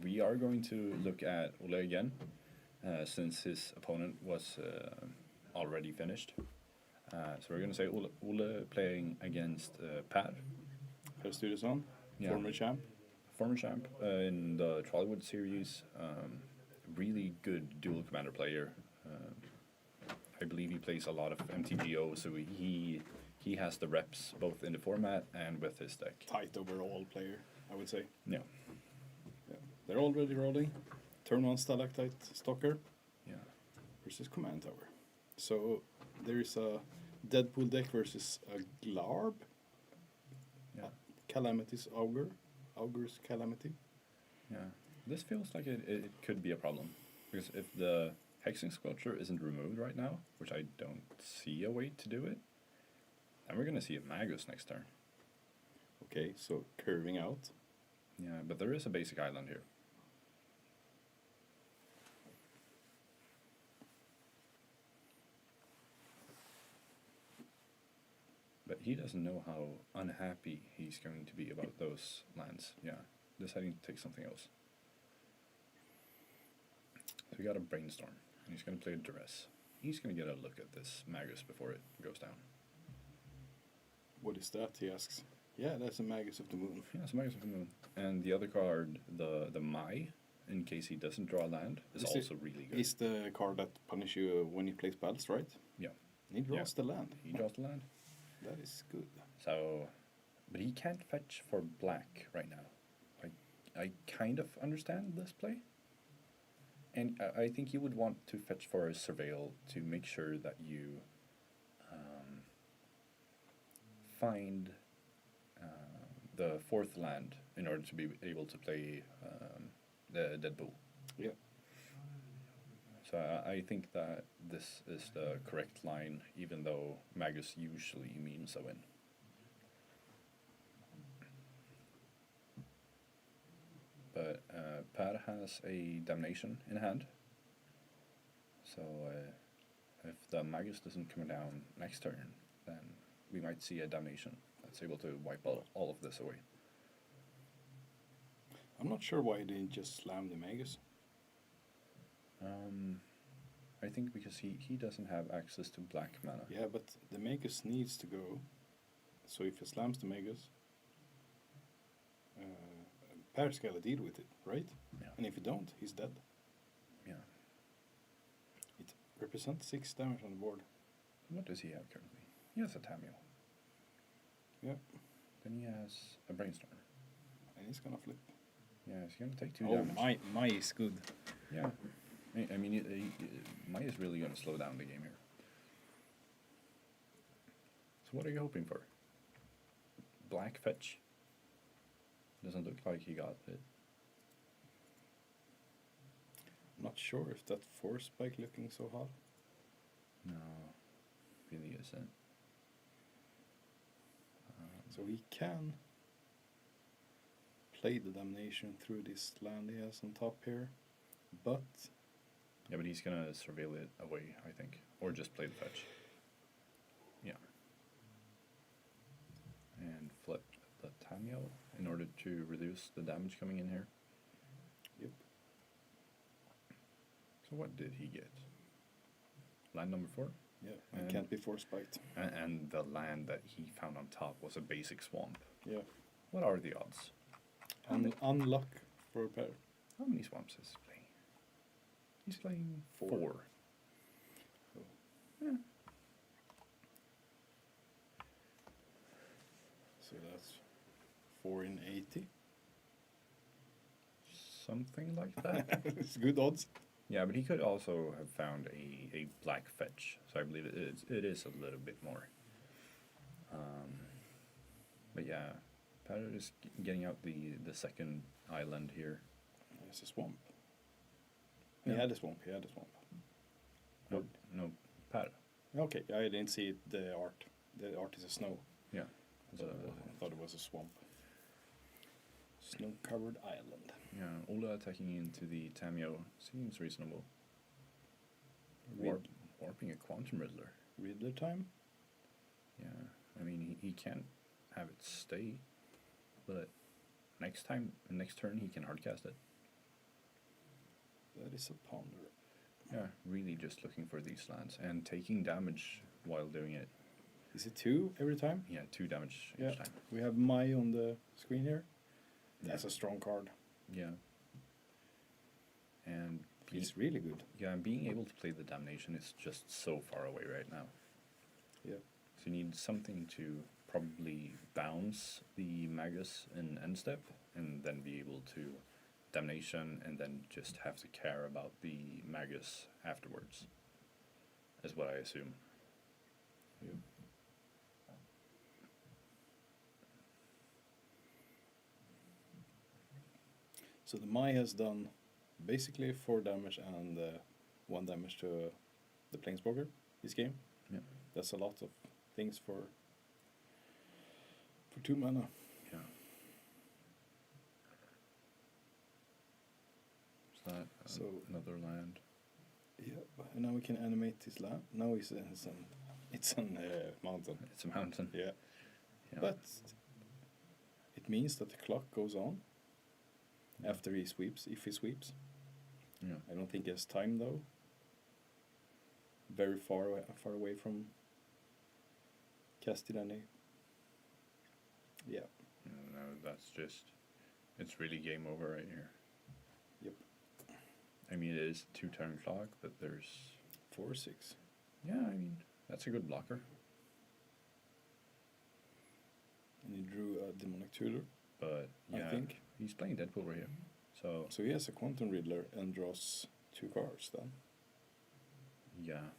We are going to look at Ole again, since his opponent was already finished. So we're going to say Ole playing against Per. Per Studiosson, Yeah. former champ. Former champ in the Trolleywood series. Really good dual commander player. I believe he plays a lot of MTGO, so he has the reps both in the format and with his deck. Tight overall player, I would say. Yeah. Yeah. They're already rolling. Turn 1 Stalactite Stalker Yeah. versus Command Tower. So there is a Deadpool deck versus a Glarb. Yeah. Calamity's Augure's Calamity. Yeah. This feels like it could be a problem. Because if the Hexing Sculpture isn't removed right now, which I don't see a way to do it, then we're going to see a Magus next turn. Okay, so curving out. Yeah, but there is a basic island here. But he doesn't know how unhappy he's going to be about those lands. Yeah, deciding to take something else. So we got a Brainstorm, and he's going to play a Duress. He's going to get a look at this Magus before it goes down. What is that, he asks. Yeah, that's a Magus of the Moon. Yeah, it's a Magus of the Moon. And the other card, the Mai, in case he doesn't draw land, is also really good. Is the card that punish you when he plays battles, right? Yeah. He draws the land. He draws the land. That is good. So, but he can't fetch for black right now. I kind of understand this play. And I think you would want to fetch for a Surveil to make sure that you find the fourth land in order to be able to play the Deadpool. Yeah. So I think that this is the correct line, even though Magus usually means a win. But Per has a Damnation in hand. So if the Magus doesn't come down next turn, then we might see a Damnation that's able to wipe all of this away. I'm not sure why he didn't just slam the Magus. I think because he doesn't have access to black mana. Yeah, but the Magus needs to go. So if he slams the Magus, Per's got to deal with it, right? Yeah. And if you don't, he's dead. Yeah. It represents 6 damage on the board. What does he have currently? He has a Tamio. Yeah. Then he has a Brainstorm. And he's gonna flip. Yeah, he's going to take 2 Oh, damage. my is good. Yeah. I mean, Mai is really going to slow down the game here. So what are you hoping for? Black fetch? Doesn't look like he got it. I'm not sure if that force spike looking so hot. No, really isn't. So he can play the Damnation through this land he has on top here, but Yeah, but he's going to surveil it away, I think. Or just play the fetch. Yeah. And flip the Tamio in order to reduce the damage coming in here. Yep. So what did he get? Land number 4? yeah, And- it can't be force spiked. And the land that he found on top was a basic swamp. Yeah. What are the odds? Unluck for Per. How many swamps is he playing? He's playing 4. Yeah. So that's 4 in 80. Something like that. It's good odds. Yeah, but he could also have found a black fetch. So I believe it is a little bit more. But yeah, Per is getting out the second island here. It's a swamp. Yeah. He had a swamp. No, Per. Okay, I didn't see it, the art. The art is a snow. Yeah. I thought it was a swamp. Snow-covered island. Yeah, Ola attacking into the Tamio seems reasonable. Rid- Warping a Quantum Riddler. Riddler time? Yeah, I mean, he can't have it stay. but next turn he can hardcast it. That is a ponder. Yeah, really just looking for these lands and taking damage while doing it. Is it 2 every time? Yeah, 2 damage Yeah. each time. We have Mai on the screen here. That's a strong card. Yeah. And It's really good. yeah, and being able to play the Damnation is just so far away right now. Yeah. So you need something to probably bounce the Magus in end step, and then be able to Damnation, and then just have to care about the Magus afterwards, is what I assume. Yeah. So the Mai has done basically 4 damage and 1 damage to the Planeswalker this game. Yeah. That's a lot of things for 2 mana. Yeah. Is that So- another land? Yeah, and now we can animate this land. Now it's an mountain. It's a mountain. Yeah. Yeah. But it means that the clock goes on after he sweeps, if he sweeps. Yeah. I don't think he has time though. Very far away from casting any. Yeah. No, that's just, it's really game over right here. Yep. I mean, it is 2 turn clock, but there's 4/6. yeah. I mean, that's a good blocker. And he drew a demonic tutor. But yeah, I think. he's playing Deadpool right here. So So he has a Quantum Riddler and draws 2 cards then. yeah,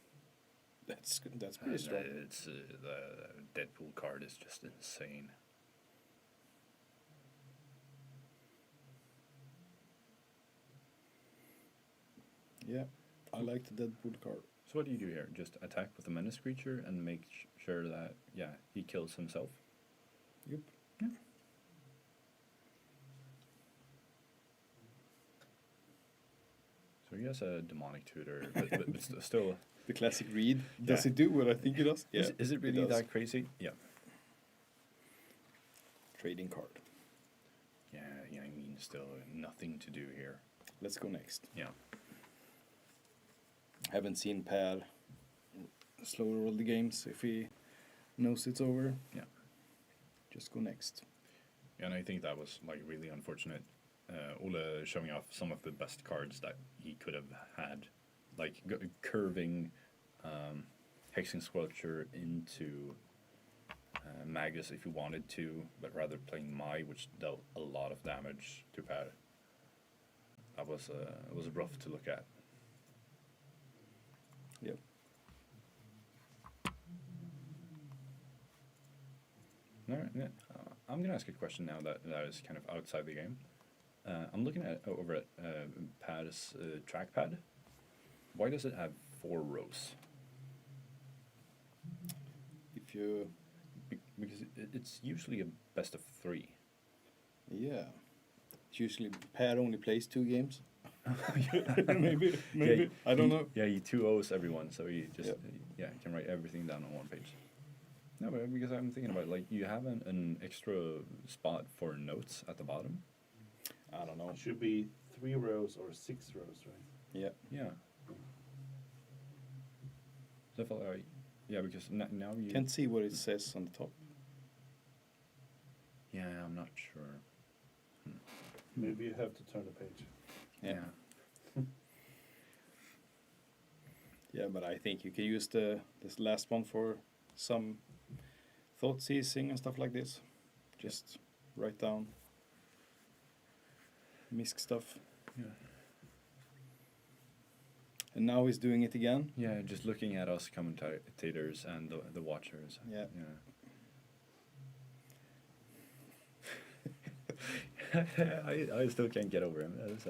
That's good. That's pretty strong. it's the Deadpool card is just insane. Yeah. I like the Deadpool card. So what do you do here? Just attack with a menace creature and make sure that he kills himself. Yep. Yeah. So he has a demonic tutor, but still. The classic read. Does Yeah. it do what I think it does? Yeah. Is it really does. that crazy? Yeah. Trading card. Yeah, I mean, still nothing to do here. Let's go next. Yeah. Haven't seen Per slow roll the games if he knows it's over. Yeah. Just go next. And I think that was like really unfortunate. Ole showing off some of the best cards that he could have had, like curving Hexing Squelcher into Magus if he wanted to, but rather playing Mai, which dealt a lot of damage to Per. That was it was rough to look at. Yep. All right, yeah. I'm gonna ask a question now that is kind of outside the game. I'm looking at over at Pad's trackpad. Why does it have 4 rows? If you... Because it's usually a best of 3. Yeah. Usually Per only plays 2 games. maybe. Yeah, I don't know. Yeah, he 2-0s everyone, so he just Yep. he can write everything down on 1 page. No, but because I'm thinking about like you have an extra spot for notes at the bottom. I don't know. It should be 3 rows or 6 rows, right? Yeah. Yeah. So I felt like, yeah, because now you Can't see what it says on the top. Yeah, I'm not sure. Maybe you have to turn the page. Yeah. Yeah, but I think you can use this last one for some thought seizing and stuff like this. Just write down misc stuff. Yeah. And now he's doing it again. Yeah, just looking at us commentators and the watchers. Yeah. I still can't get over him. That is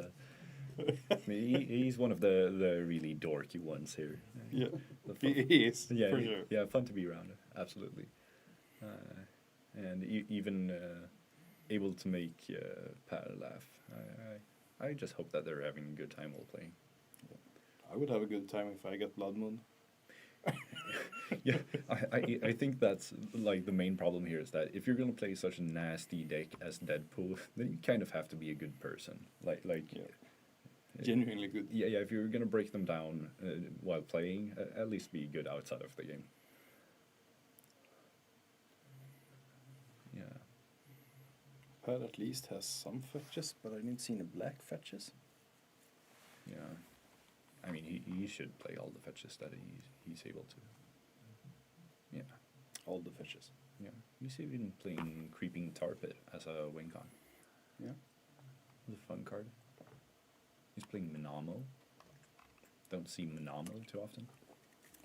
I mean, he's one of the really dorky ones here. Yeah, He is, Yeah, for sure. Yeah, fun to be around. Absolutely. And even able to make Pat laugh. I just hope that they're having a good time while playing. I would have a good time if I get Blood Moon. Yeah, I think that's like the main problem here is that if you're gonna play such a nasty deck as Deadpool, then you kind of have to be a good person. Genuinely good. Yeah. If you're gonna break them down while playing, at least be good outside of the game. Yeah. Pad at least has some fetches, but I didn't see any black fetches. Yeah. I mean, he should play all the fetches that he's able to. Yeah. All the fetches. Yeah. He's even playing Creeping Tar Pit as a win con. Yeah. The fun card. He's playing Minamo. Don't see Minamo too often.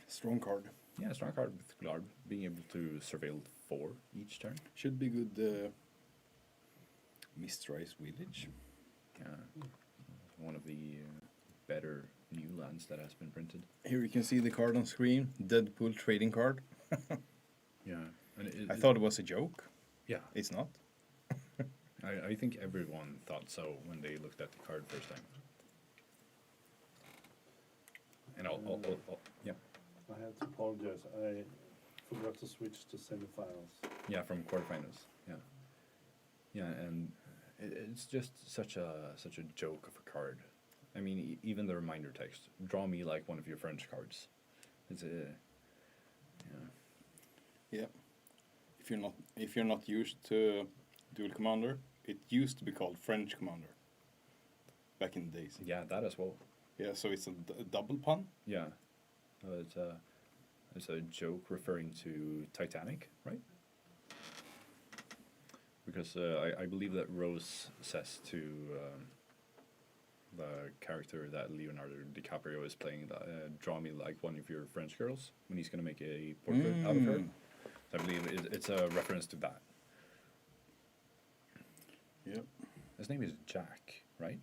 Strong card. Yeah, strong card with Glarb, being able to surveil 4 each turn. Should be good. Mistrise Village. Yeah. One of the better new lands that has been printed. Here you can see the card on screen. Deadpool trading card. Yeah. And I thought it was a joke. Yeah. It's not. I think everyone thought so when they looked at the card first time. And yeah. I had to apologize. I forgot to switch to semifinals. Yeah, from quarterfinals. Yeah. Yeah, and it's just such a joke of a card. I mean, even the reminder text, draw me like one of your French cards. It's a Yeah. If you're not used to Dual Commander, it used to be called French Commander. Back in the days. Yeah, that as well. Yeah, so it's a double pun. Yeah, it's a joke referring to Titanic, right? Because I believe that Rose says to the character that Leonardo DiCaprio is playing, draw me like one of your French girls, when he's going to make a portrait out of her. So I believe it's a reference to that. Yep. His name is Jack, right?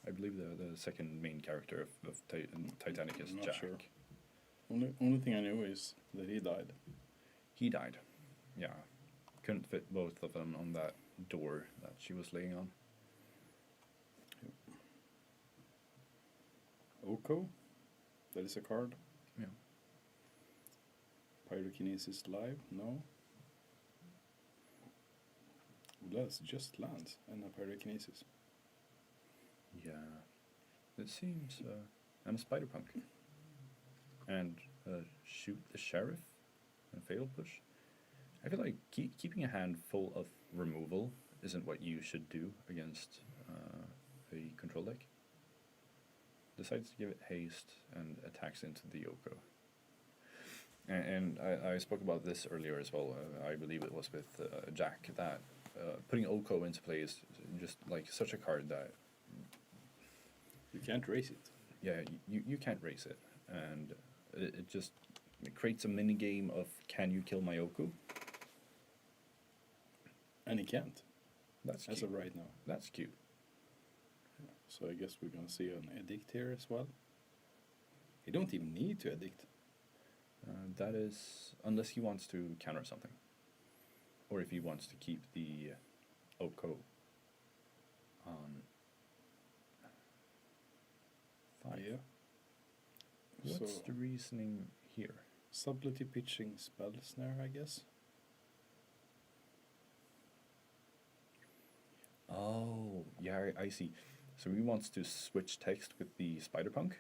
I believe the second main character of Titanic is Not Jack. sure. Only thing I know is that he died. He died. Yeah. Couldn't fit both of them on that door that she was laying on. Oko. That is a card. Yeah. Pyrokinesis live. No. That's just lands and a pyrokinesis. Yeah. It seems... I'm a Spider-Punk. And shoot the sheriff and fatal push. I feel like keeping a hand full of removal isn't what you should do against a control deck. Decides to give it haste and attacks into the Oko. And I spoke about this earlier as well. I believe it was with Jack, that putting Oko into play is just like such a card that... You can't race it. Yeah, you can't race it. And it just creates a mini game of, can you kill my Oko? And he can't. That's cute. As of right now. That's cute. So I guess we're gonna see an edict here as well. You don't even need to edict. That is, unless he wants to counter something. Or if he wants to keep the Oko on 5. Yeah. What's So- the reasoning here? Subtlety pitching spell snare, I guess. Oh, yeah, I see. So he wants to switch text with the Spider-Punk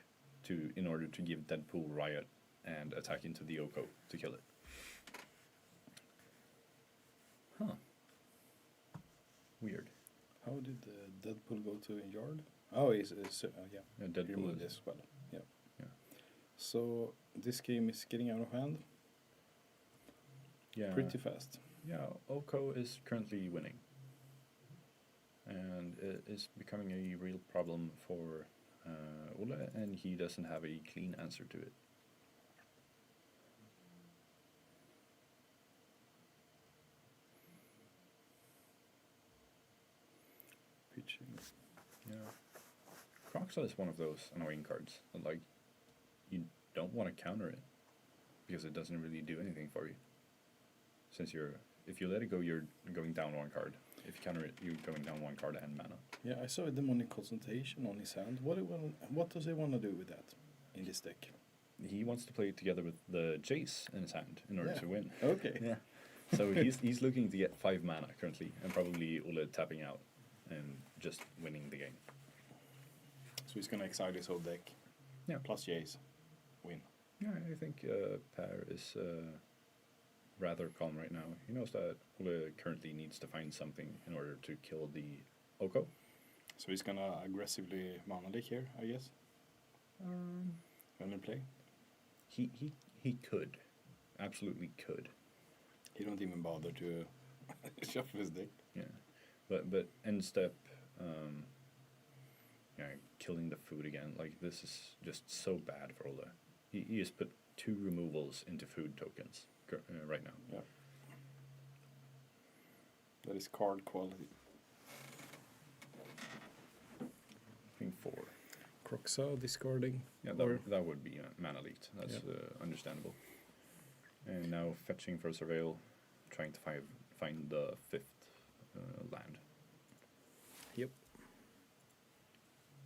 in order to give Deadpool Riot and attack into the Oko to kill it. Huh. Weird. How did Deadpool go to yard? Oh, yeah. Yeah, Deadpool He removed is- this spell. Yeah. Yeah. So this game is getting out of hand Yeah. pretty fast. Yeah, Oko is currently winning. And it is becoming a real problem for Ola, and he doesn't have a clean answer to it. Pitching. Yeah. Croxa is one of those annoying cards that, like, you don't want to counter it because it doesn't really do anything for you. Since if you let it go, you're going down 1 card. If you counter it, you're going down 1 card and mana. Yeah, I saw a demonic concentration on his hand. What does he want to do with that in this deck? he wants to play it together with the Jace in his hand in order Yeah. to win. Okay. Yeah. So he's looking to get 5 mana currently, and probably Ole tapping out and just winning the game. So he's gonna excite his whole deck. Yeah. Plus Jace. Win. Yeah, I think Per is rather calm right now. He knows that Ole currently needs to find something in order to kill the Oko. So he's gonna aggressively mana deck here, I guess. When we play. He could, absolutely could. He don't even bother to shuffle his deck. Yeah, but end step, killing the food again. Like, this is just so bad for Ole. He has put 2 removals into food tokens right now. Yeah. That is card quality. I think 4. Croxa discarding. Yeah, that would be mana leaked. That's understandable. And now fetching for Surveil, trying to find the 5th land. Yep.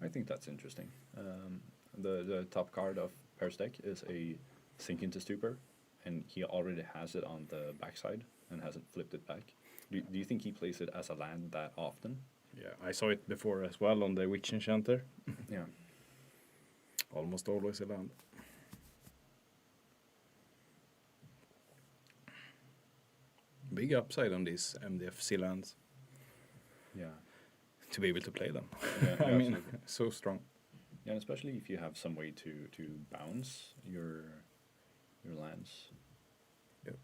I think that's interesting. The top card of Per's deck is a Sink into Stupor, and he already has it on the backside and hasn't flipped it back. Do you think he plays it as a land that often? Yeah, I saw it before as well on the Witch Enchanter. Yeah. Almost always a land. Big upside on these MDFC lands. Yeah. To be able to play them. Yeah, I mean, absolutely. so strong. Yeah, and especially if you have some way to bounce your lands. Yep.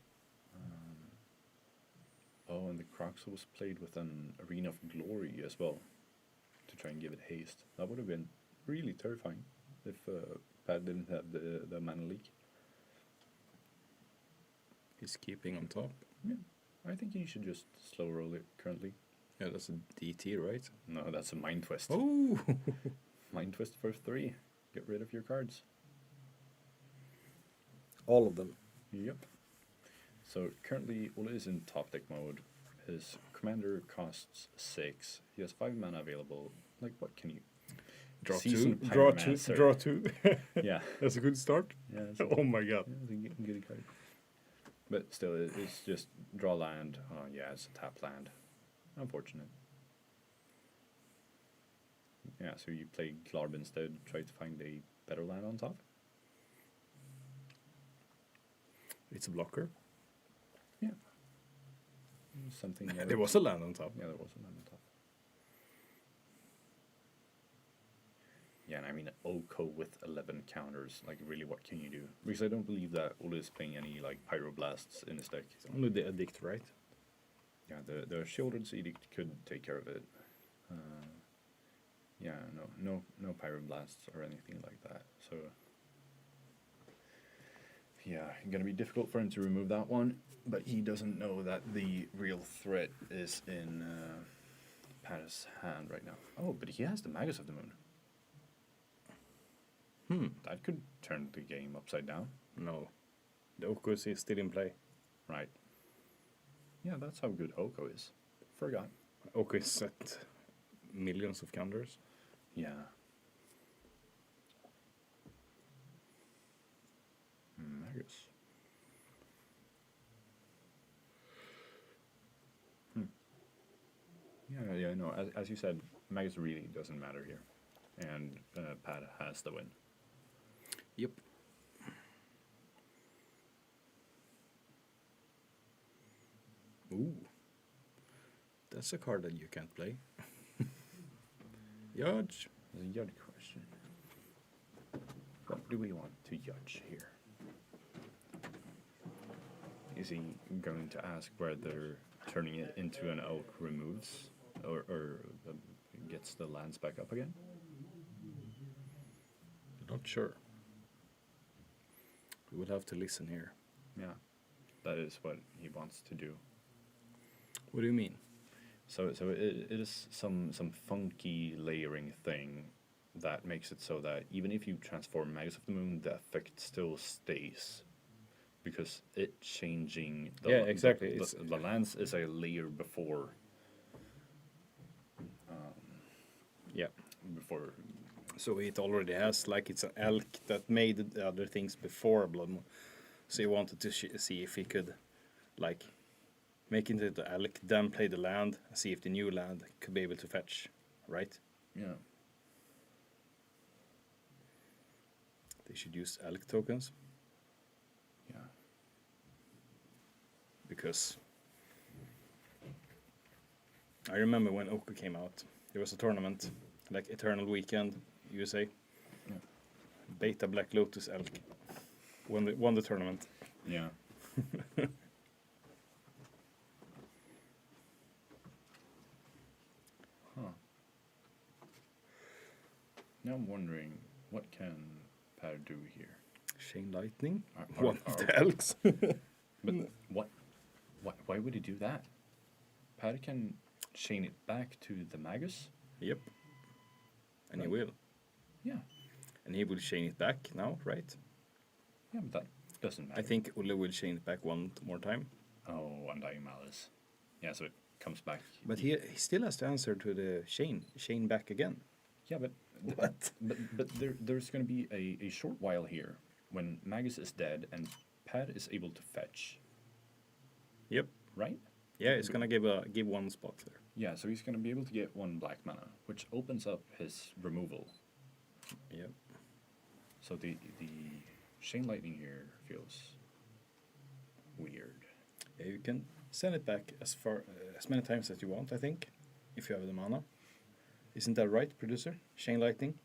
Oh, and the Croxa was played with an Arena of Glory as well, to try and give it haste. That would have been really terrifying if Pat didn't have the mana leak. He's keeping on top. Yeah, I think you should just slow roll it currently. Yeah, that's a DT, right? No, that's a Mind Twist. Oh! Mind Twist for 3. Get rid of your cards. All of them. Yep. So currently Ole is in top deck mode. His commander costs 6. He has 5 mana available. Like, what can you... Draw Seasoned 2. Draw 2. Pyromancer. Draw 2. Yeah. That's a good start. Yeah, Oh my god. Yeah, it's a good card. But still, it's just draw land. Oh yeah, it's a tap land. Unfortunate. Yeah, so you play Glarb instead, try to find a better land on top. It's a blocker. Yeah. Something. There was a land on top. Yeah, there was a land on top. Yeah, and I mean, Oko with 11 counters, like, really, what can you do? Because I don't believe that Ole is playing any, like, Pyroblasts in his deck. Only the Addict, right? Yeah, the Shieldred's Edict could take care of it. Yeah, no Pyroblasts or anything like that, so... Yeah, gonna be difficult for him to remove that one, but he doesn't know that the real threat is in Pat's hand right now. Oh, but he has the Magus of the Moon. That could turn the game upside down. No. The Oko is still in play. Right. Yeah, that's how good Oko is. Forgot. Oko is set millions of counters. Yeah. Magus. Yeah, no, as you said, Magus really doesn't matter here. And Pat has the win. Yep. Ooh. That's a card that you can't play. Judge. The Judge question. What do we want to judge here? Is he going to ask whether turning it into an oak removes or gets the lands back up again? Not sure. We would have to listen here. Yeah, that is what he wants to do. What do you mean? So it is some funky layering thing that makes it so that even if you transform Magus of the Moon, the effect still stays. Because it changing the, yeah, exactly. the lands is a layer before. Yeah. Before. So it already has, like, it's an elk that made the other things before Blood Moon. So he wanted to see if he could, like, make it into the elk, then play the land, and see if the new land could be able to fetch, right? Yeah. They should use elk tokens. Yeah. Because I remember when Oka came out, there was a tournament, like Eternal Weekend, USA. Yeah. Beta Black Lotus elk won the tournament. Yeah. Huh. Now I'm wondering, what can Per do here? Chain Lightning, Are- one of are- the elks. But what? Why would he do that? Per can chain it back to the Magus. Yep. And he Right. will. Yeah. And he will chain it back now, right? Yeah, but that doesn't matter. I think Ulle will chain it back one more time. Oh, Undying Malice. Yeah, so it comes back. But he still has to answer to the chain back again. Yeah, but What? But there's going to be a short while here when Magus is dead and Per is able to fetch. Yep. Right? Yeah, it's gonna give one spot there. Yeah, so he's going to be able to get 1 black mana, which opens up his removal. Yep. So the Chain Lightning here feels weird. Yeah, you can send it back as many times as you want, I think, if you have the mana. Isn't that right, producer? Chain Lightning.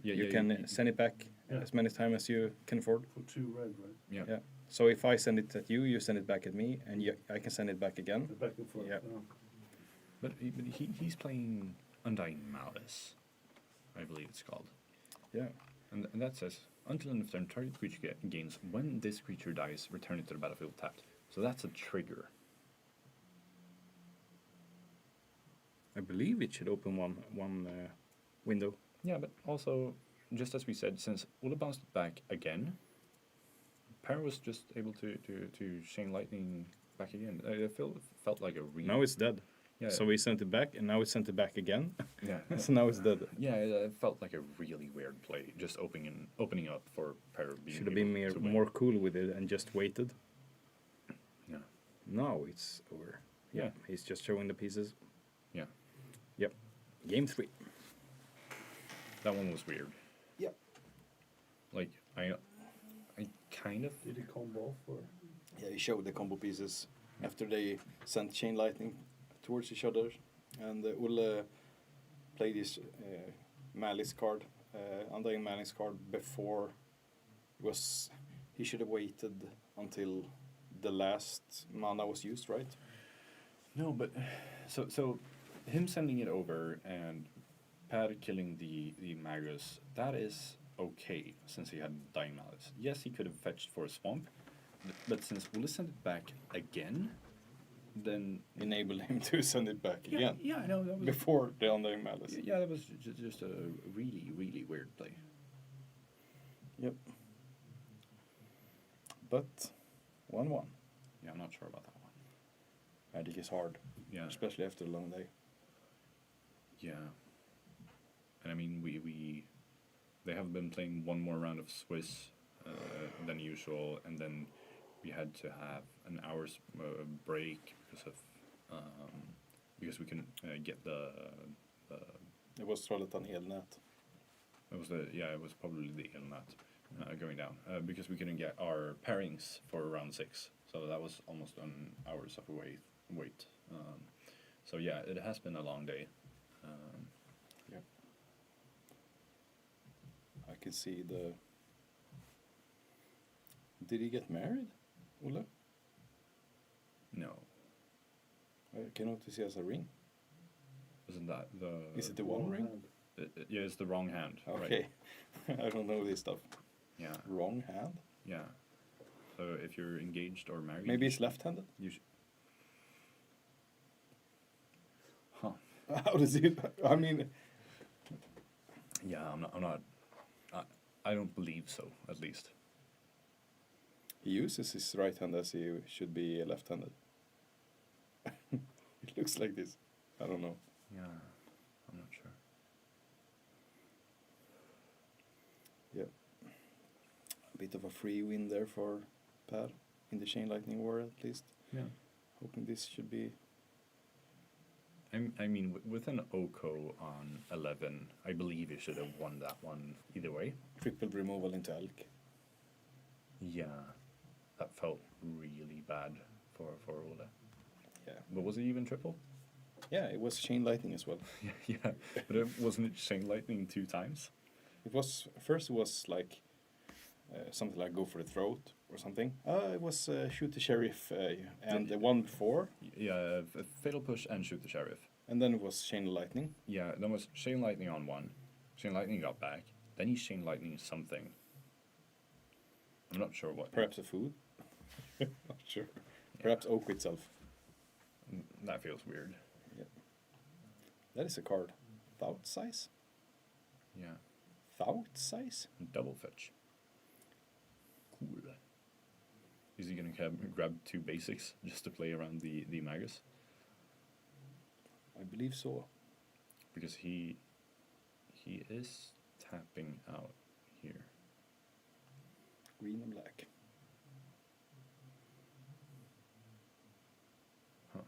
Yeah, You can send it back as many times as you can afford. For 2 red, right? Yeah. Yeah. So if I send it at you, you send it back at me, and I can send it back again. The back and forth. Yeah. But he's playing Undying Malice, I believe it's called. Yeah. And that says, until end of turn, target creature gains, when this creature dies, return it to the battlefield tapped. So that's a trigger. I believe it should open one window. Yeah, but also, just as we said, since Ola bounced it back again, Per was just able to Chain Lightning back again. It felt like a really... Now it's dead. Yeah. So we sent it back, and now we sent it back again. Yeah. So now it's dead. Yeah, it felt like a really weird play, just opening up for Per being Should have been able to win. more cool with it and just waited. Yeah. Now it's over. Yeah. He's just showing the pieces. Yeah. Yep. Game 3. That one was weird. Yep. Like, I kind of... Did he combo off or? Yeah, he showed the combo pieces after they sent Chain Lightning towards each other. And Ulle played his Malice card, Undying Malice card, before he should have waited until the last mana was used, right? No, but... So him sending it over and Per killing the Magus, that is okay, since he had Dying Malice. Yes, he could have fetched for a swamp, but since Ulle sent it back again, then... Enable him to send it back again. Yeah, I know. That was Before the Undying Malice. Yeah, that was just a really, really weird play. Yep. But 1-1. Yeah, I'm not sure about that one. Magic is hard, Yeah. especially after a long day. Yeah. And I mean, they have been playing one more round of Swiss than usual, and then we had to have an hour's break because we couldn't get the. It was Trollhättan Elnät. It was probably the Elnat going down because we couldn't get our pairings for round 6, so that was almost an hour's of a wait. So yeah, it has been a long day. Yep. I can see the. Did he get married, Ulle? No, I cannot see he has a ring. isn't that the? Is it the one ring? Yeah, it's the wrong hand. Okay. Right. I don't know this stuff. Yeah. Wrong hand? Yeah. So if you're engaged or married, Maybe he's left-handed? You should. Huh. How does he? I mean, Yeah, I'm not. I don't believe so. At least. he uses his right hand as he should be left-handed. It looks like this. I don't know. Yeah, I'm not sure. bit of a free win there for Per in the Chain Lightning War at least. Yeah. Hoping this should be. I mean, with an Oko on 11, I believe he should have won that one either way. Triple removal into Elk. Yeah, that felt really bad for Ole. Yeah. But was it even triple? Yeah, it was Chain Lightning as well. Yeah, but it wasn't Chain Lightning 2 times. It was first. It was like something like go for the throat or something. It was shoot the sheriff and the one before. Yeah, fatal push and shoot the sheriff. And then it was Chain Lightning. Yeah, then was Chain Lightning on 1. Chain Lightning got back. Then he Chain Lightning something. I'm not sure what. Perhaps a food. Not sure. Perhaps Oak itself. That feels weird. Yeah. That is a card. Thought size. Yeah. Thought size. Double fetch. Cool. Is he gonna grab 2 basics just to play around the Magus? I believe so. Because he is tapping out here. Green and black. Huh.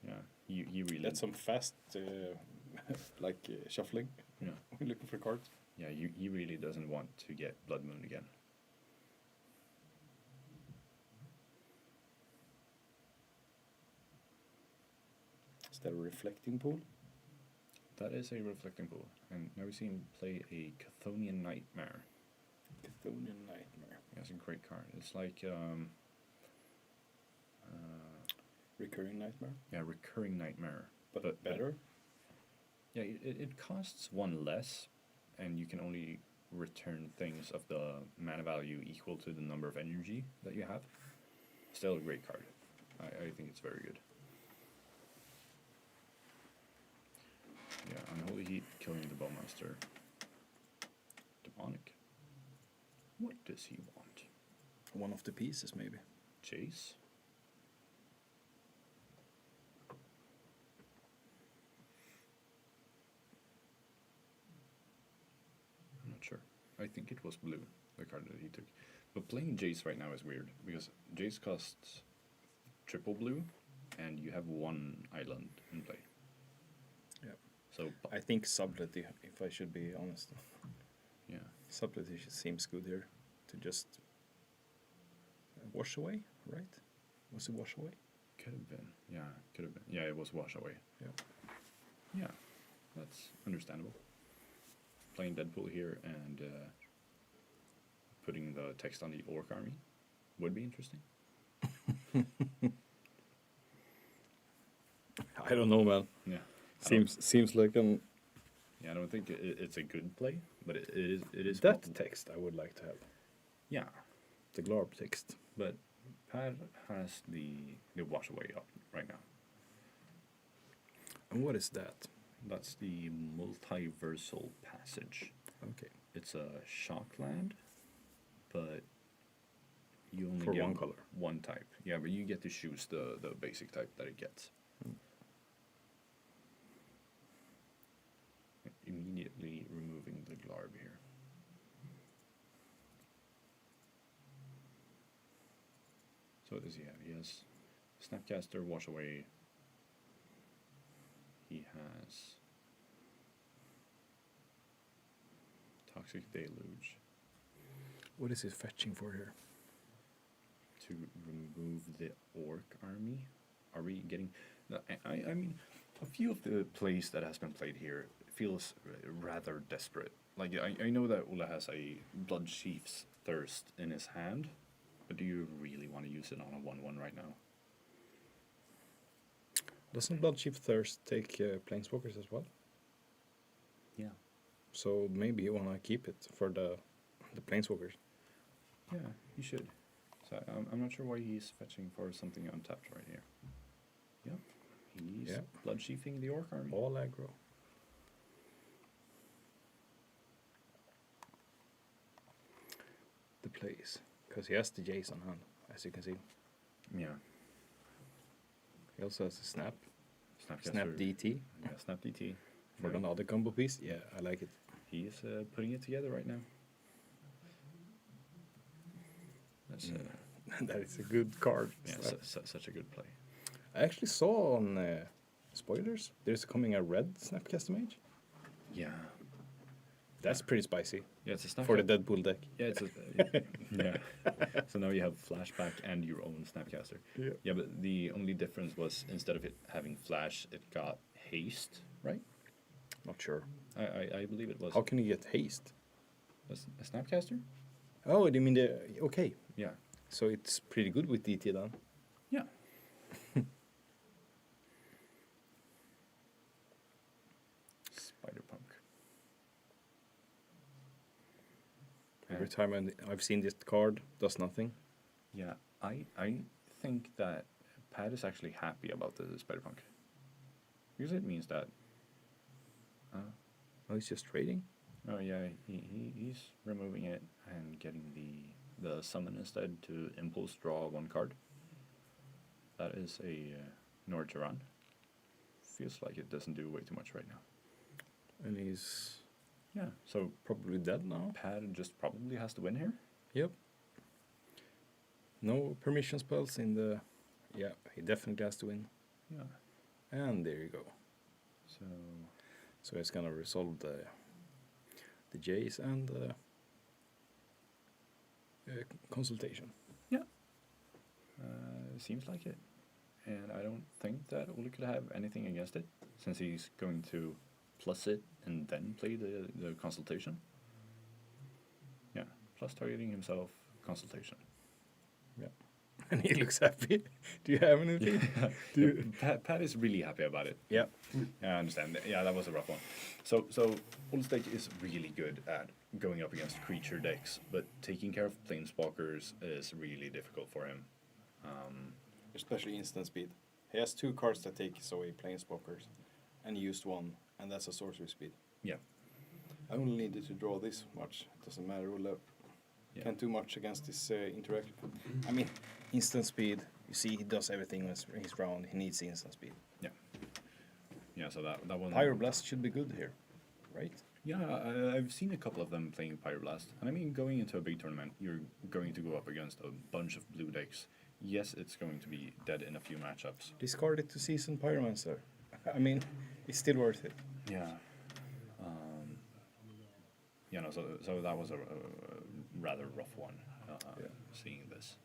Yeah, he really. That's some fast, shuffling. Yeah. We're looking for cards. Yeah, he really doesn't want to get Blood Moon again. Is that a reflecting pool? That is a reflecting pool, and now we see him play a Chthonian Nightmare. Chthonian Nightmare. Yeah, it's a great card. It's like Recurring Nightmare. yeah, recurring Nightmare, But better. Yeah, it costs 1 less, and you can only return things of the mana value equal to the number of energy that you have. Still a great card. I think it's very good. Yeah, Unholy Heat killing the Bowmaster. Demonic. What does he want? One of the pieces, maybe. Chase? I'm not sure. I think it was blue, the card that he took. But playing Jace right now is weird, because Jace costs triple blue, and you have 1 island in play. Yeah. So I think Subtlety, if I should be honest. yeah, Subtlety seems good here to just wash away, right? Was it wash away? could have been. Yeah, could have been. Yeah, it was wash away. Yeah. Yeah, that's understandable. Playing Deadpool here and putting the text on the Orc army would be interesting. I don't know, man. Yeah. Seems like an Yeah, I don't think it's a good play, but it is that fun. text I would like to have. Yeah, The Glarb text. but Per has the wash away up right now. And what is that? That's the multiversal passage. Okay. It's a shock land, but you only For get one color. one type. Yeah, but you get to choose the basic type that it gets. Immediately removing the Glarb here. So what does he have? He has Snapcaster, Wash Away. He has Toxic Deluge What is it fetching for here? to remove the Orc army. Are we getting... No, I mean, a few of the plays that has been played here feels rather desperate. Like, I know that Ola has a Blood Chief's Thirst in his hand, but do you really want to use it on a 1/1 right now? Doesn't Bloodchief Thirst take Planeswalkers as well? Yeah. So maybe you want to keep it for the Planeswalkers. Yeah, you should. So I'm not sure why he's fetching for something untapped right here. Yep. He's Yep. Blood Chiefing the Orc army. All aggro. The plays. Because he has the Jace on hand, as you can see. Yeah. He also has a Snap. Snapcaster. Snap DT. Yeah, Snap DT. For another combo piece. Yeah, I like it. He is putting it together right now. That's That is a good card. yeah, such a good play. I actually saw on spoilers there's coming a red Snapcaster Mage. Yeah. That's pretty spicy Yeah, it's a snap for the Deadpool deck. Yeah, it's a, yeah. So now you have flashback and your own Snapcaster. Yeah. Yeah, but the only difference was instead of it having flash, it got haste, right? Not sure. I believe it was. How can you get haste? A Snapcaster? Oh, you mean the okay? Yeah. So it's pretty good with DT then. Yeah. Spider-Punk. Every time I've seen this card, does nothing. Yeah, I think that Pat is actually happy about the Spider-Punk. Because it means that... Oh, he's just trading? Oh yeah, he's removing it and getting the summon instead to impulse draw one card. That is a Norjaran. Feels like it doesn't do way too much right now. And he's Yeah, so probably dead now. Pat just probably has to win here. Yep. No permission spells in the... Yeah, he definitely has to win. Yeah. And there you go. So it's gonna resolve the Jays and the consultation. yeah, seems like it. And I don't think that Ole could have anything against it, since he's going to plus it and then play the consultation. Yeah, plus targeting himself, consultation. Yeah. And he looks happy. Do you have anything? Pat is really happy about it. Yeah. Yeah, I understand. Yeah, that was a rough one. So Ole's deck is really good at going up against creature decks, but taking care of planeswalkers is really difficult for him. Especially instant speed. He has 2 cards that take away planeswalkers, and he used 1, and that's a sorcery speed. Yeah. I only needed to draw this much. It doesn't matter. Ole can't do much against this interaction. I mean, instant speed. You see, he does everything when he's round. He needs instant speed. Yeah. Yeah, so that one... Pyroblast should be good here, right? Yeah, I've seen a couple of them playing Pyroblast. And I mean, going into a big tournament, you're going to go up against a bunch of blue decks. Yes, it's going to be dead in a few matchups. Discard it to Season Pyromancer. I mean, it's still worth it. Yeah. Yeah, no, so that was a rather rough one, seeing this.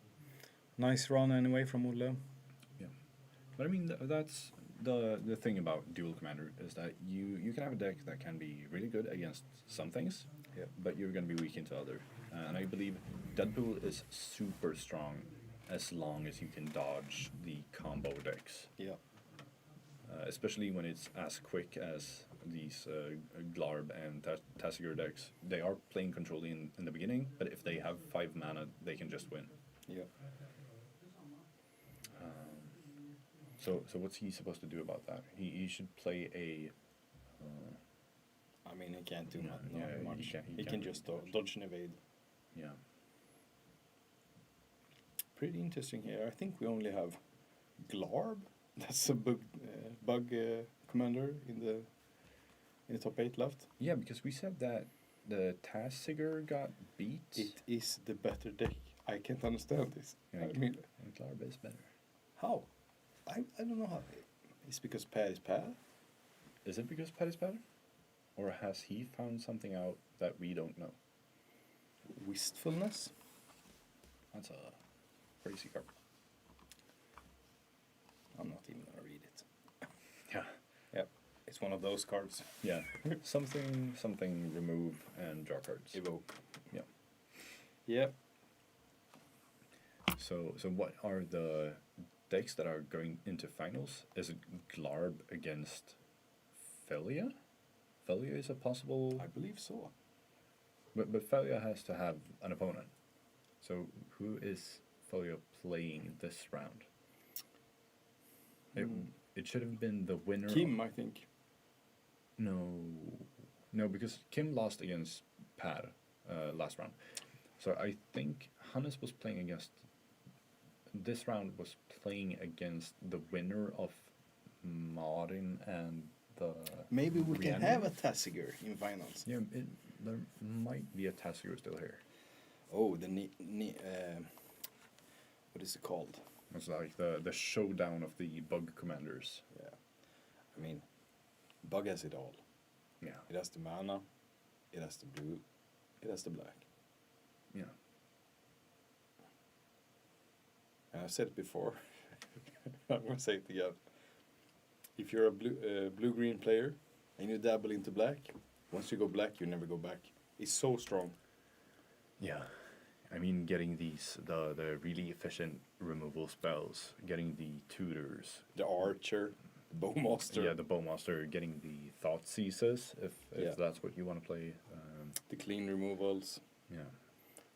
Nice run anyway from Ole. Yeah. But I mean, that's the thing about Dual Commander, is that you can have a deck that can be really good against some things, but you're going to be weak into other. And I believe Deadpool is super strong as long as you can dodge the combo decks. Yeah. Especially when it's as quick as these Glarb and Tasigur decks. They are playing control in the beginning, but if they have 5 mana, they can just win. Yeah. So what's he supposed to do about that? He should play a... I mean, he can't do much. He can just dodge and evade. Yeah. Pretty interesting here. I think we only have Glarb. That's a bug commander in the top 8 left. Yeah, because we said that the Tasigur got beat. It is the better deck. I can't understand this. Yeah, I mean, Glarb is better. how? I don't know how. It's because Pat is Pat. Is it because Pat is better? Or has he found something out that we don't know? Wistfulness. That's a crazy card. I'm not even gonna read it. Yeah. Yep. It's one of those cards. Yeah. something remove and draw cards. Evoke. Yeah. Yep. So what are the decks that are going into finals? Is it Glarb against Felia? Felia is a possible... I believe so. But Felia has to have an opponent. So who is Felia playing this round? It should have been the winner. Kim, I think. No, because Kim lost against Pat last round. So I think Hannes was playing against... This round was playing against the winner of Marin and the... Maybe we can Rhiannon. have a Tasigur in finals. Yeah, there might be a Tasigur still here. Oh, the what is it called? It's like the showdown of the bug commanders. Yeah, I mean, bug has it all. Yeah. It has the mana, it has the blue, it has the black. Yeah. And I've said it before. I'm gonna say it again. If you're a blue-green player and you dabble into black, once you go black, you never go back. It's so strong. Yeah. I mean, getting the really efficient removal spells, getting the tutors. The archer, the bowmaster. Yeah, the bowmaster, getting the thought seizes, if Yeah. that's what you want to play. The clean removals. Yeah.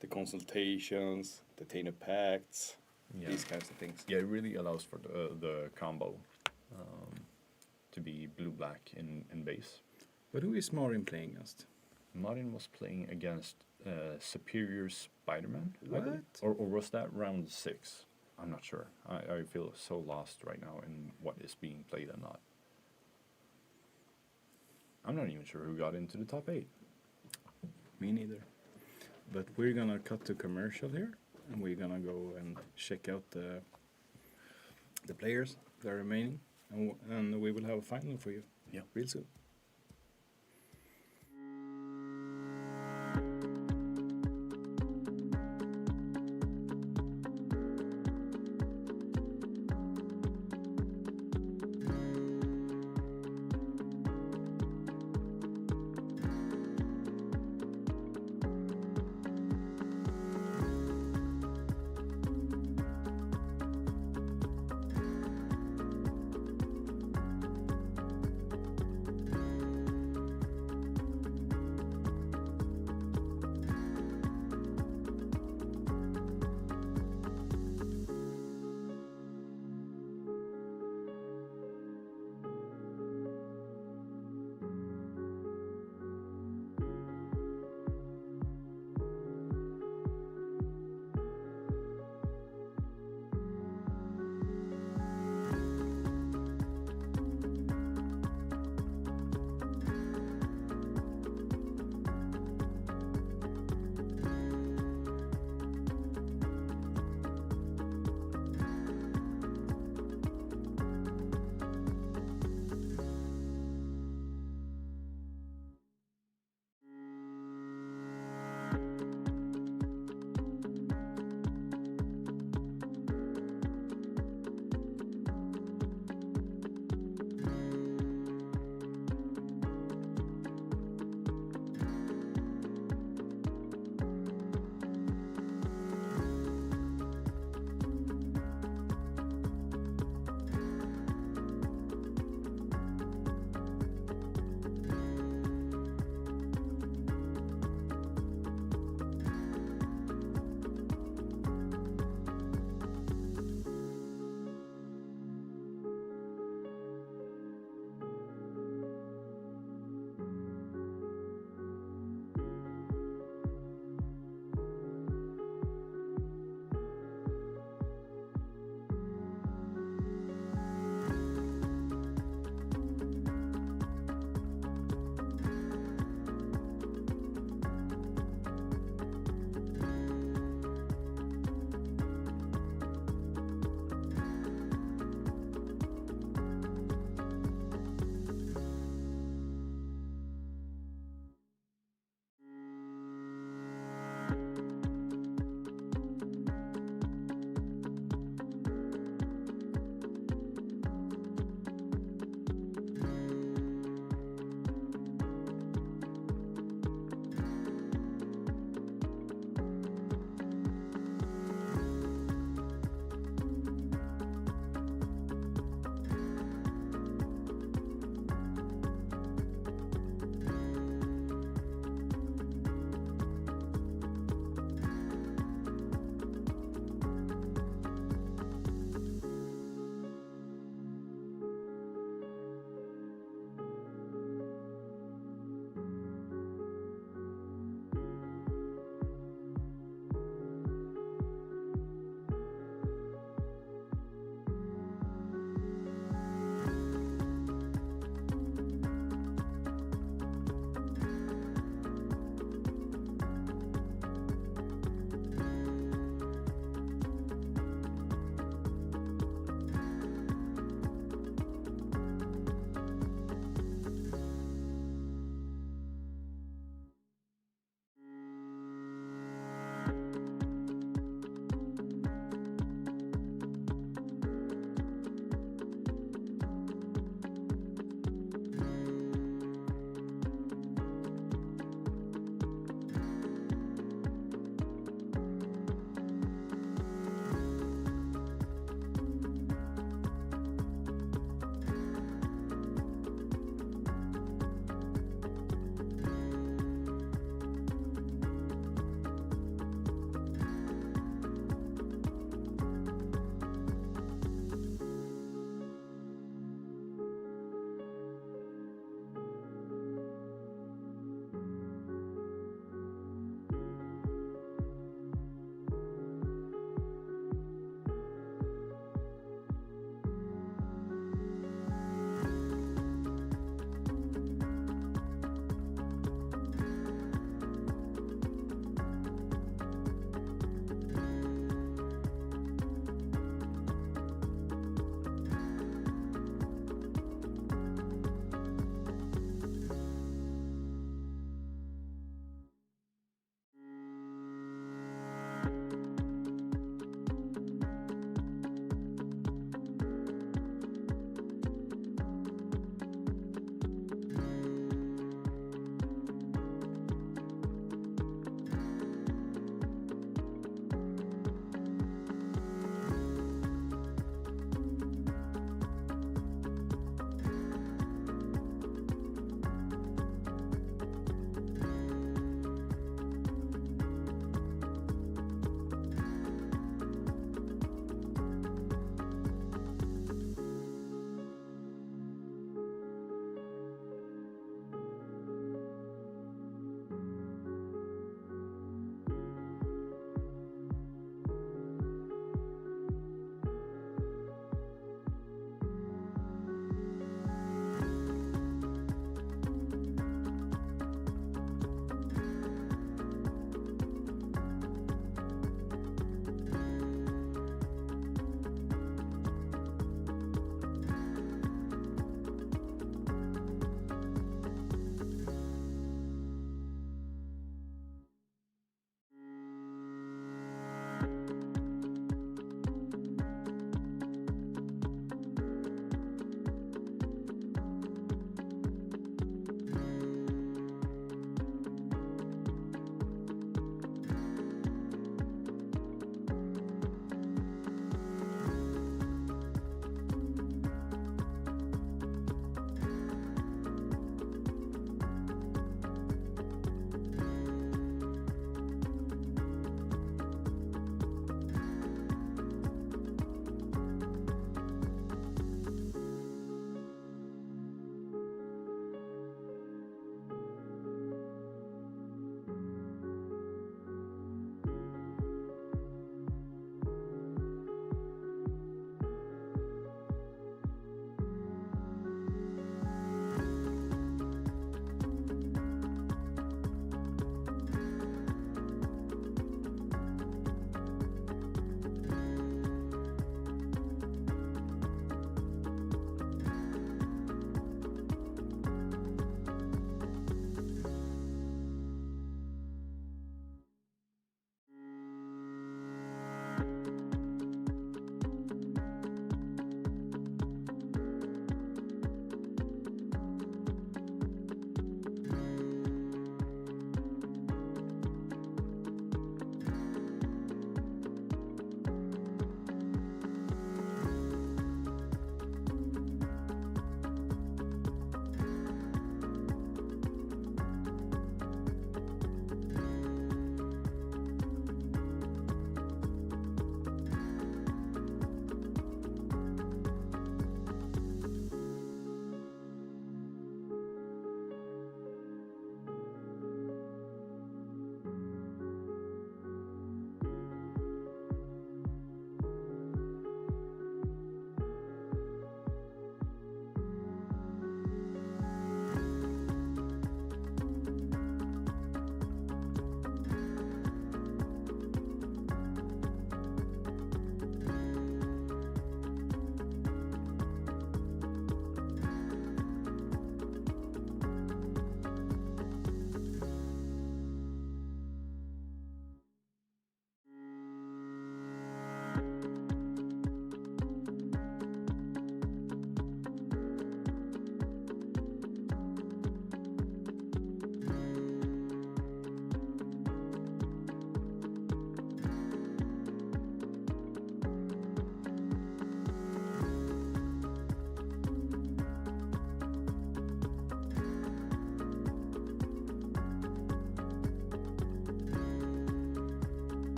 The consultations, the Tainted Pacts, Yeah. these kinds of things. Yeah, it really allows for the combo to be blue-black in base. But who is Marin playing against? Martin was playing against Superior Spider-Man, I What? believe. Or was that round 6? I'm not sure. I feel so lost right now in what is being played and not. I'm not even sure who got into the top 8. Me neither. But we're gonna cut to commercial here, and we're gonna go and check out the players that are remaining, and we will have a final for you. Yeah. Real soon.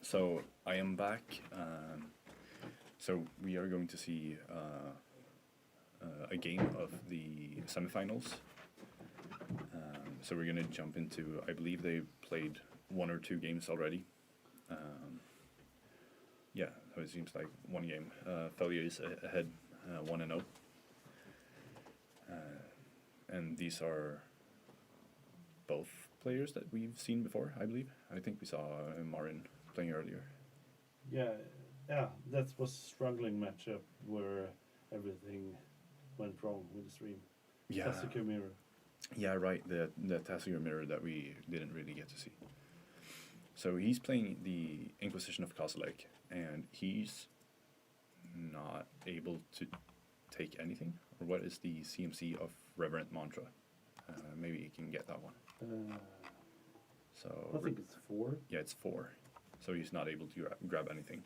So I am back. So we are going to see a game of the semifinals. So we're going to jump into, I believe they played 1 or 2 games already. Yeah, so it seems like 1 game. Felio is ahead 1-0. And these are both players that we've seen before, I believe. I think we saw Marin playing earlier. Yeah, that was struggling matchup where everything went wrong with the stream. Yeah. Tessica mirror. Yeah, right. The Tessica mirror that we didn't really get to see. So he's playing the Inquisition of Kozilek, and he's not able to take anything. Or what is the CMC of Reverent Mantra? Maybe he can get that one. So I think it's 4. Yeah, it's 4. So he's not able to grab anything.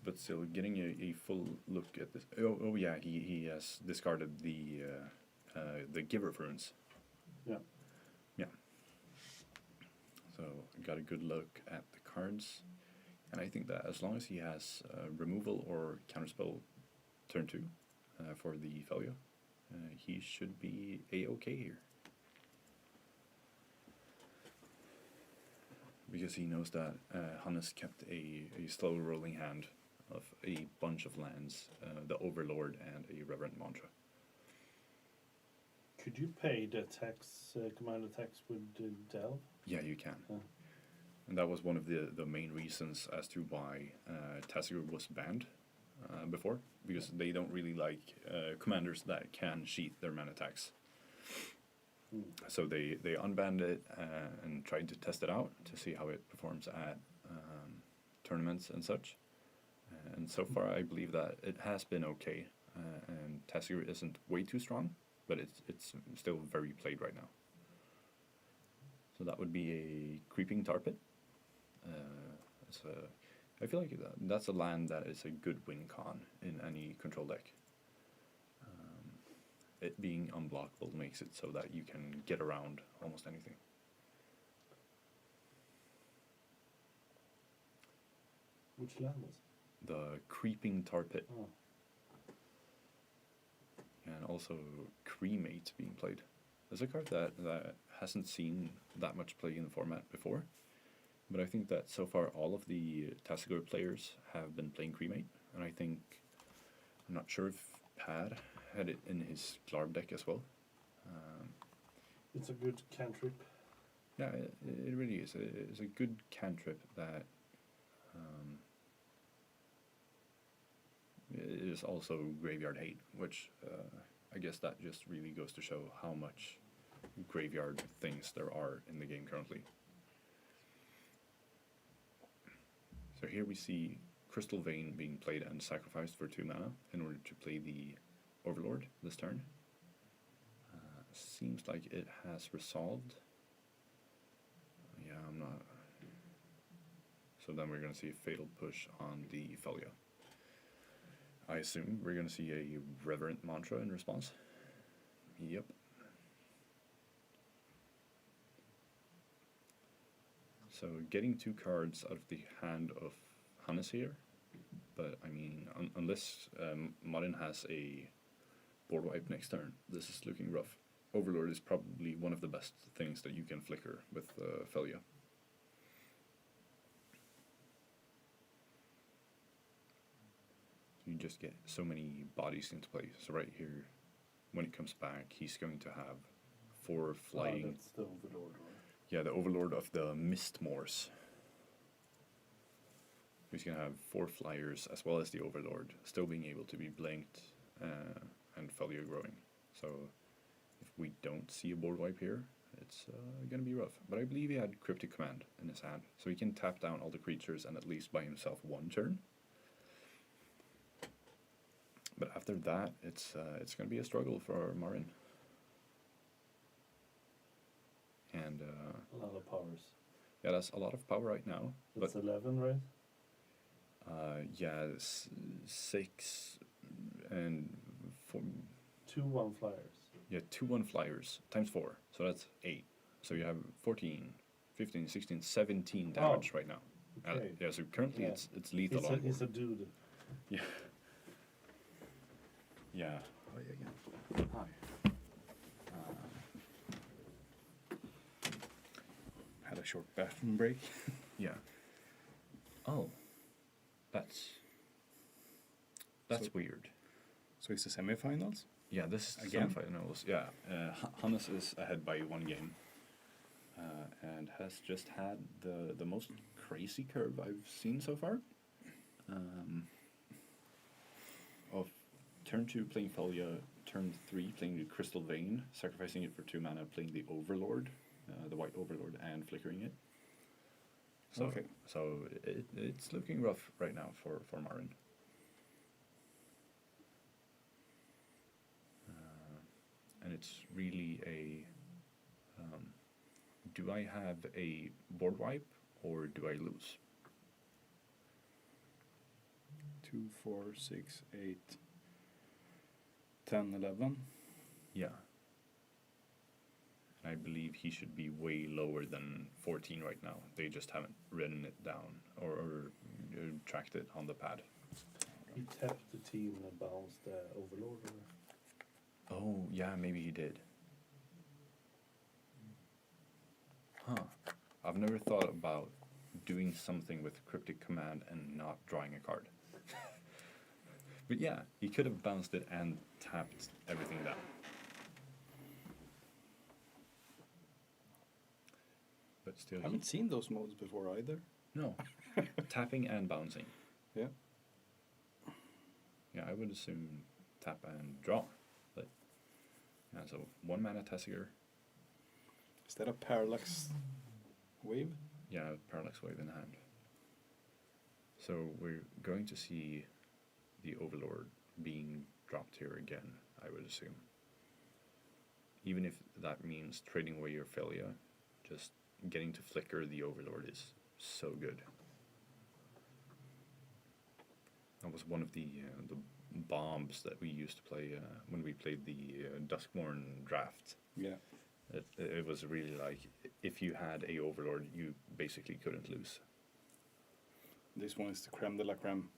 But still, getting a full look at this. Oh yeah, he has discarded the Giver of Runes. Yeah. Yeah. So got a good look at the cards, and I think that as long as he has removal or counterspell turn 2 for the Felio, he should be a-okay here. Because he knows that Hannes kept a slow rolling hand of a bunch of lands, the Overlord and a Reverent Mantra. Could you pay the attacks, command attacks with Delve? Yeah, you can. Yeah. And that was one of the main reasons as to why Tessica was banned before, because they don't really like commanders that can sheath their mana attacks. So they unbanned it and tried to test it out to see how it performs at tournaments and such. And so far, I believe that it has been okay. And Tessica isn't way too strong, but it's still very played right now. So that would be a Creeping Tar Pit. I feel like that's a land that is a good win con in any control deck. It being unblockable makes it so that you can get around almost anything. Which land was it? The Creeping Tar Pit. Oh. And also Cremate being played. There's a card that hasn't seen that much play in the format before. But I think that so far all of the Tessica players have been playing Cremate. And I think, I'm not sure if Pad had it in his Glarb deck as well. It's a good cantrip. Yeah, it really is. It's a good cantrip that is also graveyard hate, which I guess that just really goes to show how much graveyard things there are in the game currently. So here we see Crystal Vein being played and sacrificed for 2 mana in order to play the Overlord this turn. Seems like it has resolved. Yeah, I'm not. So then we're going to see a Fatal Push on the Felio. I assume we're going to see a Reverent Mantra in response. Yep. So getting 2 cards out of the hand of Hannes here, but I mean, unless Marin has a board wipe next turn, this is looking rough. Overlord is probably one of the best things that you can flicker with Felio. You just get so many bodies into play. So right here, when it comes back, he's going to have 4 flying. That's the Overlord. Yeah, the Overlord of the Mistmoors. He's going to have 4 flyers as well as the Overlord, still being able to be blanked and Felio growing. So if we don't see a board wipe here, it's going to be rough. But I believe he had Cryptic Command in his hand, so he can tap down all the creatures and at least buy himself 1 turn. But after that, it's going to be a struggle for Marin. And A lot of powers. yeah, that's a lot of power right now. That's but 11, right? yeah, 6 and 4. 2/1 flyers. Yeah, 2/1 flyers times 4, so that's 8. So you have 14, 15, 16, 17 damage right now. Okay. Yeah, so currently Yeah. it's lethal on He's a board. dude. Yeah. Yeah. Hi again. Hi. Had a short bathroom break. Yeah. Oh. That's So- weird. So it's the semifinals. Yeah, this is the Again? semifinals. Yeah, Hannes is ahead by 1 game, and has just had the most crazy curve I've seen so far. Of turn 2 playing Felia, turn 3 playing the Crystal Vein, sacrificing it for 2 mana, playing the Overlord, the White Overlord, and flickering it. So, Okay. So it's looking rough right now for Marin. And it's really a do I have a board wipe or do I lose? 2, 4, 6, 8, 10, 11. Yeah. And I believe he should be way lower than 14 right now. They just haven't written it down or tracked it on the pad. He tapped the team and bounced the Overlord. Or... Oh, yeah, maybe he did. Huh. I've never thought about doing something with Cryptic Command and not drawing a card. But yeah, he could have bounced it and tapped everything down. But still, I haven't seen those modes before either. no. Tapping and bouncing. Yeah. Yeah, I would assume tap and draw. But yeah, so 1 mana Tessiger. Is that a parallax wave? Yeah, Parallax Wave in hand. So we're going to see the Overlord being dropped here again, I would assume. Even if that means trading away your Felia, just getting to flicker the Overlord is so good. That was one of the bombs that we used to play when we played the Duskborn draft. Yeah. It was really like, if you had a Overlord, you basically couldn't lose. This one is the creme de la creme.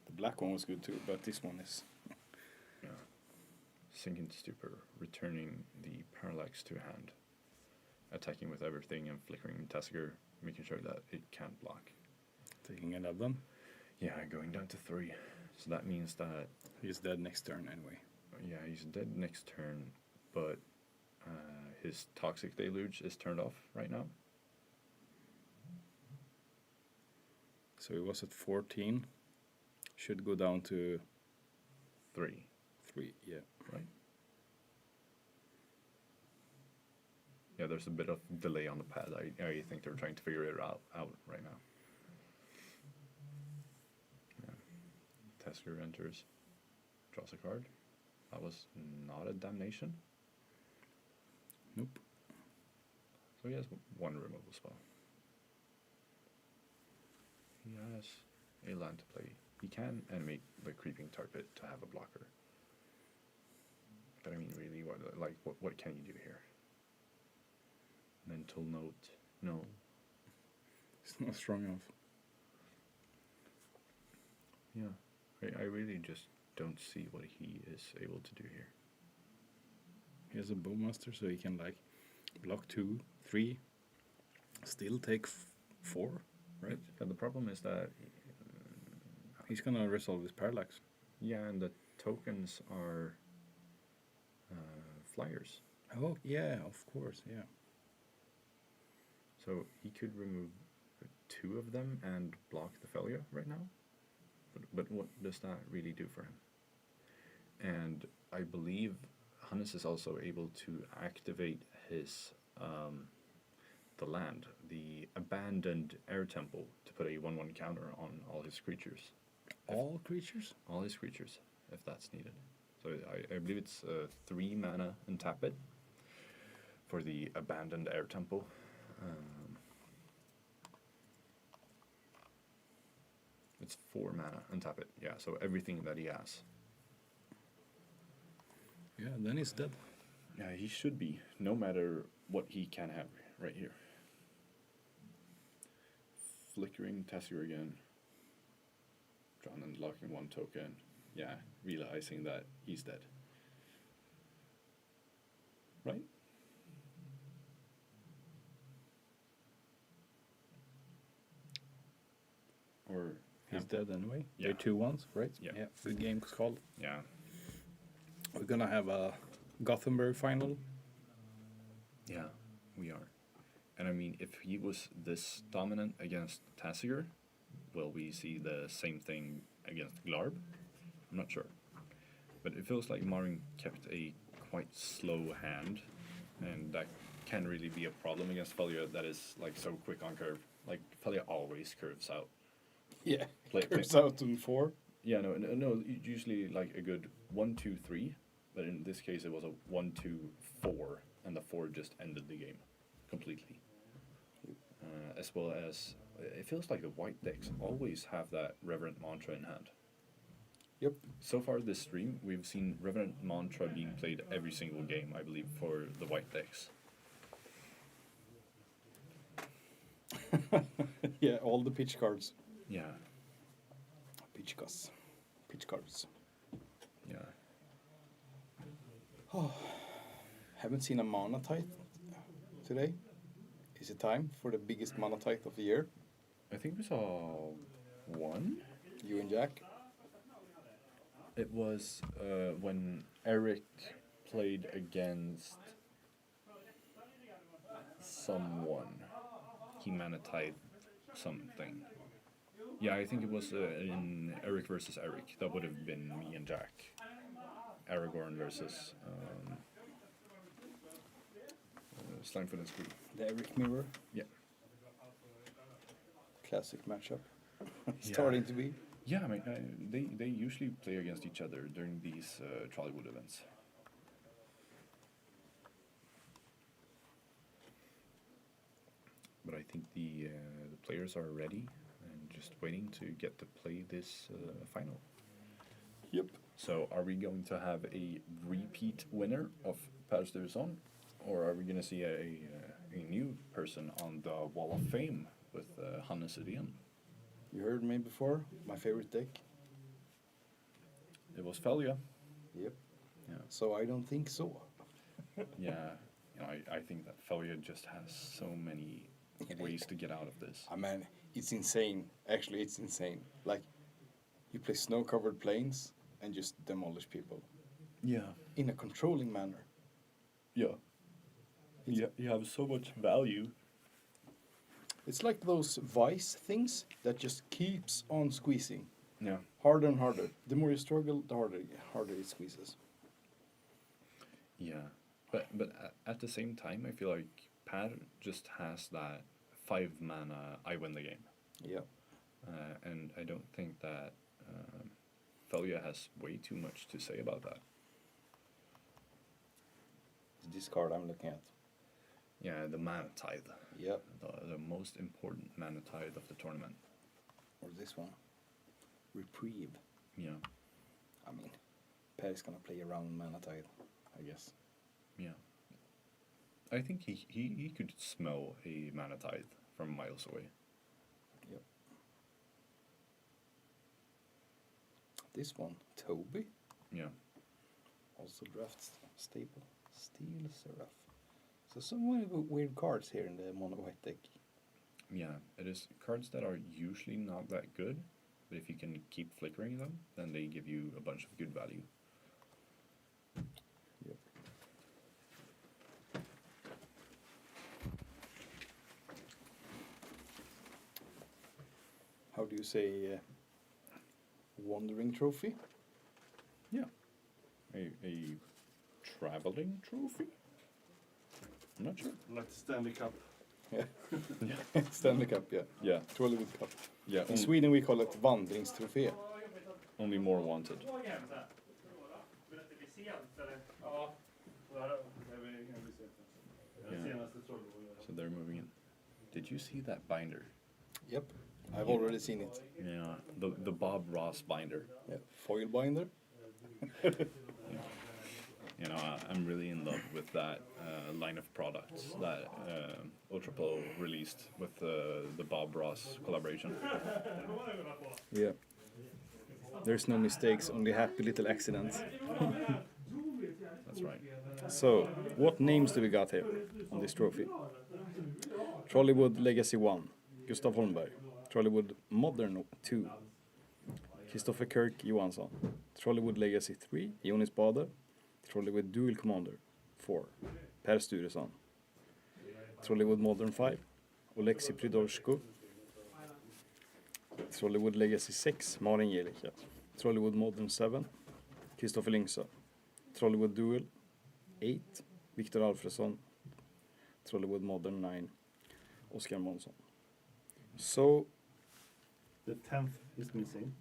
The black one was good too, but this one is... Yeah. Sink into Stupor, returning the Parallax to hand, attacking with everything and flickering Tessiger, making sure that it can't block. Taking 11. Yeah, going down to 3. So that means that... He's dead next turn anyway. Yeah, he's dead next turn, but his Toxic Deluge is turned off right now. So he was at 14. Should go down to 3. 3, yeah. Right? Yeah, there's a bit of delay on the pad. I think they're trying to figure it out right now. Yeah. Tessiger enters, draws a card. That was not a damnation. Nope. So he has 1 removal spell. He has a land to play. He can animate the Creeping Tarpit to have a blocker. But I mean, really, what can you do here? Mental Note, no. It's not strong enough. Yeah, I really just don't see what he is able to do here. He has a Bowmaster, so he can like block 2, 3, still take 4, right? Yeah, the problem is that He's gonna resolve his parallax. yeah, and the tokens are flyers. Oh, yeah, of course, yeah. So he could remove 2 of them and block the Felia right now. But what does that really do for him? And I believe Hannes is also able to activate his the land, the abandoned air temple, to put a 1/1 counter on all his creatures. All creatures? All his creatures, if that's needed. So I believe it's 3 mana and tap it for the abandoned air temple. It's 4 mana and tap it. Yeah, so everything that he has. Yeah, then he's dead. Yeah, he should be. No matter what he can have right here. Flickering Tessier again. Drawn and locking one token. Yeah, realizing that he's dead. Right? Or He's dead anyway. Yeah. They're 2-1s, right? Yeah. Good game called. yeah. We're gonna have a Gothenburg final. Yeah, we are. And I mean, if he was this dominant against Tessier, will we see the same thing against Glarb? I'm not sure. But it feels like Marin kept a quite slow hand, and that can really be a problem against Felia that is like so quick on curve. Like Felia always curves out. Yeah, Play- curves out in 4. Yeah, no, usually like a good 1, 2, 3, but in this case it was a 1, 2, 4, and the 4 just ended the game completely. As well as it feels like the white decks always have that Reverent Mantra in hand. Yep. So far this stream, we've seen Reverent Mantra being played every single game, I believe, for the white decks. Yeah, all the pitch cards. Yeah, Pitch cards. yeah. Haven't seen a mana tithe today. Is it time for the biggest mana tithe of the year? I think we saw one. You and Jack? It was when Eric played against someone. He manatized something. Yeah, I think it was in Eric versus Eric. That would have been me and Jack. Aragorn versus Slimefoot and Scree. The Eric Mirror? Yeah. Classic matchup. Starting to be. Yeah, I mean, they usually play against each other during these Trollywood events. But I think the players are ready and just waiting to get to play this final. Yep. So are we going to have a repeat winner of Paris de Vison, or are we going to see a new person on the Wall of Fame with Hannes Udén? You heard me before. My favorite deck. It was Felia. Yep. Yeah. So I don't think so. Yeah. You know, I think that Felia just has so many ways to get out of this. I mean, it's insane. Actually, it's insane. Like, you play snow-covered plains and just demolish people Yeah. in a controlling manner. Yeah. Yeah, you have so much value. It's like those vice things that just keeps on squeezing. Yeah. Harder and harder. The more you struggle, the harder it squeezes. Yeah. But at the same time, I feel like Per just has that 5 mana, I win the game. Yeah. And I don't think that Felia has way too much to say about that. This card I'm looking at. Yeah, the mana tithe. Yep. The most important mana tithe of the tournament. Or this one. Reprieve. Yeah. I mean, Per is gonna play around mana tithe, I guess. Yeah. I think he could smell a mana tithe from miles away. Yep. This one, Toby. Yeah. Also draft staple. Steel Seraph. So some weird cards here in the mono white deck. Yeah, it is cards that are usually not that good, but if you can keep flickering them, then they give you a bunch of good value. Yep. How do you say wandering trophy? Yeah. A traveling trophy? I'm not sure. Like the Stanley Cup. Yeah. Stanley Cup, yeah. Yeah. 12 Cup. Yeah. In Sweden we call it vandringstrofé. Only more wanted. Yeah. So they're moving in. Did you see that binder? Yep. I've already seen it. Yeah. The Bob Ross binder. Yeah. Foil binder. You know, I'm really in love with that line of products that Ultra Pro released with the Bob Ross collaboration. Yeah. There's no mistakes, only happy little accidents. That's right. So, what names do we got here on this trophy? Trollywood Legacy 1, Gustav Holmberg. Trollywood Modern 2, Kristoffer Kirk Johansson. Trollywood Legacy 3, Jonas Bade. Trollywood Dual Commander 4, Per Sturesson. Trollywood Modern 5, Oleksiy Pridorsko. Trollywood Legacy 6, Marin Jelika. Trollywood Modern 7, Kristoffer Lyngsa. Trollywood Duel 8, Viktor Alfredsson. Trollywood Modern 9, Oskar Månsson. So, The 10th is missing.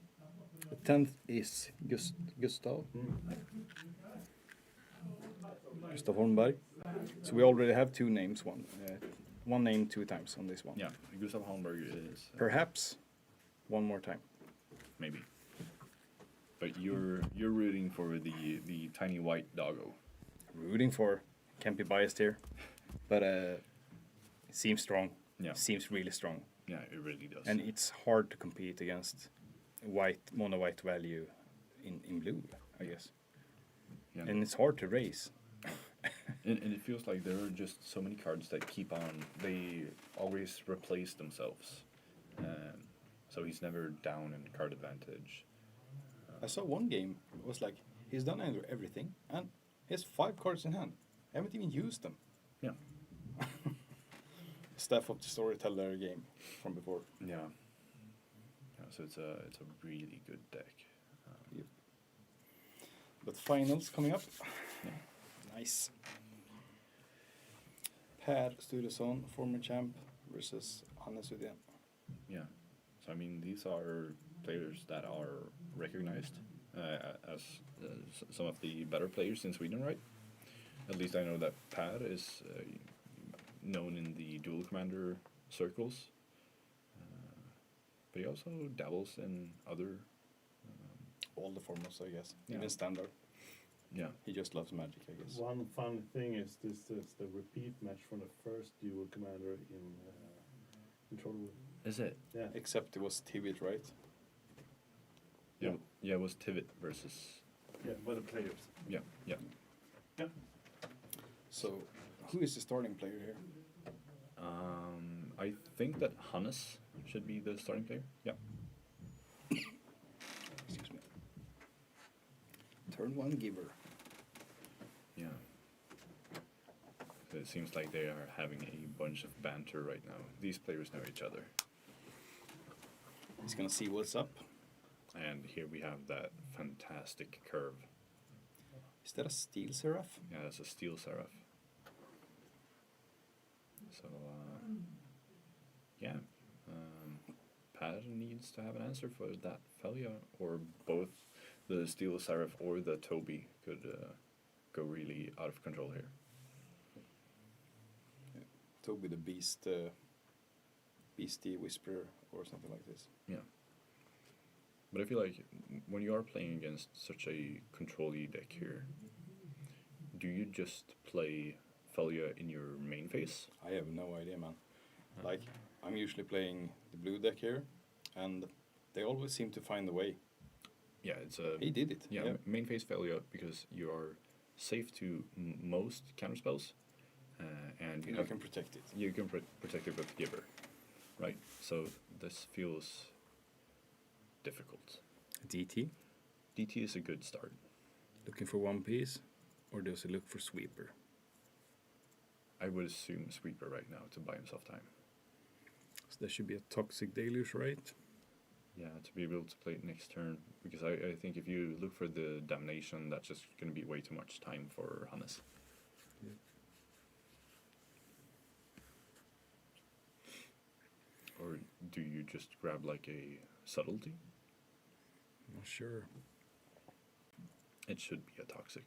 the 10th is Gustav. Gustav Holmberg. So we already have two names, one name 2 times on this one. Yeah, Gustav Holmberg is Perhaps one more time. maybe. But you're rooting for the tiny white doggo. Rooting for, can't be biased here, but it seems strong. Yeah. Seems really strong. Yeah, it really does. And it's hard to compete against mono white value in blue, I guess. Yeah. And it's hard to raise. And it feels like there are just so many cards that keep on. They always replace themselves. So he's never down in card advantage. I saw one game, it was like, he's done everything, and he has 5 cards in hand. I haven't even used them. Yeah. Staff of the Storyteller game from before. Yeah. Yeah, so it's a really good deck. Yep. But finals coming up. Yeah. Nice. Per Sturesson, former champ, versus Hannes Udén. Yeah. So I mean, these are players that are recognized as some of the better players in Sweden, right? At least I know that Per is known in the dual commander circles, but he also dabbles in other. All the formats, I guess. Yeah. Even standard. Yeah. He just loves Magic, I guess. One fun thing is this is the repeat match from the first dual commander in Trollywood. Is it? Yeah. Except it was Tivit, right? Yeah. Yeah, it was Tivit versus. Yeah, by the players. Yeah. Yeah. Yeah. So, who is the starting player here? I think that Hannes should be the starting player. Yeah. Excuse me. Turn 1 giver. Yeah. So it seems like they are having a bunch of banter right now. These players know each other. He's gonna see what's up. And here we have that fantastic curve. Is that a steel seraph? Yeah, that's a steel seraph. So, yeah. Per needs to have an answer for that Felia, or both the steel seraph or the Toby could go really out of control here. Toby the Beast, Beastie Whisperer, or something like this. Yeah. But I feel like when you are playing against such a control-y deck here, do you just play Felia in your main phase? I have no idea, man. Like, I'm usually playing the blue deck here, and they always seem to find a way. Yeah, it's a... He did it. Yeah, main phase Felia, because you are safe to most counter spells, and You can protect it. You can protect it with Giver, right? So this feels difficult. DT, DT is a good start. looking for one piece, or does he look for sweeper? I would assume Sweeper right now to buy himself time. So there should be a Toxic Deluge, right? Yeah, to be able to play it next turn, because I think if you look for the Damnation, that's just going to be way too much time for Hannes. Yeah. Or do you just grab like a Subtlety? Not sure. It should be a Toxic.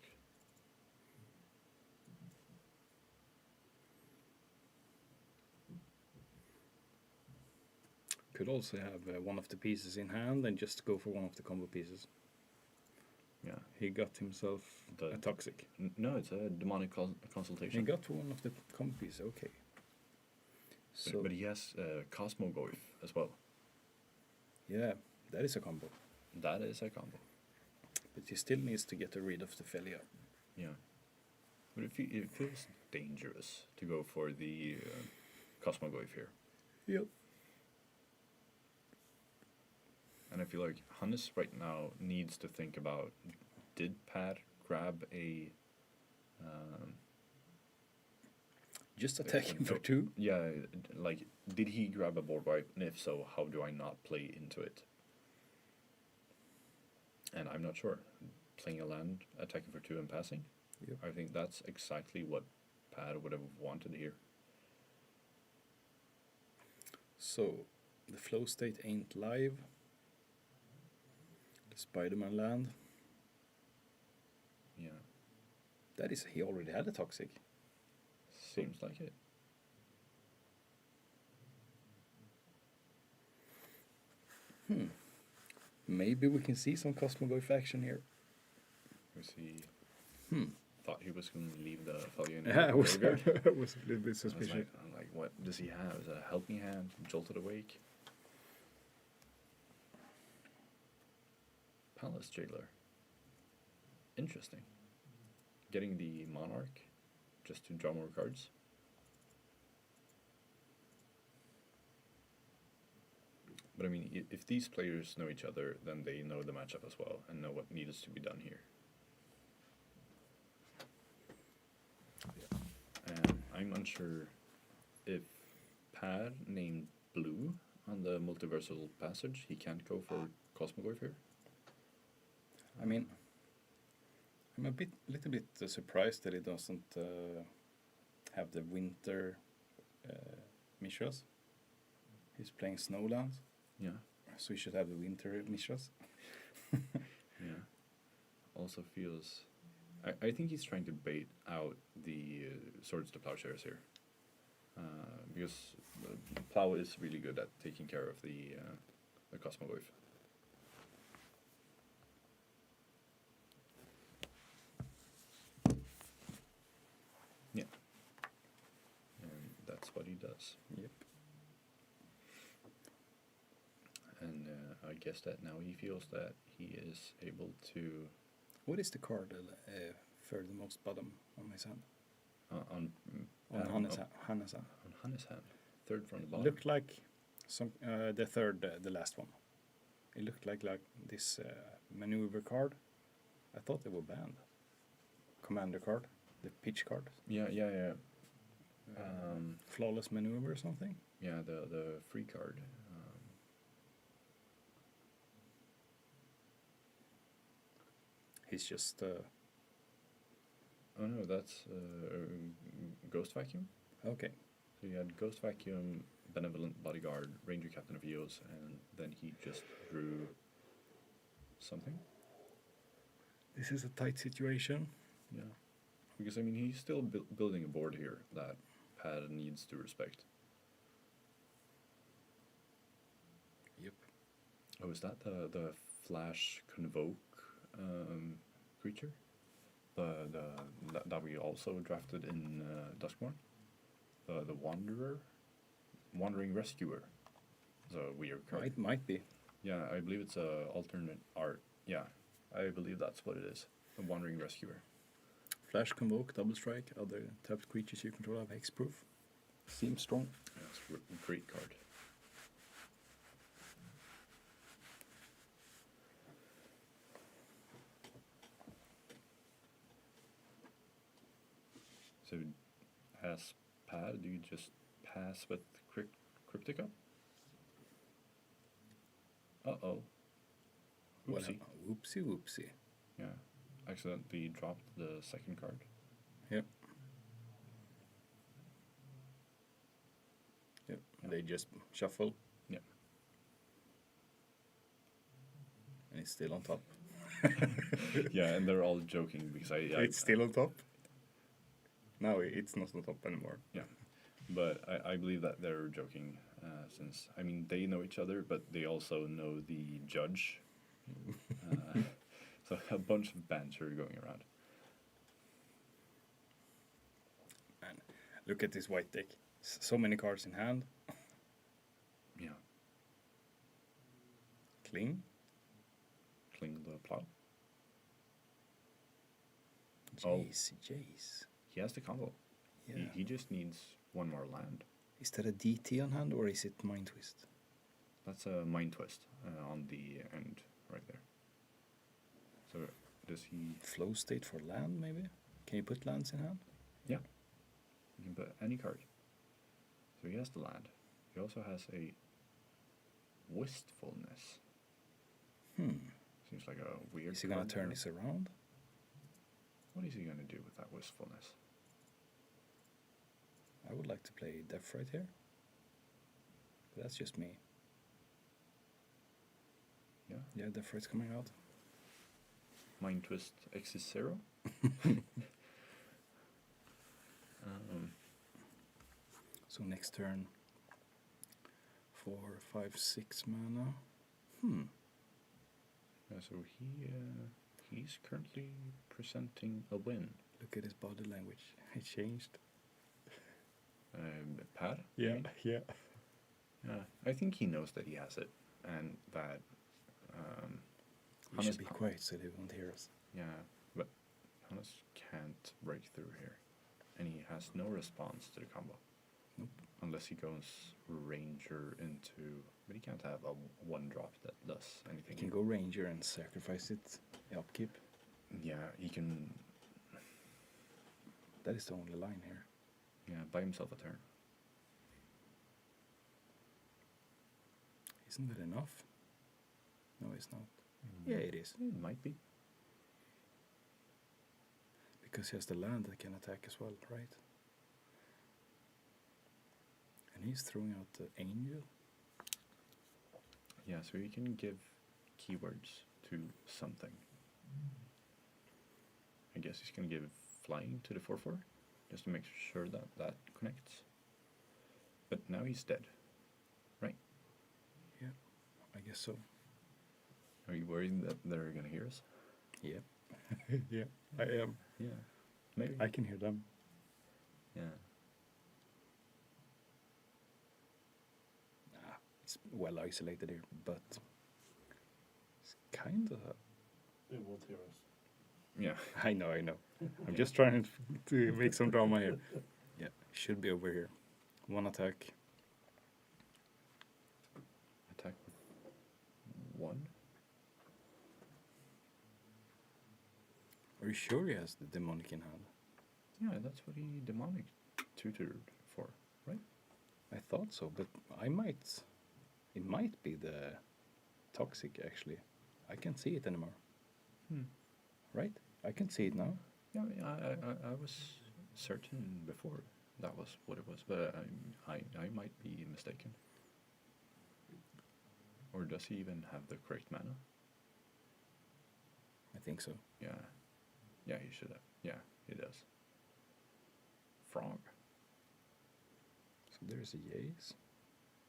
Could also have one of the pieces in hand and just go for one of the combo pieces. Yeah, he got himself a toxic. No, it's a demonic consultation. He got one of the compies, okay. So, But he has Cosmogoyf as well. yeah, that is a combo. That is a combo. But he still needs to get rid of the failure. Yeah. But it feels dangerous to go for the Cosmogoyf here. Yep. And I feel like Hannes right now needs to think about, did Pat grab a... Just attack him for 2? Yeah, like, did he grab a board wipe? And if so, how do I not play into it? And I'm not sure. Playing a land, attacking for 2 and passing? Yep. I think that's exactly what Pat would have wanted here. So, the flow state ain't live. The Spider-Man land. Yeah. That is, he already had a toxic. Seems like it. Maybe we can see some Cosmogoyf action here. Was he... Thought he was going to leave the failure in the Yeah, I was graveyard. a little bit suspicious. I'm like, what does he have? Is that a help me hand? Jolted awake? Palace Jailer. Interesting. Getting the Monarch just to draw more cards. But I mean, if these players know each other, then they know the matchup as well and know what needs to be done here. And I'm unsure if Pad named Blue on the Multiversal Passage, he can't go for Cosmogoyf here. I mean, I'm little bit surprised that he doesn't have the winter Mishras. He's playing Snowlands. Yeah. So he should have the winter Mishras. Yeah. Also feels... I think he's trying to bait out the Swords to Plowshares here. Because Plow is really good at taking care of the Cosmogoyf. Yeah. And that's what he does. Yep. And I guess that now he feels that he is able to... What is the card further most bottom on his hand? On Hannes' hand. On Hannes' hand. Third from the bottom. Looked like some the third, the last one. It looked like this maneuver card. I thought they were banned. Commander card, the pitch card. Yeah. Flawless maneuver or something. Yeah, the free card. He's just. Oh no, that's Ghost Vacuum. Okay. So you had Ghost Vacuum, Benevolent Bodyguard, Ranger Captain of Eos, and then he just drew something. This is a tight situation. Yeah. Because, I mean, he's still building a board here that Pad needs to respect. Yep. Oh, is that the Flash Convoke creature? That we also drafted in Duskmourn? The Wanderer? Wandering Rescuer. It's a weird card. It might be. Yeah, I believe it's a alternate art. Yeah, I believe that's what it is. A Wandering Rescuer. Flash Convoke, double strike, other tapped creatures you control have hexproof. Seems strong. Yeah, it's a great card. So, as Pad, do you just pass with Cryptica? Uh-oh. Oopsie. Whoopsie whoopsie. Yeah. Accidentally dropped the second card. Yep. Yep. They just shuffle. Yeah. And it's still on top. Yeah, and they're all joking because it's still on top? No, it's not on top anymore. Yeah. But I believe that they're joking since, I mean, they know each other, but they also know the judge. So a bunch of banter going around. Man, look at this white deck. So many cards in hand. Yeah. Cling. Cling the plow. Jace, Jace. He has the combo. Yeah. He just needs one more land. Is that a DT on hand or is it Mind Twist? That's a Mind Twist on the end right there. So does he... Flow state for land, maybe? Can you put lands in hand? Yeah. You can put any card. So he has the land. He also has a Wistfulness. Seems like a weird... Is he going card to turn there. this around? What is he going to do with that Wistfulness? I would like to play Death right here. But that's just me. Yeah. Yeah, Death Right's coming out. Mind Twist X0. So next turn, 4, 5, 6 mana. Yeah, so he's currently presenting a win. Look at his body language. It changed. Pad? Yeah. Yeah. I think he knows that he has it, and that. We should be quiet so they won't hear us. Yeah, but Hannes can't break through here, and he has no response to the combo. Nope. Unless he goes Ranger into, but he can't have a 1-drop that does anything. He can go Ranger and sacrifice it. Upkeep. Yeah, he can. That is the only line here. Yeah, buy himself a turn. Isn't that enough? No, it's not. Yeah, it is. It might be. Because he has the land that can attack as well, right? And he's throwing out the Angel. Yeah, so you can give keywords to something. I guess he's going to give flying to the 4/4, just to make sure that that connects. But now he's dead, right? Yeah, I guess so. Are you worried that they're going to hear us? Yeah. Yeah, I am. Yeah, maybe. I can hear them. Yeah. Nah, it's well isolated here, but it's kind of... They won't hear us. Yeah. I know. I'm just trying to make some drama here. Yeah, should be over here. 1 attack. Attack with 1. Are you sure he has the demonic in hand? Yeah, that's what he demonic tutored for, right? I thought so, but it might be the toxic actually. I can't see it anymore. Right? I can see it now. Yeah, I was certain before that was what it was, but I might be mistaken. Or does he even have the correct mana? I think so. Yeah. Yeah, he should have. Yeah, he does. Frog. So there's a Yays.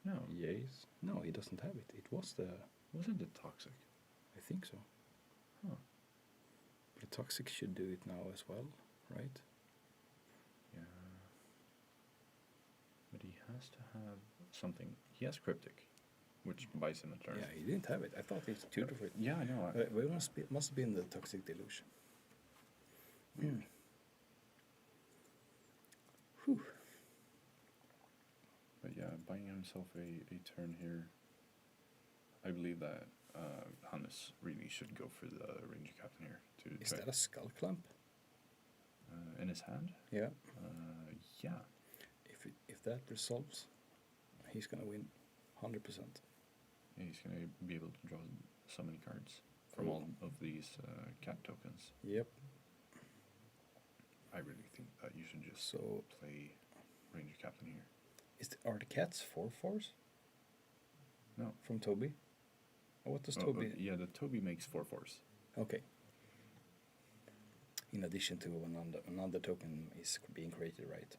No. Yays. No, he doesn't have it. It was the... Was it the toxic? I think so. Huh. The toxic should do it now as well, right? Yeah. But he has to have something. He has cryptic, which buys him a turn. Yeah, he didn't have it. I thought it's tutored for it. Yeah, I know. It must be in the toxic delusion. Whew. But yeah, buying himself a turn here. I believe that Hannes really should go for the Ranger Captain here. Is that a skull clamp? In his hand? Yeah. Yeah. If that resolves, he's gonna win 100%. Yeah, he's going to be able to draw so many cards from all of these cat tokens. Yep. I really think that you should just play Ranger Captain here. Are the cats 4/4s? No. From Toby? Oh, what does Toby... yeah, the Toby makes 4/4s. Okay. In addition to another token is being created, right?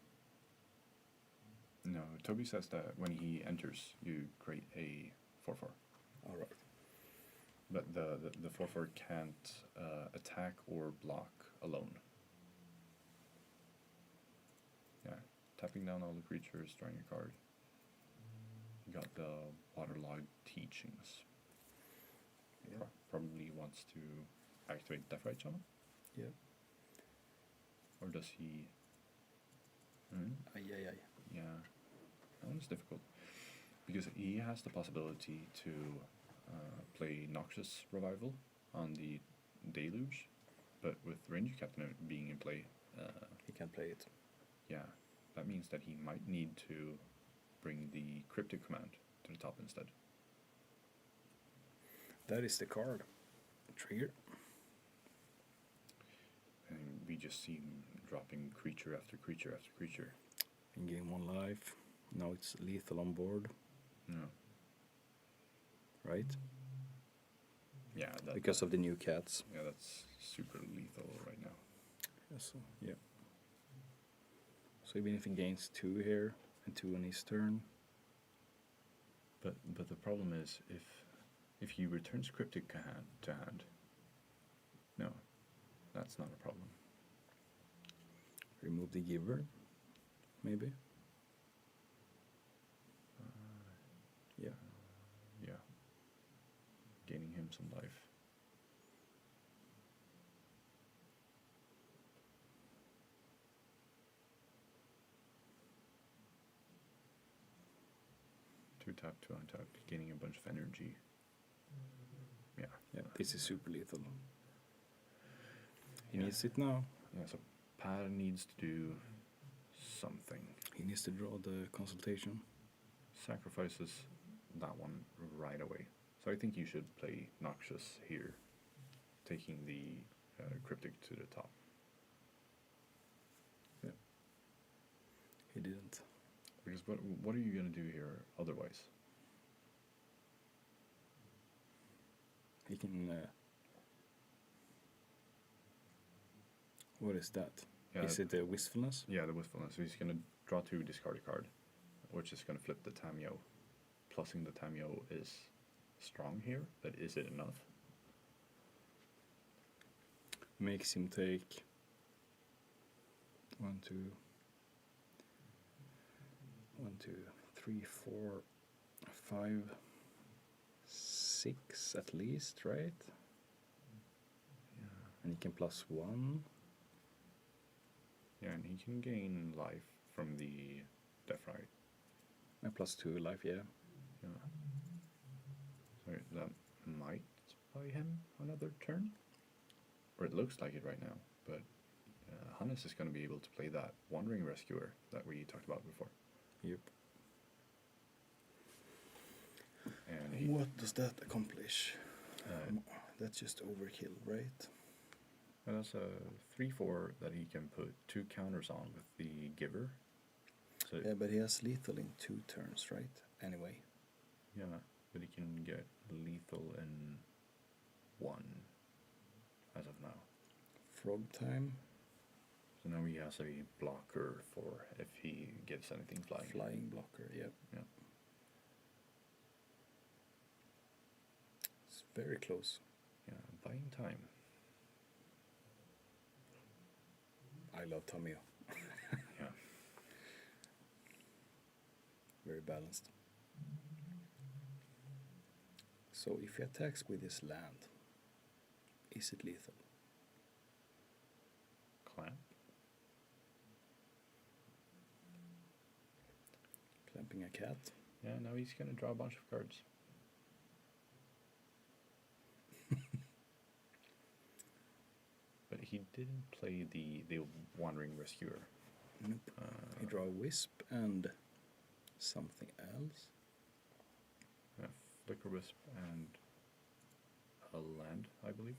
No, Toby says that when he enters, you create a 4/4. All right. But the 4/4 can't attack or block alone. Yeah, tapping down all the creatures, drawing a card. You got the waterlogged teachings. Yeah. Probably wants to activate Death Right Shaman. Yeah. Or does he? Aye. Yeah, that one's difficult because he has the possibility to play Noxious Revival on the Deluge, but with Ranger Captain being in play, He can play it. yeah, that means that he might need to bring the Cryptic Command to the top instead. That is the card. Trigger. And we just see him dropping creature after creature after creature. And gain 1 life. Now it's lethal on board, No. right? Yeah, that, Because of the new cats. yeah, that's super lethal right now. So, yeah. So even if he gains 2 here and 2 on his turn. But the problem is if he returns Cryptic to hand, no, that's not a problem. Remove the giver, maybe. Yeah. Yeah. Gaining him some life. Two tap, two untap, gaining a bunch of energy. Yeah. Yeah, this is super lethal. He needs it now. Yeah, so Pat needs to do something. He needs to draw the consultation. Sacrifices that one right away. So I think you should play Noxious here, taking the Cryptic to the top. Yeah. He didn't. Because what are you going to do here otherwise? He can... what is that? Yeah, Is it the wistfulness? Yeah, the Wistfulness. So he's going to draw 2, discard a card, which is going to flip the Tameo. Plussing the Tameo is strong here, but is it enough? Makes him take 1, 2, 3, 4, 5, 6 at least, right? Yeah. And he can plus 1. Yeah, and he can gain life from the Death Right. And plus 2 life, yeah. Yeah. So that might buy him another turn. Or it looks like it right now, but Hannes is going to be able to play that Wandering Rescuer that we talked about before. Yep. And What does that accomplish? That's just overkill, right? that's a 3/4 that he can put 2 counters on with the Giver. So Yeah, but he has lethal in 2 turns, right? Anyway. yeah, but he can get lethal in 1 as of now. Frog time. So now he has a blocker for if he gets anything flying. Flying blocker, yep. Yeah. It's very close. Yeah, buying time. I love Tamio. Yeah. Very balanced. So if he attacks with his land, is it lethal? Clamp. Clamping a cat? Yeah, now he's going to draw a bunch of cards. But he didn't play the Wandering Rescuer. Nope. He draw a wisp and something else. Flicker Wisp and a land, I believe.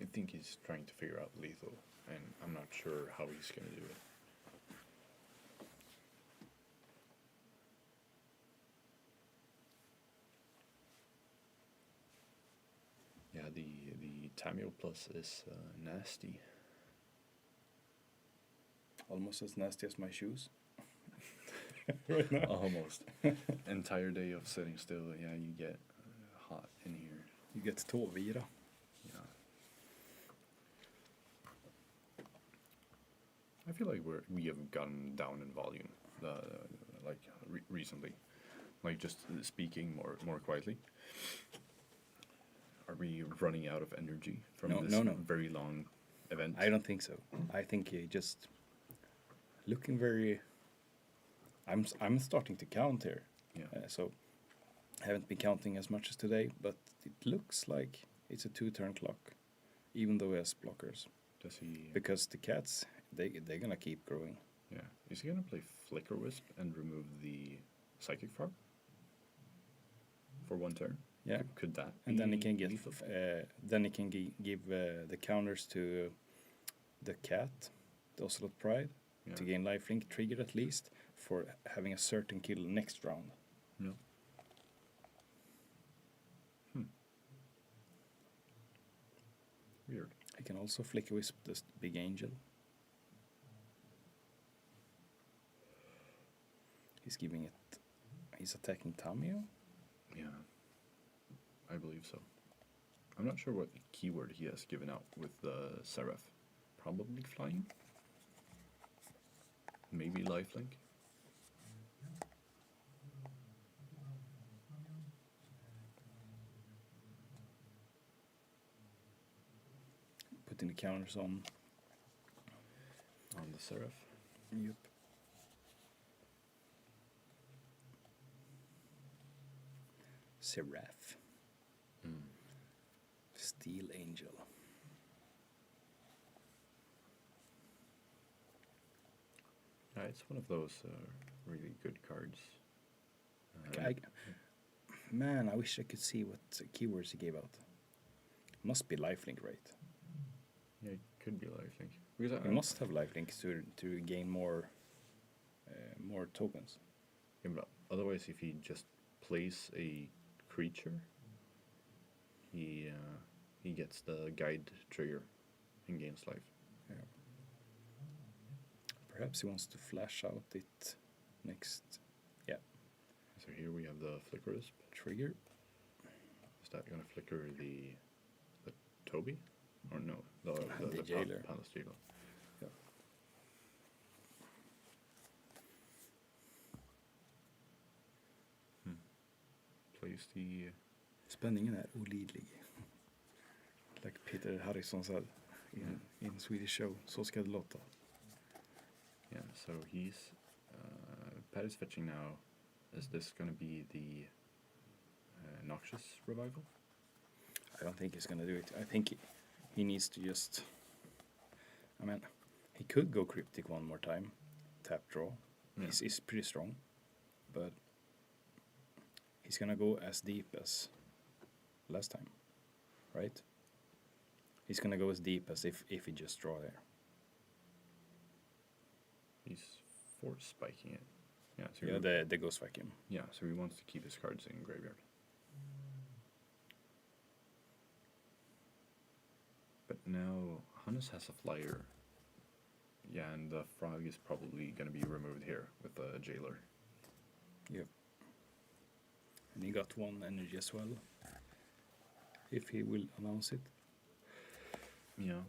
I think he's trying to figure out lethal, and I'm not sure how he's going to do it. Yeah, the Tamio Plus is nasty. almost as nasty as my shoes. Right now. Almost. Entire day of sitting still, yeah, you get hot in here. You get tåvira. Yeah. I feel like we have gotten down in volume, recently, like just speaking more quietly. Are we running out of energy from this very long event? I don't think so. I think he just looking very. I'm starting to count here. Yeah. So I haven't been counting as much as today, but it looks like it's a 2-turn clock, even though he has blockers. Does he? Because the cats, they're gonna keep growing. Yeah. Is he gonna play Flicker Wisp and remove the Psychic Frog for 1 turn? Yeah. Could that? And then he can get. lethal? Then he can give the counters to the cat, the Ocelot Pride, to gain lifelink, triggered at least for having a certain kill next round. No. Weird. He can also Flicker Wisp this big angel. He's giving it. He's attacking Tamio. Yeah. I believe so. I'm not sure what keyword he has given out with the Seraph. Probably flying? Maybe lifelink? Putting the counters on. On the Seraph? Yep. Seraph. Steel Angel. Yeah, it's one of those really good cards. Man, I wish I could see what keywords he gave out. Must be lifelink, right? Yeah, it could be lifelink. Because You must have lifelinks to gain more tokens. Yeah, but otherwise, if he just plays a creature, he gets the guide trigger and gains life. Yeah. Perhaps he wants to flash out it next. Yeah. So here we have the Flicker Wisp. Trigger. Is that gonna flicker the Toby? Or no, the jailer. Palace Jailer. Ja. Plays the... Spänningen är olidlig. Like Peter Harrison said in Swedish show, så ska det låta. Yeah, so he's... Pat is fetching now. Is this gonna be the Noxious Revival? I don't think he's gonna do it. I think he needs to just... I mean, he could go Cryptic one more time. Tap draw. Yeah. He's pretty strong. But he's gonna go as deep as last time. Right? He's gonna go as deep as if he just draw there. He's force spiking it. Yeah, so Yeah, the Ghost Vacuum. yeah, so he wants to keep his cards in graveyard. But now Hannes has a flyer. Yeah, and the frog is probably going to be removed here with the jailer. Yep. And he got 1 energy as well. If he will announce it. Yeah.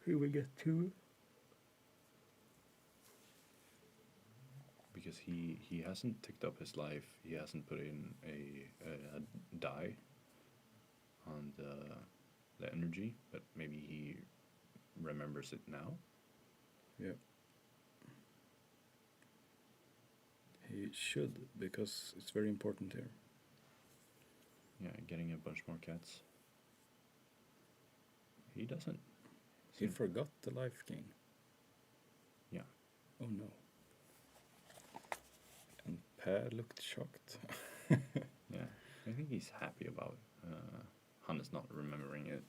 He will get 2. Because he hasn't ticked up his life. He hasn't put in a die on the energy, but maybe he remembers it now. Yeah. He should, because it's very important here. Yeah, getting a bunch more cats. He doesn't. He forgot the life gain. Yeah. Oh no. And Per looked shocked. Yeah, I think he's happy about Hannes not remembering it.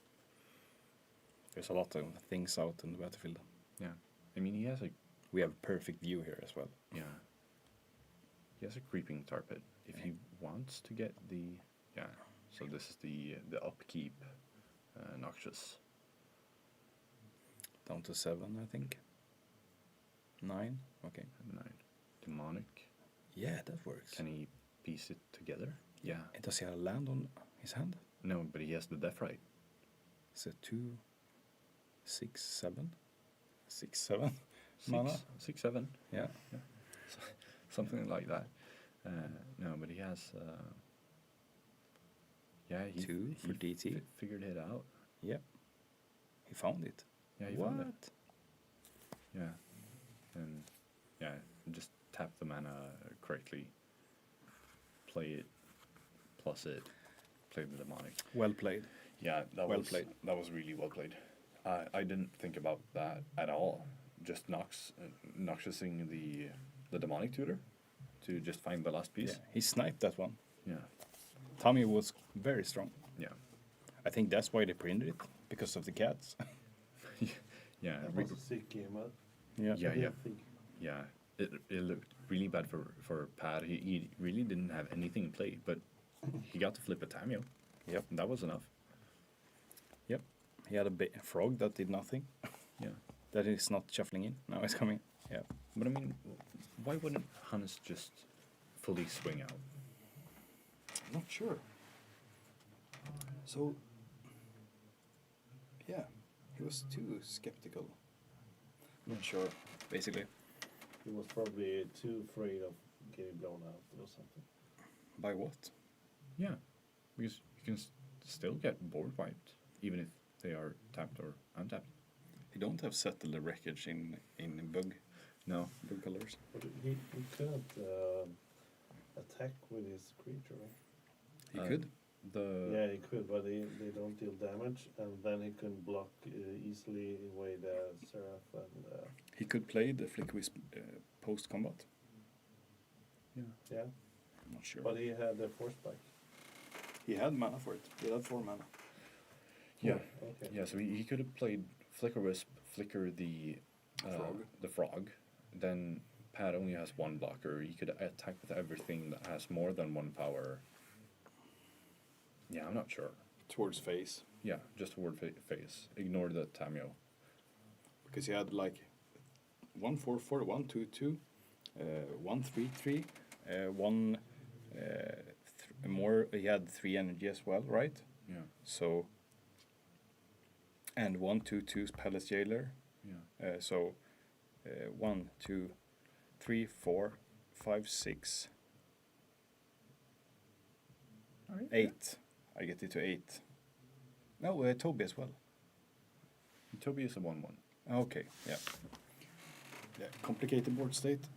There's a lot of things out in the battlefield. Yeah, I mean he has a... We have perfect view here as well. Yeah. He has a creeping tar pit. If he wants to get the... Yeah, so this is the upkeep Noxious. Down to 7, I think. 9. Okay. 9. Demonic. Yeah, that works. Can he piece it together? Yeah. Does he have a land on his hand? No, but he has the death right. So 2, 6, 7. 6, 7 mana. 6, 7. Yeah. Something like that. No, but he has. Yeah, he 2 for DT. Figured it out. Yep. He found it. Yeah, he found it. Yeah, and yeah, just tap the mana correctly. Play it, plus it. Play the demonic. Well played. Yeah, that Well was played. That was really well played. I didn't think about that at all. Just noxiousing the demonic tutor to just find the last piece. Yeah, he sniped that one. Yeah. Tommy was very strong. Yeah. I think that's why they printed it, because of the cats. Yeah. That was a sick game, huh? Yeah. Yeah, yeah. Think. Yeah. It looked really bad for Pat. He really didn't have anything in play, but he got to flip a Tamio. Yep. And that was enough. Yep. He had a frog that did nothing. Yeah. That is not shuffling in. Now it's coming. Yeah. But I mean, why wouldn't Hannes just fully swing out? Not sure. So, yeah, he was too skeptical. Not sure, basically. He was probably too afraid of getting blown out or something. By what? Yeah, because you can still get board wiped, even if they are tapped or untapped. He don't have settled the wreckage in bug. No. Bug colors. But he couldn't attack with his creature, right? He could. Yeah, he could, but they don't deal damage, and then he can block easily away the Seraph and... He could play the Flick Wisp post-combat. Yeah, I'm not sure. but he had the force back. He had mana for it. He had 4 mana. Yeah. Okay. Yeah, so he could have played Flicker Wisp, Flicker the frog. Then Pat only has 1 blocker. He could attack with everything that has more than 1 power. Yeah, I'm not sure. Towards face. Yeah, just toward face. Ignore the Tamio. Because he had like 1/4/4, 1/2/2, 1/3/3, 1 more. He had 3 energy as well, right? Yeah. So. And 1/2/2's Palace Jailer. Yeah. So 1, 2, 3, 4, 5, 6, 8. I get it to 8. No, Toby as well. Toby is a 1/1. Okay, yeah. Yeah, complicated board state.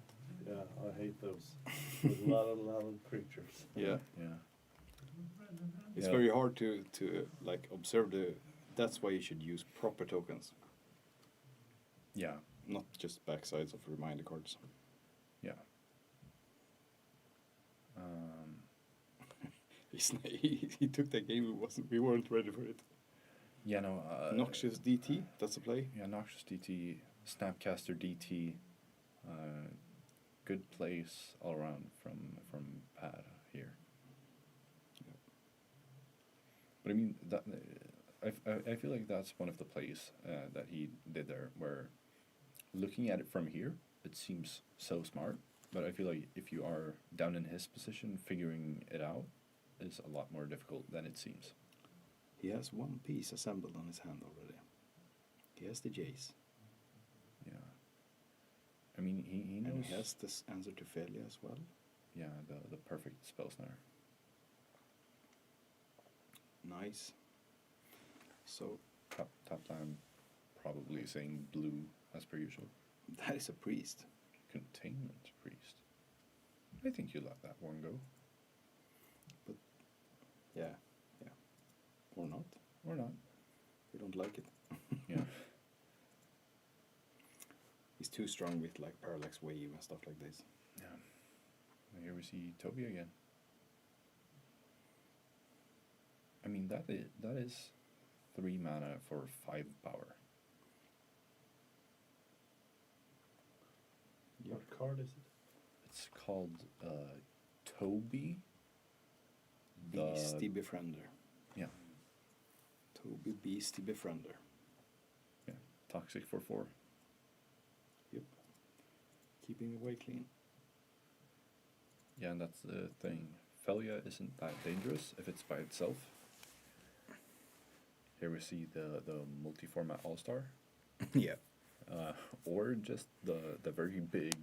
Yeah, I hate those. With a lot of creatures. Yeah. Yeah. It's Yeah. very hard to like observe the. That's why you should use proper tokens, Yeah. not just backsides of reminder cards. Yeah. He took that game. We weren't ready for it. Yeah, no. Noxious DT. That's the play. Yeah, Noxious DT, Snapcaster DT. Good plays all around from Pat here. Yeah. But I mean that I feel like that's one of the plays that he did there, where looking at it from here, it seems so smart. But I feel like if you are down in his position, figuring it out is a lot more difficult than it seems. He has 1 piece assembled on his hand already. He has the Jace. Yeah. I mean, he knows. And he has this answer to failure as well. Yeah, the perfect spell snare. Nice. So Top line, probably saying blue as per usual. that is a priest. Containment priest. I think you let that one go. But yeah. Or not. Or not. We don't like it. Yeah. He's too strong with like parallax wave and stuff like this. Yeah. And here we see Toby again. I mean that is 3 mana for 5 power. Yep. What card is it? It's called Toby. Beastie Befriender. Yeah. Toby Beastie Befriender. Yeah. Toxic for 4. Yep. keeping away clean. Yeah, and that's the thing. Felia isn't that dangerous if it's by itself. Here we see the multi-format all-star. Yeah. Or just the very big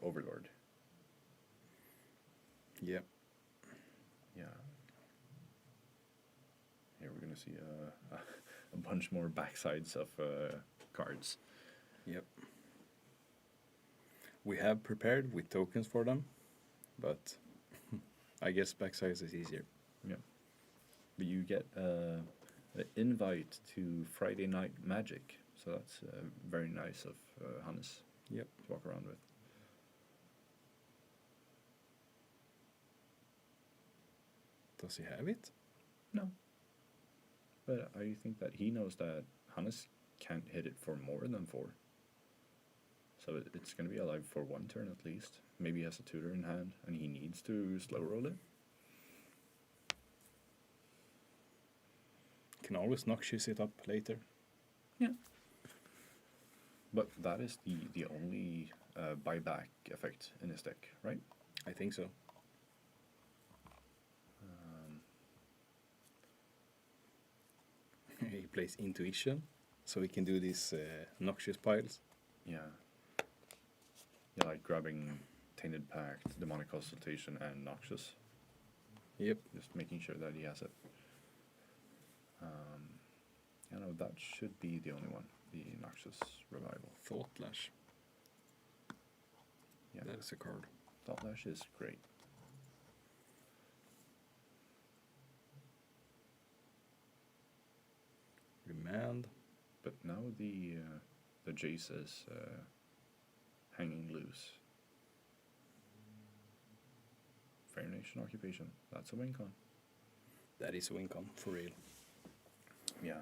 overlord. Yep. Yeah. Here we're gonna see a bunch more backsides of cards. Yep. We have prepared with tokens for them, but I guess backsides is easier. Yeah. But you get an invite to Friday Night Magic, so that's very nice of Hannes Yep. to walk around with. Does he have it? No. But I think that he knows that Hannes can't hit it for more than 4. So it's going to be alive for 1 turn at least. Maybe he has a tutor in hand and he needs to slow roll it. Can always noxious it up later. Yeah. But that is the only buyback effect in his deck, right? I think so. He plays intuition, so he can do these noxious piles. Yeah. Yeah, like grabbing Tainted Pact, Demonic Consultation, and Noxious. Yep. Just making sure that he has it. I know that should be the only one, the Noxious Revival. Thought Lash. Yeah, That is a card. Thought Lash is great. Remand. But now the Jace is hanging loose. Fair Nation Occupation. That's a win con. That is a win con, for real. Yeah.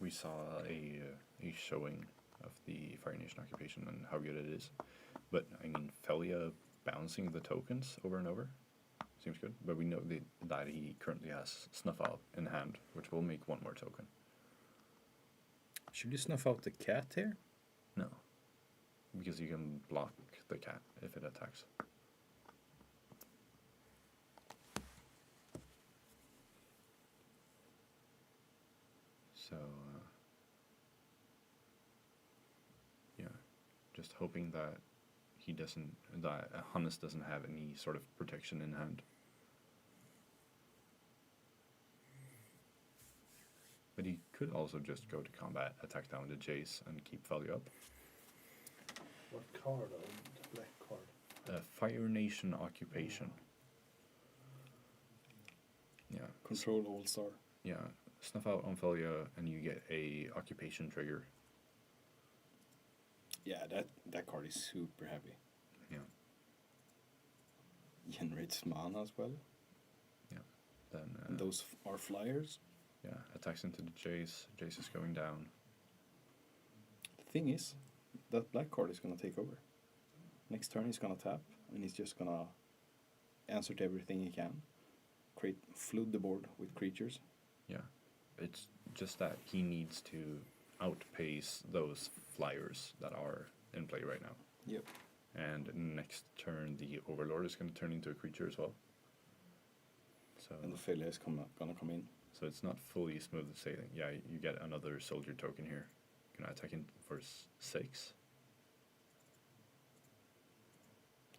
We saw a showing of the Fire Nation Occupation and how good it is. But, I mean, Felia bouncing the tokens over and over seems good. But we know that he currently has Snuff Out in hand, which will make 1 more token. Should you snuff out the cat here? No. Because you can block the cat if it attacks. So, yeah, just hoping that that Hannes doesn't have any sort of protection in hand. But he could also just go to combat, attack down the Jace, and keep value up. What card? The black card. Fire Nation Occupation. Yeah. Control All-Star. Yeah. Snuff out on Felia, and you get a occupation trigger. Yeah, that card is super heavy. Yeah. Generates mana as well. Yeah. Then And those are flyers. yeah, attacks into the Jace. Jace is going down. The thing is, that black card is gonna take over. Next turn he's gonna tap, and he's just gonna answer to everything he can. Flood the board with creatures. Yeah. It's just that he needs to outpace those flyers that are in play right now. Yep. And next turn, the Overlord is going to turn into a creature as well. So, And the failure is gonna come in. so it's not fully smooth sailing. Yeah, you get another soldier token here. Can I attack in for 6?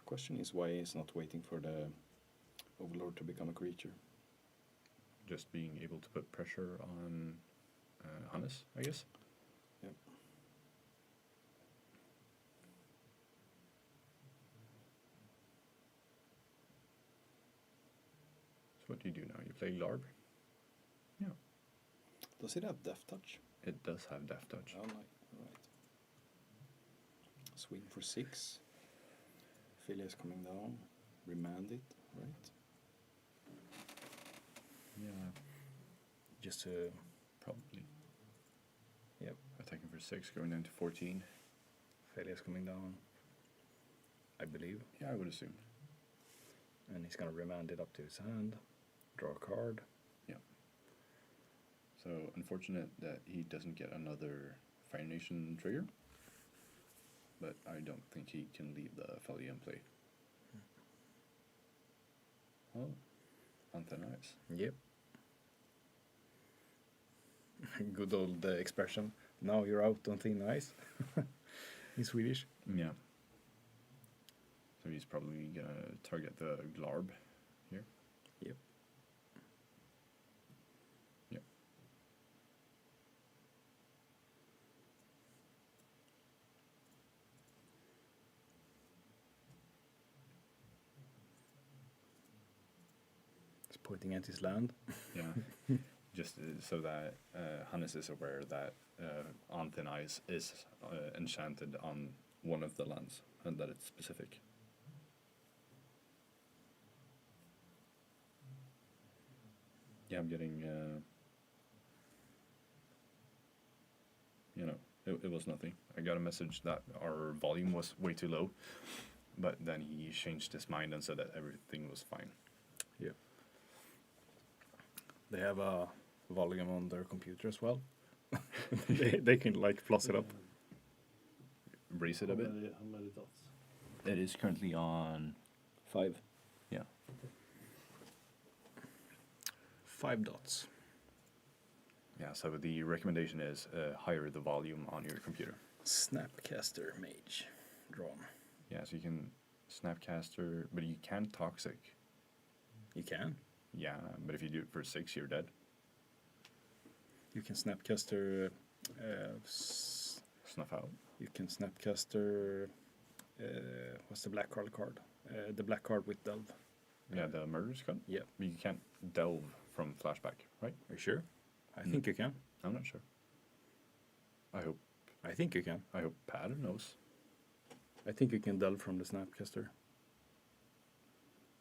Question is why he's not waiting for the Overlord to become a creature. Just being able to put pressure on Hannes, I guess. Yep. So what do you do now? You play Larb? Yeah. Does it have Death Touch? It does have Death Touch. Oh, right. Swing for 6. Ophelia is coming down. Remand it, right? Yeah, Just to... probably. Yep. Attacking for 6, going down to 14. Ophelia is coming down, I believe. Yeah, I would assume. And he's gonna remand it up to his hand. Draw a card. So unfortunate that he doesn't get another Fire Nation trigger. but I don't think he can leave the Felly in play. Oh, on thin ice. Yep. Good old expression. Now you're out on thin ice. In Swedish. Yeah. So he's probably gonna target the Glarb here. Yep. Yep. He's pointing at his land. Yeah. Just so that Hannes is aware that on thin ice is enchanted on one of the lands and that it's specific. Yeah, I'm getting, it was nothing. I got a message that our volume was way too low, but then he changed his mind and said that everything was fine. Yeah. They have a volume on their computer as well. they can like floss it up. Raise it a bit. How many dots? It is currently on 5. Yeah. 5 dots. Yeah, so the recommendation is higher the volume on your computer. Snapcaster mage drawn. Yeah, so you can Snapcaster, but you can Toxic. You can? Yeah, but if you do it for 6, you're dead. You can Snapcaster. Snuff out. You can Snapcaster. What's the black card? The black card with Delve. Yeah, the Murderous Cut? Yeah. But you can't delve from Flashback, right? Are you sure? I think you can. I'm not sure. I think you can. I hope Pat knows. I think you can delve from the Snapcaster.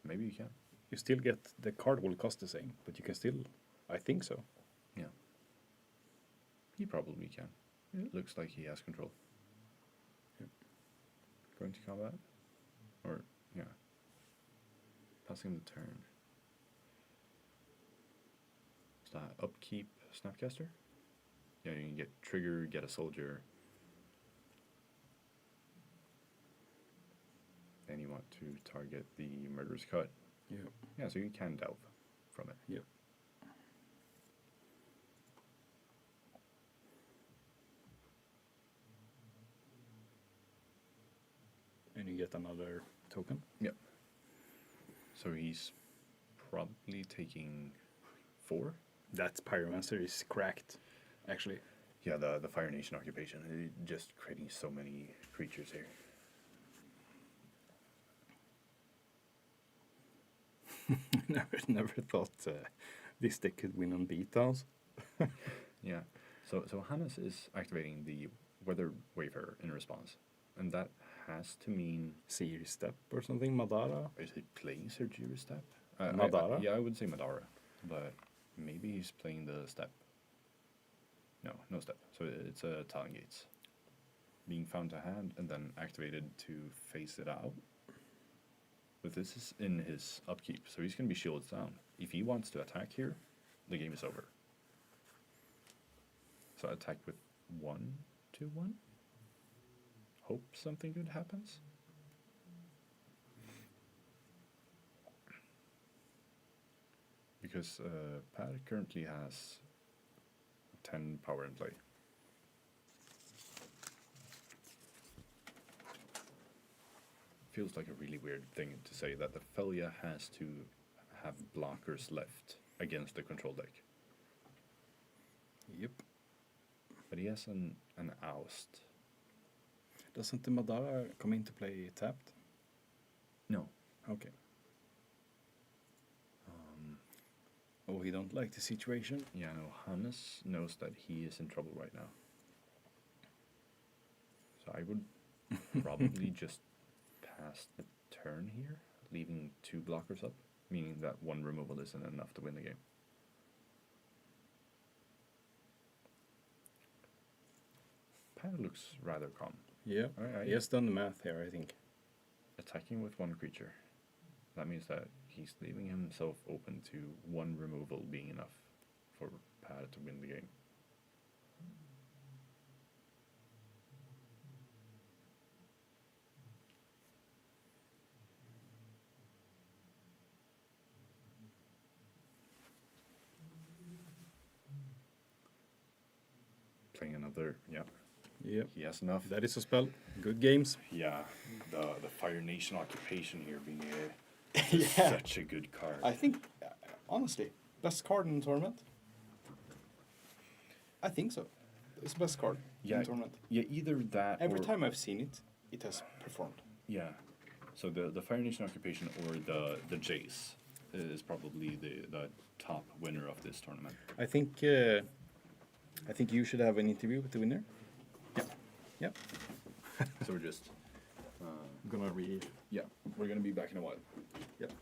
Maybe you can. You still get, the card will cost the same, but you can still, I think so. Yeah. He probably can. It looks like he has control. Yep. Going to combat? Or, yeah. Passing the turn. Is that upkeep Snapcaster? Yeah, you can get trigger, get a soldier. Then you want to target the Murderous Cut. Yeah. Yeah, so you can delve from it. Yep. And you get another token. Yep. So he's probably taking 4. That Pyromancer is cracked, actually. Yeah, the Fire Nation occupation. Just creating so many creatures here. Never thought this deck could win on beatdowns. Yeah. So Hannes is activating the Weather Wayfarer in response. And that has to mean... Seer Step or something, Madara? Is he playing Surgery Step? Madara? Yeah, I would say Madara. But maybe he's playing the Step. No Step. So it's a Talon Gates. Being found to hand and then activated to face it out. But this is in his upkeep, so he's going to be shielded down. If he wants to attack here, the game is over. So attack with 1/1. Hope something good happens. Because Pat currently has 10 power in play. Feels like a really weird thing to say that the Felia has to have blockers left against the control deck. Yep. But he has an oust. Doesn't the Madara come into play tapped? No. Okay. Oh, he don't like the situation? Yeah, no, Hannes knows that he is in trouble right now. So I would probably just pass the turn here, leaving 2 blockers up, meaning that 1 removal isn't enough to win the game. Pat looks rather calm. Yeah, he has done the math here, I think. Attacking with 1 creature. That means that he's leaving himself open to 1 removal being enough for Pat to win the game. another, yeah. Yep. He has enough. That is a spell. Good games. Yeah, the Fire Nation Occupation here being Yeah. such a good card. I think, honestly, best card in the tournament. I think so. It's the best card in Yeah, the tournament. yeah, either that Every or, time I've seen it, it has performed. Yeah, so the Fire Nation Occupation or the Jace is probably the top winner of this tournament. I think you should have an interview with the winner. Yeah. Yep. So we're just, I'm gonna read. yeah, we're gonna be back in a while. Yep.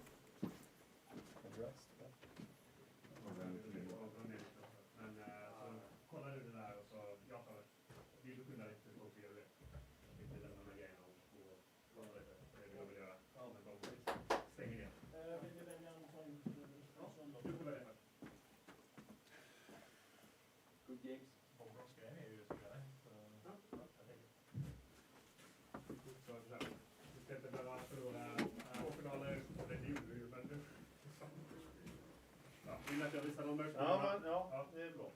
Ja, det är bra.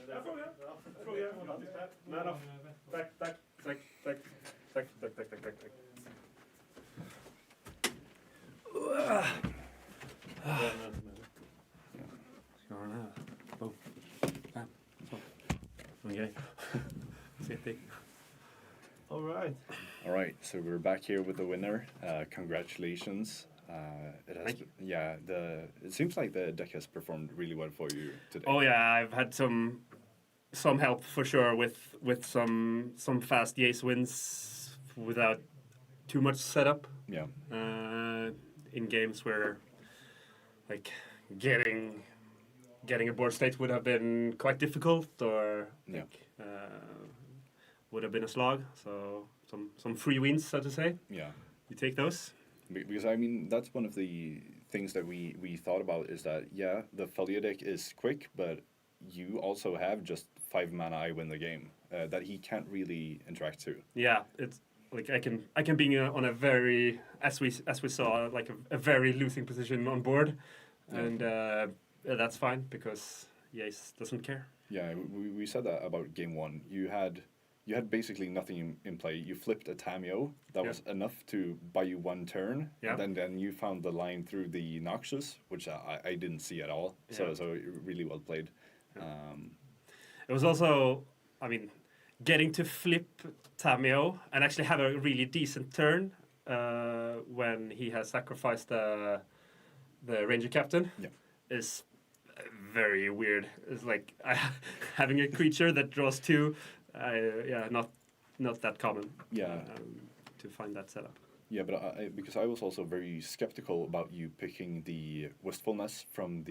Jag frågar. Men tack. Ska ha den här. Boom. Bam. Så. Okej. City. All right. All right, so we're back here with the winner. Congratulations. It has, Thank you. yeah. It seems like the deck has performed really well for you today. Oh yeah, I've had some help for sure with some fast Jace wins without too much setup. Yeah. In games where like getting a board state would have been quite difficult or like, would have been a slog. So some free wins, so to say. Yeah. You take those. Because I mean that's one of the things that we thought about is that the Felia deck is quick, but you also have just 5 mana I win the game that he can't really interact to. Yeah, it's like I can be on a very as we saw like a very losing position on board, and that's fine because Jace doesn't care. Yeah, we said that about game 1. You had basically nothing in play. You flipped a Tameo that was enough to buy you 1 turn. Yeah. And then you found the line through the Noxious, which I didn't see at all. Yeah. So really well played. Yeah. It was also, I mean, getting to flip Tameo and actually have a really decent turn when he has sacrificed the Ranger Captain is very weird. It's like having a creature that draws 2. Not that common. Yeah. To find that setup. Yeah, but because I was also very skeptical about you picking the Wistfulness from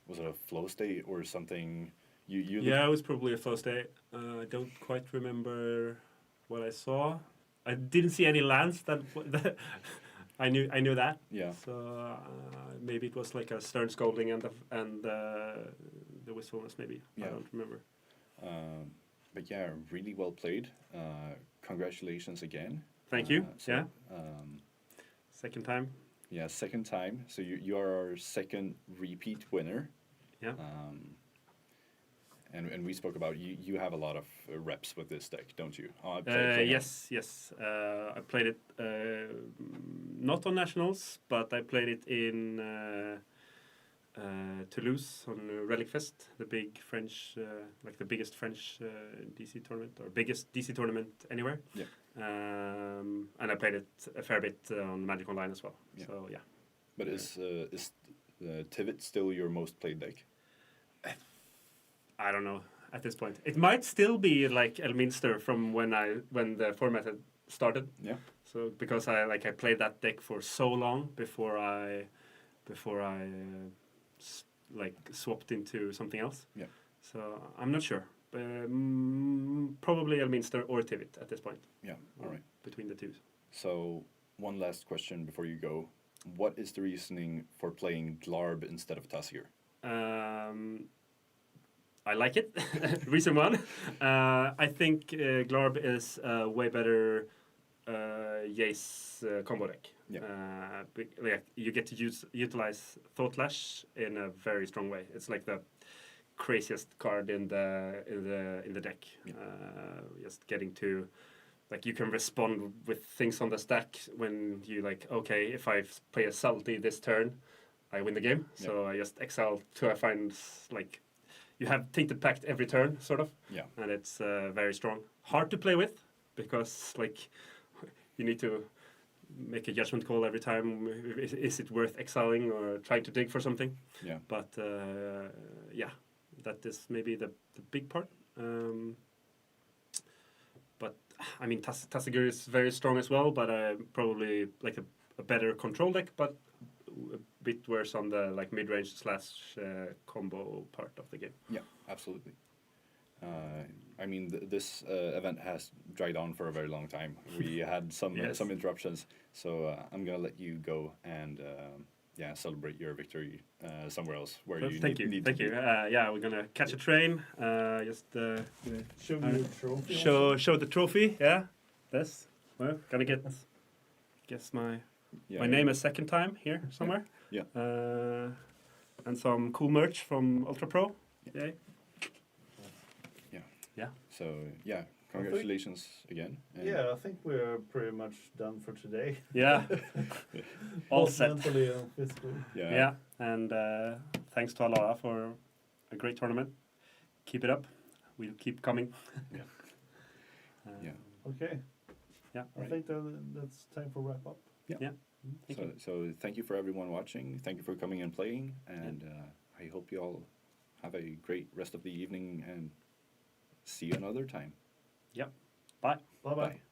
was it a flow state or something? It was probably a flow state. I don't quite remember what I saw. I didn't see any lands that I knew that. Yeah. So maybe it was like a Stern Scolding and the Wistfulness maybe. Yeah. I don't remember. But yeah, really well played. Congratulations again. Thank you. So, second time. Yeah, second time. So you are our second repeat winner. Yeah. And we spoke about you have a lot of reps with this deck, don't you? Yes. I played it not on Nationals, but I played it in Toulouse on Relic Fest, the big French, like the biggest French DC tournament or biggest DC tournament anywhere. Yeah. And I played it a fair bit on Magic Online as well. Yeah. So yeah. But is Tivit still your most played deck? I don't know at this point. It might still be like Elminster from when the format had started. Yeah. So because I played that deck for so long before I swapped into something else. Yeah. So I'm not sure. Probably Elminster or Tivit at this point. Yeah. All right. Between the two. So one last question before you go. What is the reasoning for playing Glarb instead of Tassier? I like it. Reason 1. I think Glarb is a way better Jace combo deck. Yeah. You get to utilize Thought Lash in a very strong way. It's like the craziest card in the deck. Yeah. Just getting to, like, you can respond with things on the stack when you like, okay, if I play a salty this turn, I win the game. Yeah. So I just exile till I find, like, you have Tainted Pact every turn, sort of. Yeah. And it's very strong. Hard to play with because, like, you need to make a judgment call every time. Is it worth exiling or trying to dig for something? Yeah. But yeah, that is maybe the big part. But I mean, Tassiger is very strong as well, but probably like a better control deck, but a bit worse on the like mid-range / combo part of the game. Yeah, absolutely. I mean, this event has dragged on for a very long time. We had some Yes. some interruptions, so I'm gonna let you go and yeah, celebrate your victory somewhere else where you Thank need you. to be. Yeah, we're gonna catch a train. Just Show me your trophy. show the trophy. Yeah, this. Well, gonna guess my name a second time here somewhere. Yeah. And some cool merch from Ultra Pro. Yay. Yeah. So yeah, congratulations again. And Yeah, I think we're pretty much done for today. Yeah. All Both set. mentally and physically. Yeah. And thanks to Alara for a great tournament. Keep it up. We'll keep coming. Yeah. Yeah. Okay. Yeah. I think that's time for wrap up. Yeah. So thank you for everyone watching. Thank you for coming and playing, and I hope you all have a great rest of the evening and see you another time. Yep. Bye. Bye bye.